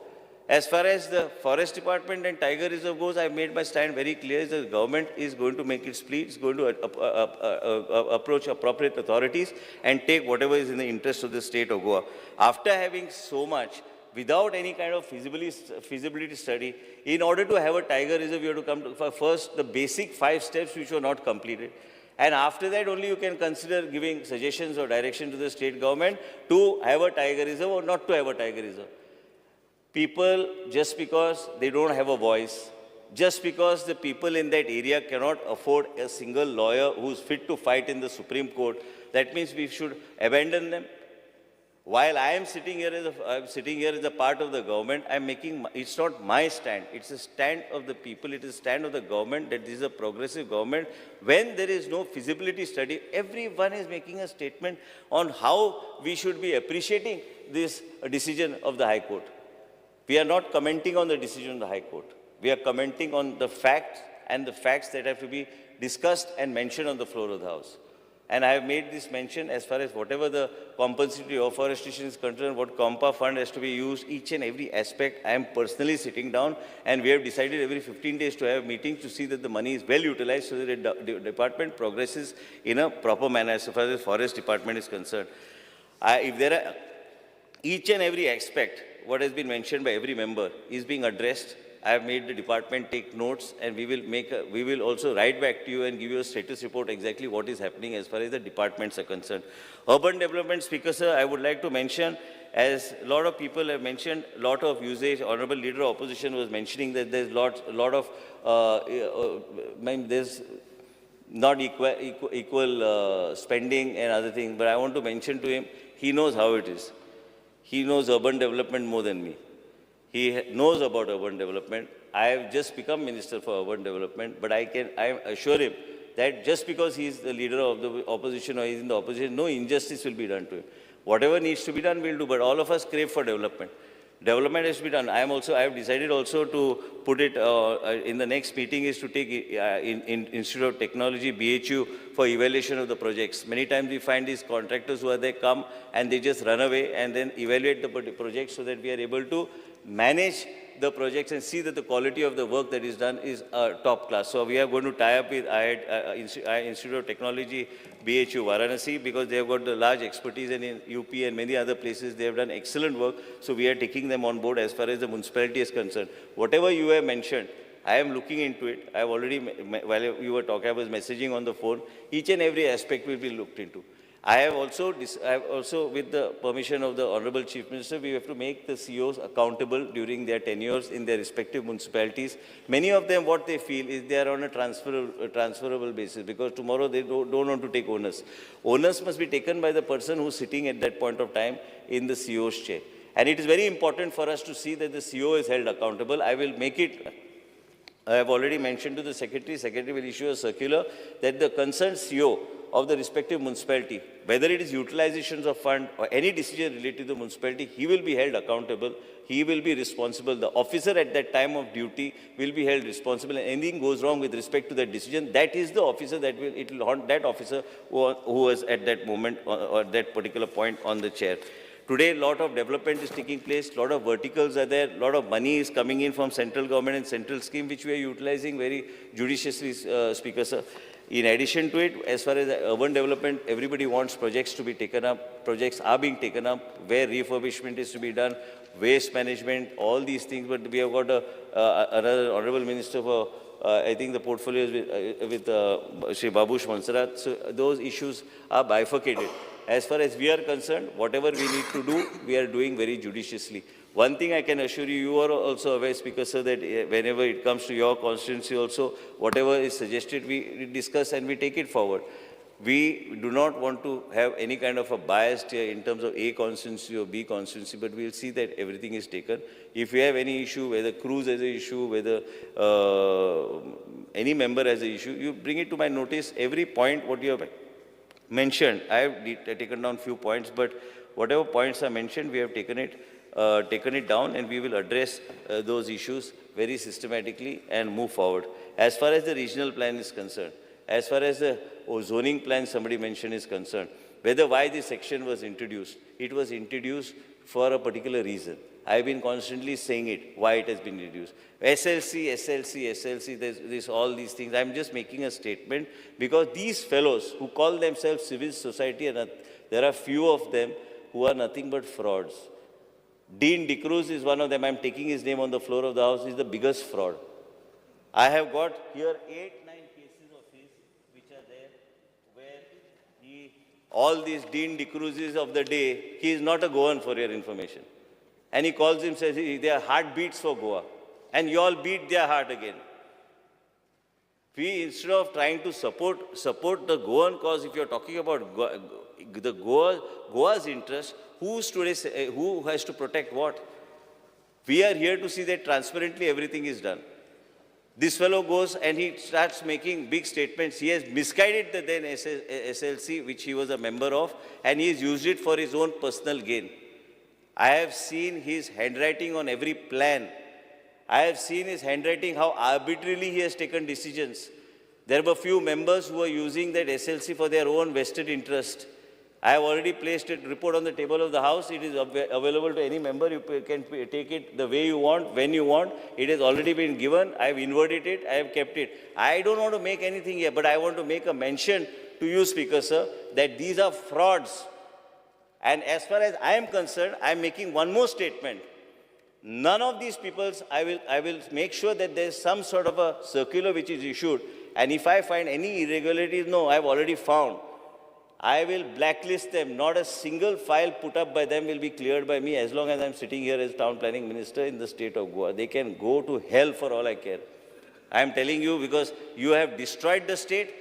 As far as the Forest Department and Tiger Reserve goes, I made my stand very clear. The government is going to make its plea, it's going to approach appropriate authorities and take whatever is in the interest of the state of Goa. After having so much, without any kind of feasibility study, in order to have a Tiger Reserve, you have to come to first the basic 5 steps which were not completed. And after that, only you can consider giving suggestions or direction to the state government to have a Tiger Reserve or not to have a Tiger Reserve. People, just because they don't have a voice, just because the people in that area cannot afford a single lawyer who's fit to fight in the Supreme Court, that means we should abandon them. While I am sitting here as a part of the government, it's not my stand, it's a stand of the people, it is a stand of the government that this is a progressive government. When there is no feasibility study, everyone is making a statement on how we should be appreciating this decision of the High Court. We are not commenting on the decision of the High Court. We are commenting on the facts and the facts that have to be discussed and mentioned on the floor of the House. And I have made this mention as far as whatever the compensatory afforestation is concerned, what COMPA fund has to be used, each and every aspect. I am personally sitting down and we have decided every 15 days to have meetings to see that the money is well utilized so that the department progresses in a proper manner as far as the forest department is concerned. If there are each and every aspect, what has been mentioned by every member is being addressed. I have made the department take notes and we will also write back to you and give you a status report exactly what is happening as far as the departments are concerned. Urban development, Speaker sir, I would like to mention, as a lot of people have mentioned, a lot of usage. Honorable Leader of Opposition was mentioning that there's a lot of, there's not equal spending and other things, but I want to mention to him, he knows how it is. He knows urban development more than me. He knows about urban development. I have just become Minister for Urban Development, but I assure him that just because he is the leader of the opposition or he is in the opposition, no injustice will be done to him. Whatever needs to be done, we'll do, but all of us crave for development. Development has to be done. I have decided also to put it in the next meeting is to take in Institute of Technology, BHU, for evaluation of the projects. Many times we find these contractors who are there come and they just run away and then evaluate the project so that we are able to manage the projects and see that the quality of the work that is done is top class. So we are going to tie up with Institute of Technology, BHU, Varanasi, because they have got the large expertise and in UP and many other places they have done excellent work. So we are taking them on board as far as the municipality is concerned. Whatever you have mentioned, I am looking into it. I have already, while you were talking, I was messaging on the phone. Each and every aspect will be looked into. I have also, with the permission of the Honorable Chief Minister, we have to make the CEOs accountable during their tenures in their respective municipalities. Many of them, what they feel is they are on a transferable basis because tomorrow they don't want to take onus. Onus must be taken by the person who's sitting at that point of time in the CEO's chair. And it is very important for us to see that the CEO is held accountable. I will make it, I have already mentioned to the Secretary will issue a circular that the concerned CEO of the respective municipality, whether it is utilizations of fund or any decision related to the municipality, he will be held accountable. He will be responsible. The officer at that time of duty will be held responsible. And anything goes wrong with respect to that decision, that is the officer that it will haunt that officer who was at that moment or that particular point on the chair. Today, a lot of development is taking place, a lot of verticals are there, a lot of money is coming in from central government and central scheme, which we are utilizing very judiciously, Speaker, sir. In addition to it, as far as the urban development, everybody wants projects to be taken up. Projects are being taken up where refurbishment is to be done, waste management, all these things. But we have got another honorable minister for, I think the portfolio is with Shri Babush Mansarat. So those issues are bifurcated. As far as we are concerned, whatever we need to do, we are doing very judiciously. One thing I can assure you, you are also aware, Speaker, sir, that whenever it comes to your constituency also, whatever is suggested, we discuss and we take it forward. We do not want to have any kind of a bias here in terms of A constituency or B constituency, but we'll see that everything is taken. If we have any issue, whether Cruz has an issue, whether any member has an issue, you bring it to my notice. Every point what you have mentioned, I have taken down few points, but whatever points are mentioned, we have taken it down, and we will address those issues very systematically and move forward. As far as the regional plan is concerned, as far as the zoning plan somebody mentioned is concerned, why this section was introduced, it was introduced for a particular reason. I've been constantly saying it, why it has been reduced. SLC, there's all these things. I'm just making a statement because these fellows who call themselves civil society, there are few of them who are nothing but frauds. Dean DeCruz is one of them. I'm taking his name on the floor of the House. He's the biggest fraud. I have got here 8-9 cases of his which are there where all these Dean DeCruzes of the day, he is not a Goan, for your information. And he calls himself, they are heartbeats for Goa. And you all beat their heart again. We, instead of trying to support the Goan cause, if you're talking about Goa's interest, who has to protect what? We are here to see that transparently everything is done. This fellow goes and he starts making big statements. He has misguided the then SLC, which he was a member of, and he has used it for his own personal gain. I have seen his handwriting on every plan. I have seen his handwriting, how arbitrarily he has taken decisions. There were few members who were using that SLC for their own vested interest. I have already placed a report on the table of the House. It is available to any member. You can take it the way you want, when you want. It has already been given. I have inverted it. I have kept it. I don't want to make anything here, but I want to make a mention to you, Speaker, sir, that these are frauds. And as far as I am concerned, I am making one more statement. None of these people, I will make sure that there is some sort of a circular which is issued. And if I find any irregularities, no, I have already found. I will blacklist them. Not a single file put up by them will be cleared by me as long as I am sitting here as town planning minister in the state of Goa. They can go to hell for all I care. I am telling you because you have destroyed the state.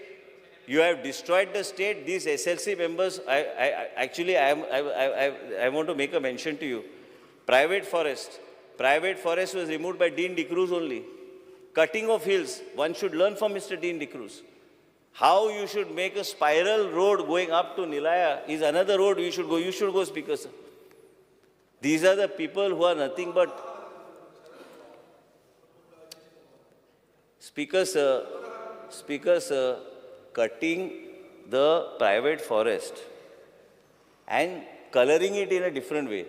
You have destroyed the state. These SLC members, I want to make a mention to you. Private forest was removed by Dean DeCruz only. Cutting of hills, one should learn from Mr. Dean DeCruz. How you should make a spiral road going up to Nilaya is another road you should go. You should go, Speaker, sir. These are the people who are nothing but... Speaker, sir, cutting the private forest and coloring it in a different way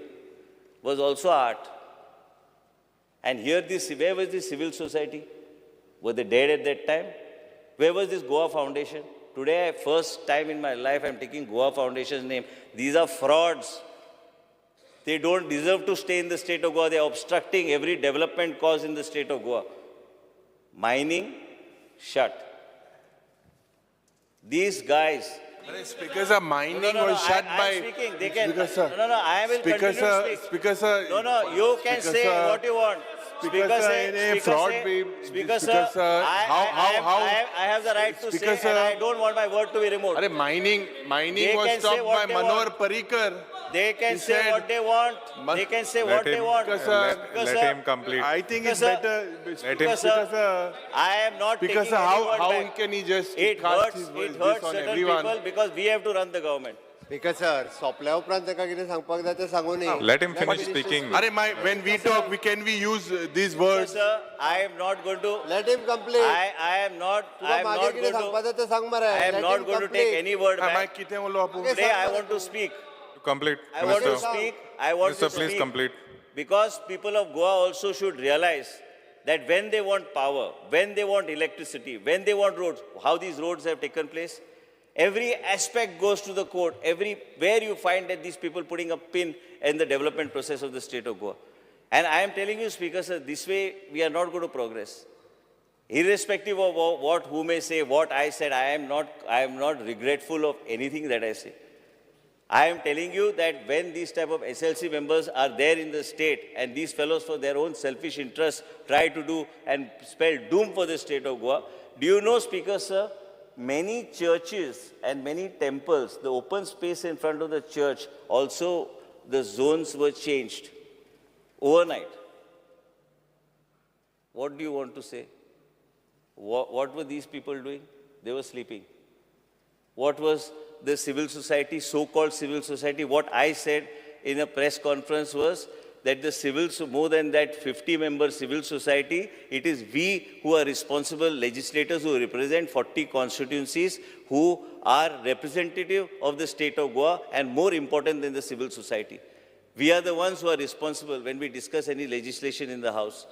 was also art. And here, where was the civil society? Were they dead at that time? Where was this Goa Foundation? Today, first time in my life, I'm taking Goa Foundation's name. These are frauds. They don't deserve to stay in the state of Goa. They are obstructing every development cause in the state of Goa. Mining, shut. These guys... Speaker, sir, mining was shut by... Speaking. They can... Speaker, sir. I will continue to speak. Speaker, sir. You can say what you want. Speaker, sir, I have the right to say, and I don't want my word to be removed. Mining was stopped by Manohar Parrikar. They can He say said what they want. They can say what they want. Let him complete. I think it's Speaker, better. Speaker, sir, I am not Speaker, taking sir, any word how back. can he just It cast hurts. his It this hurts on certain everyone? people because we have to run the government. Speaker sir सोंपल्या उपरांत ताका कितें सांगपाक जाय तें सांगूं दी. Let him finish speaking. When we talk, can we use these Speaker, words? sir, I am not going to. Let him complete. I am not. I am मागे not कितें going सांगपाक to. जाय तें सांग मरे. I am Let not him going to complete. take any word back. कितें उलो आपूण? Today I want to speak. Complete. I want to Minister. speak. I want Minister, to please speak. complete. Because people of Goa also should realize that when they want power, when they want electricity, when they want roads, how these roads have taken place, every aspect goes to the court. Everywhere you find that these people putting a pin in the development process of the state of Goa. And I am telling you, Speaker, sir, this way we are not going to progress. Irrespective of what who may say, what I said, I am not regretful of anything that I say. I am telling you that when these type of SLC members are there in the state and these fellows for their own selfish interests try to do and spell doom for the state of Goa, do you know, Speaker, sir, many churches and many temples, the open space in front of the church, also the zones were changed overnight. What do you want to say? What were these people doing? They were sleeping. What was the civil society, so-called civil society? What I said in a press conference was that the more than that 50-member civil society, it is we who are responsible legislators who represent 40 constituencies who are representative of the state of Goa and more important than the civil society. We are the ones who are responsible when we discuss any legislation in the House.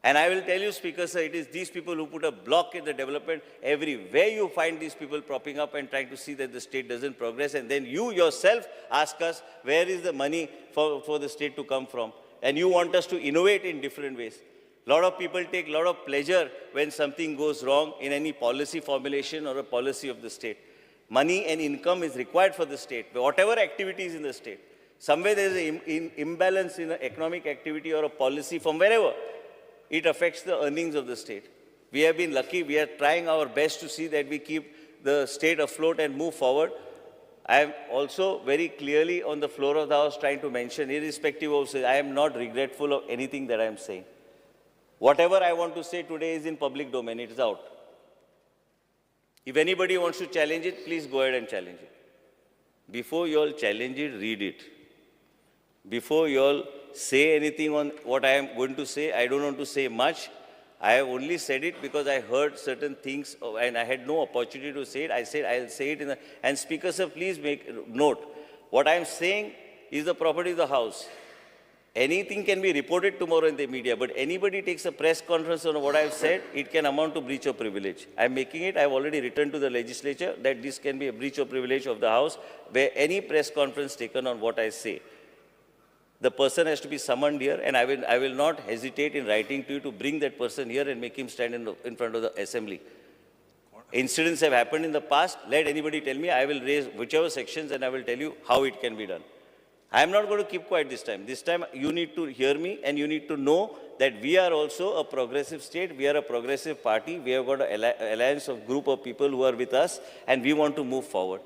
And I will tell you, Speaker, sir, it is these people who put a block in the development. Everywhere you find these people propping up and trying to see that the state doesn't progress. And then you yourself ask us, where is the money for the state to come from? And you want us to innovate in different ways. A lot of people take a lot of pleasure when something goes wrong in any policy formulation or a policy of the state. Money and income is required for the state, whatever activities in the state. Somewhere there is an imbalance in an economic activity or a policy from wherever. It affects the earnings of the state. We have been lucky. We are trying our best to see that we keep the state afloat and move forward. I am also very clearly on the floor of the House trying to mention, irrespective of, I am not regretful of anything that I am saying. Whatever I want to say today is in public domain. It is out. If anybody wants to challenge it, please go ahead and challenge it. Before you all challenge it, read it. Before you all say anything on what I am going to say, I don't want to say much. I have only said it because I heard certain things and I had no opportunity to say it. I said I'll say it and Speaker, sir, please make note. What I am saying is the property of the House. Anything can be reported tomorrow in the media, but anybody takes a press conference on what I have said, it can amount to breach of privilege. I am making it. I have already written to the legislature that this can be a breach of privilege of the House where any press conference taken on what I say. The person has to be summoned here, and I will not hesitate in writing to you to bring that person here and make him stand in front of the assembly. Incidents have happened in the past. Let anybody tell me. I will raise whichever sections and I will tell you how it can be done. I am not going to keep quiet this time. This time you need to hear me and you need to know that we are also a progressive state. We are a progressive party. We have got an alliance of group of people who are with us and we want to move forward.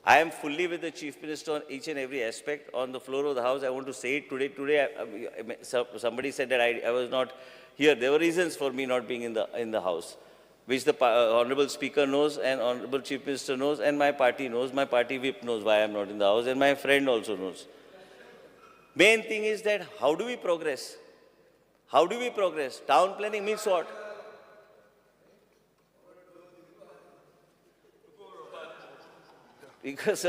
I am fully with the Chief Minister on each and every aspect on the floor of the House. I want to say it today. Today, somebody said that I was not here. There were reasons for me not being in the House, which the Honorable Speaker knows and Honorable Chief Minister knows and my party knows. My party whip knows why I am not in the House and my friend also knows. Main thing is that how do we progress? How do we progress? Town planning means what? Because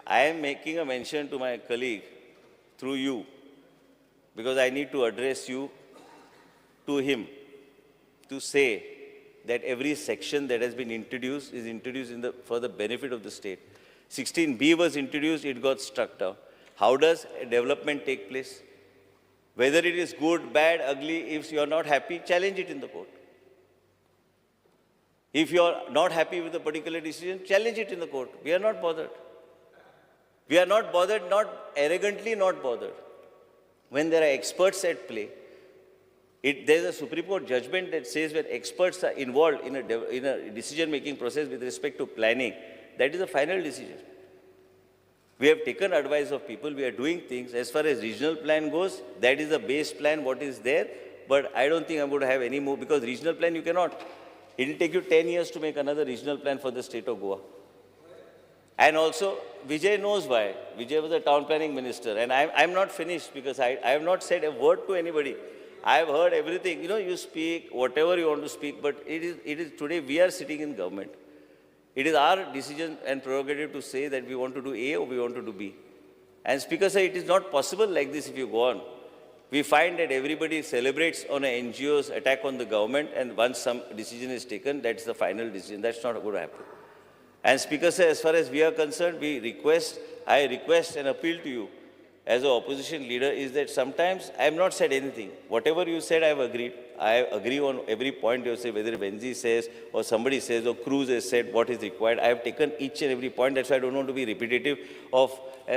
I am making a mention to my colleague through you, because I need to address you to him to say that every section that has been introduced is introduced for the benefit of the state. 16B was introduced, it got struck down. How does a development take place? Whether it is good, bad, ugly, if you are not happy, challenge it in the court. If you are not happy with a particular decision, challenge it in the court. We are not bothered. We are not bothered, not arrogantly not bothered. When there are experts at play, there is a Supreme Court judgment that says when experts are involved in a decision-making process with respect to planning, that is a final decision. We have taken advice of people, we are doing things. As far as regional plan goes, that is the base plan, what is there. But I don't think I'm going to have any more, because regional plan you cannot. It will take you 10 years to make another regional plan for the state of Goa. And also, Vijay knows why. Vijay was a town planning minister. And I'm not finished, because I have not said a word to anybody. I have heard everything. You know, you speak whatever you want to speak, but it is today we are sitting in government. It is our decision and prerogative to say that we want to do A or we want to do B. And Speaker said it is not possible like this if you go on. We find that everybody celebrates on an NGO's attack on the government, and once some decision is taken, that's the final decision. That's not going to happen. And Speaker said, as far as we are concerned, I request and appeal to you as an opposition leader is that sometimes I have not said anything. Whatever you said, I have agreed. I agree on every point you say, whether Benzi says or somebody says or Cruz has said what is required. I have taken each and every point. That's why I don't want to be repetitive of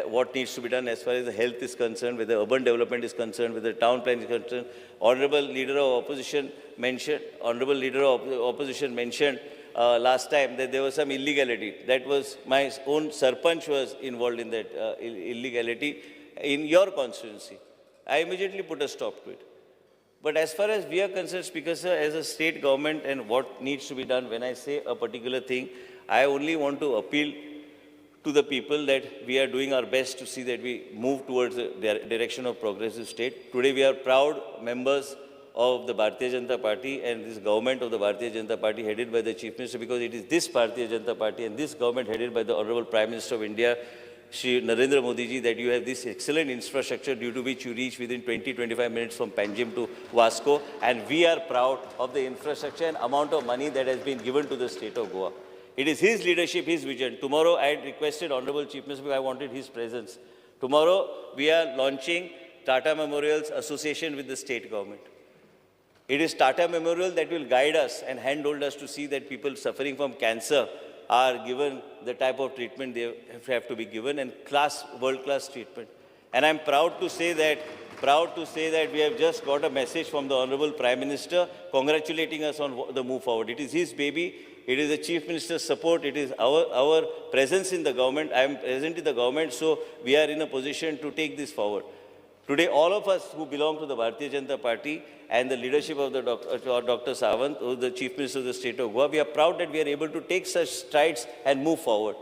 what needs to be done as far as the health is concerned, whether urban development is concerned, whether town plan is concerned. Honorable Leader of Opposition mentioned last time that there was some illegality. That was my own Sarpanch was involved in that illegality in your constituency. I immediately put a stop to it. But as far as we are concerned, Speaker Sir, as a state government and what needs to be done, when I say a particular thing, I only want to appeal to the people that we are doing our best to see that we move towards the direction of progressive state. Today we are proud members of the Bharatiya Janata Party and this government of the Bharatiya Janata Party headed by the Chief Minister, because it is this Bharatiya Janata Party and this government headed by the Honorable Prime Minister of India, Shri Narendra Modi ji, that you have this excellent infrastructure due to which you reach within 20-25 minutes from Panjim to Vasco. And we are proud of the infrastructure and amount of money that has been given to the state of Goa. It is his leadership, his vision. Tomorrow I had requested Honorable Chief Minister because I wanted his presence. Tomorrow we are launching Tata Memorials Association with the state government. It is Tata Memorial that will guide us and handhold us to see that people suffering from cancer are given the type of treatment they have to be given, and world-class treatment. And I'm proud to say that we have just got a message from the Honorable Prime Minister congratulating us on the move forward. It is his baby. It is the Chief Minister's support. It is our presence in the government. I am present in the government, so we are in a position to take this forward. Today, all of us who belong to the Bharatiya Janata Party and the leadership of the Dr. Sawant, who is the Chief Minister of the state of Goa, we are proud that we are able to take such strides and move forward.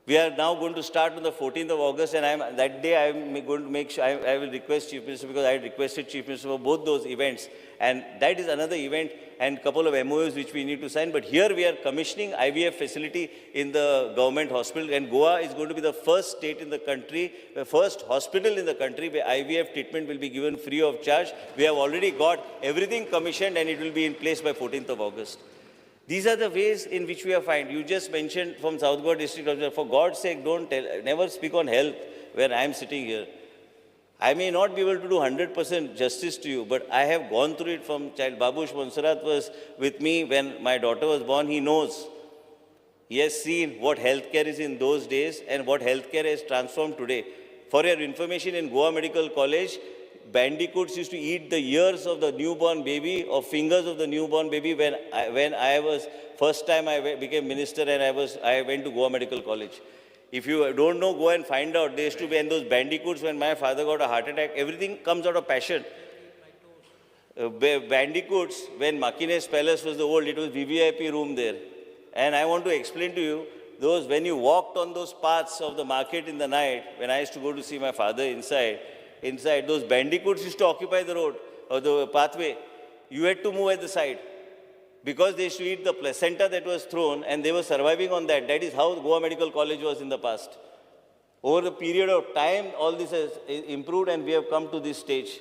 We are now going to start on the 14th of August, and that day I am going to make sure, I will request Chief Minister, because I had requested Chief Minister for both those events. And that is another event and a couple of MOUs which we need to sign. But here we are commissioning IVF facility in the government hospital, and Goa is going to be the first state in the country, the first hospital in the country where IVF treatment will be given free of charge. We have already got everything commissioned and it will be in place by 14th of August. These are the ways in which we are fine. You just mentioned from South Goa district, for God's sake, never speak on health where I am sitting here. I may not be able to do 100% justice to you, but I have gone through it from child. Babush Monsarat was with me when my daughter was born. He knows. He has seen what healthcare is in those days and what healthcare has transformed today. For your information, in Goa Medical College, bandicoots used to eat the ears of the newborn baby or fingers of the newborn baby when I was, first time I became minister and I went to Goa Medical College. If you don't know, go and find out. There used to be, and those bandicoots, when my father got a heart attack, everything comes out of passion. Bandicoots, when Makines Palace was the old, it was VVIP room there. And I want to explain to you, when you walked on those paths of the market in the night, when I used to go to see my father inside, those bandicoots used to occupy the road, or the pathway. You had to move at the side, because they used to eat the placenta that was thrown, and they were surviving on that. That is how Goa Medical College was in the past. Over the period of time, all this has improved, and we have come to this stage.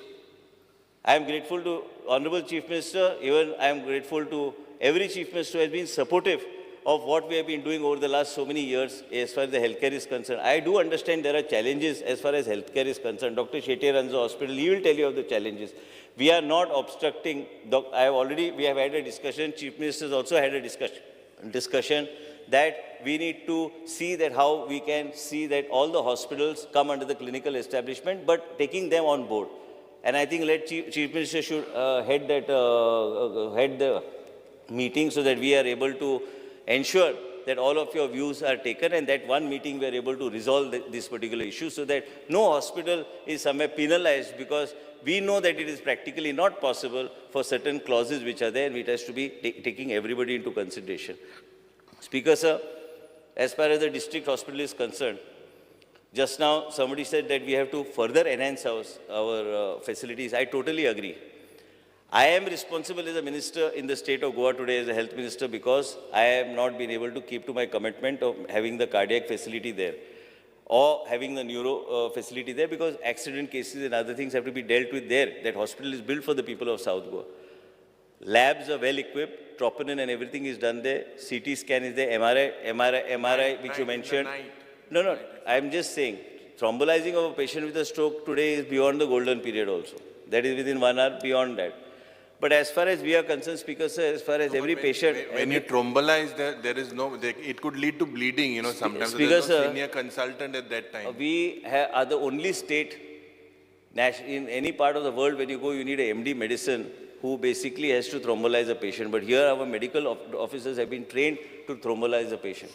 I am grateful to Honorable Chief Minister. Even I am grateful to every Chief Minister who has been supportive of what we have been doing over the last so many years as far as the healthcare is concerned. I do understand there are challenges as far as healthcare is concerned. Dr. Shetty runs the hospital. He will tell you of the challenges. We are not obstructing. We have had a discussion. Chief Minister has also had a discussion that we need to see that how we can see that all the hospitals come under the clinical establishment, but taking them on board. And I think Chief Minister should head the meeting so that we are able to ensure that all of your views are taken and that one meeting we are able to resolve this particular issue so that no hospital is somewhere penalized because we know that it is practically not possible for certain clauses which are there and it has to be taking everybody into consideration. Speaker, sir, as far as the district hospital is concerned, just now somebody said that we have to further enhance our facilities. I totally agree. I am responsible as a minister in the state of Goa today as a health minister because I have not been able to keep to my commitment of having the cardiac facility there or having the neuro facility there because accident cases and other things have to be dealt with there. That hospital is built for the people of South Goa. Labs are well equipped, troponin and everything is done there. CT scan is there, MRI which you mentioned. No, I'm just saying, thrombolizing of a patient with a stroke today is beyond the golden period also. That is within 1 hour, beyond that. But as far as we are concerned, Speaker, sir, as far as every patient... When you thrombolize, there is no... it could lead to bleeding, you know, sometimes. Speaker, There's no sir, senior consultant at that time. We are the only state, in any part of the world, when you go, you need a MD medicine who basically has to thrombolize a patient. But here our medical officers have been trained to thrombolize the patient.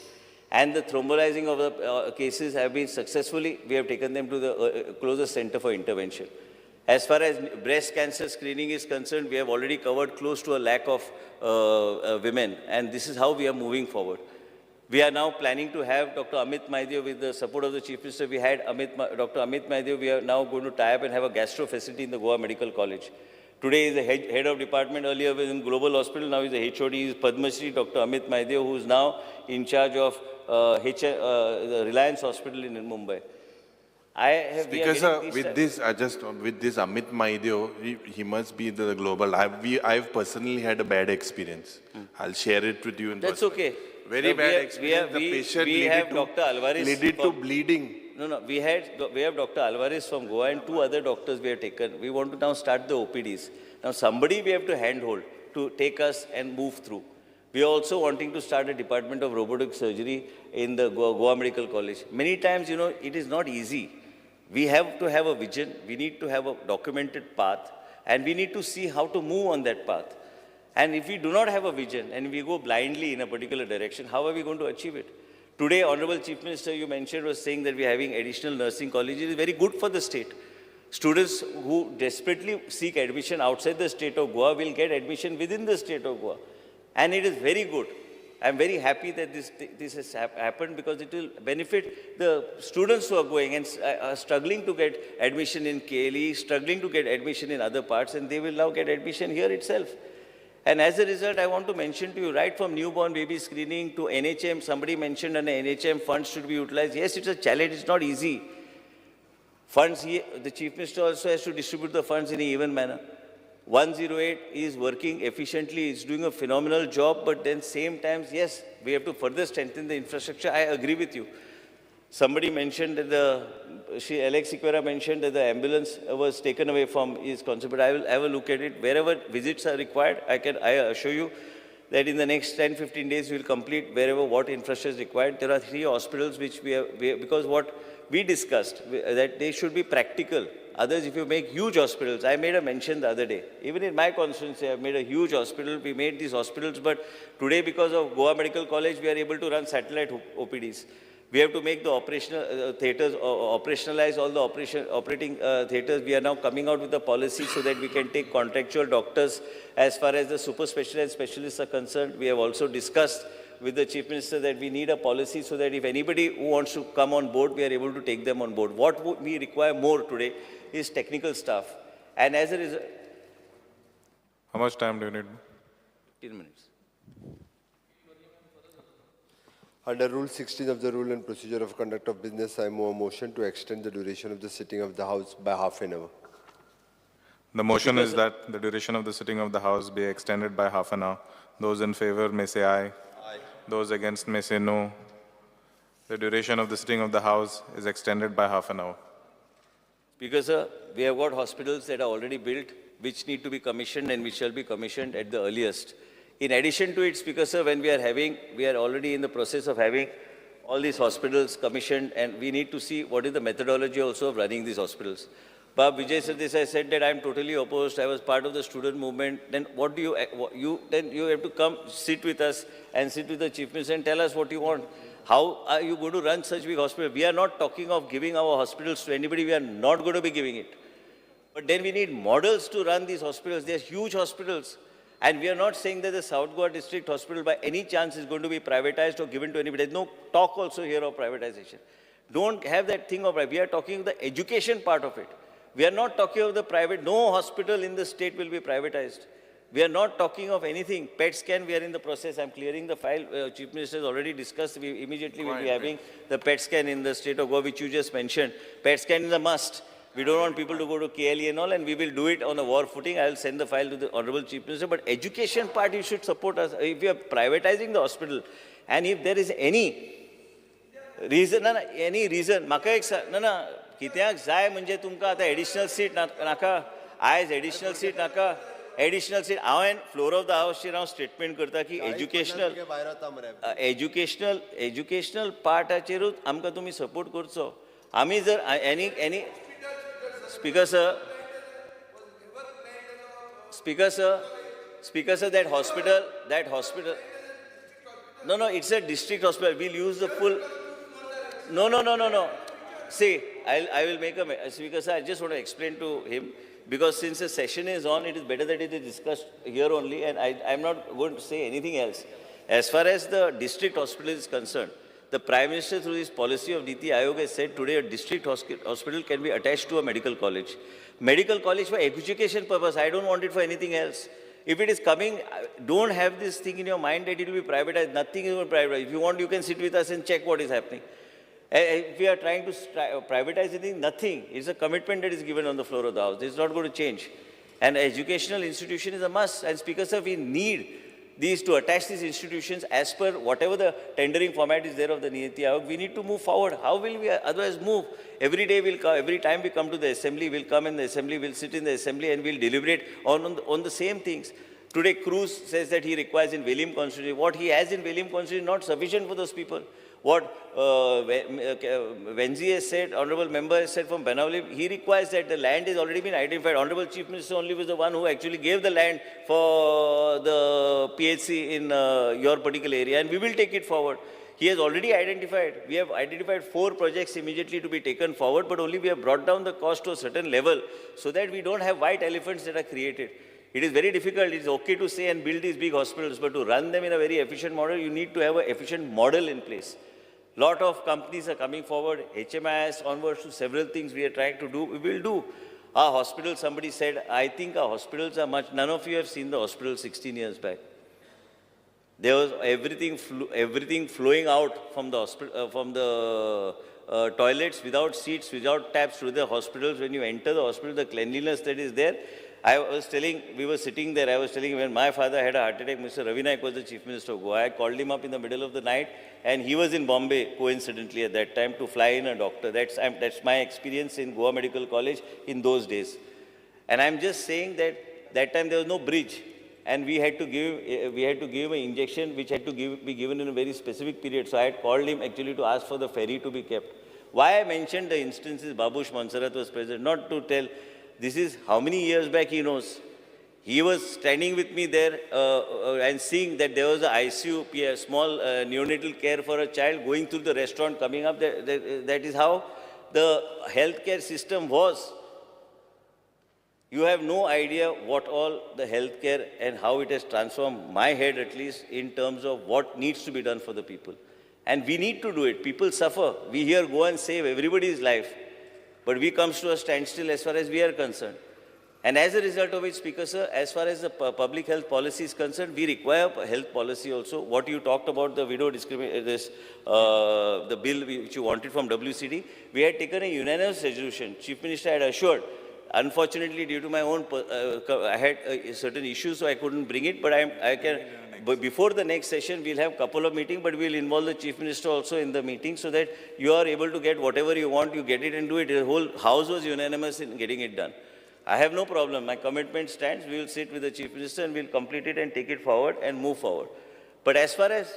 And the thrombolizing of the cases have been successfully, we have taken them to the closest center for intervention. As far as breast cancer screening is concerned, we have already covered close to 1 lakh of women, and this is how we are moving forward. We are now planning to have Dr. Amit Maideo with the support of the Chief Minister. We had Dr. Amit Maideo. We are now going to tie up and have a gastro facility in the Goa Medical College. Today is the head of department, earlier within Global Hospital, now is the HOD, is Padma Shri, Dr. Amit Maideo, who is now in charge of the Reliance Hospital in Mumbai. Because with this Amit Maideo, he must be the global. I've personally had a bad experience. I'll share it with you in That's person. okay. Very bad experience. The patient needed to bleeding. No, we have Dr. Alvarez from Goa and 2 other doctors we have taken. We want to now start the OPDs. Now somebody we have to handhold to take us and move through. We are also wanting to start a department of robotic surgery in the Goa Medical College. Many times, you know, it is not easy. We have to have a vision, we need to have a documented path, and we need to see how to move on that path. And if we do not have a vision and we go blindly in a particular direction, how are we going to achieve it? Today, Honorable Chief Minister, you mentioned, was saying that we are having additional nursing colleges. It is very good for the state. Students who desperately seek admission outside the state of Goa will get admission within the state of Goa. And it is very good. I'm very happy that this has happened because it will benefit the students who are going and are struggling to get admission in KLE, struggling to get admission in other parts, and they will now get admission here itself. And as a result, I want to mention to you, right from newborn baby screening to NHM, somebody mentioned an NHM funds should be utilized. Yes, it's a challenge, it's not easy. Funds, the Chief Minister also has to distribute the funds in an even manner. 108 is working efficiently, it's doing a phenomenal job, but then same times, yes, we have to further strengthen the infrastructure. I agree with you. Somebody mentioned that Alex Sequeira mentioned that the ambulance was taken away from his concept, but I will have a look at it. Wherever visits are required, I assure you that in the next 10-15 days, we will complete wherever what infrastructure is required. There are 3 hospitals which because what we discussed, that they should be practical. Others, if you make huge hospitals, I made a mention the other day. Even in my constituency, I made a huge hospital. We made these hospitals, but today, because of Goa Medical College, we are able to run satellite OPDs. We have to make the operational theatres, operationalize all the operating theatres. We are now coming out with a policy so that we can take contractual doctors as far as the super specialized specialists are concerned. We have also discussed with the Chief Minister that we need a policy so that if anybody who wants to come on board, we are able to take them on board. What we require more today is technical staff. And as a result... How much time do you need? 15 minutes. Under Rule 16 of the Rule and Procedure of Conduct of Business, I move a motion to extend the duration of the sitting of the House by half an hour. The motion is that the duration of the sitting of the House be extended by half an hour. Those in favor may say aye. Aye. Those against may say no. The duration of the sitting of the House is extended by half an hour. Speaker, sir, we have got hospitals that are already built, which need to be commissioned and which shall be commissioned at the earliest. In addition to it, Speaker, sir, when we are already in the process of having all these hospitals commissioned, and we need to see what is the methodology also of running these hospitals. Bob Vijay Sardesai said that I am totally opposed. I was part of the student movement. Then what do then you have to come sit with us and sit with the Chief Minister and tell us what you want. How are you going to run such big hospitals? We are not talking of giving our hospitals to anybody. We are not going to be giving it. But then we need models to run these hospitals. They are huge hospitals. And we are not saying that the South Goa District Hospital by any chance is going to be privatized or given to anybody. There's no talk also here of privatization. Don't have that thing of, we are talking of the education part of it. We are not talking of the private, no hospital in the state will be privatized. We are not talking of anything. PET scan, we are in the process. I'm clearing the file. Chief Minister has already discussed. We immediately will be having the PET scan in the state of Goa, which you just mentioned. PET scan is a must. We don't want people to go to KLE and all, and we will do it on a war footing. I will send the file to the Honorable Chief Minister. But education part, you should support us. If we are privatizing the hospital, and if there is any reason, म्हाका एक ना कित्याक जाय म्हणजे तुमकां आतां additional seat नाका आयज एडिशनल सीट नाका एडिशनल सीट हांवें फ्लोर ऑफ द हावसचेर हांव स्टेटमेंट करता की एज्युकेशनल पार्टाचेरूच आमकां तुमी सपोर्ट करचो आमी जर any speaker sir that hospital no it's a district hospital. We'll use the full no. See, I will make a speaker sir. I just want to explain to him because since the session is on, it is better that it is discussed here only, and I'm not going to say anything else. As far as the district hospital is concerned, the Prime Minister through his policy of Niti Aayog has said today a district hospital can be attached to a medical college. Medical college for education purpose. I don't want it for anything else. If it is coming, don't have this thing in your mind that it will be privatized. Nothing is going to be privatized. If you want, you can sit with us and check what is happening. If we are trying to privatize anything, nothing. It's a commitment that is given on the floor of the House. It's not going to change. And educational institution is a must. And Speaker Sir, we need these to attach these institutions as per whatever the tendering format is there of the Niti Aayog. We need to move forward. How will we otherwise move? Every day we'll come, every time we come to the assembly, we'll come in the assembly, we'll sit in the assembly and we'll deliberate on the same things. Today Cruz says that he requires in Velim constituency. What he has in Velim constituency is not sufficient for those people. What Venzi has said, Honorable Member has said from Benavli, he requires that the land has already been identified. Honorable Chief Minister only was the one who actually gave the land for the PHC in your particular area, and we will take it forward. He has already identified. We have identified 4 projects immediately to be taken forward, but only we have brought down the cost to a certain level so that we don't have white elephants that are created. It is very difficult. It is okay to say and build these big hospitals, but to run them in a very efficient model, you need to have an efficient model in place. Lot of companies are coming forward, HMIS onwards to several things we are trying to do, we will do. Our hospitals, somebody said, I think our hospitals are much, none of you have seen the hospital 16 years back. There was everything flowing out from the hospital, from the toilets without seats, without taps to the hospitals. When you enter the hospital, the cleanliness that is there. I was telling, we were sitting there, I was telling when my father had a heart attack, Mr. Ravi Naik was the Chief Minister of Goa. I called him up in the middle of the night and he was in Bombay, coincidentally at that time, to fly in a doctor. That's my experience in Goa Medical College in those days. And I'm just saying that time there was no bridge. And we had to give him an injection which had to be given in a very specific period. So I had called him actually to ask for the ferry to be kept. Why I mentioned the instances, Babush Monsarat was present, not to tell, this is how many years back he knows. He was standing with me there and seeing that there was an ICU, a small neonatal care for a child going through the restaurant coming up. That is how the healthcare system was. You have no idea what all the healthcare and how it has transformed my head at least in terms of what needs to be done for the people. And we need to do it. People suffer. We here go and save everybody's life. But we comes to a standstill as far as we are concerned. And as a result of which, Speaker Sir, as far as the public health policy is concerned, we require a health policy also. What you talked about, the widow discrimination, the bill which you wanted from WCD, we had taken a unanimous resolution. Chief Minister had assured. Unfortunately, due to my own, I had certain issues, so I couldn't bring it. But I can. But before the next session, we'll have a couple of meetings, but we'll involve the Chief Minister also in the meeting so that you are able to get whatever you want, you get it and do it. The whole House was unanimous in getting it done. I have no problem. My commitment stands. We will sit with the Chief Minister and we'll complete it and take it forward and move forward. But as far as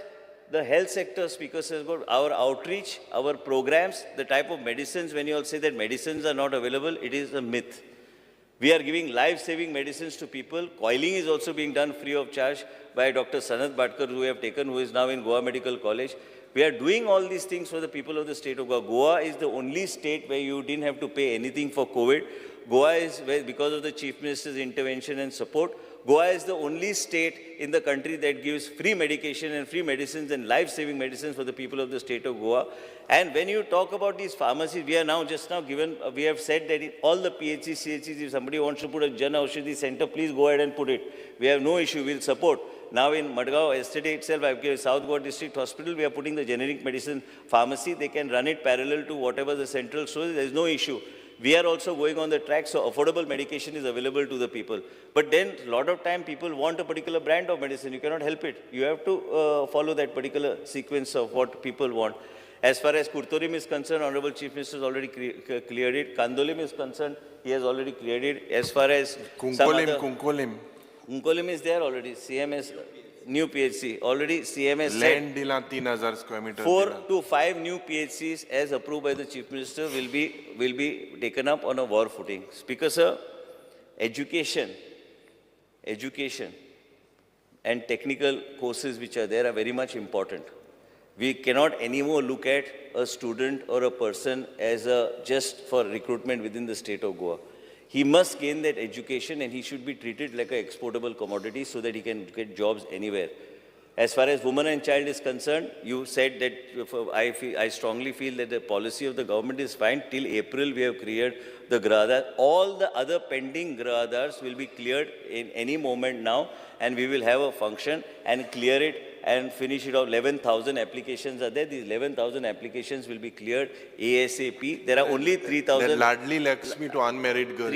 the health sector, Speaker says, about our outreach, our programs, the type of medicines, when you all say that medicines are not available, it is a myth. We are giving life-saving medicines to people. Coiling is also being done free of charge by Dr. Sanat Bhatkar, who we have taken, who is now in Goa Medical College. We are doing all these things for the people of the state of Goa. Goa is the only state where you didn't have to pay anything for COVID. Goa is where, because of the Chief Minister's intervention and support, Goa is the only state in the country that gives free medication and free medicines and life-saving medicines for the people of the state of Goa. And when you talk about these pharmacies, we are now just now given, we have said that in all the PHCs, CHCs, if somebody wants to put a Jan Aushadhi center, please go ahead and put it. We have no issue, we'll support. Now in Madgaon, yesterday itself, I've given South Goa District Hospital, we are putting the generic medicine pharmacy. They can run it parallel to whatever the central store is. There is no issue. We are also going on the track, so affordable medication is available to the people. But then, a lot of time, people want a particular brand of medicine. You cannot help it. You have to follow that particular sequence of what people want. As far as Kurtorim is concerned, Honorable Chief Minister has already cleared it. Kandolim is concerned, he has already cleared it. As far as Kunkolim is there already. CMS, new PHC. Already CMS Land said dila 3,000 square meter. 4 to 5 new PHCs as approved by the Chief Minister will be taken up on a war footing. Speaker sir, education and technical courses which are there are very much important. We cannot anymore look at a student or a person as just for recruitment within the state of Goa. He must gain that education and he should be treated like an exportable commodity so that he can get jobs anywhere. As far as women and child is concerned, you said that I strongly feel that the policy of the government is fine. Till April, we have cleared the Grahadar. All the other pending Grahadars will be cleared in any moment now, and we will have a function and clear it and finish it off. 11,000 applications are there. These 11,000 applications will be cleared ASAP. There are only 3,000. That largely lacks me to unmarried girls.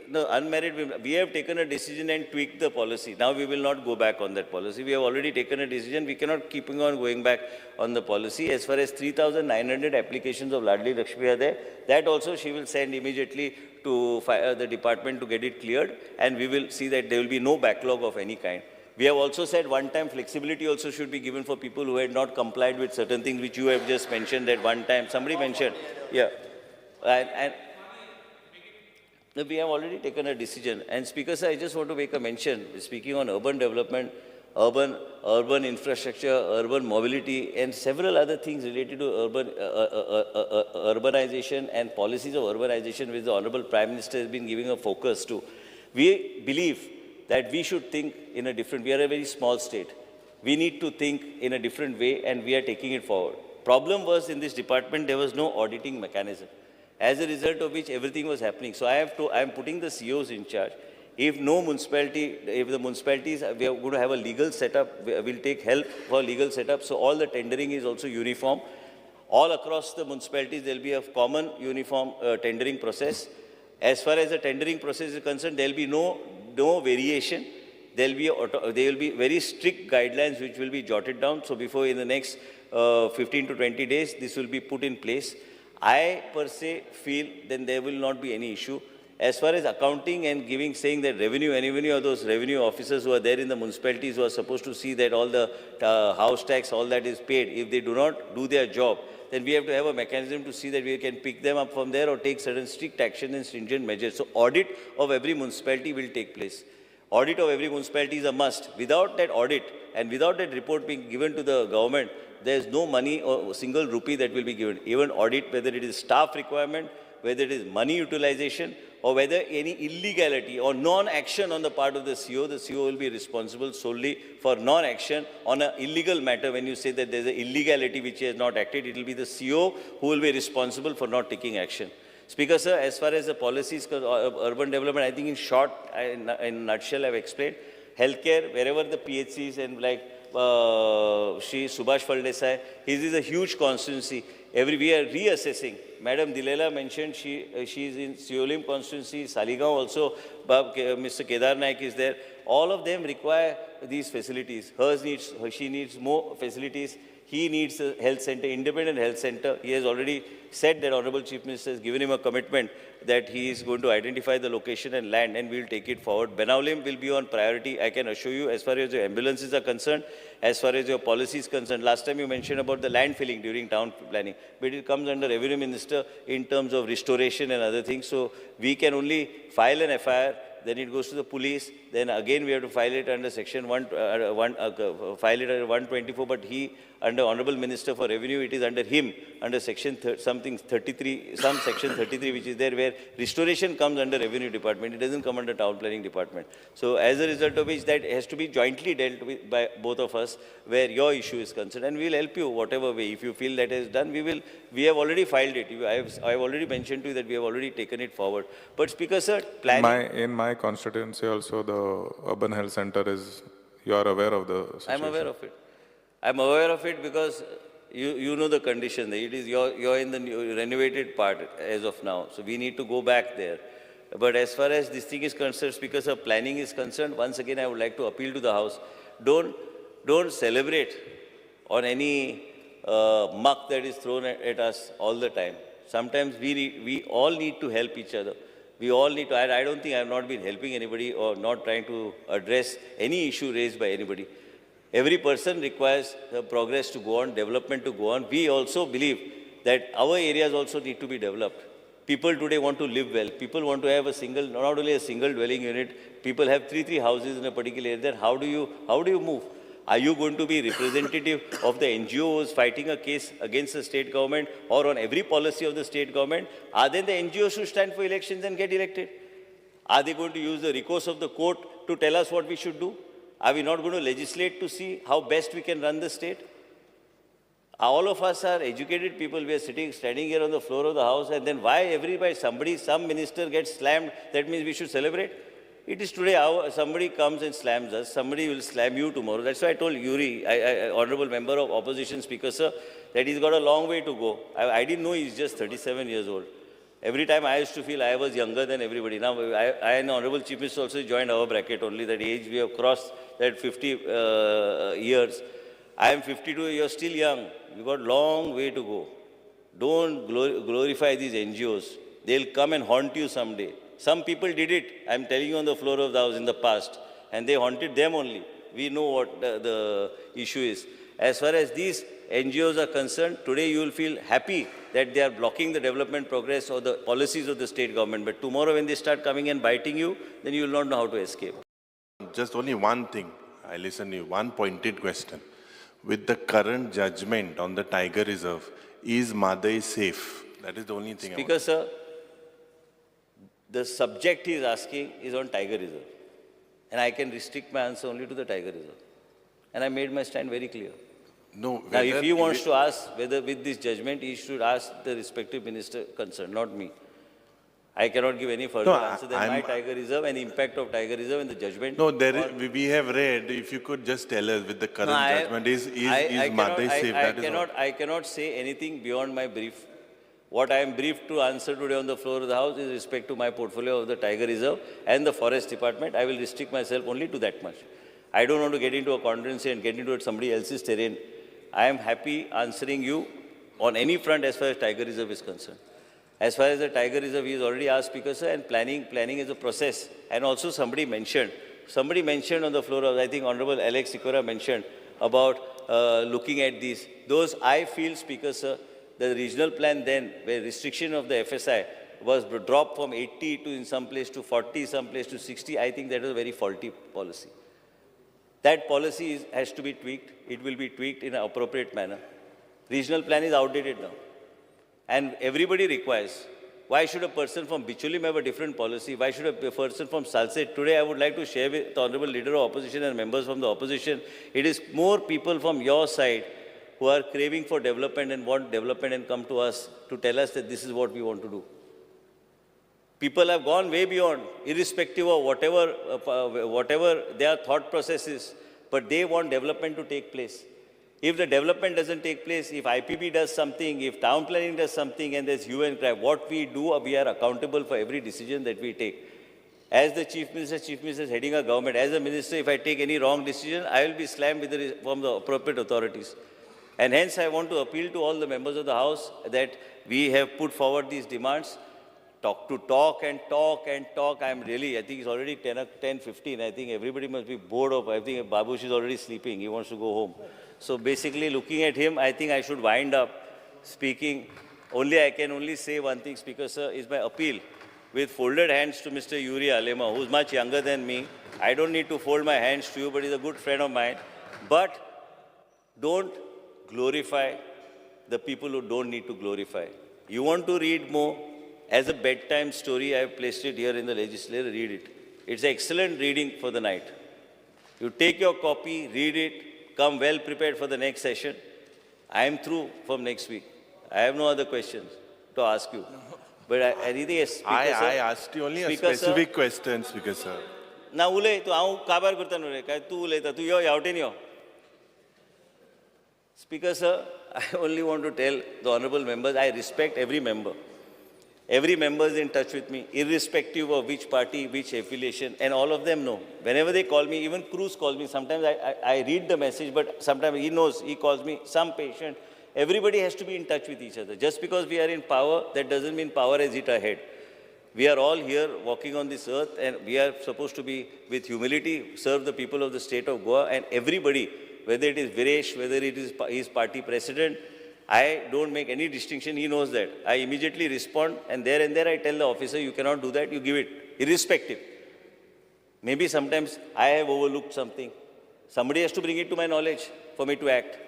No, unmarried women. We have taken a decision and tweaked the policy. Now we will not go back on that policy. We have already taken a decision. We cannot keep on going back on the policy. As far as 3,900 applications of Ladli Lakshmi are there, that also she will send immediately to the department to get it cleared, and we will see that there will be no backlog of any kind. We have also said one-time flexibility also should be given for people who had not complied with certain things which you have just mentioned at one time. Somebody mentioned, yeah. And we have already taken a decision. And Speaker sir, I just want to make a mention, speaking on urban development, urban infrastructure, urban mobility, and several other things related to urbanization and policies of urbanization which the Honorable Prime Minister has been giving a focus to. We believe that we should think in a different, we are a very small state. We need to think in a different way, and we are taking it forward. Problem was in this department, there was no auditing mechanism, as a result of which everything was happening. So I am putting the COs in charge. If the municipalities, we are going to have a legal setup, we'll take help for legal setup. So all the tendering is also uniform. All across the municipalities, there will be a common uniform tendering process. As far as the tendering process is concerned, there will be no variation. There will be very strict guidelines which will be jotted down. So before in the next 15 to 20 days, this will be put in place. I per se feel then there will not be any issue. As far as accounting and saying that revenue, any of those revenue officers who are there in the municipalities who are supposed to see that all the house tax, all that is paid, if they do not do their job, then we have to have a mechanism to see that we can pick them up from there or take certain strict action and stringent measures. So audit of every municipality will take place. Audit of every municipality is a must. Without that audit and without that report being given to the government, there is no money or single rupee that will be given. Even audit, whether it is staff requirement, whether it is money utilization, or whether any illegality or non-action on the part of the CO will be responsible solely for non-action on an illegal matter. When you say that there's an illegality which he has not acted, it will be the CO who will be responsible for not taking action. Speaker sir, as far as the policies of urban development, I think in short, in a nutshell, I've explained. Healthcare, wherever the PHCs and like Shri Subhash Faldesai, his is a huge constituency. We are reassessing. Madam Dilela mentioned she is in Siolim constituency, Saligaon also, Mr. Kedar Naik is there. All of them require these facilities. She needs more facilities. He needs a health center, independent health center. He has already said that Honorable Chief Minister has given him a commitment that he is going to identify the location and land, and we will take it forward. Benaulim will be on priority. I can assure you, as far as your ambulances are concerned, as far as your policy is concerned. Last time you mentioned about the land filling during town planning, but it comes under Revenue Minister in terms of restoration and other things. So we can only file an FIR, then it goes to the police, then again we have to file it under section file it under 124, but he, under Honorable Minister for Revenue, it is under him, under section something 33, some section 33 which is there, where restoration comes under Revenue Department, it doesn't come under Town Planning Department. So as a result of which, that has to be jointly dealt with by both of us, where your issue is concerned, and we will help you whatever way. If you feel that is done, we have already filed it. I have already mentioned to you that we have already taken it forward. But Speaker Sir, planning... In my constituency also, the urban health center is, you are aware of the situation. I'm aware of it. I'm aware of it because you know the condition. It is you're in the renovated part as of now. So we need to go back there. But as far as this thing is concerned, Speaker Sir, planning is concerned, once again I would like to appeal to the House. Don't celebrate on any muck that is thrown at us all the time. Sometimes we all need to help each other. We all need to, I don't think I have not been helping anybody or not trying to address any issue raised by anybody. Every person requires progress to go on, development to go on. We also believe that our areas also need to be developed. People today want to live well. People want to have a single, not only a single dwelling unit, people have three houses in a particular area. Then how do you move? Are you going to be representative of the NGOs fighting a case against the state government or on every policy of the state government? Are then the NGOs who stand for elections and get elected? Are they going to use the recourse of the court to tell us what we should do? Are we not going to legislate to see how best we can run the state? All of us are educated people. We are standing here on the floor of the House, and then why some minister gets slammed, that means we should celebrate? It is today somebody comes and slams us, somebody will slam you tomorrow. That's why I told Yuri, Honorable Member of Opposition, Speaker Sir, that he's got a long way to go. I didn't know he's just 37 years old. Every time I used to feel I was younger than everybody. Now, I and Honorable Chief Minister also joined our bracket, only that age we have crossed that 50 years. I am 52, you're still young. You've got a long way to go. Don't glorify these NGOs. They'll come and haunt you someday. Some people did it, I'm telling you, on the floor of the House in the past, and they haunted them only. We know what the issue is. As far as these NGOs are concerned, today you will feel happy that they are blocking the development progress or the policies of the state government. But tomorrow when they start coming and biting you, then you will not know how to escape. Just only one thing, I listen to you, one pointed question. With the current judgment on the Tiger Reserve, is Madai safe? That is the only thing. Speaker Sir, the subject he is asking is on Tiger Reserve. And I can restrict my answer only to the Tiger Reserve. And I made my stand very clear. No. Now, if he wants to ask whether with this judgment, he should ask the respective minister concerned, not me. I cannot give any further answer than my Tiger Reserve and the impact of Tiger Reserve and the judgment. No, we have read. If you could just tell us with the current judgment, is Madai safe? I cannot say anything beyond my brief. What I am briefed to answer today on the floor of the House is respect to my portfolio of the Tiger Reserve and the Forest Department. I will restrict myself only to that much. I don't want to get into a conference and get into somebody else's terrain. I am happy answering you on any front as far as Tiger Reserve is concerned. As far as the Tiger Reserve, he has already asked, Speaker Sir, and planning is a process. And also somebody mentioned on the floor of, I think Honorable Alex Sikora mentioned about looking at these. Those I feel, Speaker Sir, the regional plan then, where restriction of the FSI was dropped from 80 to in some place to 40, some place to 60, I think that was a very faulty policy. That policy has to be tweaked. It will be tweaked in an appropriate manner. Regional plan is outdated now. And everybody requires. Why should a person from Bicholim have a different policy? Why should a person from Salset? Today I would like to share with the Honorable Leader of Opposition and members from the opposition. It is more people from your side who are craving for development and want development and come to us to tell us that this is what we want to do. People have gone way beyond, irrespective of whatever their thought process is, but they want development to take place. If the development doesn't take place, if IPB does something, if town planning does something and there's hue and cry, what we do, we are accountable for every decision that we take. As the Chief Minister is heading a government, as a minister, if I take any wrong decision, I will be slammed from the appropriate authorities. And hence I want to appeal to all the members of the House that we have put forward these demands. Talk and talk. I think it's already 10:15. I think everybody must be bored of, I think Babush is already sleeping. He wants to go home. So basically looking at him, I think I should wind up speaking. I can only say one thing, Speaker Sir, is my appeal with folded hands to Mr. Yuri Alema, who's much younger than me. I don't need to fold my hands to you, but he's a good friend of mine. But don't glorify the people who don't need to glorify. You want to read more? As a bedtime story, I have placed it here in the legislature, read it. It's excellent reading for the night. You take your copy, read it, come well prepared for the next session. I am through from next week. I have no other questions to ask you. But anything else, Speaker Sir? I asked you only a Speaker specific Sir? question, Speaker Sir. ना उलय तू हांव काबार करता न्हू रे काय तू उलयता तू यो ह्यावटेन यो Speaker Sir, I only want to tell the honorable members, I respect every member. Every member is in touch with me, irrespective of which party, which affiliation, and all of them know. Whenever they call me, even Cruz calls me, sometimes I read the message, but sometimes he knows, he calls me, some patient. Everybody has to be in touch with each other. Just because we are in power, that doesn't mean power has hit our head. We are all here walking on this earth, and we are supposed to be, with humility, serve the people of the state of Goa, and everybody, whether it is Viresh, whether it is his party president, I don't make any distinction, he knows that. I immediately respond, and there I tell the officer, you cannot do that, you give it, irrespective. Maybe sometimes I have overlooked something. Somebody has to bring it to my knowledge for me to act.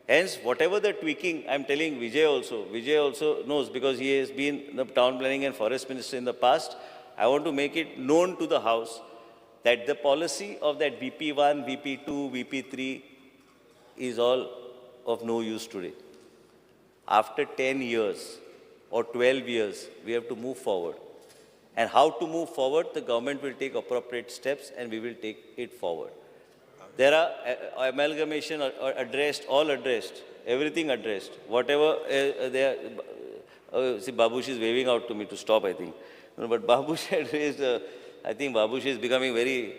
Hence, whatever the tweaking, I'm telling Vijay also knows, because he has been the town planning and forest minister in the past. I want to make it known to the House that the policy of that VP1, VP2, VP3 is all of no use today. After 10 years or 12 years, we have to move forward. And how to move forward, the government will take appropriate steps and we will take it forward. There are amalgamation addressed, all addressed, everything addressed. Whatever see, Babush is waving out to me to stop, I think. No, but Babush had raised, I think Babush is becoming very,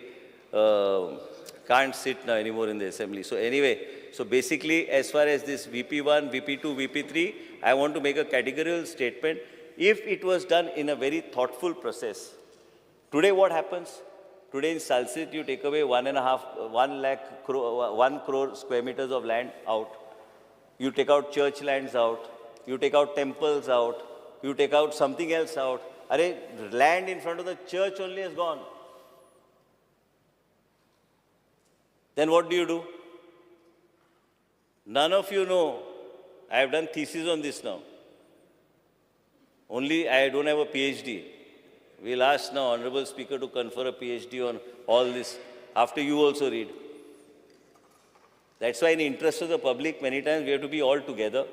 can't sit now anymore in the assembly. So anyway, so basically, as far as this VP1, VP2, VP3, I want to make a categorical statement. If it was done in a very thoughtful process, today what happens? Today in Salsit, you take away 1 crore square meters of land out. You take out church lands out. You take out temples out. You take out something else out. Land in front of the church only is gone. Then what do? None of you know. I have done thesis on this now. Only I don't have a PhD. We'll ask now Honorable Speaker to confer a PhD on all this after you also read. That's why in the interest of the public, many times we have to be all together.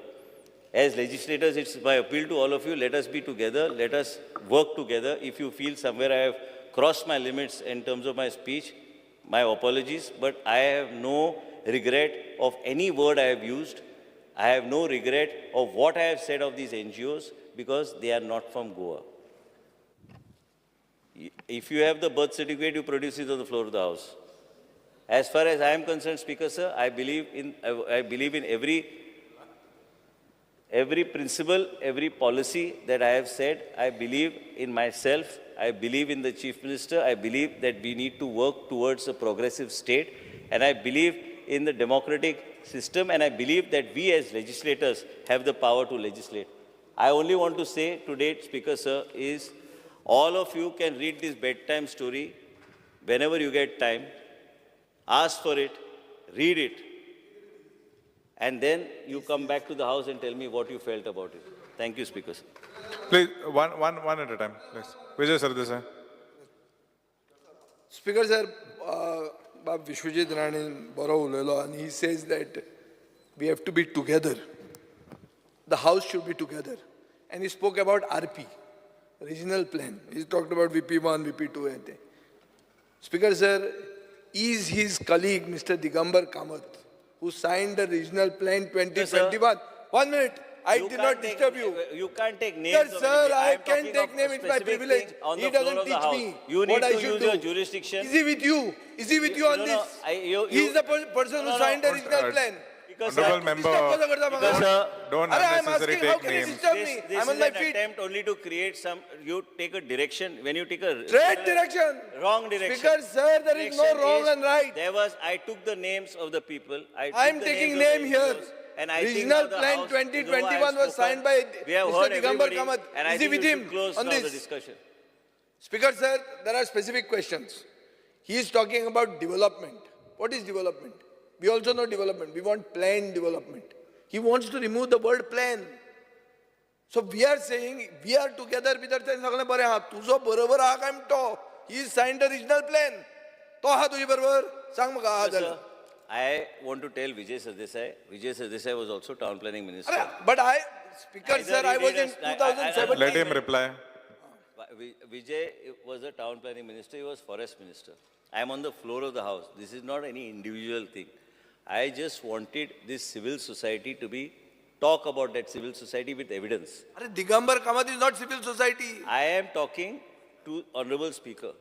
As legislators, it's my appeal to all of you, let us be together, let us work together. If you feel somewhere I have crossed my limits in terms of my speech, my apologies, but I have no regret of any word I have used. I have no regret of what I have said of these NGOs because they are not from Goa. If you have the birth certificate, you produce it on the floor of the House. As far as I am concerned, Speaker Sir, I believe in every principle, every policy that I have said. I believe in myself. I believe in the Chief Minister. I believe that we need to work towards a progressive state. And I believe in the democratic system. And I believe that we as legislators have the power to legislate. I only want to say today, Speaker Sir, is all of you can read this bedtime story whenever you get time. Ask for it, read it, and then you come back to the House and tell me what you felt about it. Thank you, Speaker Sir. Please, one at a time. Please. Vijay Sardesai. Speaker Sir, Bab Vishwajit Rani boro ulelo, and he says that we have to be together. The House should be together. And he spoke about RP, regional plan. He talked about VP1, VP2. Speaker Sir, is his colleague, Mr. Digambar Kamath, who signed the regional plan 2021. 1 minute. I did not disturb you. You can't take names. Yes, sir, I can take names. It's my privilege. He doesn't teach me You need what I to should use do. your jurisdiction. Is he with you? Is he with you on this? He is the person who signed the regional plan. Honorable member, don't unnecessarily take names. This is an attempt only to create some, you take a direction, when you take a Straight direction. wrong direction. Speaker, sir, there is no Direction wrong and right. There was, I took the names of the people. I am taking name here. And I think Regional now the Plan House, 2021 was signed by we have Mr. heard Digambar everybody, Kamath. and I Is he think with we should him close on now the this? discussion. Speaker, sir, there are specific questions. He is talking about development. What is development? We also know development. We want planned development. He wants to remove the word plan. So we are saying, we are together with that. तुझो बरोबर आहा काय म्हणतो? He signed a regional plan. तो आहा तुझे बरोबर? सांग मग आहा झालं. I want to tell Vijay Sardesai was also town planning minister. But Speaker, Neither sir, he I was did in a- 2017. Let him reply. Vijay was a town planning minister, he was forest minister. I am on the floor of the house. This is not any individual thing. I just wanted this civil society to talk about that civil society with evidence. Digambar Kamath is not civil society. I am talking to Honorable Speaker.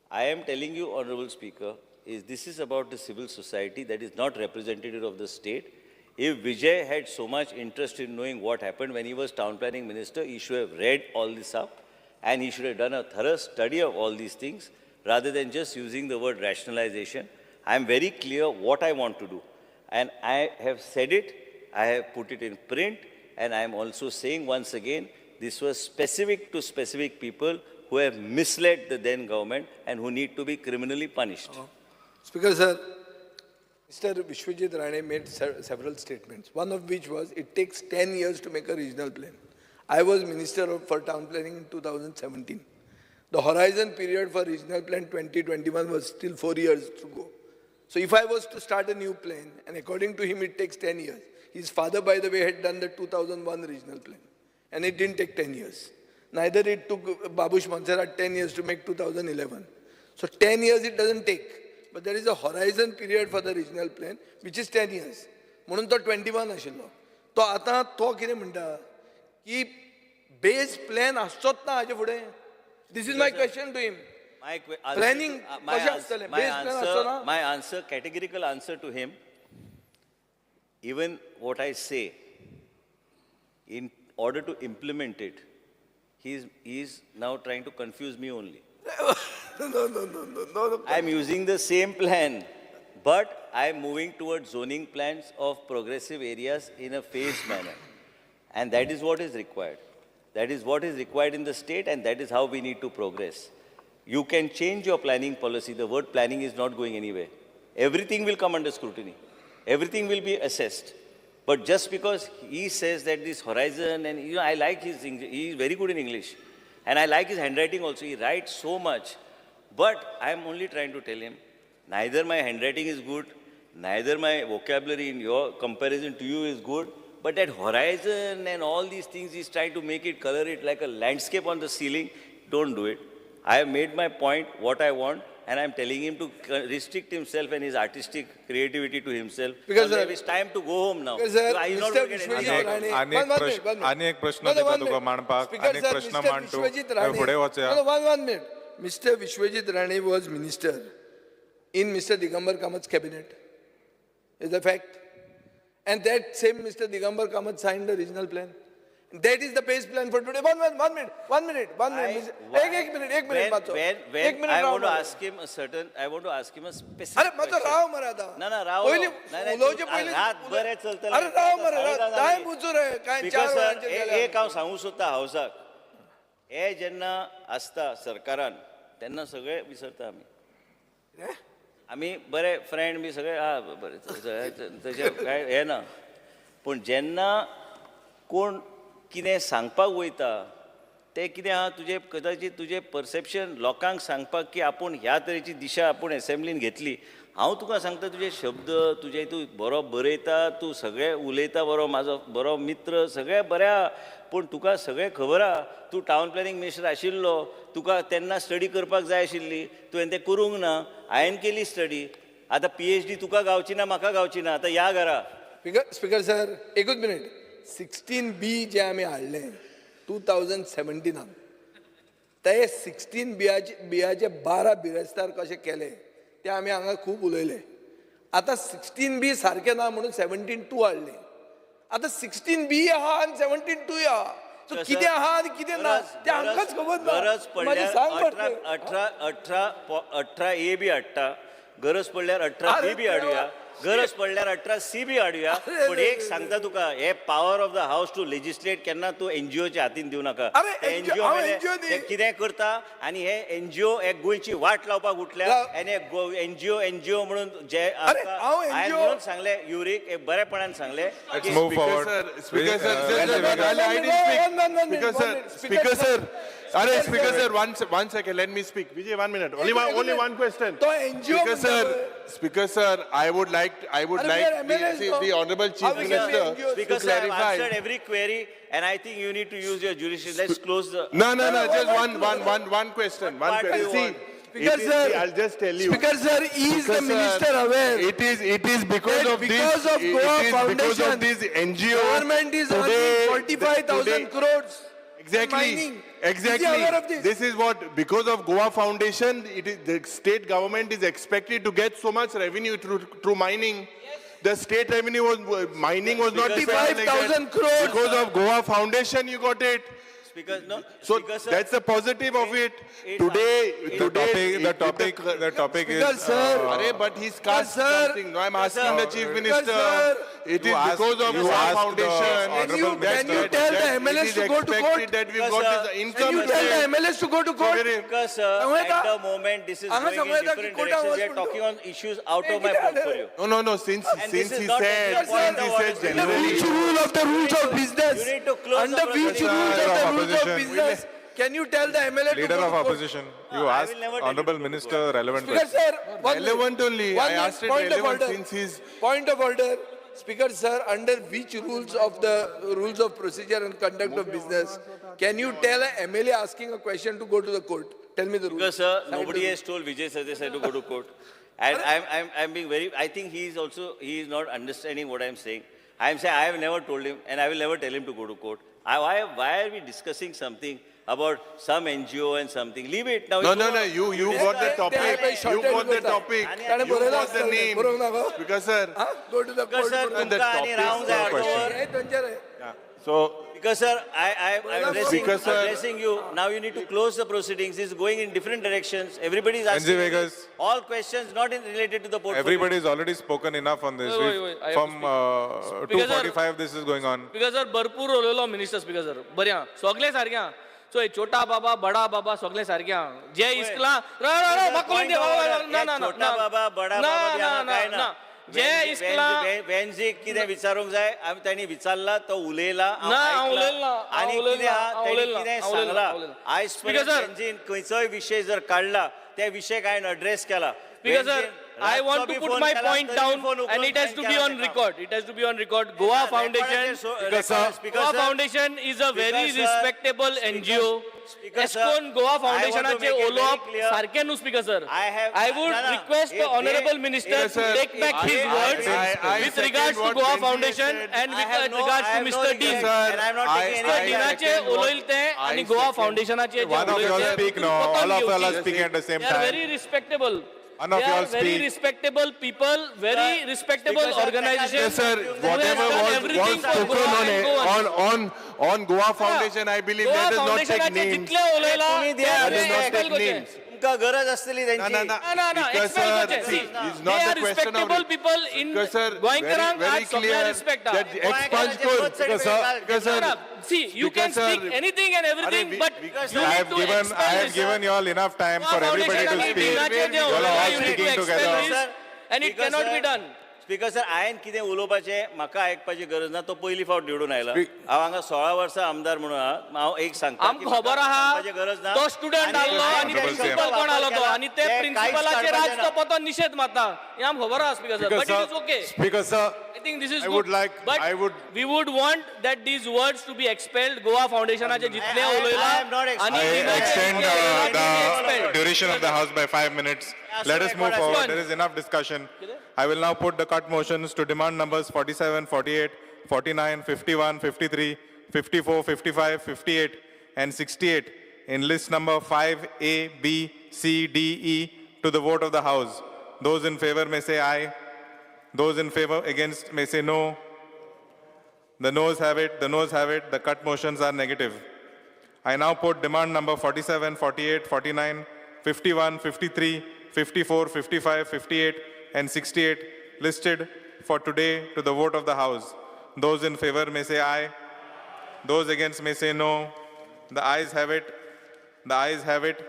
I am telling you, Honorable Speaker, this is about the civil society that is not representative of the state. If Vijay had so much interest in knowing what happened when he was town planning minister, he should have read all this up and he should have done a thorough study of all these things rather than just using the word rationalization. I am very clear what I want to do. And I have said it, I have put it in print, and I am also saying once again, this was specific to specific people who have misled the then government and who need to be criminally punished. Speaker, sir, Mr. Vishwajit Rane made several statements, one of which was it takes 10 years to make a regional plan. I was Minister for Town Planning in 2017. The horizon period for Regional Plan 2021 was still 4 years to go. So if I was to start a new plan, and according to him it takes 10 years, his father, by the way, had done the 2001 Regional Plan, and it didn't take 10 years. Neither it took Babush Monserrat 10 years to make 2011. So 10 years it doesn't take. But there is a horizon period for the regional plan, which is 10 years. म्हणून तो 21 आशिल्लो. तो आतां तो कितें म्हणटा की base plan आसचोच ना हाचे फुडें. This is my question to him. Planning कशें आसतलें? Base plan आसचो ना? My answer, categorical answer to him, even what I say, in order to implement it, he is now trying to confuse me only. No. I am using the same plan, but I am moving towards zoning plans of progressive areas in a phased manner. And that is what is required. That is what is required in the state, and that is how we need to progress. You can change your planning policy. The word planning is not going anywhere. Everything will come under scrutiny. Everything will be assessed. But just because he says that this horizon, and I like his English, he is very good in English. And I like his handwriting also. He writes so much. But I am only trying to tell him, neither my handwriting is good, neither my vocabulary in your comparison to you is good, but that horizon and all these things, he's trying to make it, color it like a landscape on the ceiling. Don't do it. I have made my point, what I want, and I'm telling him to restrict himself and his artistic creativity to himself. Because it's time to go home now. Because, So he's not Mr. going to get any Vishwajit out. Rane, अनेक प्रश्न दिता तुका मांडपाक, अनेक प्रश्न मांडतो, फुडें वचया. One minute. Mr. Vishwajit Rane was minister in Mr. Digambar Kamath's cabinet. Is a fact. And that same Mr. Digambar Kamath signed the regional plan. That is the base plan for today. One minute. One minute. One minute. When I want to ask him a specific question. Rao मरे आता. No, Rao. उलोवचे पयलीं रातभर हें चलतलें. अरे राव मरे time उचू रे काय Speaker 4 sir, वरांचेर गेल्या. एक हांव सांगू सोदता हावसाक. हे जेन्ना आसता सरकारान तेन्ना सगळे विसरता आमी बरे फ्रेंड बी सगळे बरें तशें काय हें ना. पूण जेन्ना कोण कितें सांगपाक वयता तें कितें आहा तुजें कदाचित तुजें परसेप्शन लोकांक सांगपाक की आपूण ह्या तरेची दिशा आपूण एसेंब्लीन घेतली. हांव तुका सांगता तुजे शब्द तुजे तूं बरो बरयता, तूं सगळें उलयता बरो, म्हाजो बरो मित्र, सगळें बरें आहा. पूण तुका सगळें खबर आहा तूं टावन प्लॅनिंग मिनिस्टर आशिल्लो, तुका तेन्ना स्टडी करपाक जाय आशिल्ली, तुवें तें करूंक ना. हांवें केली स्टडी. आतां PhD तुका गावची ना, म्हाका गावची ना. आतां या घरा. स्पीकर सर, एकूच मिनिट. 16B जे आमी हाडलें 2017 ते 16 बियाचे 12 बिरेस्तार कशे केले ते आमी हांगा खूब उलयले. आता 16B सारखे ना म्हणून 17(2) हाडले. आता 16B आहा आणि 17(2) आहा. सो कितें आहा आणि कितें ना ते आमकांच खबर ना. गरज मागीर सांग पडल्यार पडटलें. 18A बी हाडटा, गरज पडल्यार 18B बी हाडुया, गरज पडल्यार 18C बी हाडुया. पण एक सांगता तुका, हे power of the house to legislate केन्ना तूं NGOच्या हातीन दिवं नाका. NGO ते कितें करता आनी हे NGO एक गोंयची वाट लावपाक उठल्या आनी NGO म्हणून जे हांवें म्हणून सांगले युरीक एक बरेपणान सांगले. Move forward. Speaker sir, one second, let me speak. Vijay, 1 minute. Only one question. Speaker sir, I would like the Honorable Chief Minister Speaker to sir, I've clarify. answered every query and I think you need to use your jurisdiction. Let's close the... No, just one question. See, Speaker sir, I'll just tell you. Speaker sir, is the minister aware? It is because of because this. of Goa It is because Foundation, of this NGO. Government is earning 45,000 crores. Exactly. Is he aware of This is what, because of Goa Foundation, the state government is expected to get so much revenue through mining. The state revenue mining was not spent like that. 55,000 crores. Because of Goa Foundation, you got it. So Speaker sir, that's the positive of it. Today, The topic is. Speaker sir, but he's cast sir. something. No, I'm asking the Chief sir. Minister. It is because of you Goa asked the Foundation. Honorable Can you tell the MLAs to go to court? That we've Because, got this income. Can you tell the MLAs to go to court? Speaker sir, at the moment this is going in different directions. We are talking on issues out of my portfolio. No. Since this is he not said, the point of order. generally. Which rule of the rules of business? You need to close Under the which proceedings. rules of the rules of Opposition. business? Can you tell the MLA to Leader go of to court? opposition, you I asked will never tell Honorable you to go Minister relevant Speaker questions. sir, Relevant only. I asked it point of relevant order. since he's. Point of order. Speaker sir, under which rules of procedure and conduct of business can you tell a MLA asking a question to go to the court? Tell me the rules. Because sir, nobody has told Vijay Sardesai to go to court. And I'm being very, I think he is not understanding what I'm saying. I'm saying I have never told him and I will never tell him to go to court. Why are we discussing something about some NGO and something? Leave it now. No. You got the topic. You got the topic. You got the name. Because sir. Go to the Because court. sir, तुमका आणि rounds are over. So. Because sir, I'm Speaker, sir. addressing you. Now you need to close the proceedings. It's going in different directions. Everybody is asking Vegas. all questions not related to the portfolio. Everybody has already spoken enough on this. Wait, I have From to speak. 2:45 this is going on. Because sir, भरपूर उलयलो minister speaker sir बऱ्या सगळे सारक्या सो हे छोटा बाबा बडा बाबा सगळे सारक्या जे इस्कला म्हाका कळून दे ना छोटा बाबा बडा बाबा बी हांगा काय ना जे इस्कला वेन्झीक कितें विचारूंक जाय तांणी विचारला तो उलयला हांव उलयला आनी कितें आहा तांणी कितें सांगला आयज पर्यंत वेन्झीन खंयचोय विशय जर काडला त्या विशयाक हांवें एड्रेस केला Because sir, I want to put my point down and it has to be on record. It has to be on record. Goa Foundation, Goa Foundation is a very respectable NGO. Eskon Goa Foundation ache olop sarke nu speaker sir. I would request the honorable minister to take back his words with regards to Goa Foundation and with regards to Mr. Dean. Mr. Deanache oloilte and Goa Foundation ache One of you all speak now. All of you all are speaking at the same They are time. very respectable. One of They you are all very speak. respectable people, very respectable organization. Yes, sir. Whatever was spoken on Goa Foundation, I believe let us not take names. Let us not take names. तुमका गरज आसतली त्यांची No. Because, Expel sir, koche. see, See, it's they not are the question of respectable people in Because, sir, Goenkarank very आज सगळ्या clear respect that the expunge code. Because, sir, See, you can Because, sir, speak anything and everything, but you I need have to given expel this. you all enough time for everybody to speak. You all are all speaking together. And it cannot be done. Speaker sir हांवें कितें उलोवपाचें म्हाका आयकपाची गरज ना तो पयली फावट निवडून आयला हांव हांगा 16 वर्सां आमदार म्हणून आहा हांव एक सांगता आमकां खबर आहा गरज ना तो स्टुडंट आसलो आनी प्रिन्सिपल कोण आसलो तो आनी ते प्रिन्सिपलाचेर आज तो पतो निषेध मारता हे आमकां खबर आहा speaker sir but it is okay Speaker sir, I think this is I good. would like- but I would- we would want that these words to be expelled. Goa Foundationaचे जितले उलयला I extend the duration of the House by 5 minutes. Let us move forward. There is enough discussion. I will now put the cut motions to demand numbers 47, 48, 49, 51, 53, 54, 55, 58, and 68 in list number 5A, B, C, D, E to the vote of the House. Those in favor may say aye. Those in favor, against may say no. The noes have it, the noes have it. The cut motions are negative. I now put demand number 47, 48, 49, 51, 53, 54, 55, 58, and 68 listed for today to the vote of the House. Those in favor may say aye. Those against may say no. The ayes have it. The ayes have it.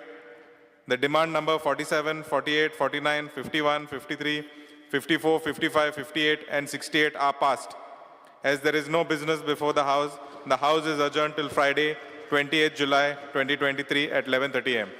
The demand number 47, 48, 49, 51, 53, 54, 55, 58, and 68 are passed. As there is no business before the House is adjourned till Friday, 28th July 2023 at 11:30 a.m.